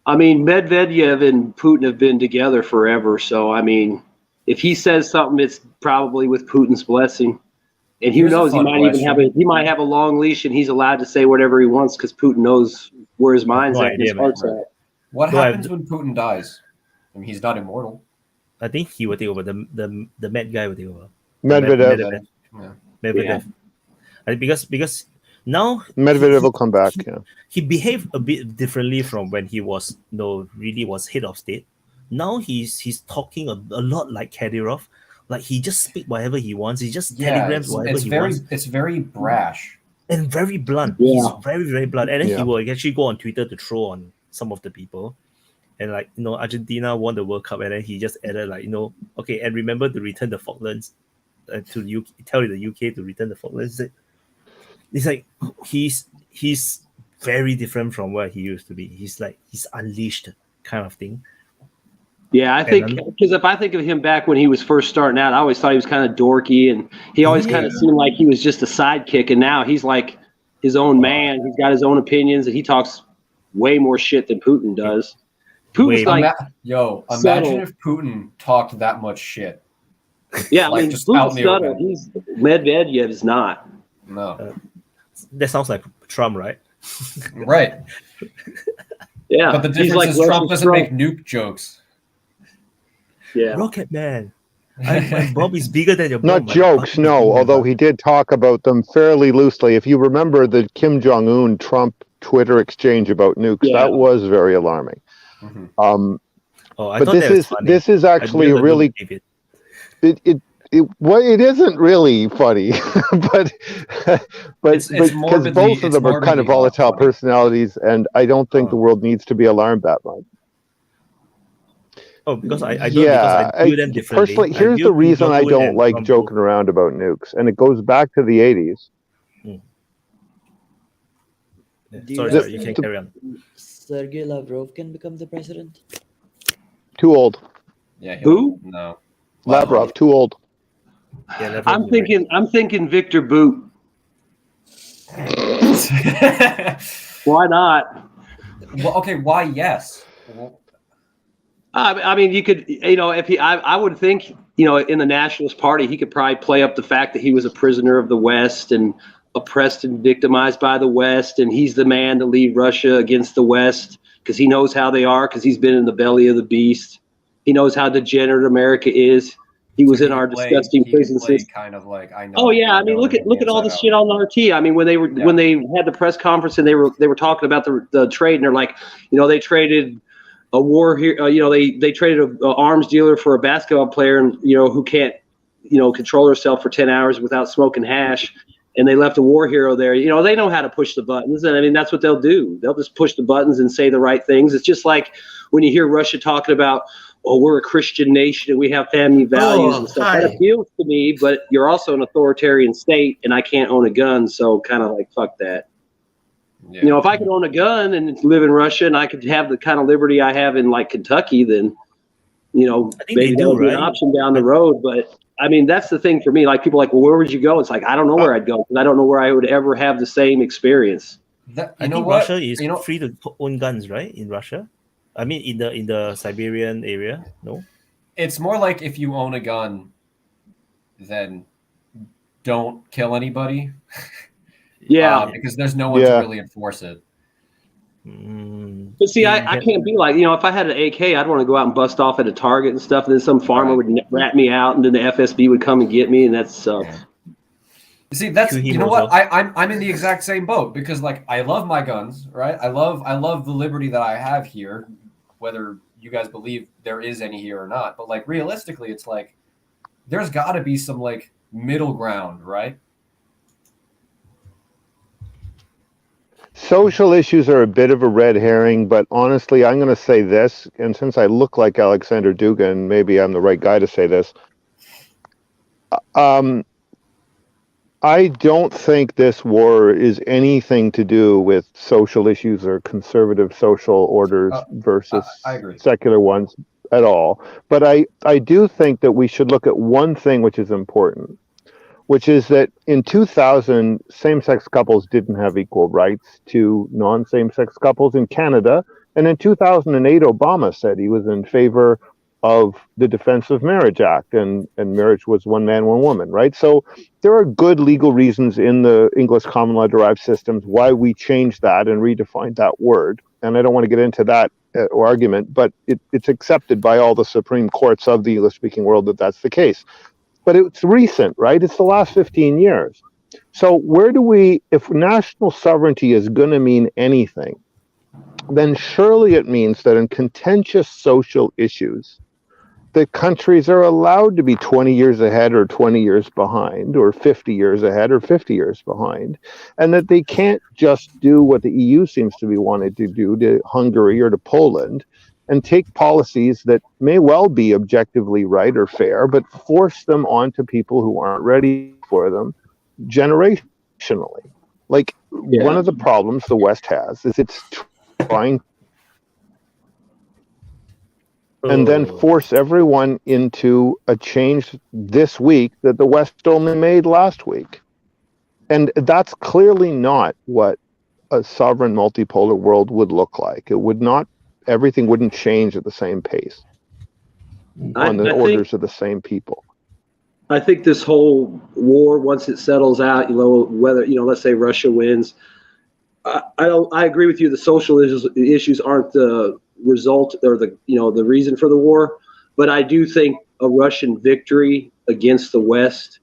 I mean, Medvedev and Putin have been together forever. So, I mean, if he says something, it's probably with Putin's blessing. And who knows, he might have a long leash and he's allowed to say whatever he wants because Putin knows where his mind's at, his heart's at. What happens when Putin dies? I mean, he's not immortal. I think he will take over. The Mad Guy will take over. Medvedev. Medvedev. Yeah. Because now Medvedev will come back. Yeah. He behaved a bit differently from when he was really was head of state. Now he's talking a lot like Kadyrov. Like he just speak whatever he wants. He just telegrams whatever he wants. It's very brash and very blunt. Yeah. He's very, very blunt. And then he will actually go on Twitter to throw on some of the people. And like, you know, Argentina won the World Cup, and then he just added like, you know, okay, and remember to return the Falklands, tell the UK to return the Falklands. It's like he's very different from where he used to be. He's unleashed kind of thing. Yeah, I think because if I think of him back when he was first starting out, I always thought he was kind of dorky, and he always kind of seemed like he was just a sidekick. And now he's like his own man. He's got his own opinions, and he talks way more shit than Putin does. Putin's imagine if Putin talked that much shit. Yeah, I mean, just Putin's subtle. Medvedev is not. No, that sounds like Trump, right? Right. Yeah, but the difference is Trump doesn't make nuke jokes. Yeah, Rocket Man. My bomb is bigger than your bomb. Not jokes, no. Although he did talk about them fairly loosely. If you remember the Kim Jong-un Trump Twitter exchange about nukes, that was very alarming. I but this is actually really it isn't really funny, but because both of them are kind of volatile personalities, and I don't think the world needs to be alarmed that much. Oh, because I view them differently. Personally, here's the reason I don't like joking around about nukes, and it goes back to the 80s. Sorry, you can carry on. Sergey Lavrov can become the president? Too old. Yeah. Who? No. Lavrov, too old. Yeah, I'm thinking Viktor But. Why not? Well, okay, why yes? I mean, you could, you know, if I would think, you know, in the Nationalist Party, he could probably play up the fact that he was a prisoner of the West and oppressed and victimized by the West, and he's the man to lead Russia against the West because he knows how they are, because he's been in the belly of the beast. He knows how degenerate America is. He was in our disgusting prison system. Kind of like I know. Oh yeah, I mean, look at all the shit on RT. I mean, when they had the press conference and they were talking about the trade, and they're like, you know, they traded a war here. You know, they traded an arms dealer for a basketball player, and you know, who can't, you know, control herself for 10 hours without smoking hash. and they left a war hero there. You know, they know how to push the buttons, and I mean that's what they'll do. They'll just push the buttons and say the right things. It's just like when you hear Russia talking about, oh, we're a Christian nation and we have family values and stuff. That appeals to me, but you're also an authoritarian state, and I can't own a gun, so kind of like fuck that. Yeah. You know, if I could own a gun and live in Russia and I could have the kind of liberty I have in like Kentucky, then, you know, maybe that would be an option down the road. But I mean, that's the thing for me. Like people are like, well, where would you go? It's like, I don't know where I'd go, because I don't know where I would ever have the same experience. I think Russia is free to own guns, right? In Russia, I mean, in the Siberian area, no. It's more like if you own a gun, then don't kill anybody. Yeah, because there's no one to really enforce it. But see, I can't be like, you know, if I had an AK, I'd want to go out and bust off at a Target and stuff, and then some farmer would rat me out, and then the FSB would come and get me, and that sucks. See, that's, you know what, I'm in the exact same boat, because like I love my guns, right? I love the liberty that I have here, whether you guys believe there is any here or not. But like realistically, it's like there's got to be some like middle ground, right? Social issues are a bit of a red herring, but honestly, I'm going to say this, and since I look like Alexander Dugin, maybe I'm the right guy to say this. I don't think this war is anything to do with social issues or conservative social orders versus secular ones at all. But I do think that we should look at one thing which is important, which is that in 2000, same-sex couples didn't have equal rights to non-same-sex couples in Canada. And in 2008, Obama said he was in favor of the Defense of Marriage Act, and marriage was one man, one woman, right? So there are good legal reasons in the English common law derived systems why we changed that and redefined that word. And I don't want to get into that argument, but it's accepted by all the Supreme Courts of the English-speaking world that that's the case. But it's recent, right? It's the last 15 years. So where do we, if national sovereignty is going to mean anything, then surely it means that in contentious social issues, the countries are allowed to be 20 years ahead or 20 years behind, or 50 years ahead or 50 years behind, and that they can't just do what the EU seems to be wanting to do to Hungary or to Poland, and take policies that may well be objectively right or fair, but force them onto people who aren't ready for them generationally. Like, one of the problems the West has is it's trying and then force everyone into a change this week that the West only made last week. And that's clearly not what a sovereign multipolar world would look like. It would not, everything wouldn't change at the same pace on the orders of the same people. I think this whole war, once it settles out, you know, whether, you know, let's say Russia wins, I agree with you. The social issues aren't the result or the, you know, the reason for the war, but I do think a Russian victory against the West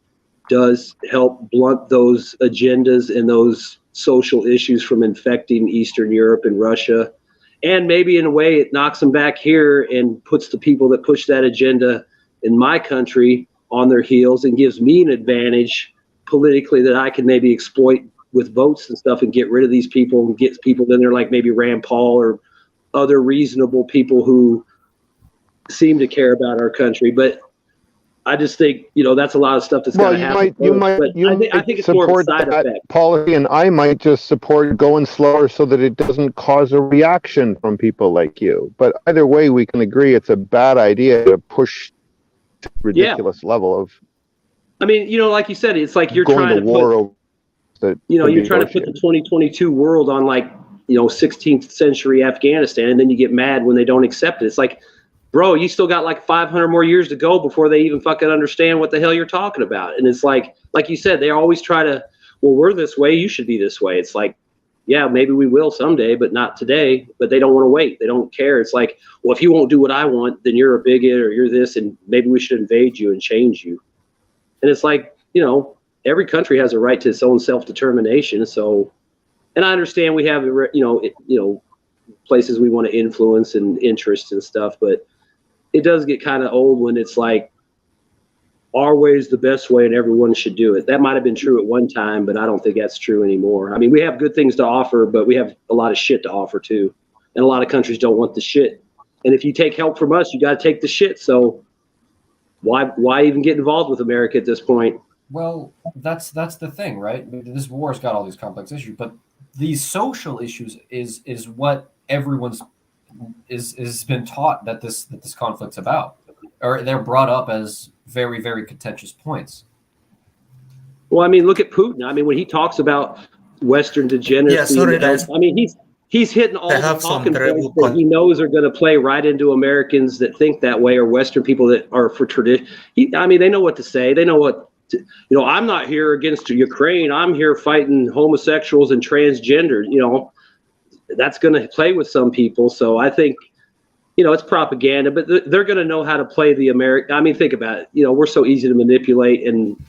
does help blunt those agendas and those social issues from infecting Eastern Europe and Russia. And maybe in a way it knocks them back here and puts the people that push that agenda in my country on their heels and gives me an advantage politically that I can maybe exploit with votes and stuff and get rid of these people and get people in there like maybe Rand Paul or other reasonable people who seem to care about our country. But I just think, you know, that's a lot of stuff that's got to happen. I think it's more of a side effect. Policy, and I might just support going slower so that it doesn't cause a reaction from people like you. But either way, we can agree it's a bad idea to push to a ridiculous level of. I mean, you know, like you said, it's like you're trying to put, you know, you're trying to put the 2022 world on like, you know, 16th century Afghanistan, and then you get mad when they don't accept it. It's like, bro, you still got like 500 more years to go before they even fucking understand what the hell you're talking about. And it's like you said, they always try to, well, we're this way, you should be this way. It's like, yeah, maybe we will someday, but not today. But they don't want to wait. They don't care. It's like, well, if you won't do what I want, then you're a bigot or you're this, and maybe we should invade you and change you. And it's like, you know, every country has a right to its own self-determination. So, and I understand we have, you know, places we want to influence and interests and stuff, but it does get kind of old when it's like, our way is the best way and everyone should do it. That might have been true at one time, but I don't think that's true anymore. I mean, we have good things to offer, but we have a lot of shit to offer too. And a lot of countries don't want the shit. And if you take help from us, you got to take the shit. So why even get involved with America at this point? Well, that's the thing, right? This war's got all these complex issues, but these social issues is what everyone's is been taught that this conflict's about, or they're brought up as very, very contentious points. Well, I mean, look at Putin. I mean, when he talks about Western degeneracy, I mean, he's hitting all the talking points that he knows are going to play right into Americans that think that way, or Western people that are for tradition. I mean, they know what to say. They know what to, you know. I'm not here against Ukraine. I'm here fighting homosexuals and transgender. You know, that's going to play with some people. So I think, you know, it's propaganda, but they're going to know how to play the American. I mean, think about it. You know, we're so easy to manipulate, and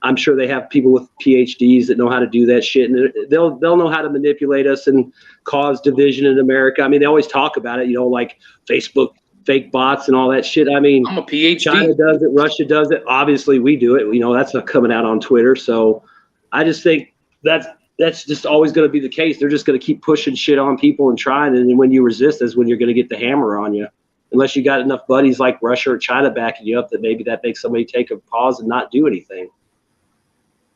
I'm sure they have people with PhDs that know how to do that shit, and they'll know how to manipulate us and cause division in America. I mean, they always talk about it, you know, like Facebook fake bots and all that shit. I mean, I'm a PhD. China does it, Russia does it. Obviously, we do it. You know, that's not coming out on Twitter. So I just think that's just always going to be the case. They're just going to keep pushing shit on people and trying. And then when you resist, is when you're going to get the hammer on you. Unless you got enough buddies like Russia or China backing you up, that maybe that makes somebody take a pause and not do anything.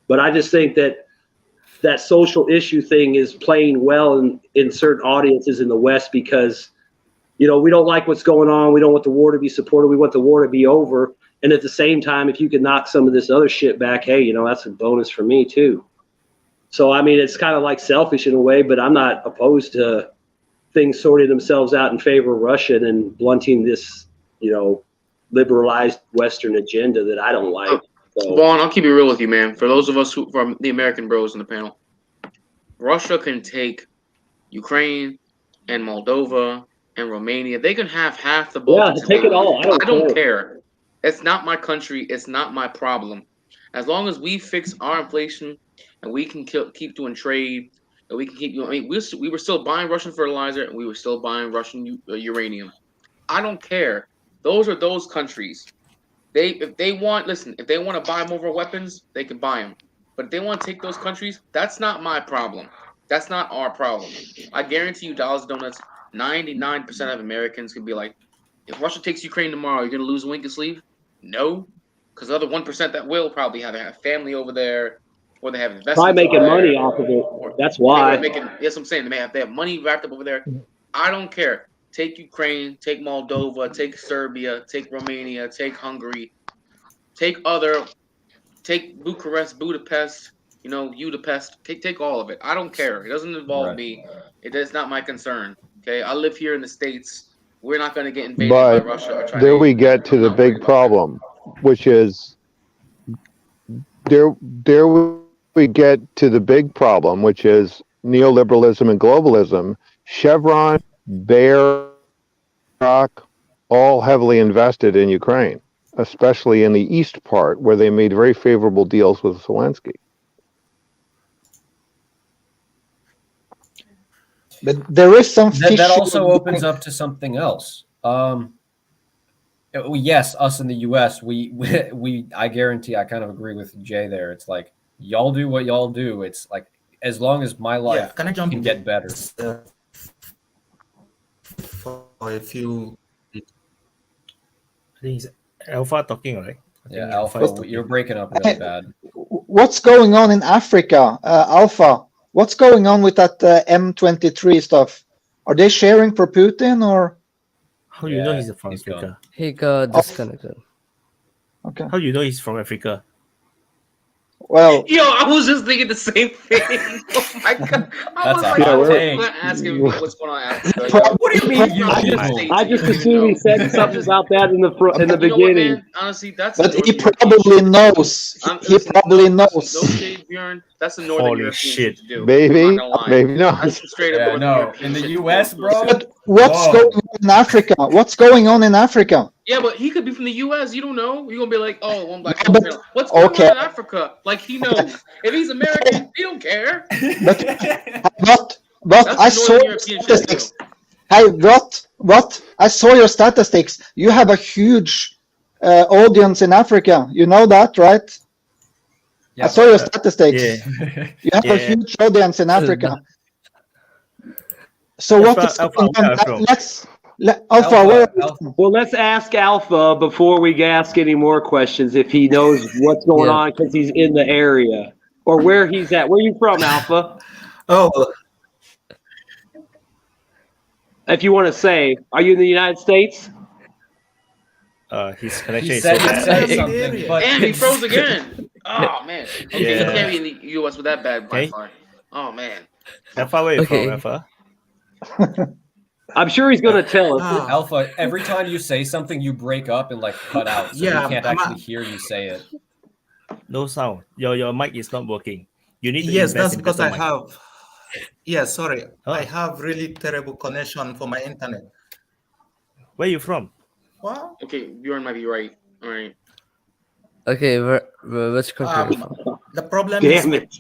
But I just think that social issue thing is playing well in certain audiences in the West because, you know, we don't like what's going on. We don't want the war to be supported. We want the war to be over. And at the same time, if you can knock some of this other shit back, hey, you know, that's a bonus for me too. So, I mean, it's kind of like selfish in a way, but I'm not opposed to things sorting themselves out in favor of Russia and blunting this, you know, liberalized Western agenda that I don't like. So, Vaun, I'll keep it real with you, man. For those of us who from the American bros in the panel, Russia can take Ukraine and Moldova and Romania. They can have half the Baltics. Yeah, take it all. I don't care. It's not my country. It's not my problem. As long as we fix our inflation and we can keep doing trade, and we can keep. I mean, we were still buying Russian fertilizer and we were still buying Russian uranium. I don't care. Those are those countries. If they want to buy more weapons, they can buy them. But if they want to take those countries, that's not my problem. That's not our problem. I guarantee you, dollars and donuts, 99% of Americans can be like, if Russia takes Ukraine tomorrow, you're going to lose a wink of sleeve? No, because the other 1% that will probably have a family over there, or they have investments. Probably making money off of it. That's why. That's what I'm saying. They have money wrapped up over there. I don't care. Take Ukraine, take Moldova, take Serbia, take Romania, take Hungary, take Bucharest, Budapest, you know, Budapest. Take all of it. I don't care. It doesn't involve me. It is not my concern. Okay, I live here in the States. We're not going to get invaded by Russia or China. There we get to the big problem, which is there we get to the big problem, which is neoliberalism and globalism. Chevron, Bayer, all heavily invested in Ukraine, especially in the east part, where they made very favorable deals with Zelensky. But there is some that also opens up to something else. Yes, us in the U.S., we I guarantee I kind of agree with Jay there. It's like, y'all do what y'all do. It's like, as long as my life can get better. If you, I think it's Alpha talking, right? Yeah, Alpha, you're breaking up really bad. What's going on in Africa, Alpha? What's going on with that M23 stuff? Are they sharing for Putin or? How do you know he's from Africa? He got disconnected. Okay. How do you know he's from Africa? Well, yo, I was just thinking the same thing. Oh my god! I was like, I'm gonna ask him what's going on in Africa. What do you mean? I just assumed he said something about that in the beginning. What, honestly, that's. But he probably knows. He probably knows. No shade, Bjorn. That's a Northern European shit to do. Maybe not. That's straight up in the U.S., bro. But what's going on in Africa? What's going on in Africa? Yeah, but he could be from the U.S. You don't know. You're gonna be like, oh, I'm like, what's going on in Africa? Like he knows. If he's American, he don't care. But I saw your statistics. Hey, what? I saw your statistics. You have a huge audience in Africa. You know that, right? Yeah, I saw your statistics. Yeah. You have a huge audience in Africa. So Alpha, what is Alpha, going where on? are you from? Alpha, where are you Alpha. Well, let's ask Alpha before we ask any more questions if he knows what's going on because he's in the area or where he's at. Where are you from, Alpha? Oh, If you want to say, are you in the United States? His connection He is said, so he bad. said something, but Damn, he froze again. Oh man. Okay, Yeah. he can't be in the US with that bad Okay. Wi-Fi. Oh man. Alpha, where you from, Alpha? I'm sure he's going to tell us. Alpha, every time you say something, you break up and like cut out, so Yeah, we can't I'm actually hear you say it. No sound. Your mic is not working. You need to yes, invest that's in because better I mic. have. Yeah, sorry, Huh? I have really terrible connection for my internet. Where you from? What? Okay, Bjorn might be right. All right. Okay, which country are you from? The problem Damn is it.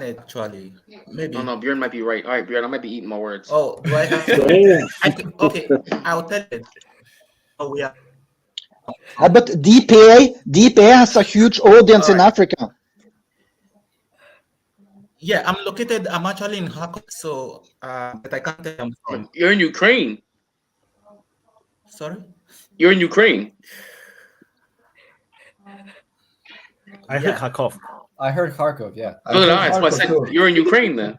actually maybe. Oh no, Bjorn might be right. All right, Bjorn, I might be eating my words. Oh, do I have to? Damn. Okay, I'll tell you. Oh, we are. But DPA has a huge audience in Africa. Yeah, I'm actually in Kharkov, so but I can't tell I'm from. You're in Ukraine. Sorry? You're in Ukraine. I heard Kharkov. I heard Kharkov, yeah. So did I. So I said you're in Ukraine then.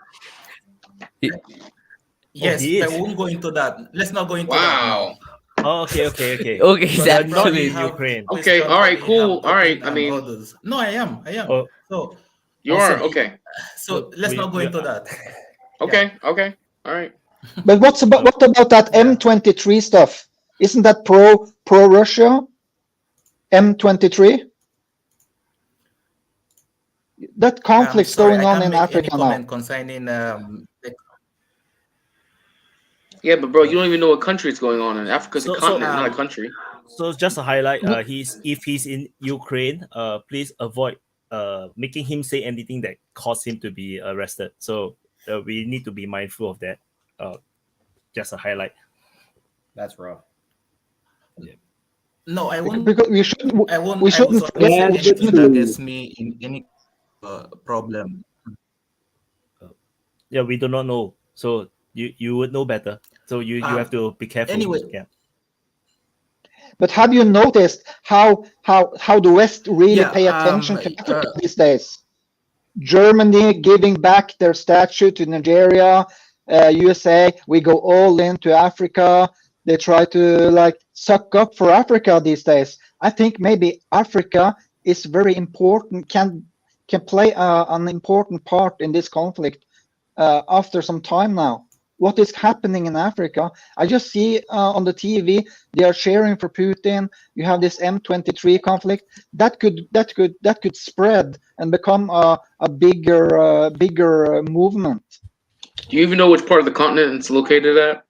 Yes, he I is. won't go into that. Let's not go into Wow. that now. Oh, okay. Okay, So he's you're not actually in in Ukraine. Okay, all right, cool. All right. I mean, others. No, I am. Oh, So you are okay. So let's not go into that. Okay, okay, all right. But what about that M23 stuff? Isn't that pro Russia? M23? That conflict's Sorry, going I on can't in make Africa any now. comment concerning Yeah, but bro, you don't even know what country it's going on in. Africa's a continent, not a country. So just a highlight. If he's in Ukraine, please avoid making him say anything that caused him to be arrested. So we need to be mindful of that. Just a highlight. That's rough. Yeah. No, I won't. Because we shouldn't forget anything that gets me in any problem. Yeah, we do not know. So you would know better. So you have to be careful. Anyway. Yeah. But have you noticed how the West really pay attention to Africa these days? Germany giving back their statue to Nigeria, USA, we go all into Africa. They try to like suck up for Africa these days. I think maybe Africa is very important, can play an important part in this conflict after some time now. What is happening in Africa? I just see on the TV they are cheering for Putin. You have this M23 conflict that could spread and become a bigger movement. Do you even know which part of the continent it's located at?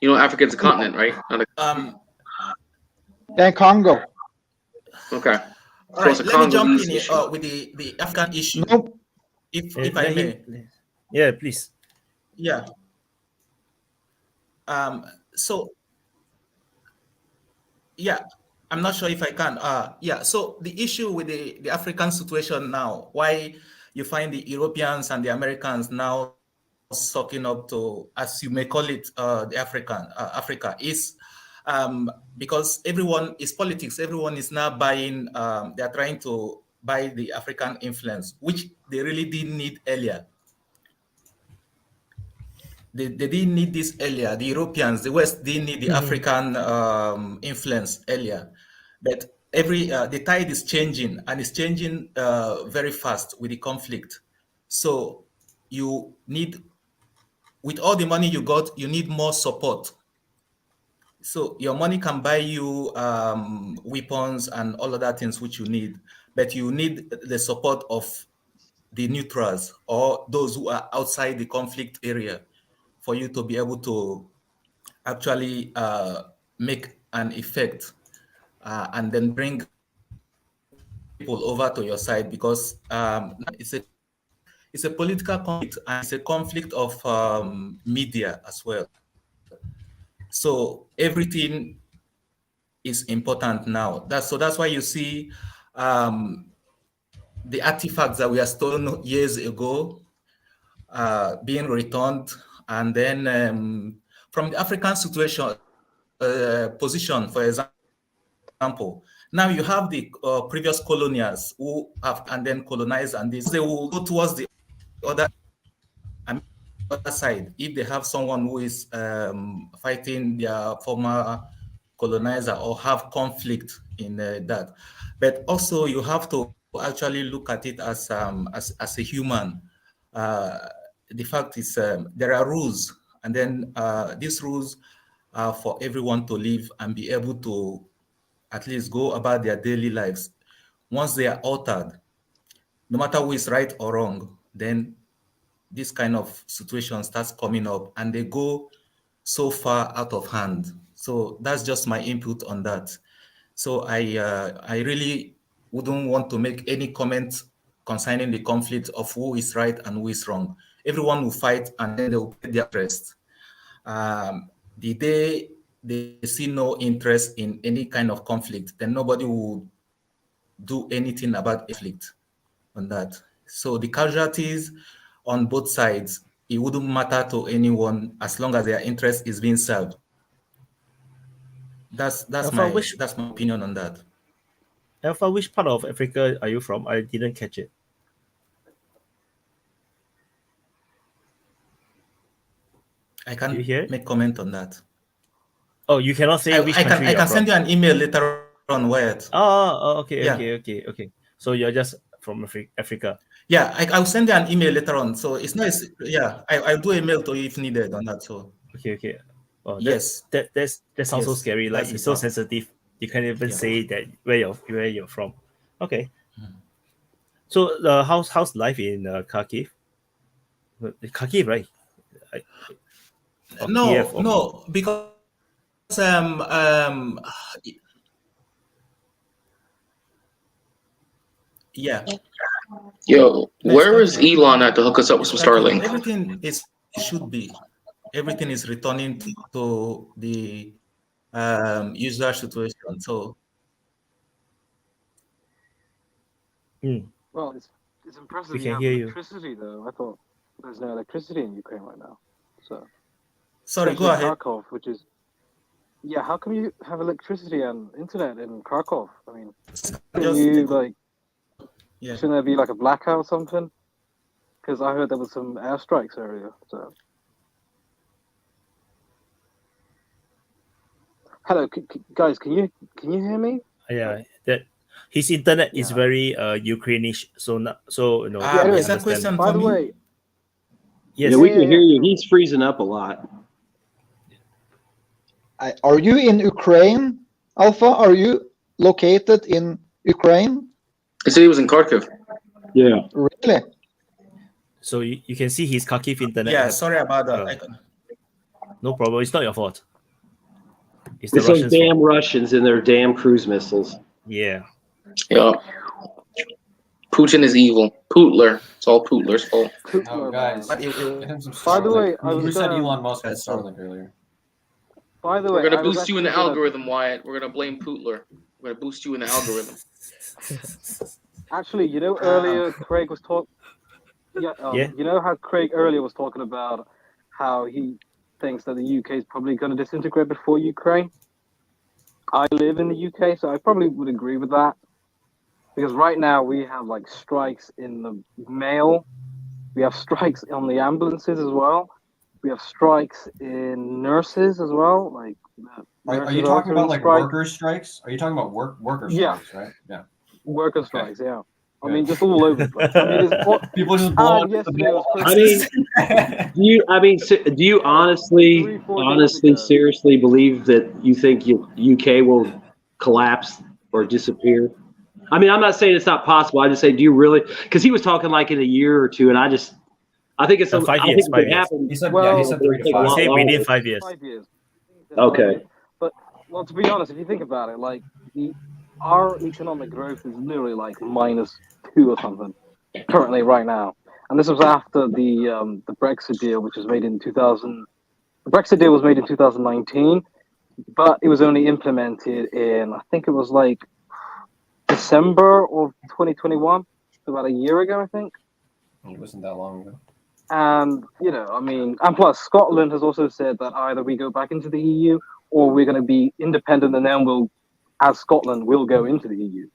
You know, Africa's a continent, right? Not And Congo. Okay. All right, let me jump in with the Afghan issue. No. If I may. Yeah, please. Yeah. So yeah, I'm not sure if I can. Yeah. So the issue with the African situation now, why you find the Europeans and the Americans now sucking up to, as you may call it, the Africa is because everyone is politics. Everyone is now buying. They are trying to buy the African influence, which they really didn't need earlier. They didn't need this earlier. The Europeans, the West didn't need the African influence earlier. But the tide is changing, and it's changing very fast with the conflict. So you need, with all the money you got, you need more support. So your money can buy you weapons and all other things which you need, but you need the support of the neutrals or those who are outside the conflict area for you to be able to actually make an effect and then bring people over to your side, because it's a political conflict and it's a conflict of media as well. So everything is important now. That's why you see the artifacts that were stolen years ago being returned, and then from the African situation position, for example, now you have the previous colonials who have and then colonized, and they will go towards the other side if they have someone who is fighting their former colonizer or have conflict in that. But also you have to actually look at it as a human. The fact is there are rules, and then these rules are for everyone to live and be able to at least go about their daily lives. Once they are altered, no matter who is right or wrong, then this kind of situation starts coming up and they go so far out of hand. So that's just my input on that. So I really wouldn't want to make any comment concerning the conflict of who is right and who is wrong. Everyone will fight and then they will get their interest. The day they see no interest in any kind of conflict, then nobody will do anything about conflict on that. So the casualties on both sides, it wouldn't matter to anyone as long as their interest is being served. That's my opinion on that. Alpha, which part of Africa are you from? I didn't catch it. I can't make comment on that. Oh, you cannot say which country I can send you an email later on, Wyatt. Oh, okay, Yeah. okay. So you're just from Africa. Yeah, I'll send you an email later on. So it's nice. Yeah, I'll do a mail to you if needed on that. So okay. Oh, yes, that sounds so scary. Like it's so sensitive. You can't even say that where you're from. Okay. So how's life in Kharkiv? Kharkiv, right? No, because yeah. Yo, where is Elon at to hook us up with some Starlink? Everything should be. Everything is returning to the usual situation. So. Well, it's impressive We you can have hear you. electricity, though. I thought there's no electricity in Ukraine right now. So. Sorry, go ahead. Kharkov, which is. Yeah, how come you have electricity and internet in Kharkov? I mean, shouldn't there be like a blackout or something? Because I heard there was some airstrikes earlier. So. Hello, guys. Can you hear me? Yeah, that his internet is very Ukrainish. So you know. Is that question by for the me? way. Yes. Yeah, we can hear you. He's freezing up a lot. Are you in Ukraine, Alpha? Are you located in Ukraine? I said he was in Kharkiv. Yeah. Really? So you can see his Kharkiv internet. Yeah, sorry about that. No problem. It's not your fault. It's those damn Russians and their damn cruise missiles. Yeah. Yeah. Putin is evil. Pootler. It's all Pootler's fault. No, guys. By the way, you said Elon Musk had Starlink earlier. By the way, we're gonna boost you in the algorithm, Wyatt. We're gonna blame Pootler. We're gonna boost you in the algorithm. Actually, you know, earlier Craig was talking. Yeah. You know how Craig earlier was talking about how he thinks that the UK is probably going to disintegrate before Ukraine. I live in the UK, so I probably would agree with that. Because right now we have like strikes in the mail. We have strikes on the ambulances as well. We have strikes in nurses as well. Like, are you talking about like worker strikes? Are you talking about worker strikes, right? Yeah. Worker strikes, yeah. I mean, just all over the place. I mean, people just blow up the mail. Do you honestly, seriously believe that you think UK will collapse or disappear? I mean, I'm not saying it's not possible. I just say, do you really? Because he was talking like in a year or two, and I think it's 5 years. 5 years. He said 3 to 5. Say within 5 years. 5 years. Okay. But well, to be honest, if you think about it, like our economic growth is literally like -2 or something currently right now, and this was after the Brexit deal, which was made in 2000. The Brexit deal was made in 2019, but it was only implemented in, I think it was like December of 2021, about a year ago, I think. It wasn't that long ago. And, you know, I mean, and plus Scotland has also said that either we go back into the EU or we're going to be independent, and then we'll, as Scotland, will go into the EU.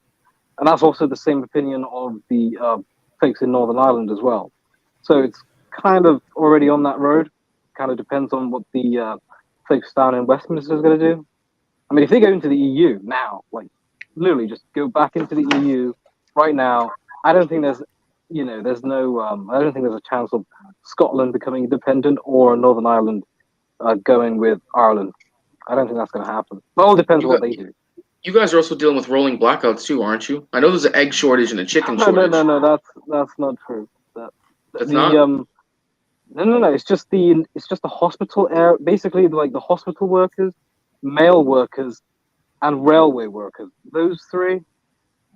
And that's also the same opinion of the folks in Northern Ireland as well. So it's kind of already on that road. Kind of depends on what the folks down in Westminster is going to do. I mean, if they go into the EU now, like literally just go back into the EU right now, I don't think there's, you know, there's no, I don't think there's a chance of Scotland becoming independent or Northern Ireland going with Ireland. I don't think that's going to happen. It all depends on what they do. You guys are also dealing with rolling blackouts too, aren't you? I know there's an egg shortage and a chicken shortage. No, that's not true. That's not? No. It's just the hospital air. Basically, like the hospital workers, mail workers, and railway workers. Those three.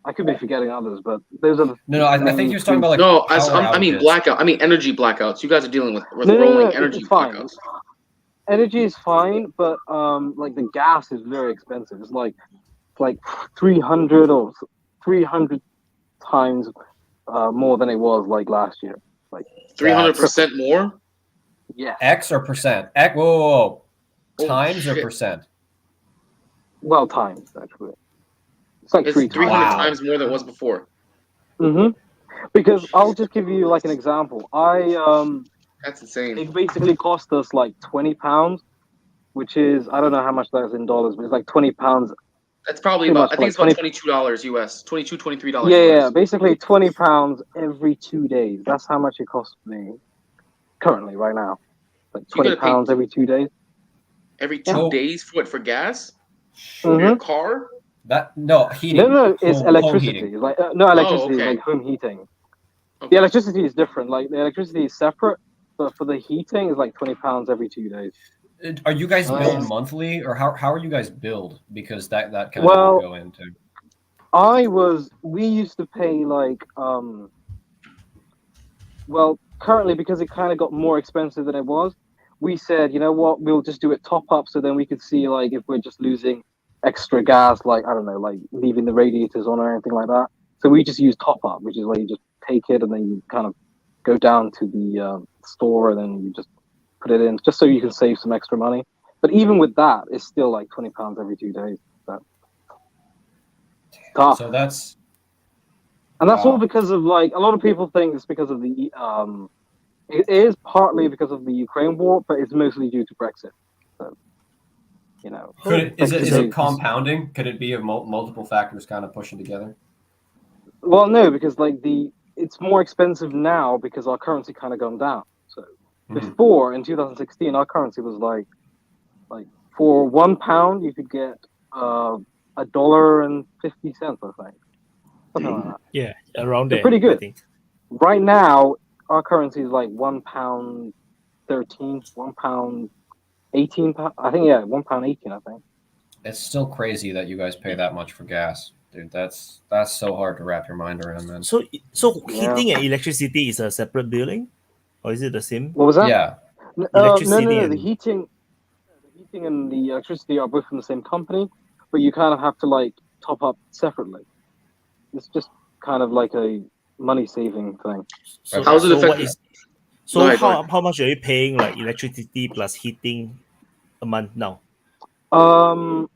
I could be forgetting others, but those are the. No, I think he was talking about like. No, I mean blackout. I mean energy blackouts. You guys are dealing with rolling energy blackouts. Energy is fine, but like the gas is very expensive. It's like 300 or 300 times more than it was like last year. Like 300% more. Yeah. X or percent? Whoa. Times or percent? Well, times actually. It's like 300 times more than it was before. Because I'll just give you like an example. That's insane. It basically cost us like £20, which is, I don't know how much that is in dollars, but it's like £20. That's probably about, I think it's about $22 US, $22, $23 Yeah, basically £20 every 2 days. That's how much it costs me currently, right now. Like £20 every 2 days. Every 2 days for what? For gas? For your car? Heating. No, it's electricity. Heating. It's like no electricity, okay. like home heating. Okay. The electricity is different. Like the electricity is separate, but for the heating, it's like £20 every 2 days. Are you guys billed monthly, or how are you guys billed? Because that kind of would go into. We used to pay like well, currently because it kind of got more expensive than it was, we said, you know what, we'll just do it top up, so then we could see like if we're just losing extra gas, like I don't know, like leaving the radiators on or anything like that. So we just use top up, which is where you just take it and then you kind of go down to the store and then you just put it in, just so you can save some extra money. But even with that, it's still like £20 every 2 days. So that's all because of like a lot of people think it's because of the it is partly because of the Ukraine war, but it's mostly due to Brexit. So, you know, is it compounding? Could it be of multiple factors kind of pushing together? Well, no, because like it's more expensive now because our currency kind of gone down. So before in 2016, our currency was like for £1 you could get $1.50, I think, something like that. Yeah, around there. Pretty good. I think. Right now, our currency is like £1.13, £1.18. I think £1.18. I think. It's still crazy that you guys pay that much for gas, dude. That's so hard to wrap your mind around, man. So heating and electricity is a separate billing, or is it the same? What was that? Yeah. Electricity no. The heating and the electricity are both from the same company, but you kind of have to like top up separately. It's just kind of like a money saving thing. So how's it affecting? How much are you paying like electricity plus heating a month now?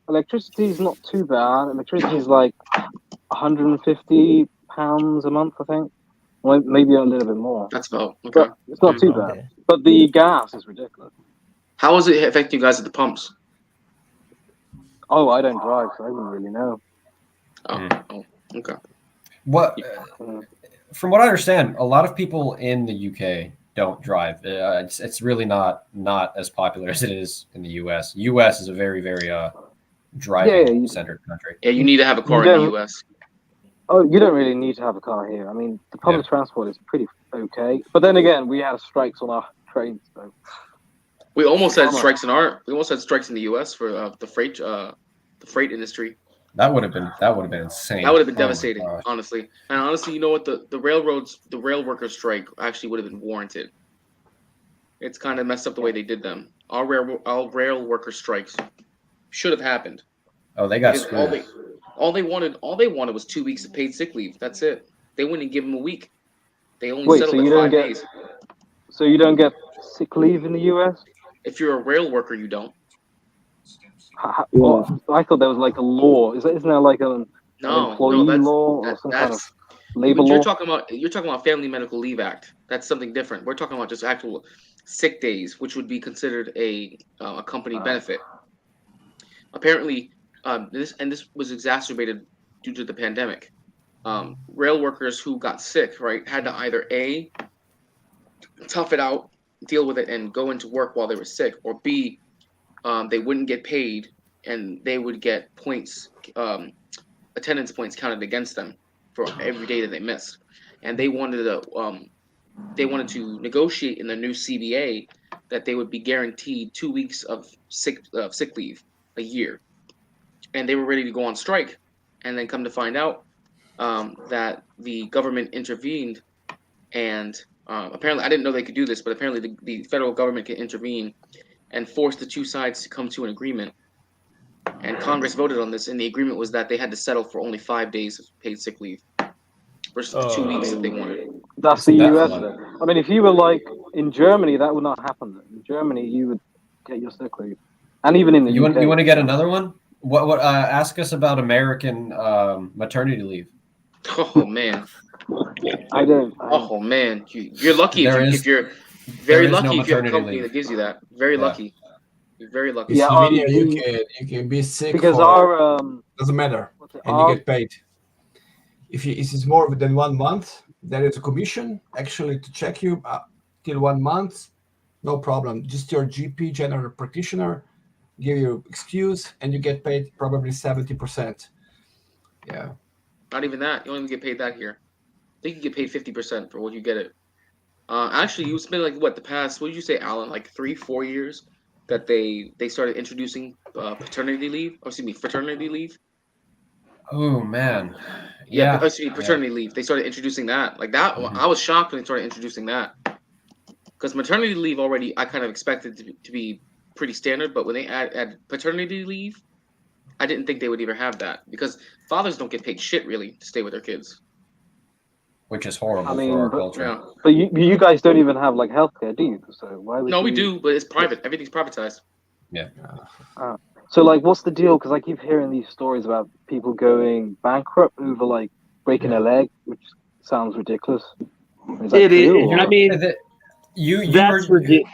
Electricity is not too bad. Electricity is like £150 a month, I think. Well, maybe a little bit more. That's about okay. But it's not too bad. But the gas is ridiculous. How is it affecting you guys at the pumps? Oh, I don't drive, so I don't really know. Oh, okay. From what I understand, a lot of people in the UK don't drive. It's really not as popular as it is in the US. US is a very, very driving-centered country. Yeah, you need to have a car in the US. Oh, you don't really need to have a car here. I mean, the public transport is pretty okay. But then again, we had strikes on our trains. So. We almost had strikes in the US for the freight industry. That would have been insane. That would have been devastating, honestly. And honestly, you know what? The rail workers strike actually would have been warranted. It's kind of messed up the way they did them. All rail worker strikes should have happened. Oh, they got Because screwed. all they wanted was 2 weeks of paid sick leave. That's it. They wouldn't give them a week. They only Wait, settled so at you don't 5 get days. so you don't get sick leave in the US? If you're a rail worker, you don't. Well, I thought there was like a law. Isn't there like an employee that's, law or some kind of that's labor you're law? talking about Family Medical Leave Act. That's something different. We're talking about just actual sick days, which would be considered a company benefit. Apparently, this was exacerbated due to the pandemic. Rail workers who got sick, right, had to either A, tough it out, deal with it, and go into work while they were sick, or B, they wouldn't get paid and they would get points, attendance points counted against them for every day that they missed. And they wanted to negotiate in the new CBA that they would be guaranteed 2 weeks of sick leave a year, and they were ready to go on strike. And then come to find out that the government intervened, and apparently I didn't know they could do this, but apparently the federal government can intervene and force the two sides to come to an agreement. And Congress voted on this, and the agreement was that they had to settle for only 5 days of paid sick leave versus the 2 weeks that they wanted. That's the US then. I mean, if you were like in Germany, that would not happen. In Germany, you would get your sick leave, and even in the UK. You want to get another one? What? Ask us about American maternity leave. Oh man, I don't. Oh man, you're lucky if you're very lucky if you have a company that gives you that. Very lucky. You're very lucky. In Slovenia, you can be sick because for doesn't matter, and you get paid. If it's more than 1 month, there is a commission actually to check you till 1 month. No problem. Just your GP, general practitioner, give you excuse, and you get paid probably 70%. Yeah. Not even that. You don't even get paid that here. I think you get paid 50% for what you get it. Actually, you spent like what did you say, Alan? Like 3-4 years that they started introducing fraternity leave. Oh man. Yeah, paternity leave. They started introducing that. Like that, I was shocked when they started introducing that. Because maternity leave already, I kind of expected to be pretty standard, but when they add paternity leave, I didn't think they would ever have that because fathers don't get paid shit really to stay with their kids. Which is horrible for our culture. Yeah. But you guys don't even have like healthcare, do you? So why would we do, but it's private. Everything's privatized. Yeah. So like, what's the deal? Because I keep hearing these stories about people going bankrupt over like breaking a leg, which sounds ridiculous. It is. I mean, that's ridiculous.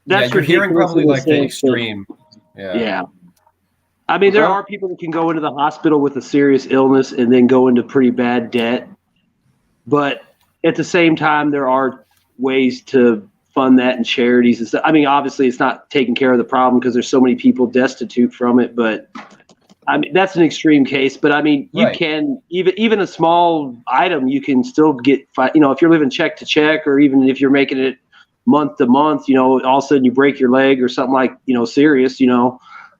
That's you're hearing probably like the extreme. Yeah. I mean, there are people that can go into the hospital with a serious illness and then go into pretty bad debt. But at the same time, there are ways to fund that in charities and stuff. I mean, obviously, it's not taking care of the problem because there's so many people destitute from it. But I mean, that's an extreme case. But I mean, you can even a small item, you can still get. If you're living check to check, or even if you're making it month to month, all of a sudden you break your leg or something like serious.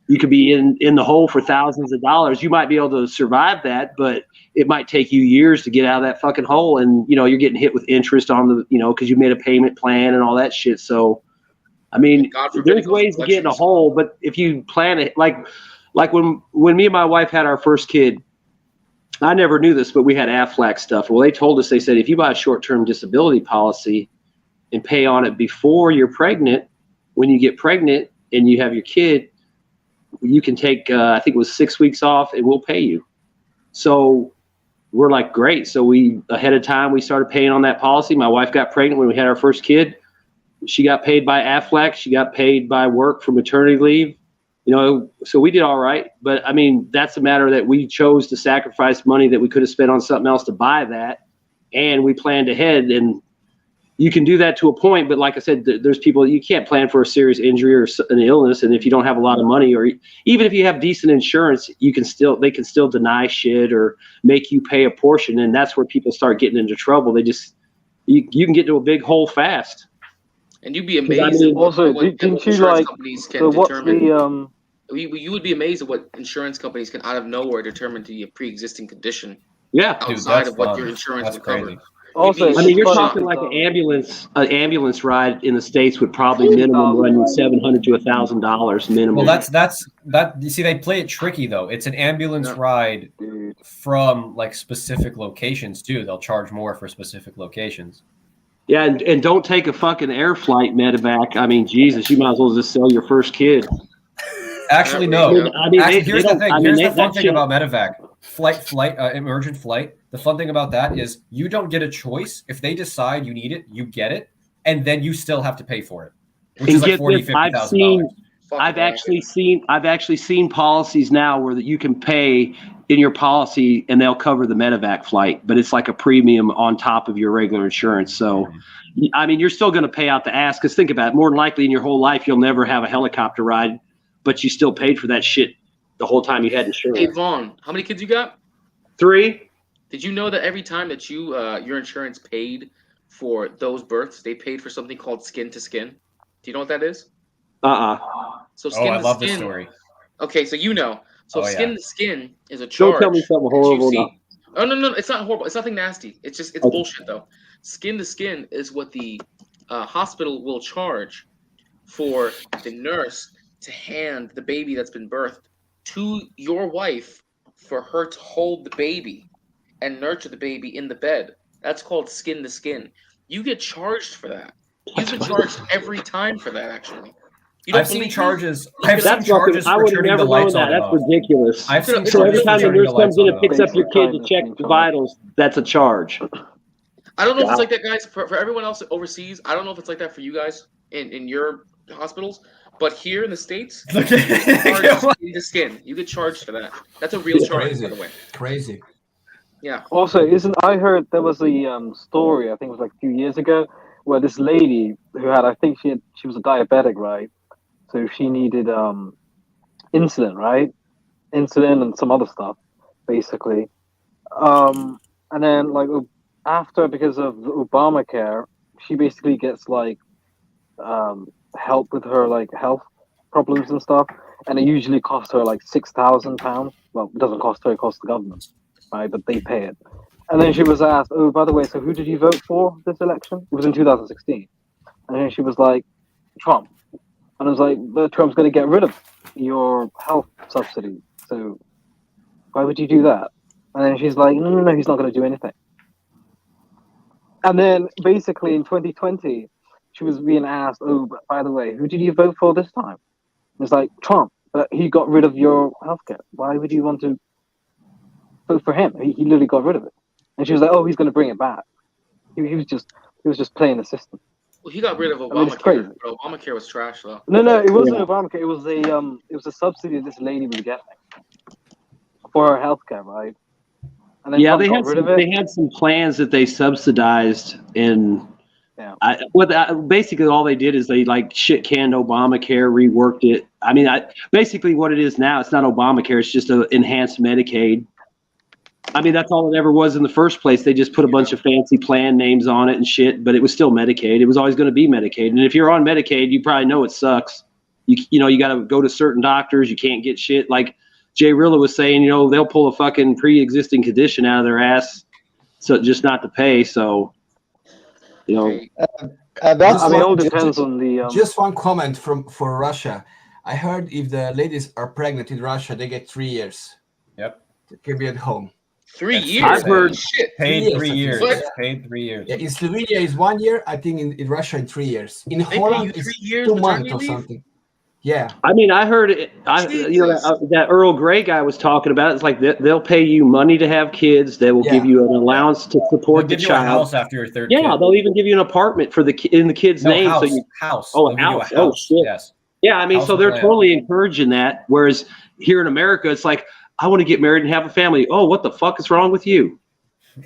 You could be in the hole for thousands of dollars. You might be able to survive that, but it might take you years to get out of that fucking hole. And, you're getting hit with interest on the, because you made a payment plan and all that shit. So, I mean, there's ways to get in a hole, but if you plan it, like when me and my wife had our first kid, I never knew this, but we had Aflac stuff. Well, they said, if you buy a short-term disability policy and pay on it before you're pregnant, when you get pregnant and you have your kid, you can take, I think it was 6 weeks off and we'll pay you. So we're like, great. So ahead of time, we started paying on that policy. My wife got pregnant when we had our first kid. She got paid by Aflac. She got paid by work for maternity leave, so we did all right. But I mean, that's a matter that we chose to sacrifice money that we could have spent on something else to buy that. And we planned ahead, and you can do that to a point, but like I said, there's people, you can't plan for a serious injury or an illness. And if you don't have a lot of money, or even if you have decent insurance, they can still deny shit or make you pay a portion. And that's where people start getting into trouble. You can get into a big hole fast. And you'd be amazed at what insurance companies can determine. You would be amazed at what insurance companies can out of nowhere determine to be a pre-existing condition. Yeah. Outside of what your insurance would cover. Also, I mean, you're funny talking like an ambulance ride in the States would probably minimum run you $700 to $1,000 minimum. Well, that. You see, they play it tricky though. It's an ambulance ride from like specific locations too. They'll charge more for specific locations. Yeah, and don't take a fucking air flight medevac. I mean, Jesus, you might as well just sell your first kid. Actually, no. I mean, Actually, they here's the don't- thing. I mean, Here's they- the fun that thing shit- about medevac. Emergent flight. The fun thing about that is you don't get a choice. If they decide you need it, you get it, and then you still have to pay for it, which And is like get $40,000, this, $50,000. I've actually seen policies now where that you can pay in your policy and they'll cover the medevac flight, but it's like a premium on top of your regular insurance. So, I mean, you're still going to pay out the ass because think about it. More than likely in your whole life, you'll never have a helicopter ride, but you still paid for that shit the whole time you had insurance. Hey Vaun, how many kids you got? 3. Did you know that every time that you your insurance paid for those births, they paid for something called skin to skin? Do you know what that is? So skin I to love skin. this story. Okay, so you know. So Oh, skin yeah. to skin is a Don't charge. tell me something horrible now. Oh no, it's not horrible. It's nothing nasty. It's just it's bullshit though. Skin to skin is what the hospital will charge for the nurse to hand the baby that's been birthed to your wife for her to hold the baby and nurture the baby in the bed. That's called skin to skin. You get charged for that. You get charged every time for that. Actually, you don't I've seen believe me? charges. Look I've it seen up. charges I for would have turning never the lights known that. on. That's ridiculous. I've seen So every charges for time the turning nurse the lights comes in on and picks up your kid to check the vitals, that's a charge. I don't know if it's Wow. like that, guys. For everyone else overseas, I don't know if it's like that for you guys in your hospitals. But here in the States, you get charged skin to skin. You get charged for that. That's a real It's charge, crazy. by the way. Crazy. Yeah. Also, I heard there was a story, I think it was like a few years ago, where this lady who had, I think she was a diabetic, right? So she needed insulin, right? Insulin and some other stuff, basically. And then like after, because of Obamacare, she basically gets like help with her like health problems and stuff, and it usually costs her like £6,000. Well, it doesn't cost her; it costs the government, right? But they pay it. And then she was asked, "Oh, by the way, so who did you vote for this election?" It was in 2016, and then she was like, "Trump." And I was like, "But Trump's going to get rid of your health subsidy, so why would you do that?" And then she's like, "No, he's not going to do anything." And then basically in 2020, she was being asked, "Oh, but by the way, who did you vote for this time?" It's like Trump, but he got rid of your healthcare. Why would you want to vote for him? He literally got rid of it. And she was like, "Oh, he's going to bring it back." He was just playing the system. Well, he got rid of I mean, it's Obamacare. crazy. But Obamacare was trash, though. No, it wasn't Obamacare. It was a subsidy this lady was getting for her healthcare, right? And then Yeah, Trump got rid of it. they had some plans that they subsidized, and Yeah. basically all they did is they like shit canned Obamacare, reworked it. I mean, basically what it is now, it's not Obamacare, it's just an enhanced Medicaid. I mean, that's all it ever was in the first place. They just put a bunch of fancy plan names on it and shit, but it was still Medicaid. It was always going to be Medicaid. And if you're on Medicaid, you probably know it sucks. You know, you got to go to certain doctors. You can't get shit. Like Jay Rillo was saying, you know, they'll pull a fucking pre-existing condition out of their ass, so just not to pay. So, you know, Just one comment for Russia. I heard if the ladies are pregnant in Russia, they get 3 years. Yep. They can be at home. 3 years. I've heard shit. Paid 3 years. What? Paid 3 years. Yeah, in Slovenia is 1 year. I think in Russia in 3 years. In pay Holland you 3 it's years 2 maternity months or leave? something. Yeah. I mean, I heard it. You know, that Earl Grey guy was talking about. It's like they'll pay you money to have kids. They will give you an allowance to support They'll the give you a child. house after your third Yeah, kid. they'll even give you an apartment for in the kid's No, name. house. So you House. Oh, They'll give you a house. Oh house. shit. Yes. Yeah, I mean, House so and they're land. totally encouraging that. Whereas here in America, it's like, I want to get married and have a family. Oh, what the fuck is wrong with you?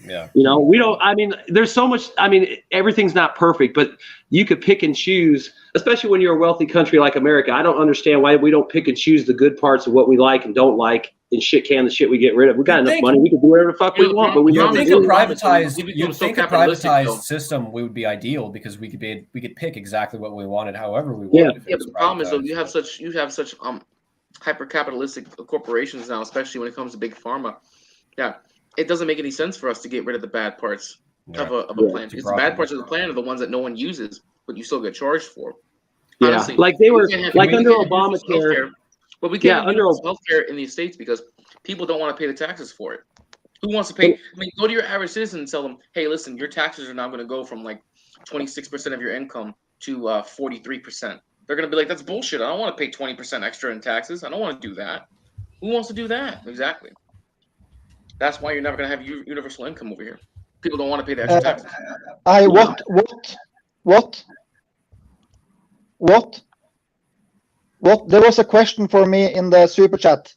Yeah. You know, we don't, I mean, there's so much, I mean, everything's not perfect, but you could pick and choose, especially when you're a wealthy country like America. I don't understand why we don't pick and choose the good parts of what we like and don't like and shit can the shit we get rid of. We got enough money. We can do whatever the fuck we want, but we You'd never think do. a privatized, We've you'd become so think a capitalistic, privatized though. system would be ideal because we could pick exactly what we wanted, however we Yeah. wanted. if it Yeah, was but the problem is though privatized. you have such hyper capitalistic corporations now, especially when it comes to big pharma. Yeah, it doesn't make any sense for us to get rid of the bad parts. of a plan. Because the bad parts of the plan are the ones that no one uses, but you still get charged for. Yeah, Honestly, like they were like under universal Obamacare. healthcare, but we can't have under universal healthcare in the States because people don't want to pay the taxes for it. Who wants to pay? I mean, go to your average citizen and tell them, "Hey, listen, your taxes are now going to go from like 26% of your income to 43%." They're going to be like, "That's bullshit. I don't want to pay 20% extra in taxes. I don't want to do that." Who wants to do that? Exactly. That's why you're never going to have universal income over here. People don't want to pay the extra taxes. What? There was a question for me in the super chat.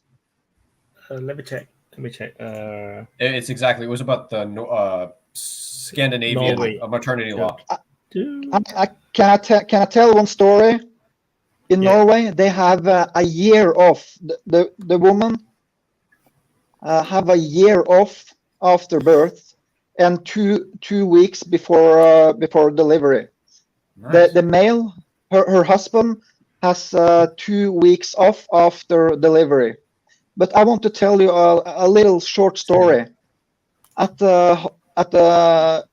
Let me check. It's exactly. It was about the Scandinavian maternity law. Can I tell one story? In Norway, they have a year off. The woman have a year off after birth and two weeks before delivery. Nice. The male, her husband, has 2 weeks off after delivery. But I want to tell you a little short story. At the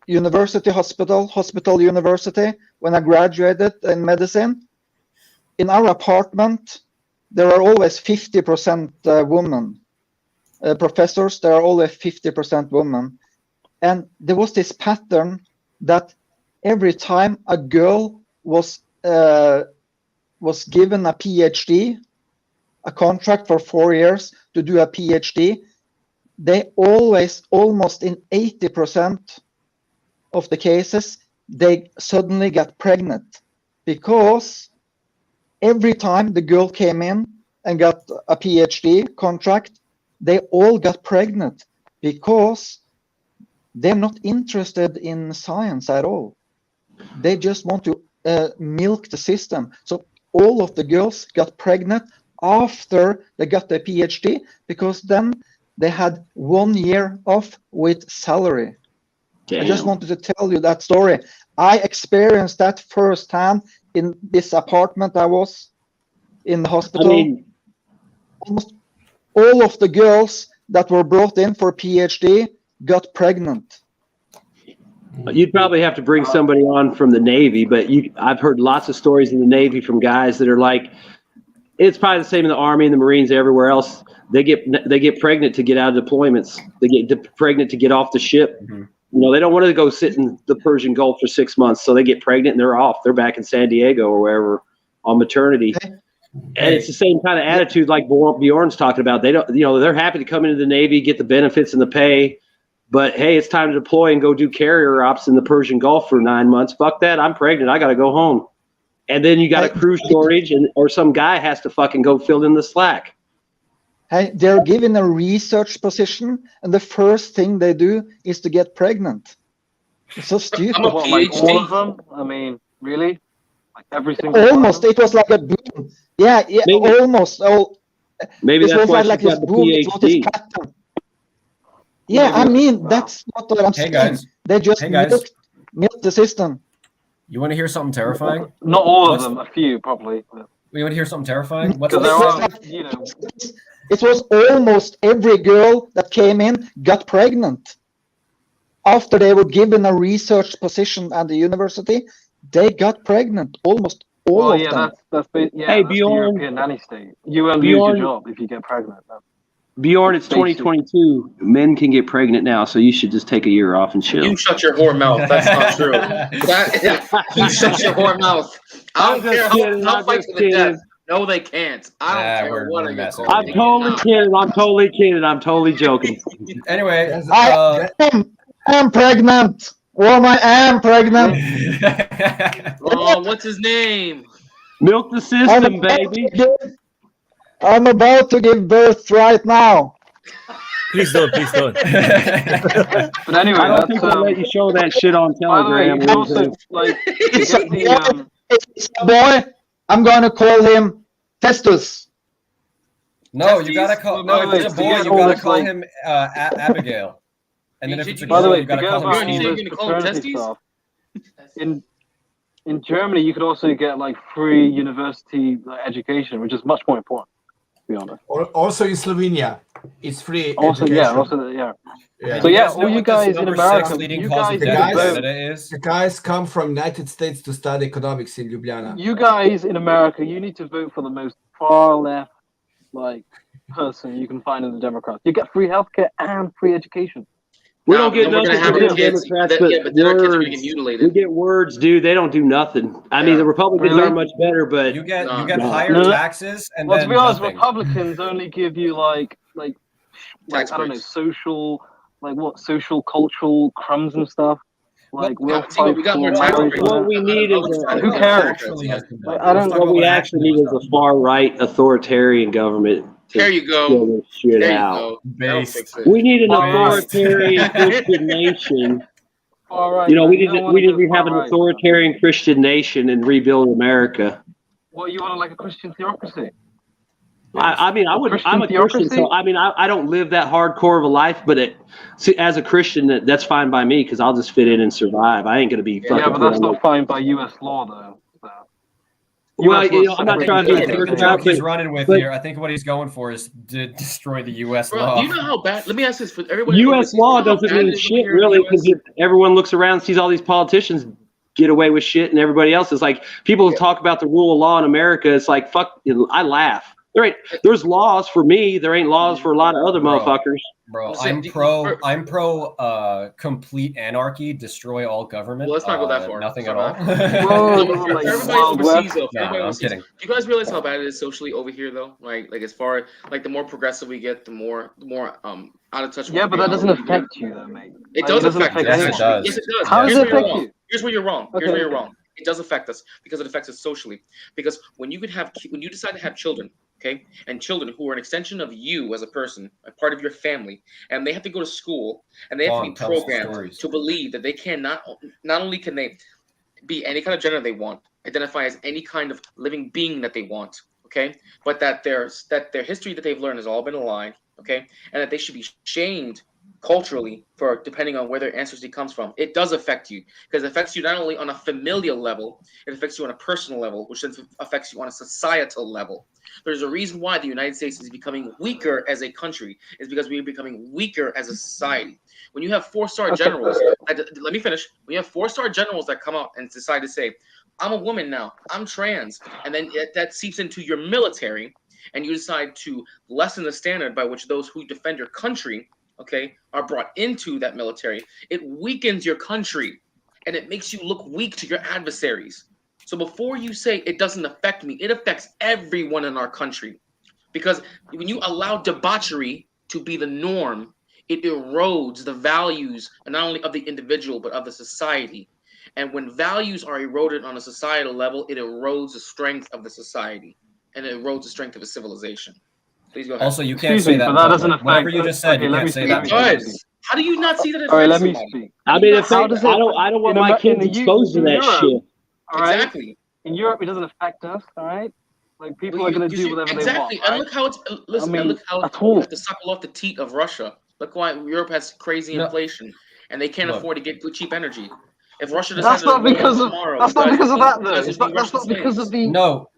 university hospital university, when I graduated in medicine, in our apartment, there are always 50% women. Professors, there are always 50% women. And there was this pattern that every time a girl was given a PhD, a contract for 4 years to do a PhD, they always, almost in 80% of the cases, they suddenly got pregnant because every time the girl came in and got a PhD contract, they all got pregnant because they're not interested in science at all. They just want to milk the system. So all of the girls got pregnant after they got their PhD because then they had 1 year off with salary. Damn. I just wanted to tell you that story. I experienced that firsthand in this apartment I was in the hospital. I mean, almost all of the girls that were brought in for PhD got pregnant. You'd probably have to bring somebody on from the Navy, but I've heard lots of stories in the Navy from guys that are like, it's probably the same in the Army and the Marines, everywhere else. They get pregnant to get out of deployments. They get pregnant to get off the ship. Mm-hmm. You know, they don't want to go sit in the Persian Gulf for 6 months, so they get pregnant and they're off. They're back in San Diego or wherever on maternity. And it's the same kind of attitude like Bjorn's talking about. They don't, you know, they're happy to come into the Navy, get the benefits and the pay, but hey, it's time to deploy and go do carrier ops in the Persian Gulf for 9 months. Fuck that. I'm pregnant. I got to go home. And then you got a crew shortage or some guy has to fucking go fill in the slack. Hey, they're given a research position, and the first thing they do is to get pregnant. It's so stupid. What, like all of them? I mean, really? Like every single almost. It was like a boom. Yeah, maybe, almost. Maybe it that's was why like she's this got the boom. It was this PhD. pattern. Yeah, I mean, that's not what I'm saying. Guys. They just milk the system. You want to hear something terrifying? Not all of them, a few probably. You want to hear something terrifying? Because there are, you know. It was almost every girl that came in got pregnant. After they were given a research position at the university, they got pregnant. Almost all of them. That's hey, the European nanny state. You will lose your job if you get pregnant. Bjorn, it's 2022. Men can get pregnant now, so you should just take a year off and chill. You shut your whore mouth. That's not true. You shut your whore mouth. I don't care how fight to the death. No, they can't. I don't care what I get called. I'm totally kidding. I'm totally kidding. I'm totally joking. Anyway, I'm pregnant. Woman, I am pregnant. Oh, what's his name? Milk the system, baby. I'm about to give birth right now. Please don't. Please don't. But anyway, I don't think they'll let you show that shit on Telegram. It's a boy. I'm going to call him Festus. No, you gotta call. No, if it's a boy, you gotta call him Abigail. And then if it's a girl, you gotta call him Stephen. In Germany, you could also get like free university education, which is much more important. be honest. Also in Slovenia, it's free Also, education. yeah, also, yeah. Yeah. So You yeah, guys know all you what this guys in number America, six leading you cause guys of The death in need to vote. Canada is? the guys come from United States to study economics in Ljubljana. You guys in America, you need to vote for the most far left, like, person you can find in the Democrats. You get free healthcare and free education. We Nah, don't but get then we're gonna nothing have from our the kids. Democrats, Yeah, but but then our kids are gonna get words. We mutilated. get words, dude. They don't do nothing. I mean, Yeah. the Republicans Really? are much better, but You get No. higher No. taxes and Well, to then be honest, nothing. Republicans only give you like Tax I don't know, breaks. social, like what, social cultural crumbs and stuff. Like we'll Tell you what, fight we got for more tax marriage. breaks. what we need is Who cares? Like, I don't. what we actually need is a far right authoritarian government to There you go. fill this shit There you out. go. That'll fix it. We need an Far right. authoritarian Christian nation. Far right. You know, man. we You need don't to, wanna we need go to have far an right. authoritarian Christian nation and rebuild America. What, you want like a Christian theocracy? I mean, I'm a Christian, theocracy? so I mean, I don't live that hardcore of a life, but see, as a Christian, that's fine by me because I'll just fit in and survive. I ain't gonna be fucking. Yeah, but that's not fine by U.S. law, though. Well, US you know, law I'm not separates trying to be a church and jerk state. about He's it, running with but here. I think what he's going for is to destroy the U.S. Bro, law. do you know how bad? Let me ask this for everyone. U.S. law doesn't bad it mean is over shit here in the really US? because everyone looks around, sees all these politicians get away with shit, and everybody else is like, people talk about the rule of law in America. It's like, fuck, I laugh. There's laws for me. There ain't laws for a lot of other motherfuckers. Bro, I'm pro complete anarchy, destroy all government. Well, let's not go that far. Nothing Let's at not all. go that far. No, for everybody overseas, though. For Nah, everybody I'm overseas, kidding. do you guys realize how bad it is socially over here, though? Like as far like the more progressive we get, the more out of touch. Yeah, but that doesn't affect you, though, mate. It Like, does doesn't affect us. anyone. Actually. Yes, it does. How does Here's it where you're affect wrong. you? Here's where you're wrong. Here's Okay, where you're okay. wrong. It does affect us because it affects us socially. Because when you decide to have children, okay, and children who are an extension of you as a person, a part of your family, and they have to go to school and they have to be Tell us the programmed stories. to believe that they can not only can they be any kind of gender they want, identify as any kind of living being that they want, okay, but that their history that they've learned has all been a lie, okay, and that they should be shamed culturally for depending on where their ancestry comes from. It does affect you because it affects you not only on a familial level, it affects you on a personal level, which then affects you on a societal level. There's a reason why the United States is becoming weaker as a country. Is because we're becoming weaker as a society. When you have four-star generals, let me finish. When you have four-star generals that come out and decide to say, I'm a woman now, I'm trans, and then that seeps into your military, and you decide to lessen the standard by which those who defend your country, okay, are brought into that military, it weakens your country, and it makes you look weak to your adversaries. So before you say it doesn't affect me, it affects everyone in our country. Because when you allow debauchery to be the norm, it erodes the values not only of the individual, but of the society. And when values are eroded on a societal level, it erodes the strength of the society, and it erodes the strength of a civilization. Please go ahead. Also, you can't say that. But that doesn't Whatever affect. you just said, Okay, you let can't me say speak. that. It does. How do you not see that it All right, affects let me somebody? speak. I mean, How does it? I don't want my kids exposed to that shit. All right? Exactly. In Europe, it doesn't affect us. All right. Like people are going to do whatever exactly. they want. And look how it's listen. I mean, and look how at all. you have to suckle off the teat of Russia. Look why Europe has crazy inflation, and they can't Look. afford to get good cheap energy. If Russia That's decided not to blow because up of. tomorrow, That's not you guys because of would that be- though. you guys would be That's Russian not because of slaves. the. No,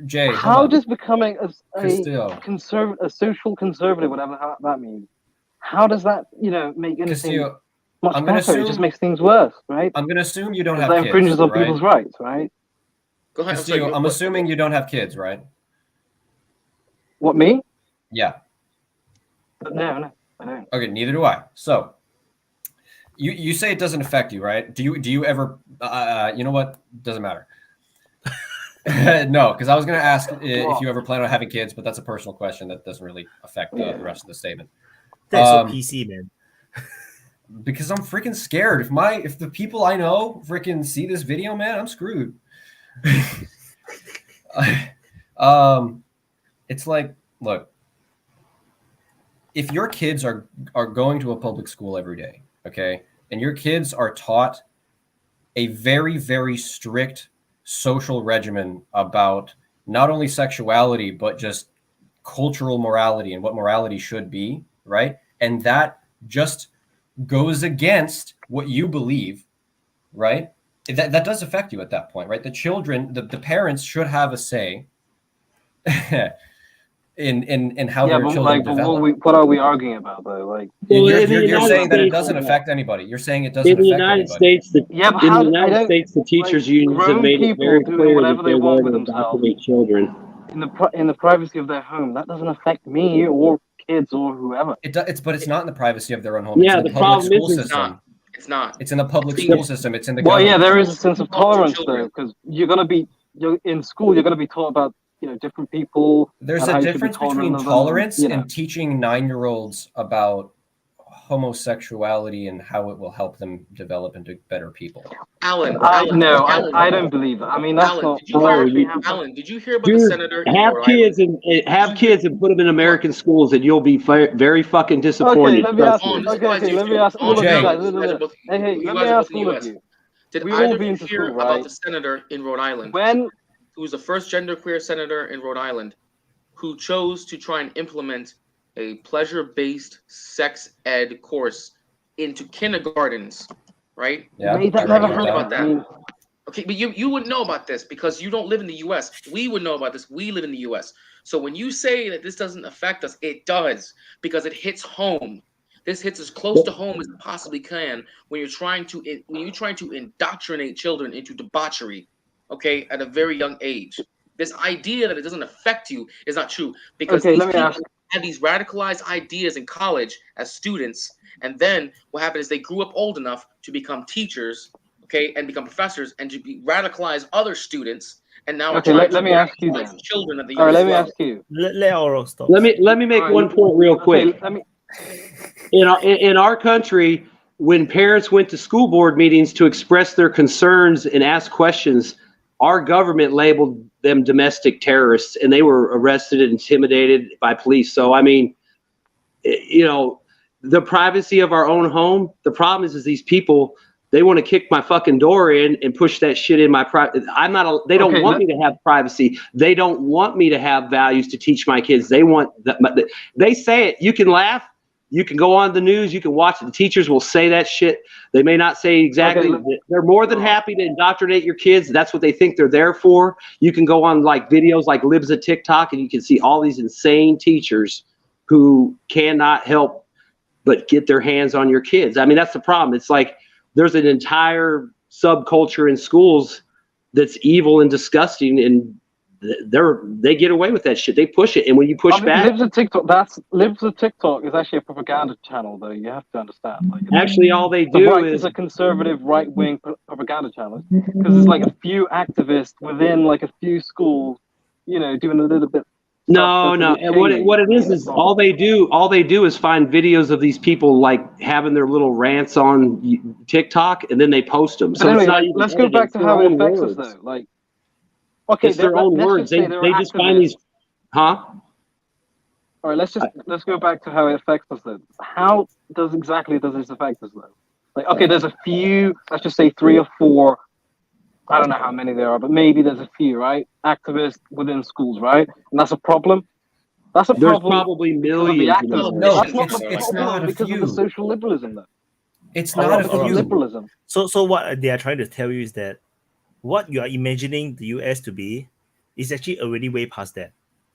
Jay. hold How on. does becoming a Castillo. a social conservative, whatever that means, how does that make anything Castillo, much I'm gonna better? It just assume- makes things worse, right? I'm going to assume you don't Because have that infringes kids, on right? people's rights, right? Go ahead. Castillo, I'm assuming you don't have kids, right? What, me? Yeah. No, I don't. Okay, neither do I. So, you say it doesn't affect you, right? Do you ever? You know what? Doesn't matter. No, because I was going to ask if you ever plan on having kids, but that's a personal question that doesn't really affect the rest of the statement. That's so PC, man. Because I'm freaking scared. If the people I know freaking see this video, man, I'm screwed. It's like, look, if your kids are going to a public school every day, okay, and your kids are taught a very, very strict social regimen about not only sexuality, but just cultural morality and what morality should be, right? And that just goes against what you believe, right? That does affect you at that point, right? The children, the parents should have a say. in how Yeah, their but children like, but develop. what are we arguing about though? Like, Well, in the You're United saying that it States, doesn't affect anybody. You're saying it doesn't in the affect United anybody. States, yeah, but in how the I United don't States, the teachers' unions have grown made it people very doing clear that whatever they they're want going with to themselves indoctrinate children. in the privacy of their home. That doesn't affect me or kids or whoever. But it's not in the privacy of their own home. It's Yeah, in the the public problem school is system. It's not. It's in the public school system. It's in the Well, yeah, government. there is a sense of tolerance though, because you're in school. You're gonna be taught about different people. There's and a how you should be difference tolerant between of them, tolerance you know. and teaching 9-year-olds about homosexuality and how it will help them develop into better people. Alan, I don't believe that. I mean, that's Alan, not. did you what hear? actually happened. Alan, did you hear about the Dude, senator in have Rhode kids Island? and put them in American schools, and you'll be very fucking Okay, disappointed. let me ask. Oh, this Okay, applies to you let me too. ask all of you Jay. guys. You guys are both, Hey, you let guys me are ask both in all the of U.S. you. Did We either all of been you to hear school, about right? the senator in Rhode Island, When who was the first genderqueer senator in Rhode Island, who chose to try and implement a pleasure-based sex ed course into kindergartens, right? Yeah, made that I read never about happen. about that. I mean, Okay, but you wouldn't know about this because you don't live in the U.S. We would know about this. We live in the U.S. So when you say that this doesn't affect us, it does because it hits home. This hits as close to home as it possibly can when you're trying to indoctrinate children into debauchery, okay, at a very young age. This idea that it doesn't affect you is not true because okay, these let me people ask. had these radicalized ideas in college as students, and then what happened is they grew up old enough to become teachers, okay, and become professors and to radicalize other students, and now are Okay, trying let to me ask you radicalize then. children at the All right, youngest let me level. ask you. Let Aurocks talk. Let me make All right, one point real quick. Okay, let me. In our country, when parents went to school board meetings to express their concerns and ask questions, our government labeled them domestic terrorists, and they were arrested and intimidated by police. So, I mean, the privacy of our own home. The problem is these people, they want to kick my fucking door in and push that shit in my private. They don't want me to have privacy. They don't want me to have values to teach my kids. They want they say it. You can laugh. You can go on the news. You can watch it. The teachers will say that shit. They may not say exactly. Okay, They're more than happy to indoctrinate your kids. That's what they think they're there for. You can go on like videos like Libs of TikTok, and you can see all these insane teachers who cannot help but get their hands on your kids. I mean, that's the problem. It's like there's an entire subculture in schools that's evil and disgusting, and they get away with that shit. They push it, and when you push back, Libs of TikTok is actually a propaganda channel, though. You have to understand. Like, actually, all they do it's is a conservative right-wing propaganda channel because there's like a few activists within like a few schools, doing a little bit. no. And what it is all they do is find videos of these people like having their little rants on TikTok, and then they post them. But So anyway, it's not like, even let's go edited. back It's to their how it own affects us, words. though. Like, okay, It's their own words. They just find these, huh? All right, let's go back to how it affects us then. How does this affect us though? Like, okay, there's a few, let's just say 3 or 4, I don't know how many there are, but maybe there's a few, right? Activists within schools, right? And that's a problem. That's a problem. There's probably because of the millions. activism. No, That's not the it's problem not a because of the few. social liberalism though. It's not a Because of few. liberalism. So what they are trying to tell you is that what you are imagining the US to be is actually already way past that.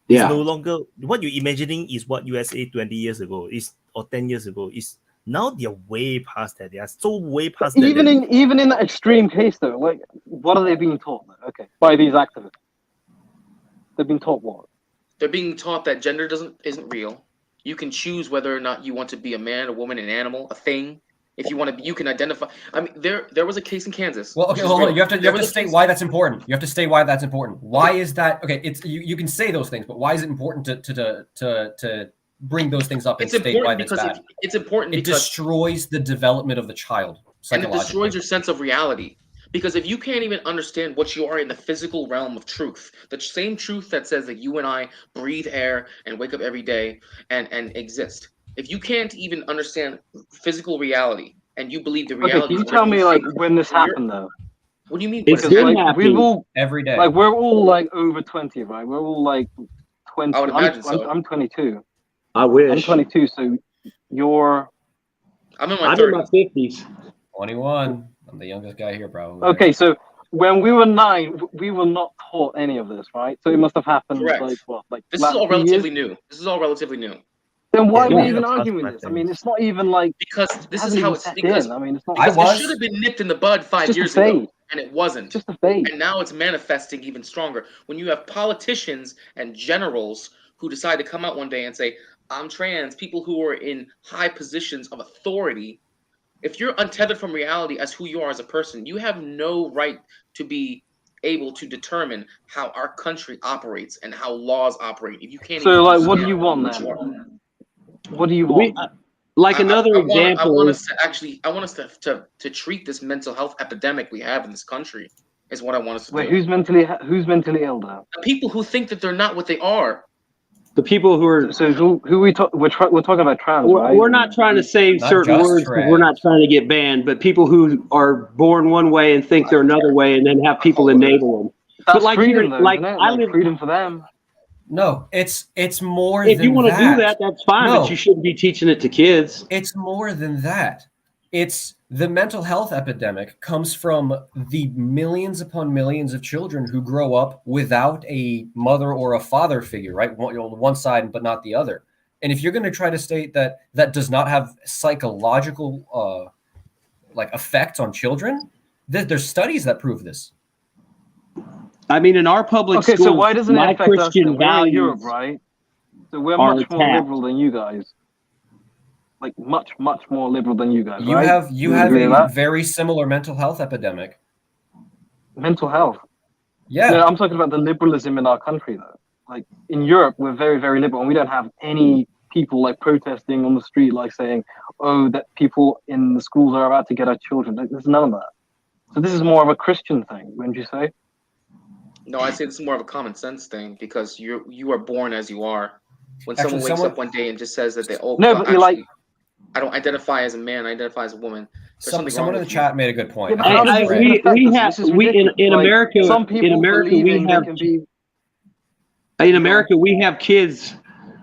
It's Yeah. no longer what you're imagining is what USA 20 years ago is or 10 years ago is. Now they're way past that. They are so way past that. Even in that extreme case though, like what are they being taught though? Okay, by these activists. They've been taught what? They're being taught that gender isn't real. You can choose whether or not you want to be a man, a woman, an animal, a thing. If you want to be, you can identify. I mean, there was a case in Kansas. Well, okay, hold on. You have to state why that's important. You have to state why that's important. Why is that? Okay, it's you can say those things, but why is it important to bring those things up and state why that's bad? It's important It because destroys the development of the child and it psychologically. destroys your sense of reality. Because if you can't even understand what you are in the physical realm of truth, the same truth that says that you and I breathe air and wake up every day and exist. If you can't even understand physical reality and you believe the reality. Okay, can you tell me like when this happened though? What do you mean? Because like we've all every day. Like we're all like over 20, right? We're all like 20. I would imagine so. I'm 22. I wish. I'm 22, so you're. I'm in my 30s. 21. I'm the youngest guy here, probably. Okay, so when we were 9, we were not taught any of this, right? So it must have happened Correct. like what, like This is last all 2 years? relatively new. This is all relatively new. Then why Yeah, are we we even have taught arguing about this? I mean, it's not even like Because it this is hasn't how even it's set because in. I mean, it's not. because I it was. should have been nipped in the bud 5 just a years ago, phase. and it wasn't. Just a phase. And now it's manifesting even stronger. When you have politicians and generals who decide to come out one day and say, I'm trans, people who are in high positions of authority, if you're untethered from reality as who you are as a person, you have no right to be able to determine how our country operates and how laws operate. If you can't So, even like, what do understand you want what then? you are. What do you want? Like another I example. want us to actually, I want us to treat this mental health epidemic we have in this country is what I want us to Wait, do. who's mentally ill now? The people who think that they're not what they are. The people who are. So who we talk? We're talking about trans, right? We're not trying to say Not certain just words because we're not trying to get banned, but people who are born one way and think they're another way, and then have people enable them. That's but like freedom, here, though, like isn't it? I Like live. freedom for them. No, it's more If than you want to do that. that, that's fine, No. but you shouldn't be teaching it to kids. It's more than that. It's the mental health epidemic comes from the millions upon millions of children who grow up without a mother or a father figure, right? One side, but not the other. And if you're going to try to state that that does not have psychological like effects on children, there's studies that prove this. I mean, in our public Okay, schools, so why doesn't it my affect us Christian then? We're in values Europe, right? So we're are much more attacked. liberal than you guys. Like much more liberal than you guys, You right? have would a agree with that? very similar mental health epidemic. Mental health. Yeah. No, I'm talking about the liberalism in our country, though. Like in Europe, we're very, very liberal, and we don't have any people like protesting on the street, like saying, "Oh, that people in the schools are about to get our children." Like, there's none of that. So this is more of a Christian thing, wouldn't you say? No, I say this is more of a common sense thing because you are born as you are. When Actually, someone wakes up one day and just says that they No, but you're like, I don't identify as a man, I identify as a woman. There's something Someone wrong in the with chat made a good point. Yeah, but how does this even affect us? This is ridiculous. in Like, America, some people in America we believing have they can be. in America we have kids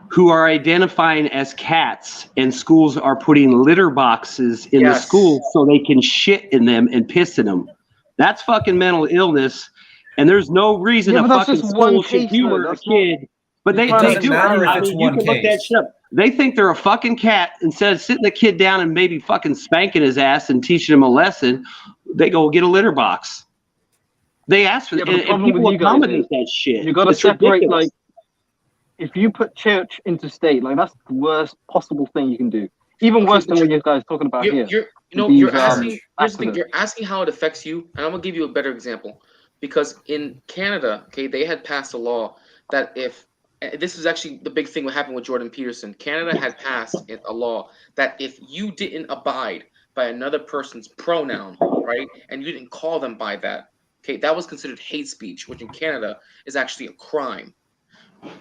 who are identifying as cats, and schools are putting litter boxes in the schools so they can shit in them and piss in them. That's fucking mental illness, and there's no reason Yeah, a but that's fucking just one school should case, humor though. a That's not- kid. But You're they trying to do. matter if I it's mean, one you can look that case. shit up. They think they're a fucking cat. Instead of sitting the kid down and maybe fucking spanking his ass and teaching him a lesson, they go get a litter box. They ask for Yeah, it, but the and problem people with you guys accommodate is that shit. you got to It's separate, ridiculous. like, if you put church into state, like that's the worst possible thing you can do. Even worse than what you guys talking about here. You're asking. Here's the thing. You're asking how it affects you, and I'm gonna give you a better example. Because in Canada, okay, they had passed a law that if this is actually the big thing what happened with Jordan Peterson. Canada had passed a law that if you didn't abide by another person's pronoun, right, and you didn't call them by that, okay, that was considered hate speech, which in Canada is actually a crime.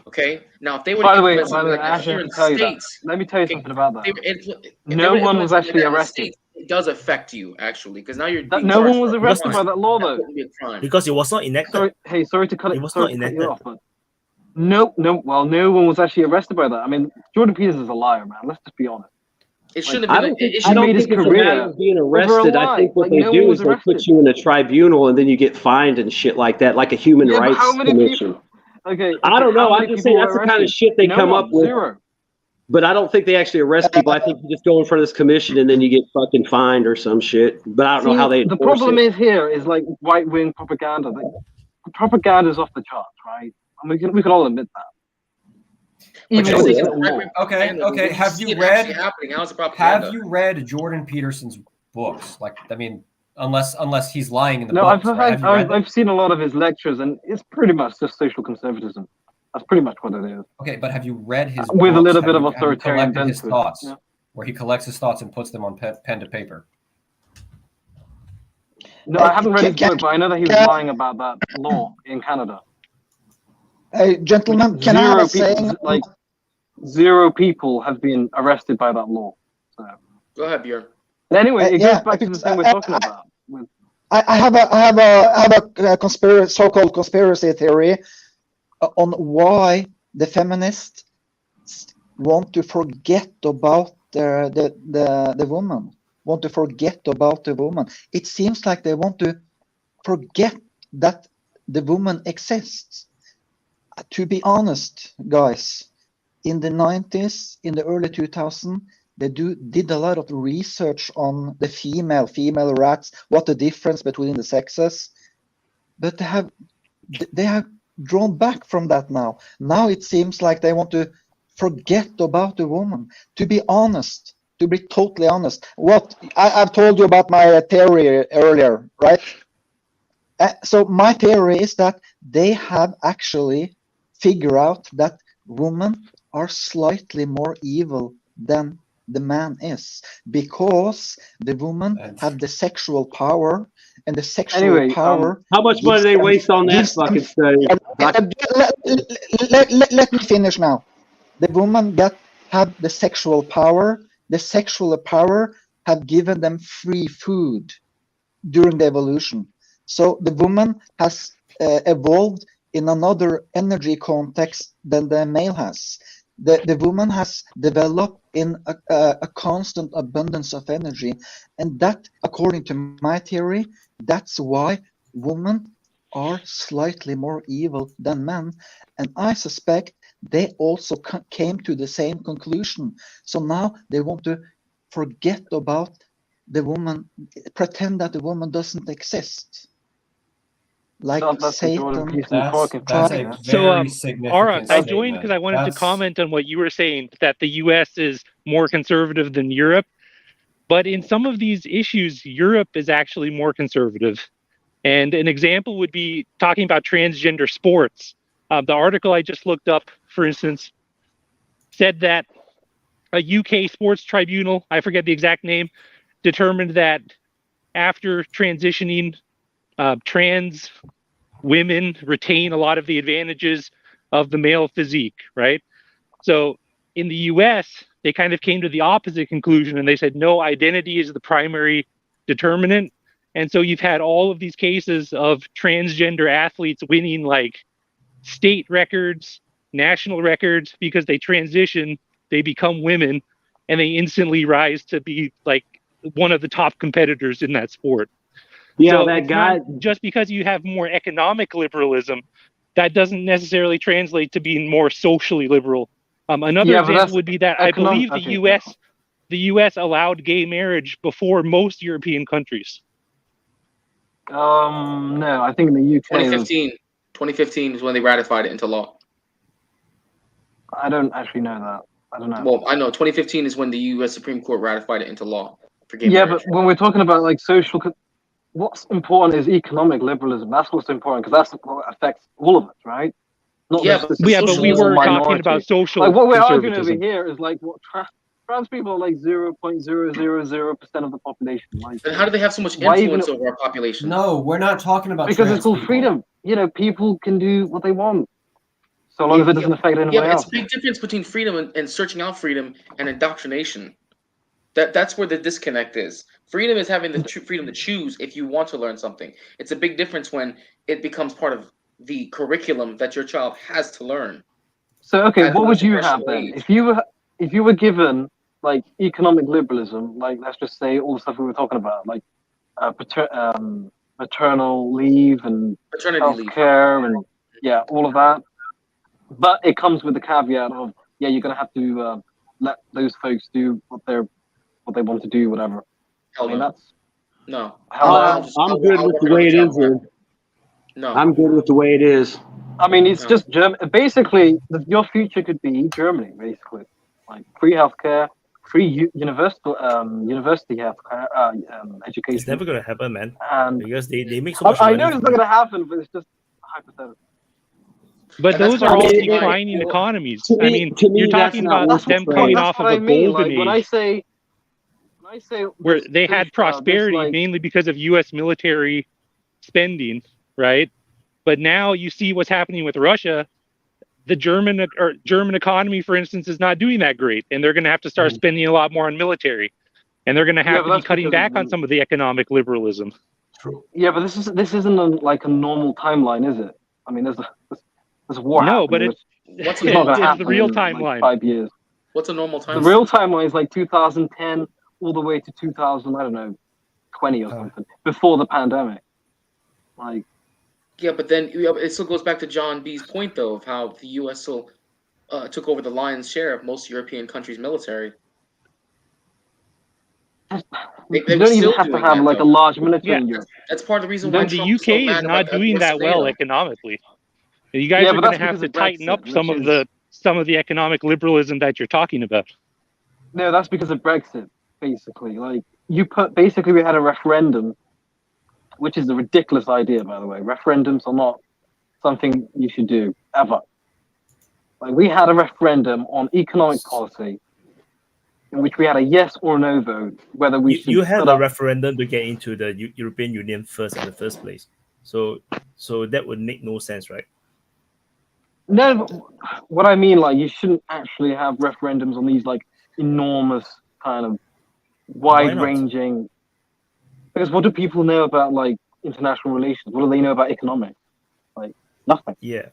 Okay. Now, if they were By to the way, implement something like I that actually here have in to the tell you that. States, Let me tell you something about that. if No they were one to was implement something actually like that in the arrested. States, it does affect you actually, because now you're being No charged one was for a arrested crime. by that law, That though. wouldn't be a crime. Because it was not enacted. Sorry to cut It was not you enacted. off, but no one was actually arrested by that. I mean, Jordan Peterson is a liar, man. Let's just be honest. It shouldn't I have been. don't think, It I should don't made his think it's a matter career of being over a arrested. I lie. think what Like, they no do one is was they arrested. put you in a tribunal and then you get fined and shit like that, like a human Yeah, but rights how many commission. people? Okay, I don't know. how I'm many just people saying were that's the kind of arrested? shit they No come one, up with. zero. But I don't think they actually arrest people. I think you just go in front of this commission and then you get fucking fined or some shit. But I don't know See, how they the enforce problem it. is here is like right-wing propaganda. Like, the propaganda is off the charts, right? And we can all admit that. Even But with you're the saying law. it's propaganda, but when you Have see you it actually read? happening, how is it propaganda? Have you read Jordan Peterson's books? Like, I mean, unless he's lying in the No, books, right? Have you read them? I've seen a lot of his lectures, and it's pretty much just social conservatism. That's pretty much what it is. Okay, but have you read his With a books? little bit of Have you authoritarian collected his bent to it, thoughts, yeah. where he collects his thoughts and puts them on pen to paper? No, I haven't read his book, but I know that he was lying about that law in Canada. Hey, gentlemen, can I have a saying? Like, zero people have been arrested by that law. So. Go ahead, Björn. Anyway, it yeah, goes back to the thing we're talking about. I have a so-called conspiracy theory on why the feminists want to forget about the woman. Want to forget about the woman. It seems like they want to forget that the woman exists. To be honest, guys, in the 90s, in the early 2000s, they did a lot of research on the female rats, what the difference between the sexes, but they have drawn back from that now. Now it seems like they want to forget about the woman. To be honest, to be totally honest, what I've told you about my theory earlier, right? So my theory is that they have actually figured out that women are slightly more evil than the man is, because the woman have the sexual power, and the sexual power. How much money they waste on that fucking study? Let me finish now. The woman have the sexual power. The sexual power have given them free food during the evolution. So the woman has evolved in another energy context than the male has. The woman has developed in a constant abundance of energy, and that, according to my theory, that's why women are slightly more evil than men. And I suspect they also came to the same conclusion. So now they want to forget about the woman, pretend that the woman doesn't exist. Like Satan. That's a very significant Aura, I statement. joined because I wanted to That's- comment on what you were saying, that the U.S. is more conservative than Europe. But in some of these issues, Europe is actually more conservative. And an example would be talking about transgender sports. The article I just looked up, for instance, said that a UK sports tribunal, I forget the exact name, determined that after transitioning, trans women retain a lot of the advantages of the male physique, right? So in the US, they kind of came to the opposite conclusion, and they said no, identity is the primary determinant. And so you've had all of these cases of transgender athletes winning like state records, national records, because they transition, they become women, and they instantly rise to be like one of the top competitors in that sport. Yeah, so that it's guy. not just because you have more economic liberalism, that doesn't necessarily translate to being more socially liberal. Another example would be that I believe the U.S. allowed gay marriage before most European countries. No, I think in the UK. 2015 is when they ratified it into law. I don't actually know that. I don't know. Well, I know 2015 is when the U.S. Supreme Court ratified it into law for gay Yeah, marriage. but when we're talking about like social, what's important is economic liberalism. That's what's important, because that's what affects all of us, right? Not Yeah, just but the but we were talking about social Like what we're arguing over conservatism. here is like what trans people are like 0.000% of the population. Like, then how do they have so much why influence even- over our population? No, we're not talking about because trans it's all people. freedom. You know, people can do what they want, so long as it doesn't affect anyone Yeah, but else. it's a big difference between freedom and searching out freedom and indoctrination. That's where the disconnect is. Freedom is having the freedom to choose if you want to learn something. It's a big difference when it becomes part of the curriculum that your child has to learn. So okay, at what would you progressional have then age. if you were given like economic liberalism, like let's just say all the stuff we were talking about, like maternal leave and Paternity leave. healthcare and yeah, all of that. But it comes with the caveat of you're gonna have to let those folks do what they want to do, whatever. Hell no. That's no. I'm good with the way it is. No. I'm good with the way it is. I mean, it's just Basically, your future could be Germany, basically, like free healthcare, free university healthcare, education. It's never gonna happen, man. Because they make so I, much I money. know it's not gonna happen, but it's just hypothetical. But And that's those what are I all mean, like, declining economies. to I me- mean, to me, you're that's talking not about what's them the coming point. off of That's a what I mean, golden like, when I age say where they had prosperity mainly because of U.S. military spending, right? But now you see what's happening with Russia. The German economy, for instance, is not doing that great, and they're going to have to start spending a lot more on military, and they're going to have to be cutting back on some of the economic liberalism. Yeah, but this isn't like a normal timeline, is it? I mean, there's a war No, happening, but which What's it's not going to it's happen the real in, like, timeline. 5 years. What's a normal The timeline? real timeline is like 2010 all the way to 2000, I don't know, 20 or something, before the pandemic. Like, yeah, but then it still goes back to Jonbb's point, though, of how the U.S. still took over the lion's share of most European countries' military. you don't even have to have like a large military Yeah. in Europe. That's part of the reason why The Trump is so UK is mad not about the doing that well NATO. economically. You guys Yeah, are but going that's to have because to of tighten up Brexit, some which of the economic liberalism that you're talking about. No, that's because of Brexit, basically. Like, basically we had a referendum, which is a ridiculous idea, by the way. Referendums are not something you should do, ever. Like, we had a referendum on economic policy, in which we had a yes or no vote, whether we should You had put a up... referendum to get into the European Union first in the first place. So that would make no sense, right? No, what I mean, like, you shouldn't actually have referendums on these, like, enormous kind of wide-ranging... Because what do people know about, like, international relations? What do they know about economics? Like, nothing. Yeah.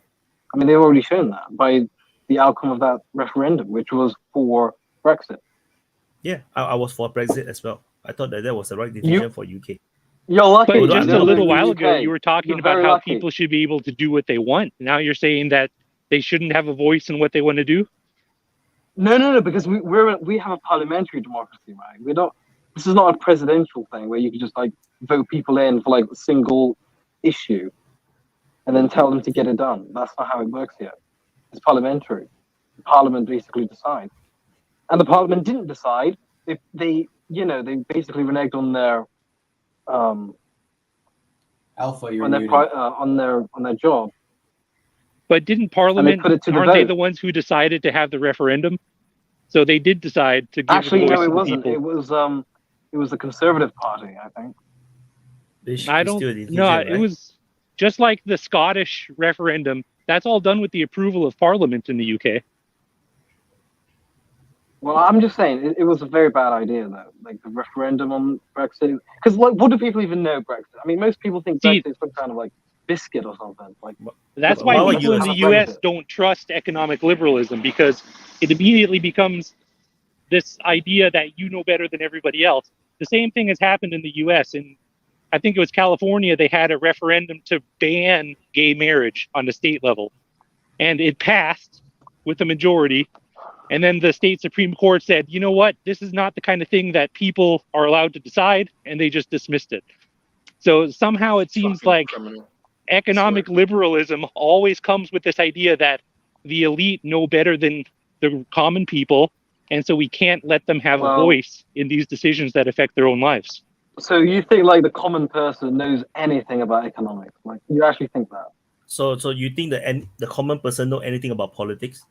I mean, they've already shown that by the outcome of that referendum, which was for Brexit. Yeah, I was for Brexit as well. I thought that was the right decision for UK. You're lucky. But just a little while ago, UK. you were talking You're about very how lucky. people should be able to do what they want. Now you're saying that they shouldn't have a voice in what they want to do? No, because we have a parliamentary democracy, right? We don't. This is not a presidential thing where you can just like vote people in for like a single issue, and then tell them to get it done. That's not how it works here. It's parliamentary. The Parliament basically decides, and the Parliament didn't decide. They basically reneged on their Alpha, you're on their muted. on their job. But didn't Parliament, put it to the aren't they vote. the ones who decided to have the referendum? So they did decide to give Actually, a voice no, it to the wasn't. people. It was the Conservative Party, I think. I don't know. It was just like the Scottish referendum. That's all done with the approval of Parliament in the UK. Well, I'm just saying it was a very bad idea, though. Like the referendum on Brexit, because like, what do people even know Brexit? I mean, most people think Brexit is some kind of like biscuit or something. Like that's why people in the US don't trust economic liberalism, because it immediately becomes this idea that you know better than everybody else. The same thing has happened in the US. In I think it was California, they had a referendum to ban gay marriage on the state level, and it passed with a majority. And then the state Supreme Court said, you know what, this is not the kind of thing that people are allowed to decide, and they just dismissed it. So somehow it seems like economic liberalism always comes with this idea that the elite know better than the common people, and so we can't let them have a voice in these decisions that affect their own lives. So you think like the common person knows anything about economics? Like you actually think that? So you think the common person know anything about politics?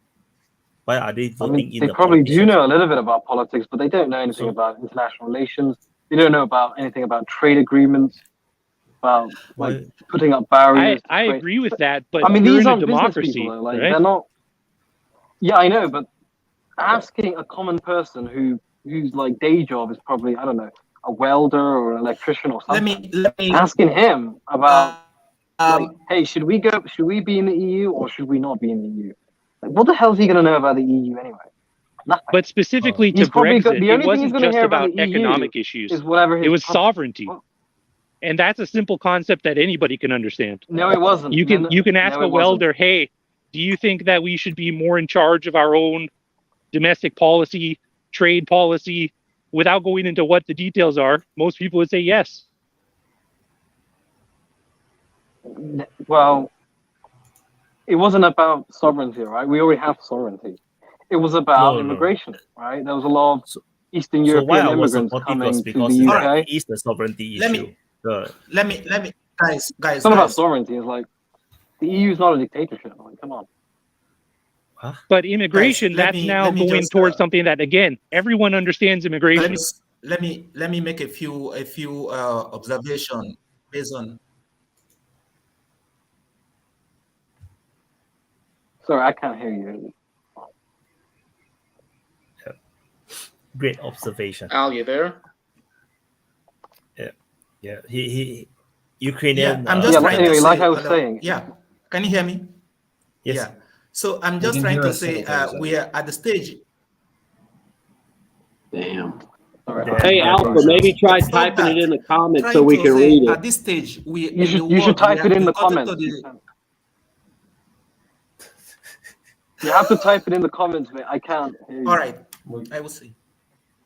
Why are they voting in they the probably politicians? do know a little bit about politics, but they don't know anything about international relations. They don't know about anything about trade agreements, about like putting up barriers. I agree with that, but I mean, you're these in a aren't business democracy, people, though. Like right? they're not. Yeah, I know, but asking a common person whose like day job is probably, I don't know, a welder or an electrician or something. Let me asking him about like, hey, should we be in the EU or should we not be in the EU? Like, what the hell is he going to know about the EU anyway? Nothing. But specifically to He's probably Brexit, the it only thing he's wasn't going to just hear about about the EU economic issues. is whatever It was sovereignty. And that's a simple concept that anybody can understand. No, it wasn't. You can ask a welder, hey, do you think that we should be more in charge of our own domestic policy, trade policy, without going into what the details are? Most people would say yes. Well, it wasn't about sovereignty, right? We already have sovereignty. It was about immigration, right? There was a lot of Eastern European immigrants coming to the UK. Right, it is the sovereignty issue. Let me, guys. It's not about sovereignty. It's like the EU is not a dictatorship. Like, come on. But immigration, that's now going towards something that, again, everyone understands immigration. Let me make a few observations based on. Sorry, I can't hear you. Great observation. Al, you there? Yeah. He Ukrainian. Yeah, I'm just trying to say, like I was saying. Yeah, can you hear me? Yes. Yeah. So I'm just trying to say we are at the stage. Damn. Hey, Alpha, maybe try typing it in the comments so we can read it. At this stage, you should type it in the comments. You have to type it in the comments, mate. I can't hear you. All right, I will see.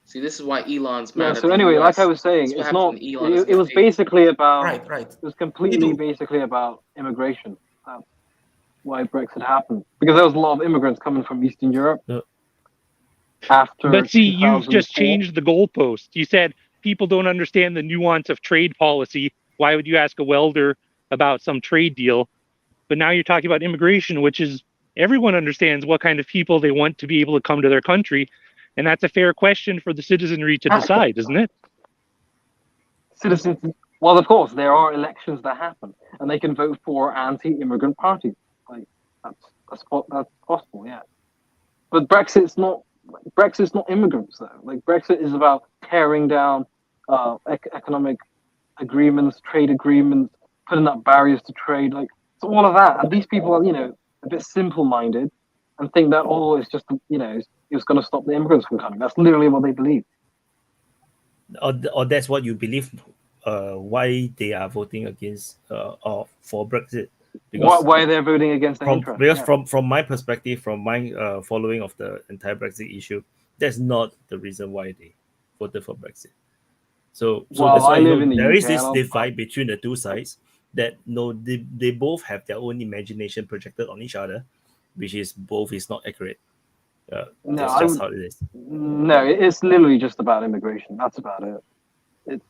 See, this is why Elon's mad Yeah, at so the anyway, US. like I was saying, That's it's what not. happens when Elon doesn't It get was paid. basically about. Right. It was completely basically about immigration. That's why Brexit happened, because there was a lot of immigrants coming from Eastern Europe. After But see, you just 2004. changed the goalpost. You said people don't understand the nuance of trade policy. Why would you ask a welder about some trade deal? But now you're talking about immigration, which is everyone understands what kind of people they want to be able to come to their country. And that's a fair question for the citizenry to decide, isn't it? Citizens, well, of course, there are elections that happen, and they can vote for anti-immigrant parties. Like that's possible, yeah. But Brexit's not immigrants though. Like Brexit is about tearing down economic agreements, trade agreements, putting up barriers to trade. Like so all of that. And these people are, a bit simple-minded and think that it's just, it's going to stop the immigrants from coming. That's literally what they believe. Or that's what you believe. Why they are voting against or for Brexit? Because why they're voting against their interest? Because from my perspective, from my following of the entire Brexit issue, that's not the reason why they voted for Brexit. So that's why there is this divide between the two sides. That they both have their own imagination projected on each other, which is both is not accurate. That's just how it is. No, it's literally just about immigration. That's about it.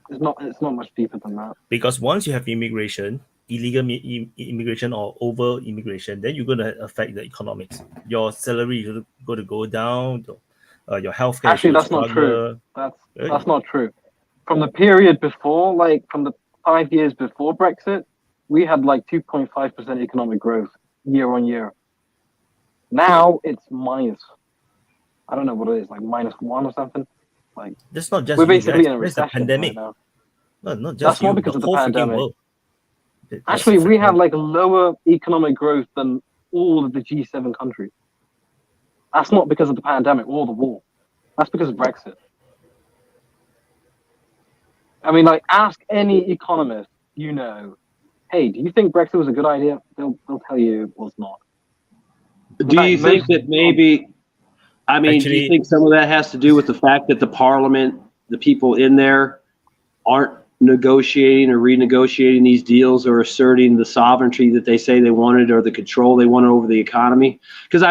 It's not much deeper than that. Because once you have immigration, illegal immigration or over immigration, then you're going to affect the economics. Your salary is going to go down. Your healthcare. Actually, that's not true. That's not true. From the period before, like from the 5 years before Brexit, we had like 2.5% economic growth year on year. Now it's minus. I don't know what it is, like -1 or something. Like that's not just we're basically in a recession. recession Pandemic. right now. No, not just that's you, not because of the pandemic. World. Actually, we have like lower economic growth than all of the G7 countries. That's not because of the pandemic or the war. That's because of Brexit. I mean, like, ask any economist, hey, do you think Brexit was a good idea? They'll tell you it was not. Do you think that maybe, do you think some of that has to do with the fact that the parliament, the people in there, aren't negotiating or renegotiating these deals or asserting the sovereignty that they say they wanted or the control they wanted over the economy? Because,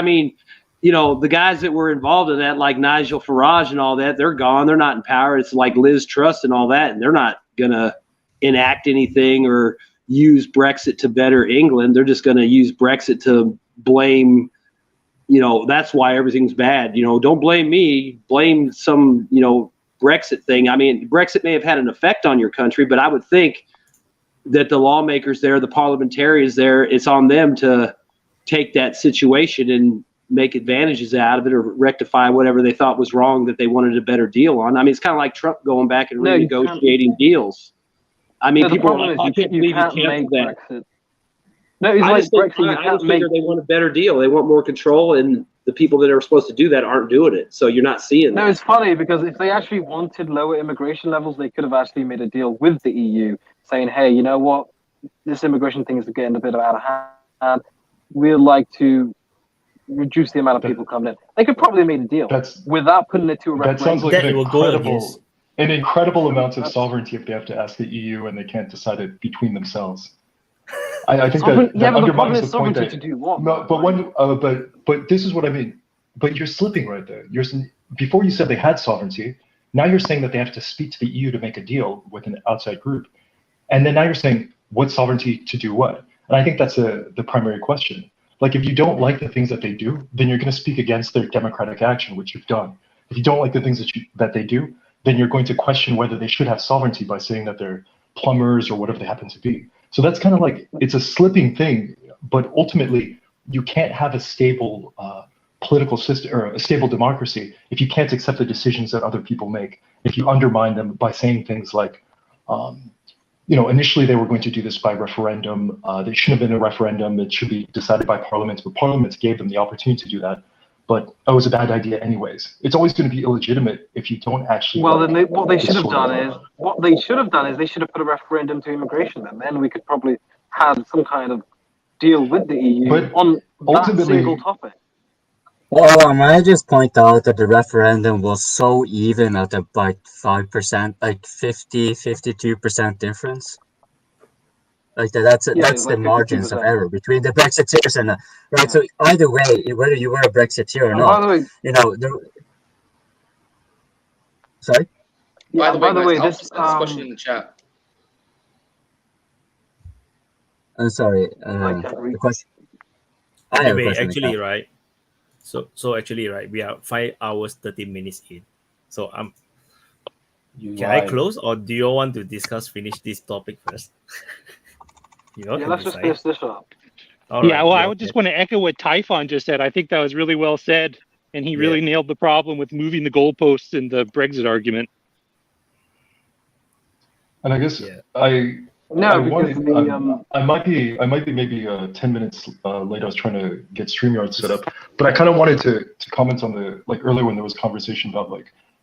the guys that were involved in that, like Nigel Farage and all that, they're gone. They're not in power. It's like Liz Truss and all that, and they're not going to enact anything or use Brexit to better England. They're just going to use Brexit to blame, that's why everything's bad. Don't blame me. Blame some, Brexit thing. Brexit may have had an effect on your country, but I would think that the lawmakers there, the parliamentarians there, it's on them to take that situation and make advantages out of it or rectify whatever they thought was wrong that they wanted a better deal on. It's kind of like Trump going back and renegotiating deals. People are like, I can't believe you canceled that. Brexit. No, it's I just figure they want a better deal. They want more control, and the people that are supposed to do that aren't doing it. So you're not seeing that. No, it's funny because if they actually wanted lower immigration levels, they could have actually made a deal with the EU saying, hey, you know what? This immigration thing is getting a bit out of hand. We'd like to reduce the amount of people coming in. They could probably have made a deal without putting it to a referendum. That sounds like an incredible amount of sovereignty if they have to ask the EU and they can't decide it between themselves. I think that undermines the point that. To do what? No, but this is what I mean. But you're slipping right there. Before you said they had sovereignty. Now you're saying that they have to speak to the EU to make a deal with an outside group, and then now you're saying what sovereignty to do what? And I think that's the primary question. Like, if you don't like the things that they do, then you're going to speak against their democratic action, which you've done. If you don't like the things that they do, then you're going to question whether they should have sovereignty by saying that they're plumbers or whatever they happen to be. So that's kind of like, it's a slipping thing, but ultimately you can't have a stable political system or a stable democracy if you can't accept the decisions that other people make. If you undermine them by saying things like, initially they were going to do this by referendum. There shouldn't have been a referendum. It should be decided by parliaments, but parliaments gave them the opportunity to do that. but it was a bad idea anyways. It's always going to be illegitimate if you don't actually. Well, then what they should have done is they should have put a referendum to immigration. Then we could probably have some kind of deal with the EU on that single topic. Well, may I just point out that the referendum was so even at about 5%, like 52% difference. Like that's the margins of error between the Brexiteers and right. So either way, whether you were a Brexiteer or not, by the way, you know. Sorry. Yeah, by the way, this question in the chat. I'm sorry. The question. I have a question. Actually, right. So actually, right, we are 5 hours 30 minutes in. So can I close, or do you want to finish this topic first? Let's just finish this up. I just want to echo what Typhon just said. I think that was really well said, and he really nailed the problem with moving the goalposts in the Brexit argument. And I guess I might be maybe 10 minutes late. I was trying to get StreamYard set up, but I kind of wanted to comment on the earlier when there was conversation about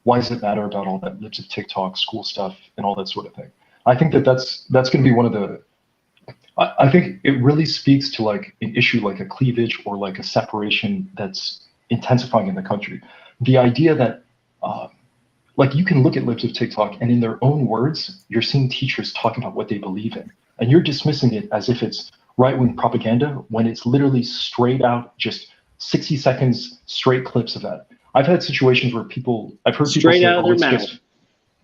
why does it matter about all that libs of TikTok, school stuff, and all that sort of thing. I think that's going to be one of the. I think it really speaks to an issue like a cleavage or a separation that's intensifying in the country. The idea that you can look at libs of TikTok and in their own words, you're seeing teachers talking about what they believe in, and you're dismissing it as if it's right-wing propaganda when it's literally straight out, just 60 seconds straight clips of that. I've had situations where I've heard straight people say, out of their mouth.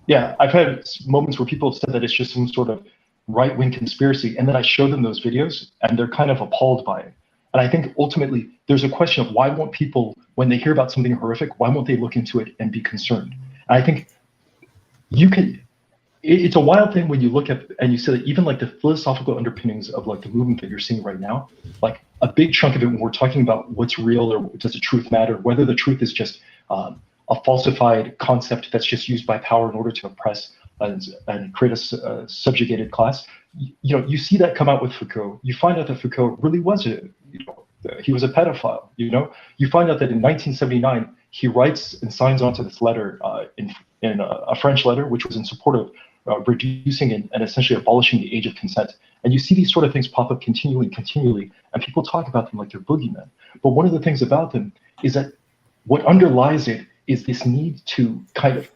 Yeah, I've had moments where people have said that it's just some sort of right-wing conspiracy, and then I show them those videos and they're kind of appalled by it. And I think ultimately there's a question of why won't people, when they hear about something horrific, why won't they look into it and be concerned? And I think it's a wild thing when you look at and you say that even the philosophical underpinnings of the movement that you're seeing right now, a big chunk of it when we're talking about what's real or does the truth matter, whether the truth is just a falsified concept that's just used by power in order to oppress and create a subjugated class. You see that come out with Foucault. You find out that Foucault really was he was a pedophile. You find out that in 1979 he writes and signs onto this letter in a French letter, which was in support of reducing and essentially abolishing the age of consent. And you see these sort of things pop up continually, and people talk about them like they're boogeymen. But one of the things about them is that what underlies it is this need to kind of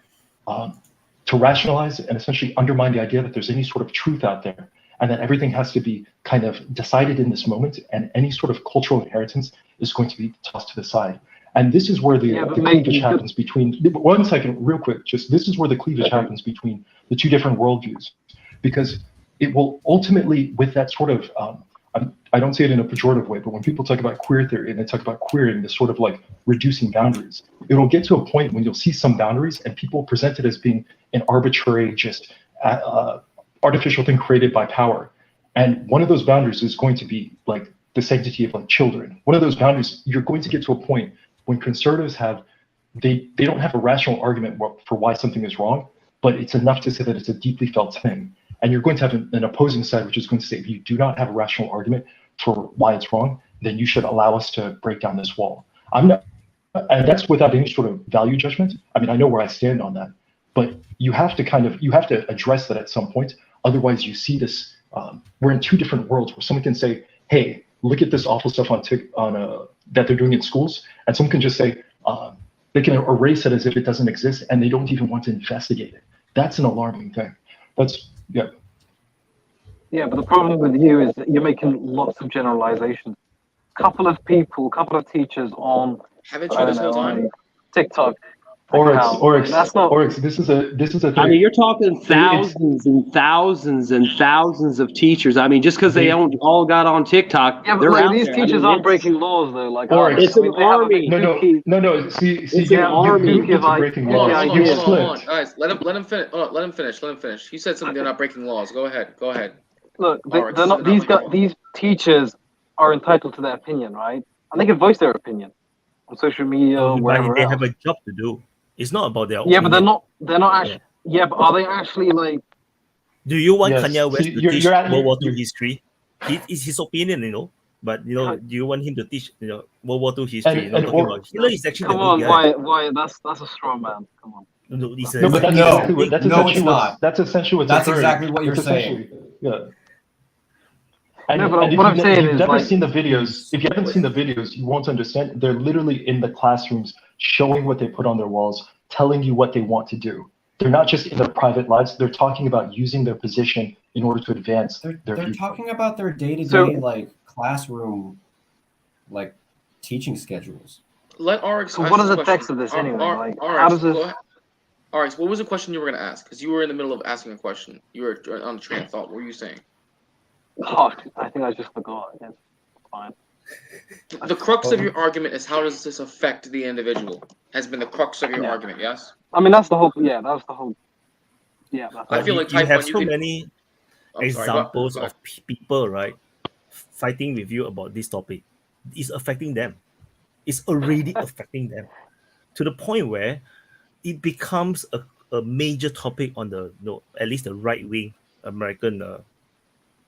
to rationalize and essentially undermine the idea that there's any sort of truth out there, and that everything has to be kind of decided in this moment, and any sort of cultural inheritance is going to be tossed to the side. And this is where the cleavage happens between. 1 second, real quick. This is where the cleavage happens between the two different worldviews, because it will ultimately, with that sort of. I don't say it in a pejorative way, but when people talk about queer theory and they talk about queering, this sort of reducing boundaries, it will get to a point when you'll see some boundaries and people present it as being an arbitrary, just artificial thing created by power. And one of those boundaries is going to be the sanctity of children. One of those boundaries, you're going to get to a point when conservatives they don't have a rational argument for why something is wrong, but it's enough to say that it's a deeply felt thing. And you're going to have an opposing side, which is going to say, if you do not have a rational argument for why it's wrong, then you should allow us to break down this wall. And that's without any sort of value judgment. I mean, I know where I stand on that, but you have to address that at some point. Otherwise, you see this. We're in two different worlds where someone can say, "Hey, look at this awful stuff that they're doing in schools," and someone can just say they can erase it as if it doesn't exist, and they don't even want to investigate it. That's an alarming thing. Yeah, but the problem with you is that you're making lots of generalizations. Couple of teachers on TikTok. Oryx, this is a thing. I mean, you're talking thousands and thousands and thousands of teachers. I mean, just because they all got on TikTok, yeah, but they're out these there. teachers aren't breaking laws though. It's an army. No. See, it's an army. Breaking laws. Hold on, guys. Let him finish. Let him finish. He said something. They're not breaking laws. Go ahead. Look, they're not. These teachers are entitled to their opinion, right? And they can voice their opinion on social media or wherever. They have a job to do. It's not about their. Yeah, opinion. But they're not actually. Yeah, but are they actually Do you want Kanye West to teach World War II history? It's his opinion, But do you want him to teach World War II history? Talking about Hitler is actually come the on, good guy. Why? That's a straw man. Come on. No, it's No, but that's No, exactly what that's no, essentially it's not. that's essentially what's That's occurring. exactly what you're It's saying. essentially, yeah. And, No, but and if what I'm saying you've is, never like, seen the videos, if you haven't seen the videos, you won't understand. They're literally in the classrooms showing what they put on their walls, telling you what they want to do. They're not just in their private lives. They're talking about using their position in order to advance their They're view. talking about their day-to-day So- like classroom like teaching schedules. Let Armenia. So what is the text of this anyway? Like, how does this? All right. So what was the question you were going to ask? Because you were in the middle of asking a question. You were on the train of thought. What were you saying? Oh, I think I just forgot. It's fine. The crux of your argument is how does this affect the individual? Has been the crux of your argument, yes? I mean, that's the whole. Yeah, that was the whole. Yeah. I feel like you have Taiwan, so many examples go ahead. of people, right, fighting with you about this topic. It's affecting them. It's already affecting them to the point where it becomes a major topic on the at least the right wing American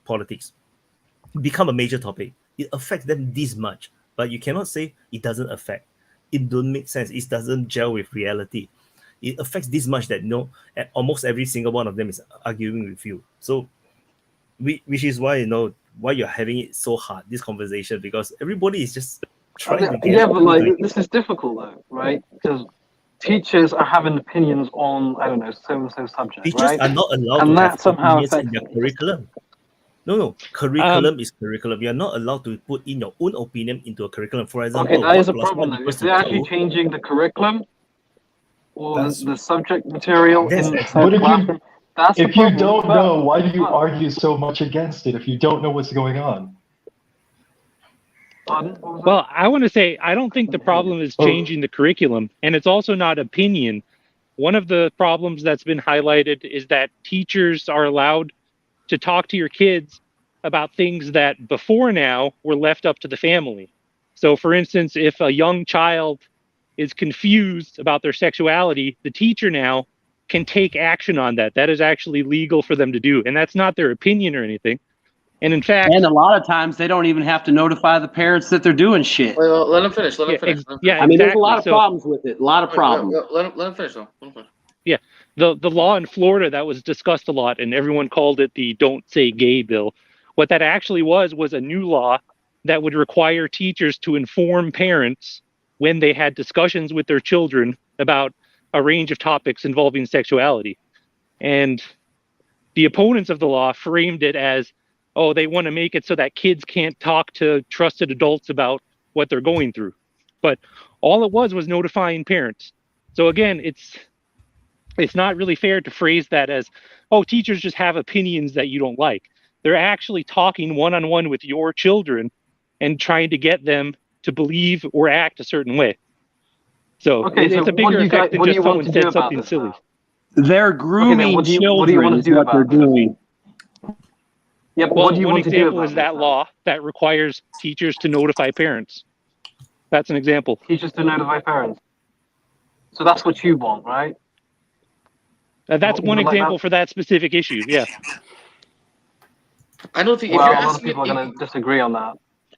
politics. It become a major topic. It affects them this much, but you cannot say it doesn't affect. It don't make sense. It doesn't gel with reality. It affects this much that almost every single one of them is arguing with you. So, which is why why you're having it so hard, this conversation, because everybody is just trying to get. Yeah, but like this is difficult though, right? Because teachers are having opinions on so and so subject. Teachers right? are not allowed and to that have somehow opinions in affects their curriculum. No, curriculum is curriculum. You're not allowed to put in your own opinion into a curriculum. For example, Okay, that is a 1 + 1 problem though. equals Is to it actually 2. changing the curriculum or the subject material in the But classroom? That's the if you problem. don't know, why do you argue so much against it? If you don't know what's going on. Well, I want to say I don't think the problem is changing the curriculum, and it's also not opinion. One of the problems that's been highlighted is that teachers are allowed to talk to your kids about things that before now were left up to the family. So, for instance, if a young child is confused about their sexuality, the teacher now can take action on that. That is actually legal for them to do, and that's not their opinion or anything. And in fact, and a lot of times they don't even have to notify the parents that they're doing shit. Well, let him finish. Let him finish. Yeah, I mean, there's a exactly. lot of problems with it. A lot of problems. Let him finish though. Let him finish. Yeah, the law in Florida that was discussed a lot, and everyone called it the "Don't Say Gay" bill. What that actually was a new law that would require teachers to inform parents when they had discussions with their children about a range of topics involving sexuality. And the opponents of the law framed it as, oh, they want to make it so that kids can't talk to trusted adults about what they're going through. But all it was notifying parents. So again, it's not really fair to phrase that as, oh, teachers just have opinions that you don't like. They're actually talking one-on-one with your children and trying to get them to believe or act a certain way. So it's a bigger effect than just someone said something silly. They're grooming children is what they're doing. Yeah, but well, what do you one want to do example about is that law that requires teachers to notify parents. That's an example. Teachers to notify parents. So that's what you want, right? That's one example for that specific issue. Yeah. I don't think Well, if you're a lot of asking, people are going to disagree on that.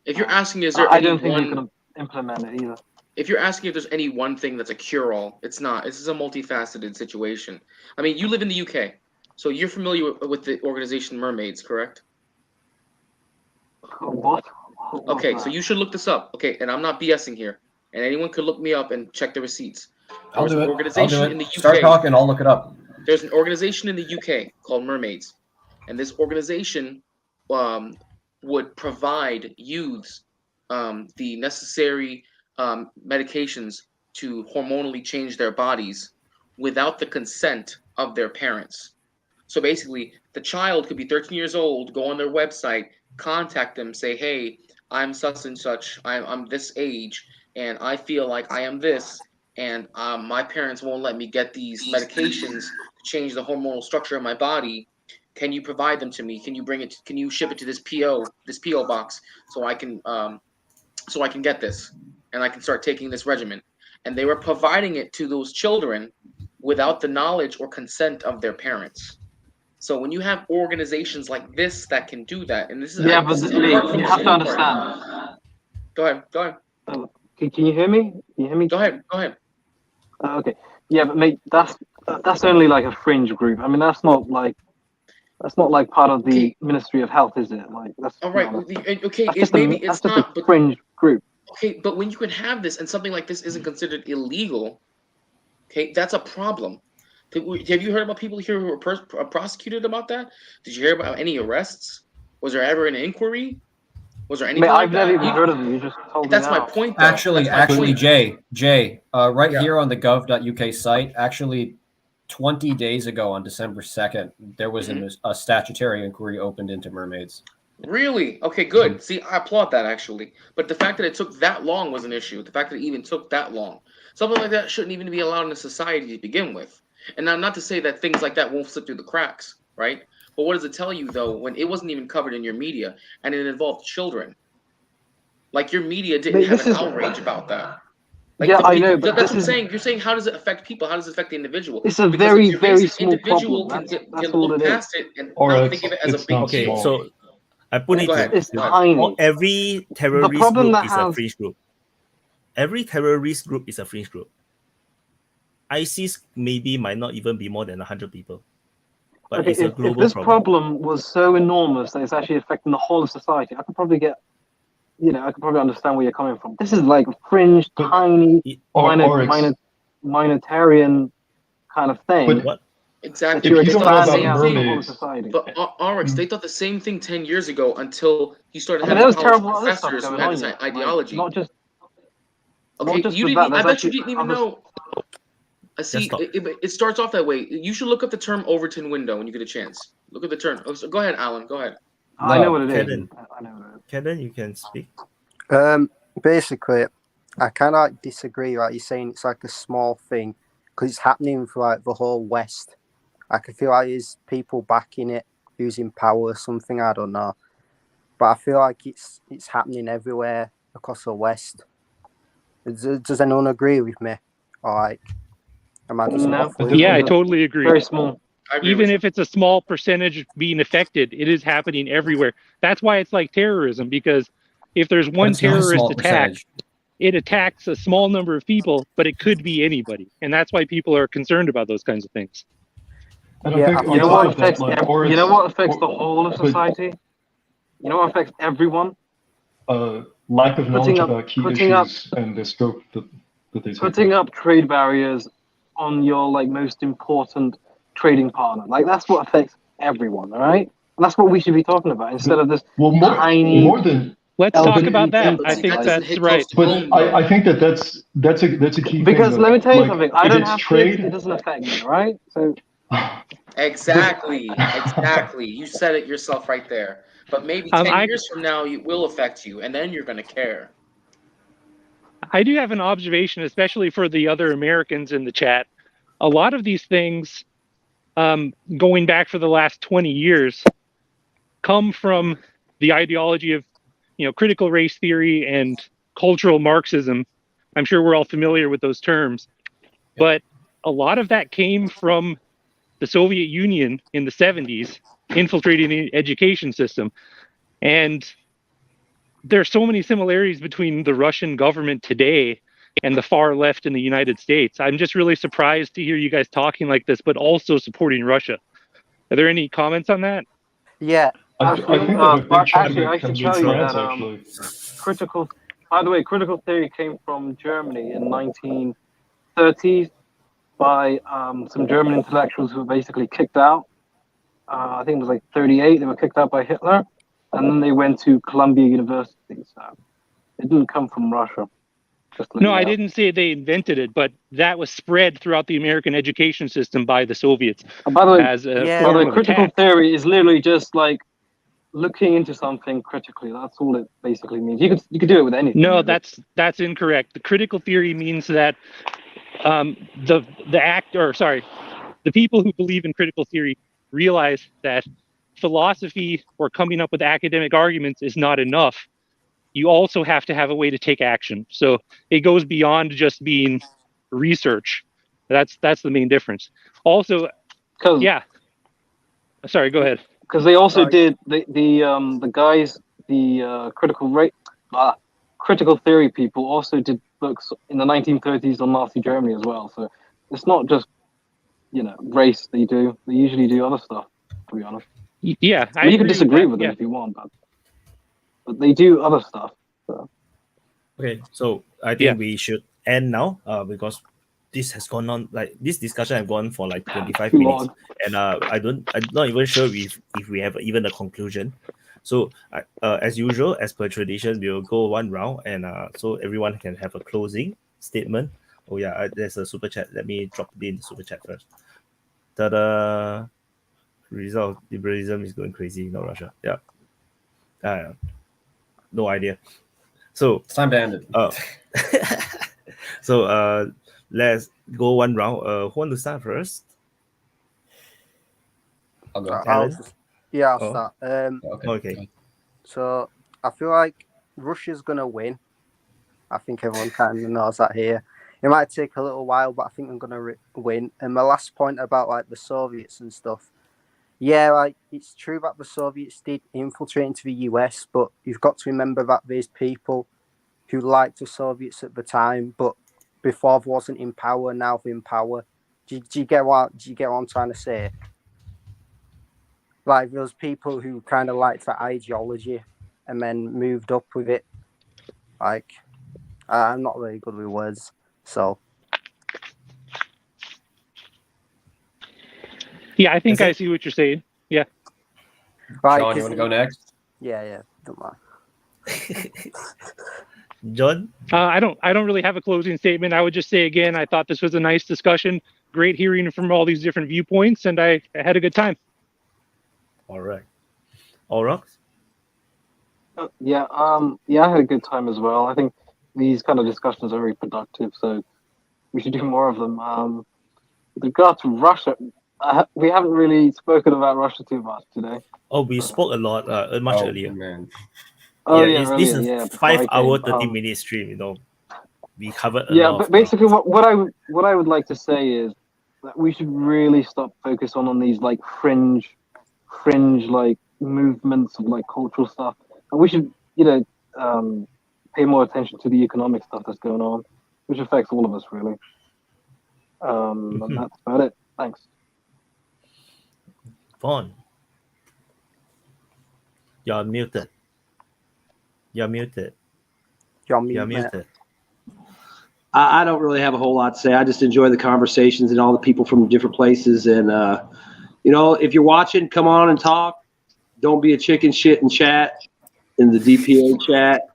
If you're asking, is there I any don't think one? you can implement it either. If you're asking if there's any one thing that's a cure-all, it's not. This is a multifaceted situation. I mean, you live in the UK, so you're familiar with the organization Mermaids, correct? What? Okay, so you should look this up. Okay, and I'm not BSing here, and anyone could look me up and check the receipts. I'll There's do an it. organization I'll do it. in the UK. Start talking. I'll look it up. There's an organization in the UK called Mermaids, and this organization would provide youths the necessary medications to hormonally change their bodies without the consent of their parents. So basically, the child could be 13 years old, go on their website, contact them, say, hey, I'm such and such, I'm this age, and I feel like I am this, and my parents won't let me get these medications to change the hormonal structure of my body. Can you provide them to me? Can you bring it? Can you ship it to this PO box so I can get this and I can start taking this regimen? And they were providing it to those children without the knowledge or consent of their parents. So when you have organizations like this that can do that, and this is Yeah, but this is Lee, apart from you the have to school part. understand. Go ahead. Go ahead. Can you hear me? Can you hear me? Go ahead. Go ahead. Okay. Yeah, but mate, that's only like a fringe group. I mean, that's not like part of the Ministry of Health, is it? Like that's All right. Okay. maybe it's not a fringe group. Okay, but when you can have this and something like this isn't considered illegal, okay, that's a problem. Have you heard about people here who were prosecuted about that? Did you hear about any arrests? Was there ever an inquiry? Was there anything? I've never even heard of it. You just told me. That's my point, though. Actually, Jay, right Yeah. here on the gov.uk site, actually 20 days ago on December 2nd, there was a statutory inquiry opened into mermaids. Really? Okay, good. See, I applaud that, actually. But the fact that it took that long was an issue. The fact that it even took that long. Something like that shouldn't even be allowed in a society to begin with. And now, not to say that things like that won't slip through the cracks, right? But what does it tell you, though, when it wasn't even covered in your media and it involved children? Like, your media didn't have an outrage about that. Like, yeah, I know, but that's what I'm saying. You're saying, how does it affect people? How does it affect the individual? It's a Because very, if the very racist small individual problem. can look past it and Or not it's- think of it as a it's big not deal. small. So I put it Go ahead. to- It's to- tiny. every terrorist problem group that is a has- fringe group. Every terrorist group is a fringe group. ISIS maybe might not even be more than 100 people, but Okay, it's a if global this problem. problem was so enormous that it's actually affecting the whole of society, I could probably get, I could probably understand where you're coming from. This is like fringe, tiny, minoritarian kind of thing. But Exactly. that you're if you don't know expanding about out to the whole of mermaids, society. But Oryx, they thought the same thing 10 years ago until you started I mean, having there was college terrible other stuff professors who going had on this yet. ideology. Not just Okay, just you with didn't. that, I there's bet you actually didn't even other- know. See, it starts off that way. You should look up the term Overton window when you get a chance. Look at the term. Oh, so go ahead, Alan. Go ahead. I know what it is. Cadan, I know what it is. Cadan, you can speak. Basically, I kind of disagree. Like you're saying, it's like a small thing because it's happening for like the whole West. I can feel like there's people backing it, using power or something. I don't know, but I feel like it's happening everywhere across the West. Does anyone agree with me? Or like, am I just off with Yeah, I it? totally agree. Very small. Even if it's a small percentage being affected, it is happening everywhere. That's why it's like terrorism, because if there's one it's not a terrorist small attack, percentage. it attacks a small number of people, but it could be anybody. And that's why people are concerned about those kinds of things. And I think You know what on top of that, affects? like, You know what affects the whole of society? You know what affects everyone? lack of knowledge Putting up- about key putting up- issues and the scope that they take. Putting up trade barriers on your like most important trading partner. Like that's what affects everyone, all right? And that's what we should be talking about instead of this tiny. more than. Let's talk about that. LGBT I think like- that's right. But I think that's a key Because thing. let me tell you like, something. I if don't it's have trade. kids. It doesn't affect me, all right? So Exactly. You said it yourself right there. But maybe 10 years from now, it will affect you, and then you're going to care. I do have an observation, especially for the other Americans in the chat. A lot of these things, going back for the last 20 years, come from the ideology of, critical race theory and cultural Marxism. I'm sure we're all familiar with those terms. But a lot of that came from the Soviet Union in the 70s, infiltrating the education system. And there's so many similarities between the Russian government today and the far left in the United States. I'm just really surprised to hear you guys talking like this, but also supporting Russia. Are there any comments on that? Yeah. I think that a big chunk of actually, it I should comes tell from you France, that actually. critical. By the way, critical theory came from Germany in 1930s by some German intellectuals who were basically kicked out. I think it was like 38. They were kicked out by Hitler, and then they went to Columbia University. So it didn't come from Russia. No, I didn't say they invented it, but that was spread throughout the American education system by the Soviets. By the way, as a form of critical attack. theory is literally just like looking into something critically. That's all it basically means. You could do it with anything. No, that's incorrect. The critical theory means that the people who believe in critical theory realize that philosophy or coming up with academic arguments is not enough. You also have to have a way to take action. So it goes beyond just being research. That's the main difference. Also, yeah. Sorry, go ahead. Because they also did the guys, the critical theory people also did books in the 1930s on Nazi Germany as well. So it's not just race they do. They usually do other stuff. To be honest. Yeah, I mean, you can agree disagree that, with them if you want, but they do other stuff. So. Okay, so I think we should end now because this has gone on, like this discussion has gone for like 25 minutes, and I'm not even sure if we have even a conclusion. So as usual, as per tradition, we'll go one round, and so everyone can have a closing statement. Oh yeah, there's a super chat. Let me drop it in the super chat first. Ta-da! Result: liberalism is going crazy, not Russia. Yeah. No idea. So it's time to end it. So let's go one round. Who want to start first? I'll go. I'll start. Okay. So I feel like Russia's gonna win. I think everyone kind of knows that here. It might take a little while, but I think I'm gonna win. And my last point about like the Soviets and stuff. Yeah, like it's true that the Soviets did infiltrate into the US, but you've got to remember that there's people who liked the Soviets at the time, but before they wasn't in power, now they're in power. Do you get what I'm trying to say? Like those people who kind of liked that ideology and then moved up with it. Like I'm not very good with words, so. Yeah, I think I see what you're saying. Yeah. Right, Sean, you want to go next? Yeah, don't mind. John? I don't really have a closing statement. I would just say again, I thought this was a nice discussion. Great hearing from all these different viewpoints, and I had a good time. All right. Aurocks? Yeah, I had a good time as well. I think these kind of discussions are very productive, so we should do more of them. With regard to Russia, we haven't really spoken about Russia too much today. Oh, we spoke a lot much earlier. Man. Oh This is earlier, 5 hour 30-minute stream. We covered a lot. Yeah, but basically, what I would like to say is that we should really stop focus on these like fringe like movements of like cultural stuff, and we should pay more attention to the economic stuff that's going on, which affects all of us really. And that's about it. Thanks. Vaun, you're muted. You're muted. I don't really have a whole lot to say. I just enjoy the conversations and all the people from different places. And, if you're watching, come on and talk. Don't be a chicken shit and chat in the DPA chat.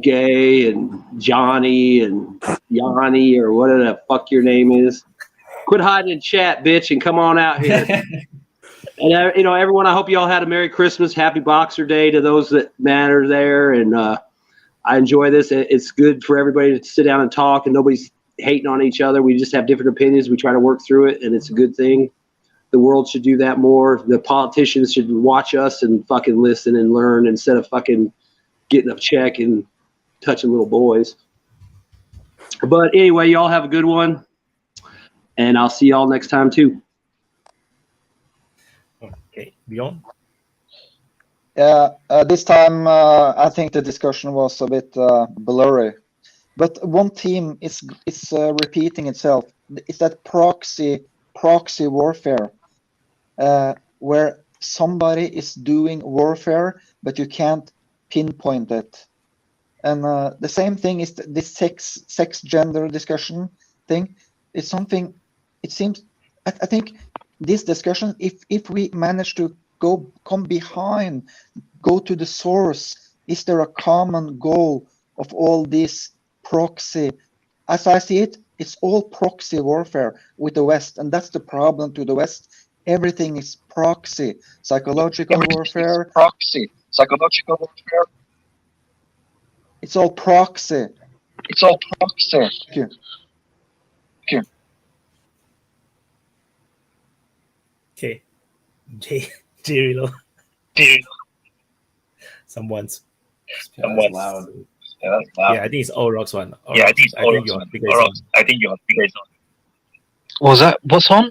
Gay and Johnny and Yanni or whatever the fuck your name is. Quit hiding in chat, bitch, and come on out here. And, everyone, I hope you all had a Merry Christmas, Happy Boxer Day to those that matter there. And I enjoy this. It's good for everybody to sit down and talk, and nobody's hating on each other. We just have different opinions. We try to work through it, and it's a good thing. The world should do that more. The politicians should watch us and fucking listen and learn instead of fucking getting a check and touching little boys. But anyway, y'all have a good one, and I'll see y'all next time too. Okay, Bjorn? This time I think the discussion was a bit blurry, but one theme is repeating itself. It's that proxy warfare, where somebody is doing warfare, but you can't pinpoint it. And the same thing is this sex gender discussion thing. It's something. It seems. I think this discussion, if we manage to come behind, go to the source, is there a common goal of all this proxy? As I see it, it's all proxy warfare with the West, and that's the problem to the West. Everything is proxy, psychological warfare. It's all proxy. Thank you. Okay. Rillo. Someone's loud. Yeah, I think it's Aurocks one. I think you're bigger. Was that what's on?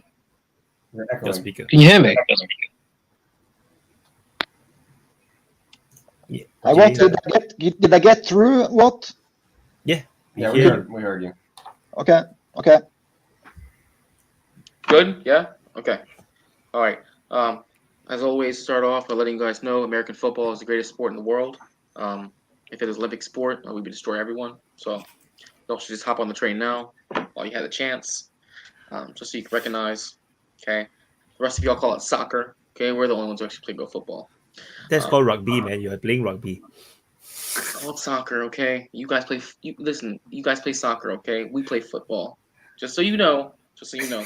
Your speaker. Can you hear me? Yeah. What did I get through? What? Yeah. We heard you. Okay. Okay. Good? Yeah? Okay. All right. As always, start off by letting you guys know American football is the greatest sport in the world. If it was Olympic sport, we would destroy everyone. So y'all should just hop on the train now while you had the chance, just so you can recognize. Okay. The rest of y'all call it soccer. Okay. We're the only ones who actually play real football. That's called rugby, man. You are playing rugby. Call it soccer, okay? You guys play. Listen, you guys play soccer, okay? We play football. Just so you know. Just so you know.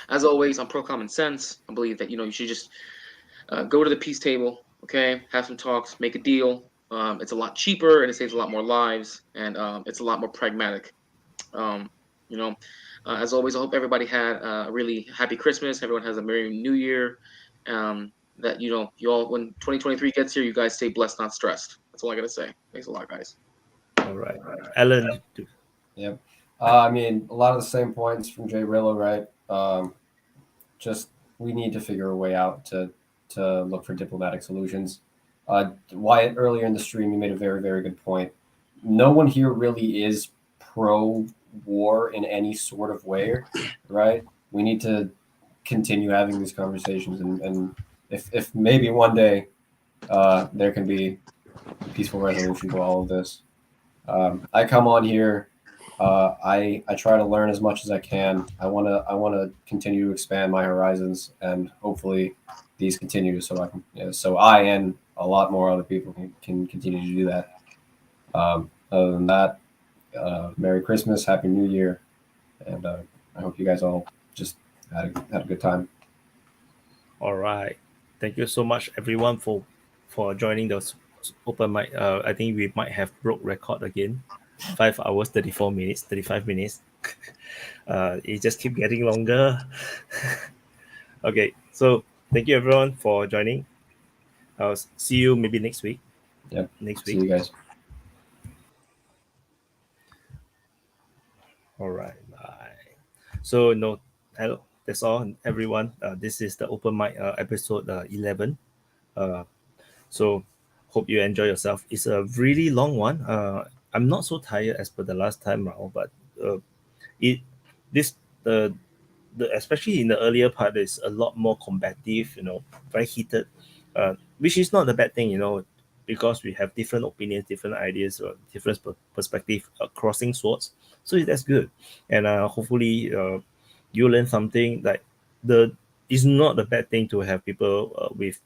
As always, I'm pro common sense. I believe that you should just go to the peace table, okay? Have some talks, make a deal. It's a lot cheaper and it saves a lot more lives, and it's a lot more pragmatic. As always, I hope everybody had a really happy Christmas. Everyone has a Merry New Year. That you all, when 2023 gets here, you guys stay blessed, not stressed. That's all I gotta say. Thanks a lot, guys. All right, Alan. Yep. I mean, a lot of the same points from Jay Rillo, right? Just we need to figure a way out to look for diplomatic solutions. Wyatt, earlier in the stream, you made a very, very good point. No one here really is pro-war in any sort of way, right? We need to continue having these conversations, and if maybe one day there can be a peaceful resolution to all of this. I come on here. I try to learn as much as I can. I wanna continue to expand my horizons, and hopefully these continue so I and a lot more other people can continue to do that. Other than that, Merry Christmas, Happy New Year, and I hope you guys all just had a good time. All right. Thank you so much, everyone, for joining the open mic. I think we might have broke record again. 5 hours, 34 minutes, 35 minutes. It just keep getting longer. Okay, so thank you everyone for joining. I'll see you maybe next week. Yep. Next See week. you guys. All right. Bye. So hello. That's all, everyone. This is the open mic episode 11. So hope you enjoy yourself. It's a really long one. I'm not so tired as per the last time round, but the especially in the earlier part is a lot more combative, very heated, which is not a bad thing, because we have different opinions, different ideas, or different perspective, crossing swords. So that's good, and hopefully you learn something. Like it's not a bad thing to have people with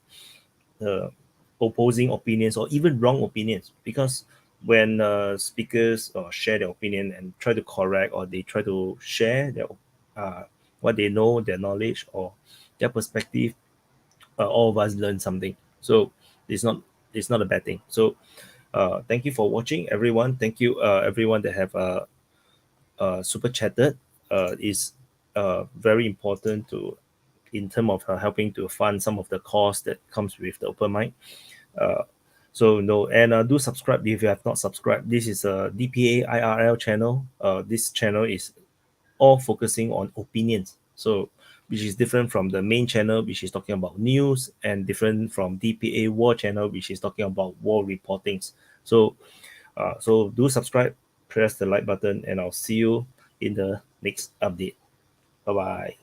opposing opinions or even wrong opinions, because when speakers share their opinion and try to correct, or they try to share their what they know, their knowledge or their perspective, all of us learn something. So it's not a bad thing. So thank you for watching, everyone. Thank you everyone that have super chatted. Is very important to in terms of helping to fund some of the costs that comes with the open mic. Do subscribe if you have not subscribed. This is a DPA IRL channel. This channel is all focusing on opinions, so which is different from the main channel, which is talking about news, and different from DPA War channel, which is talking about war reportings. So do subscribe, press the like button, and I'll see you in the next update. Bye bye.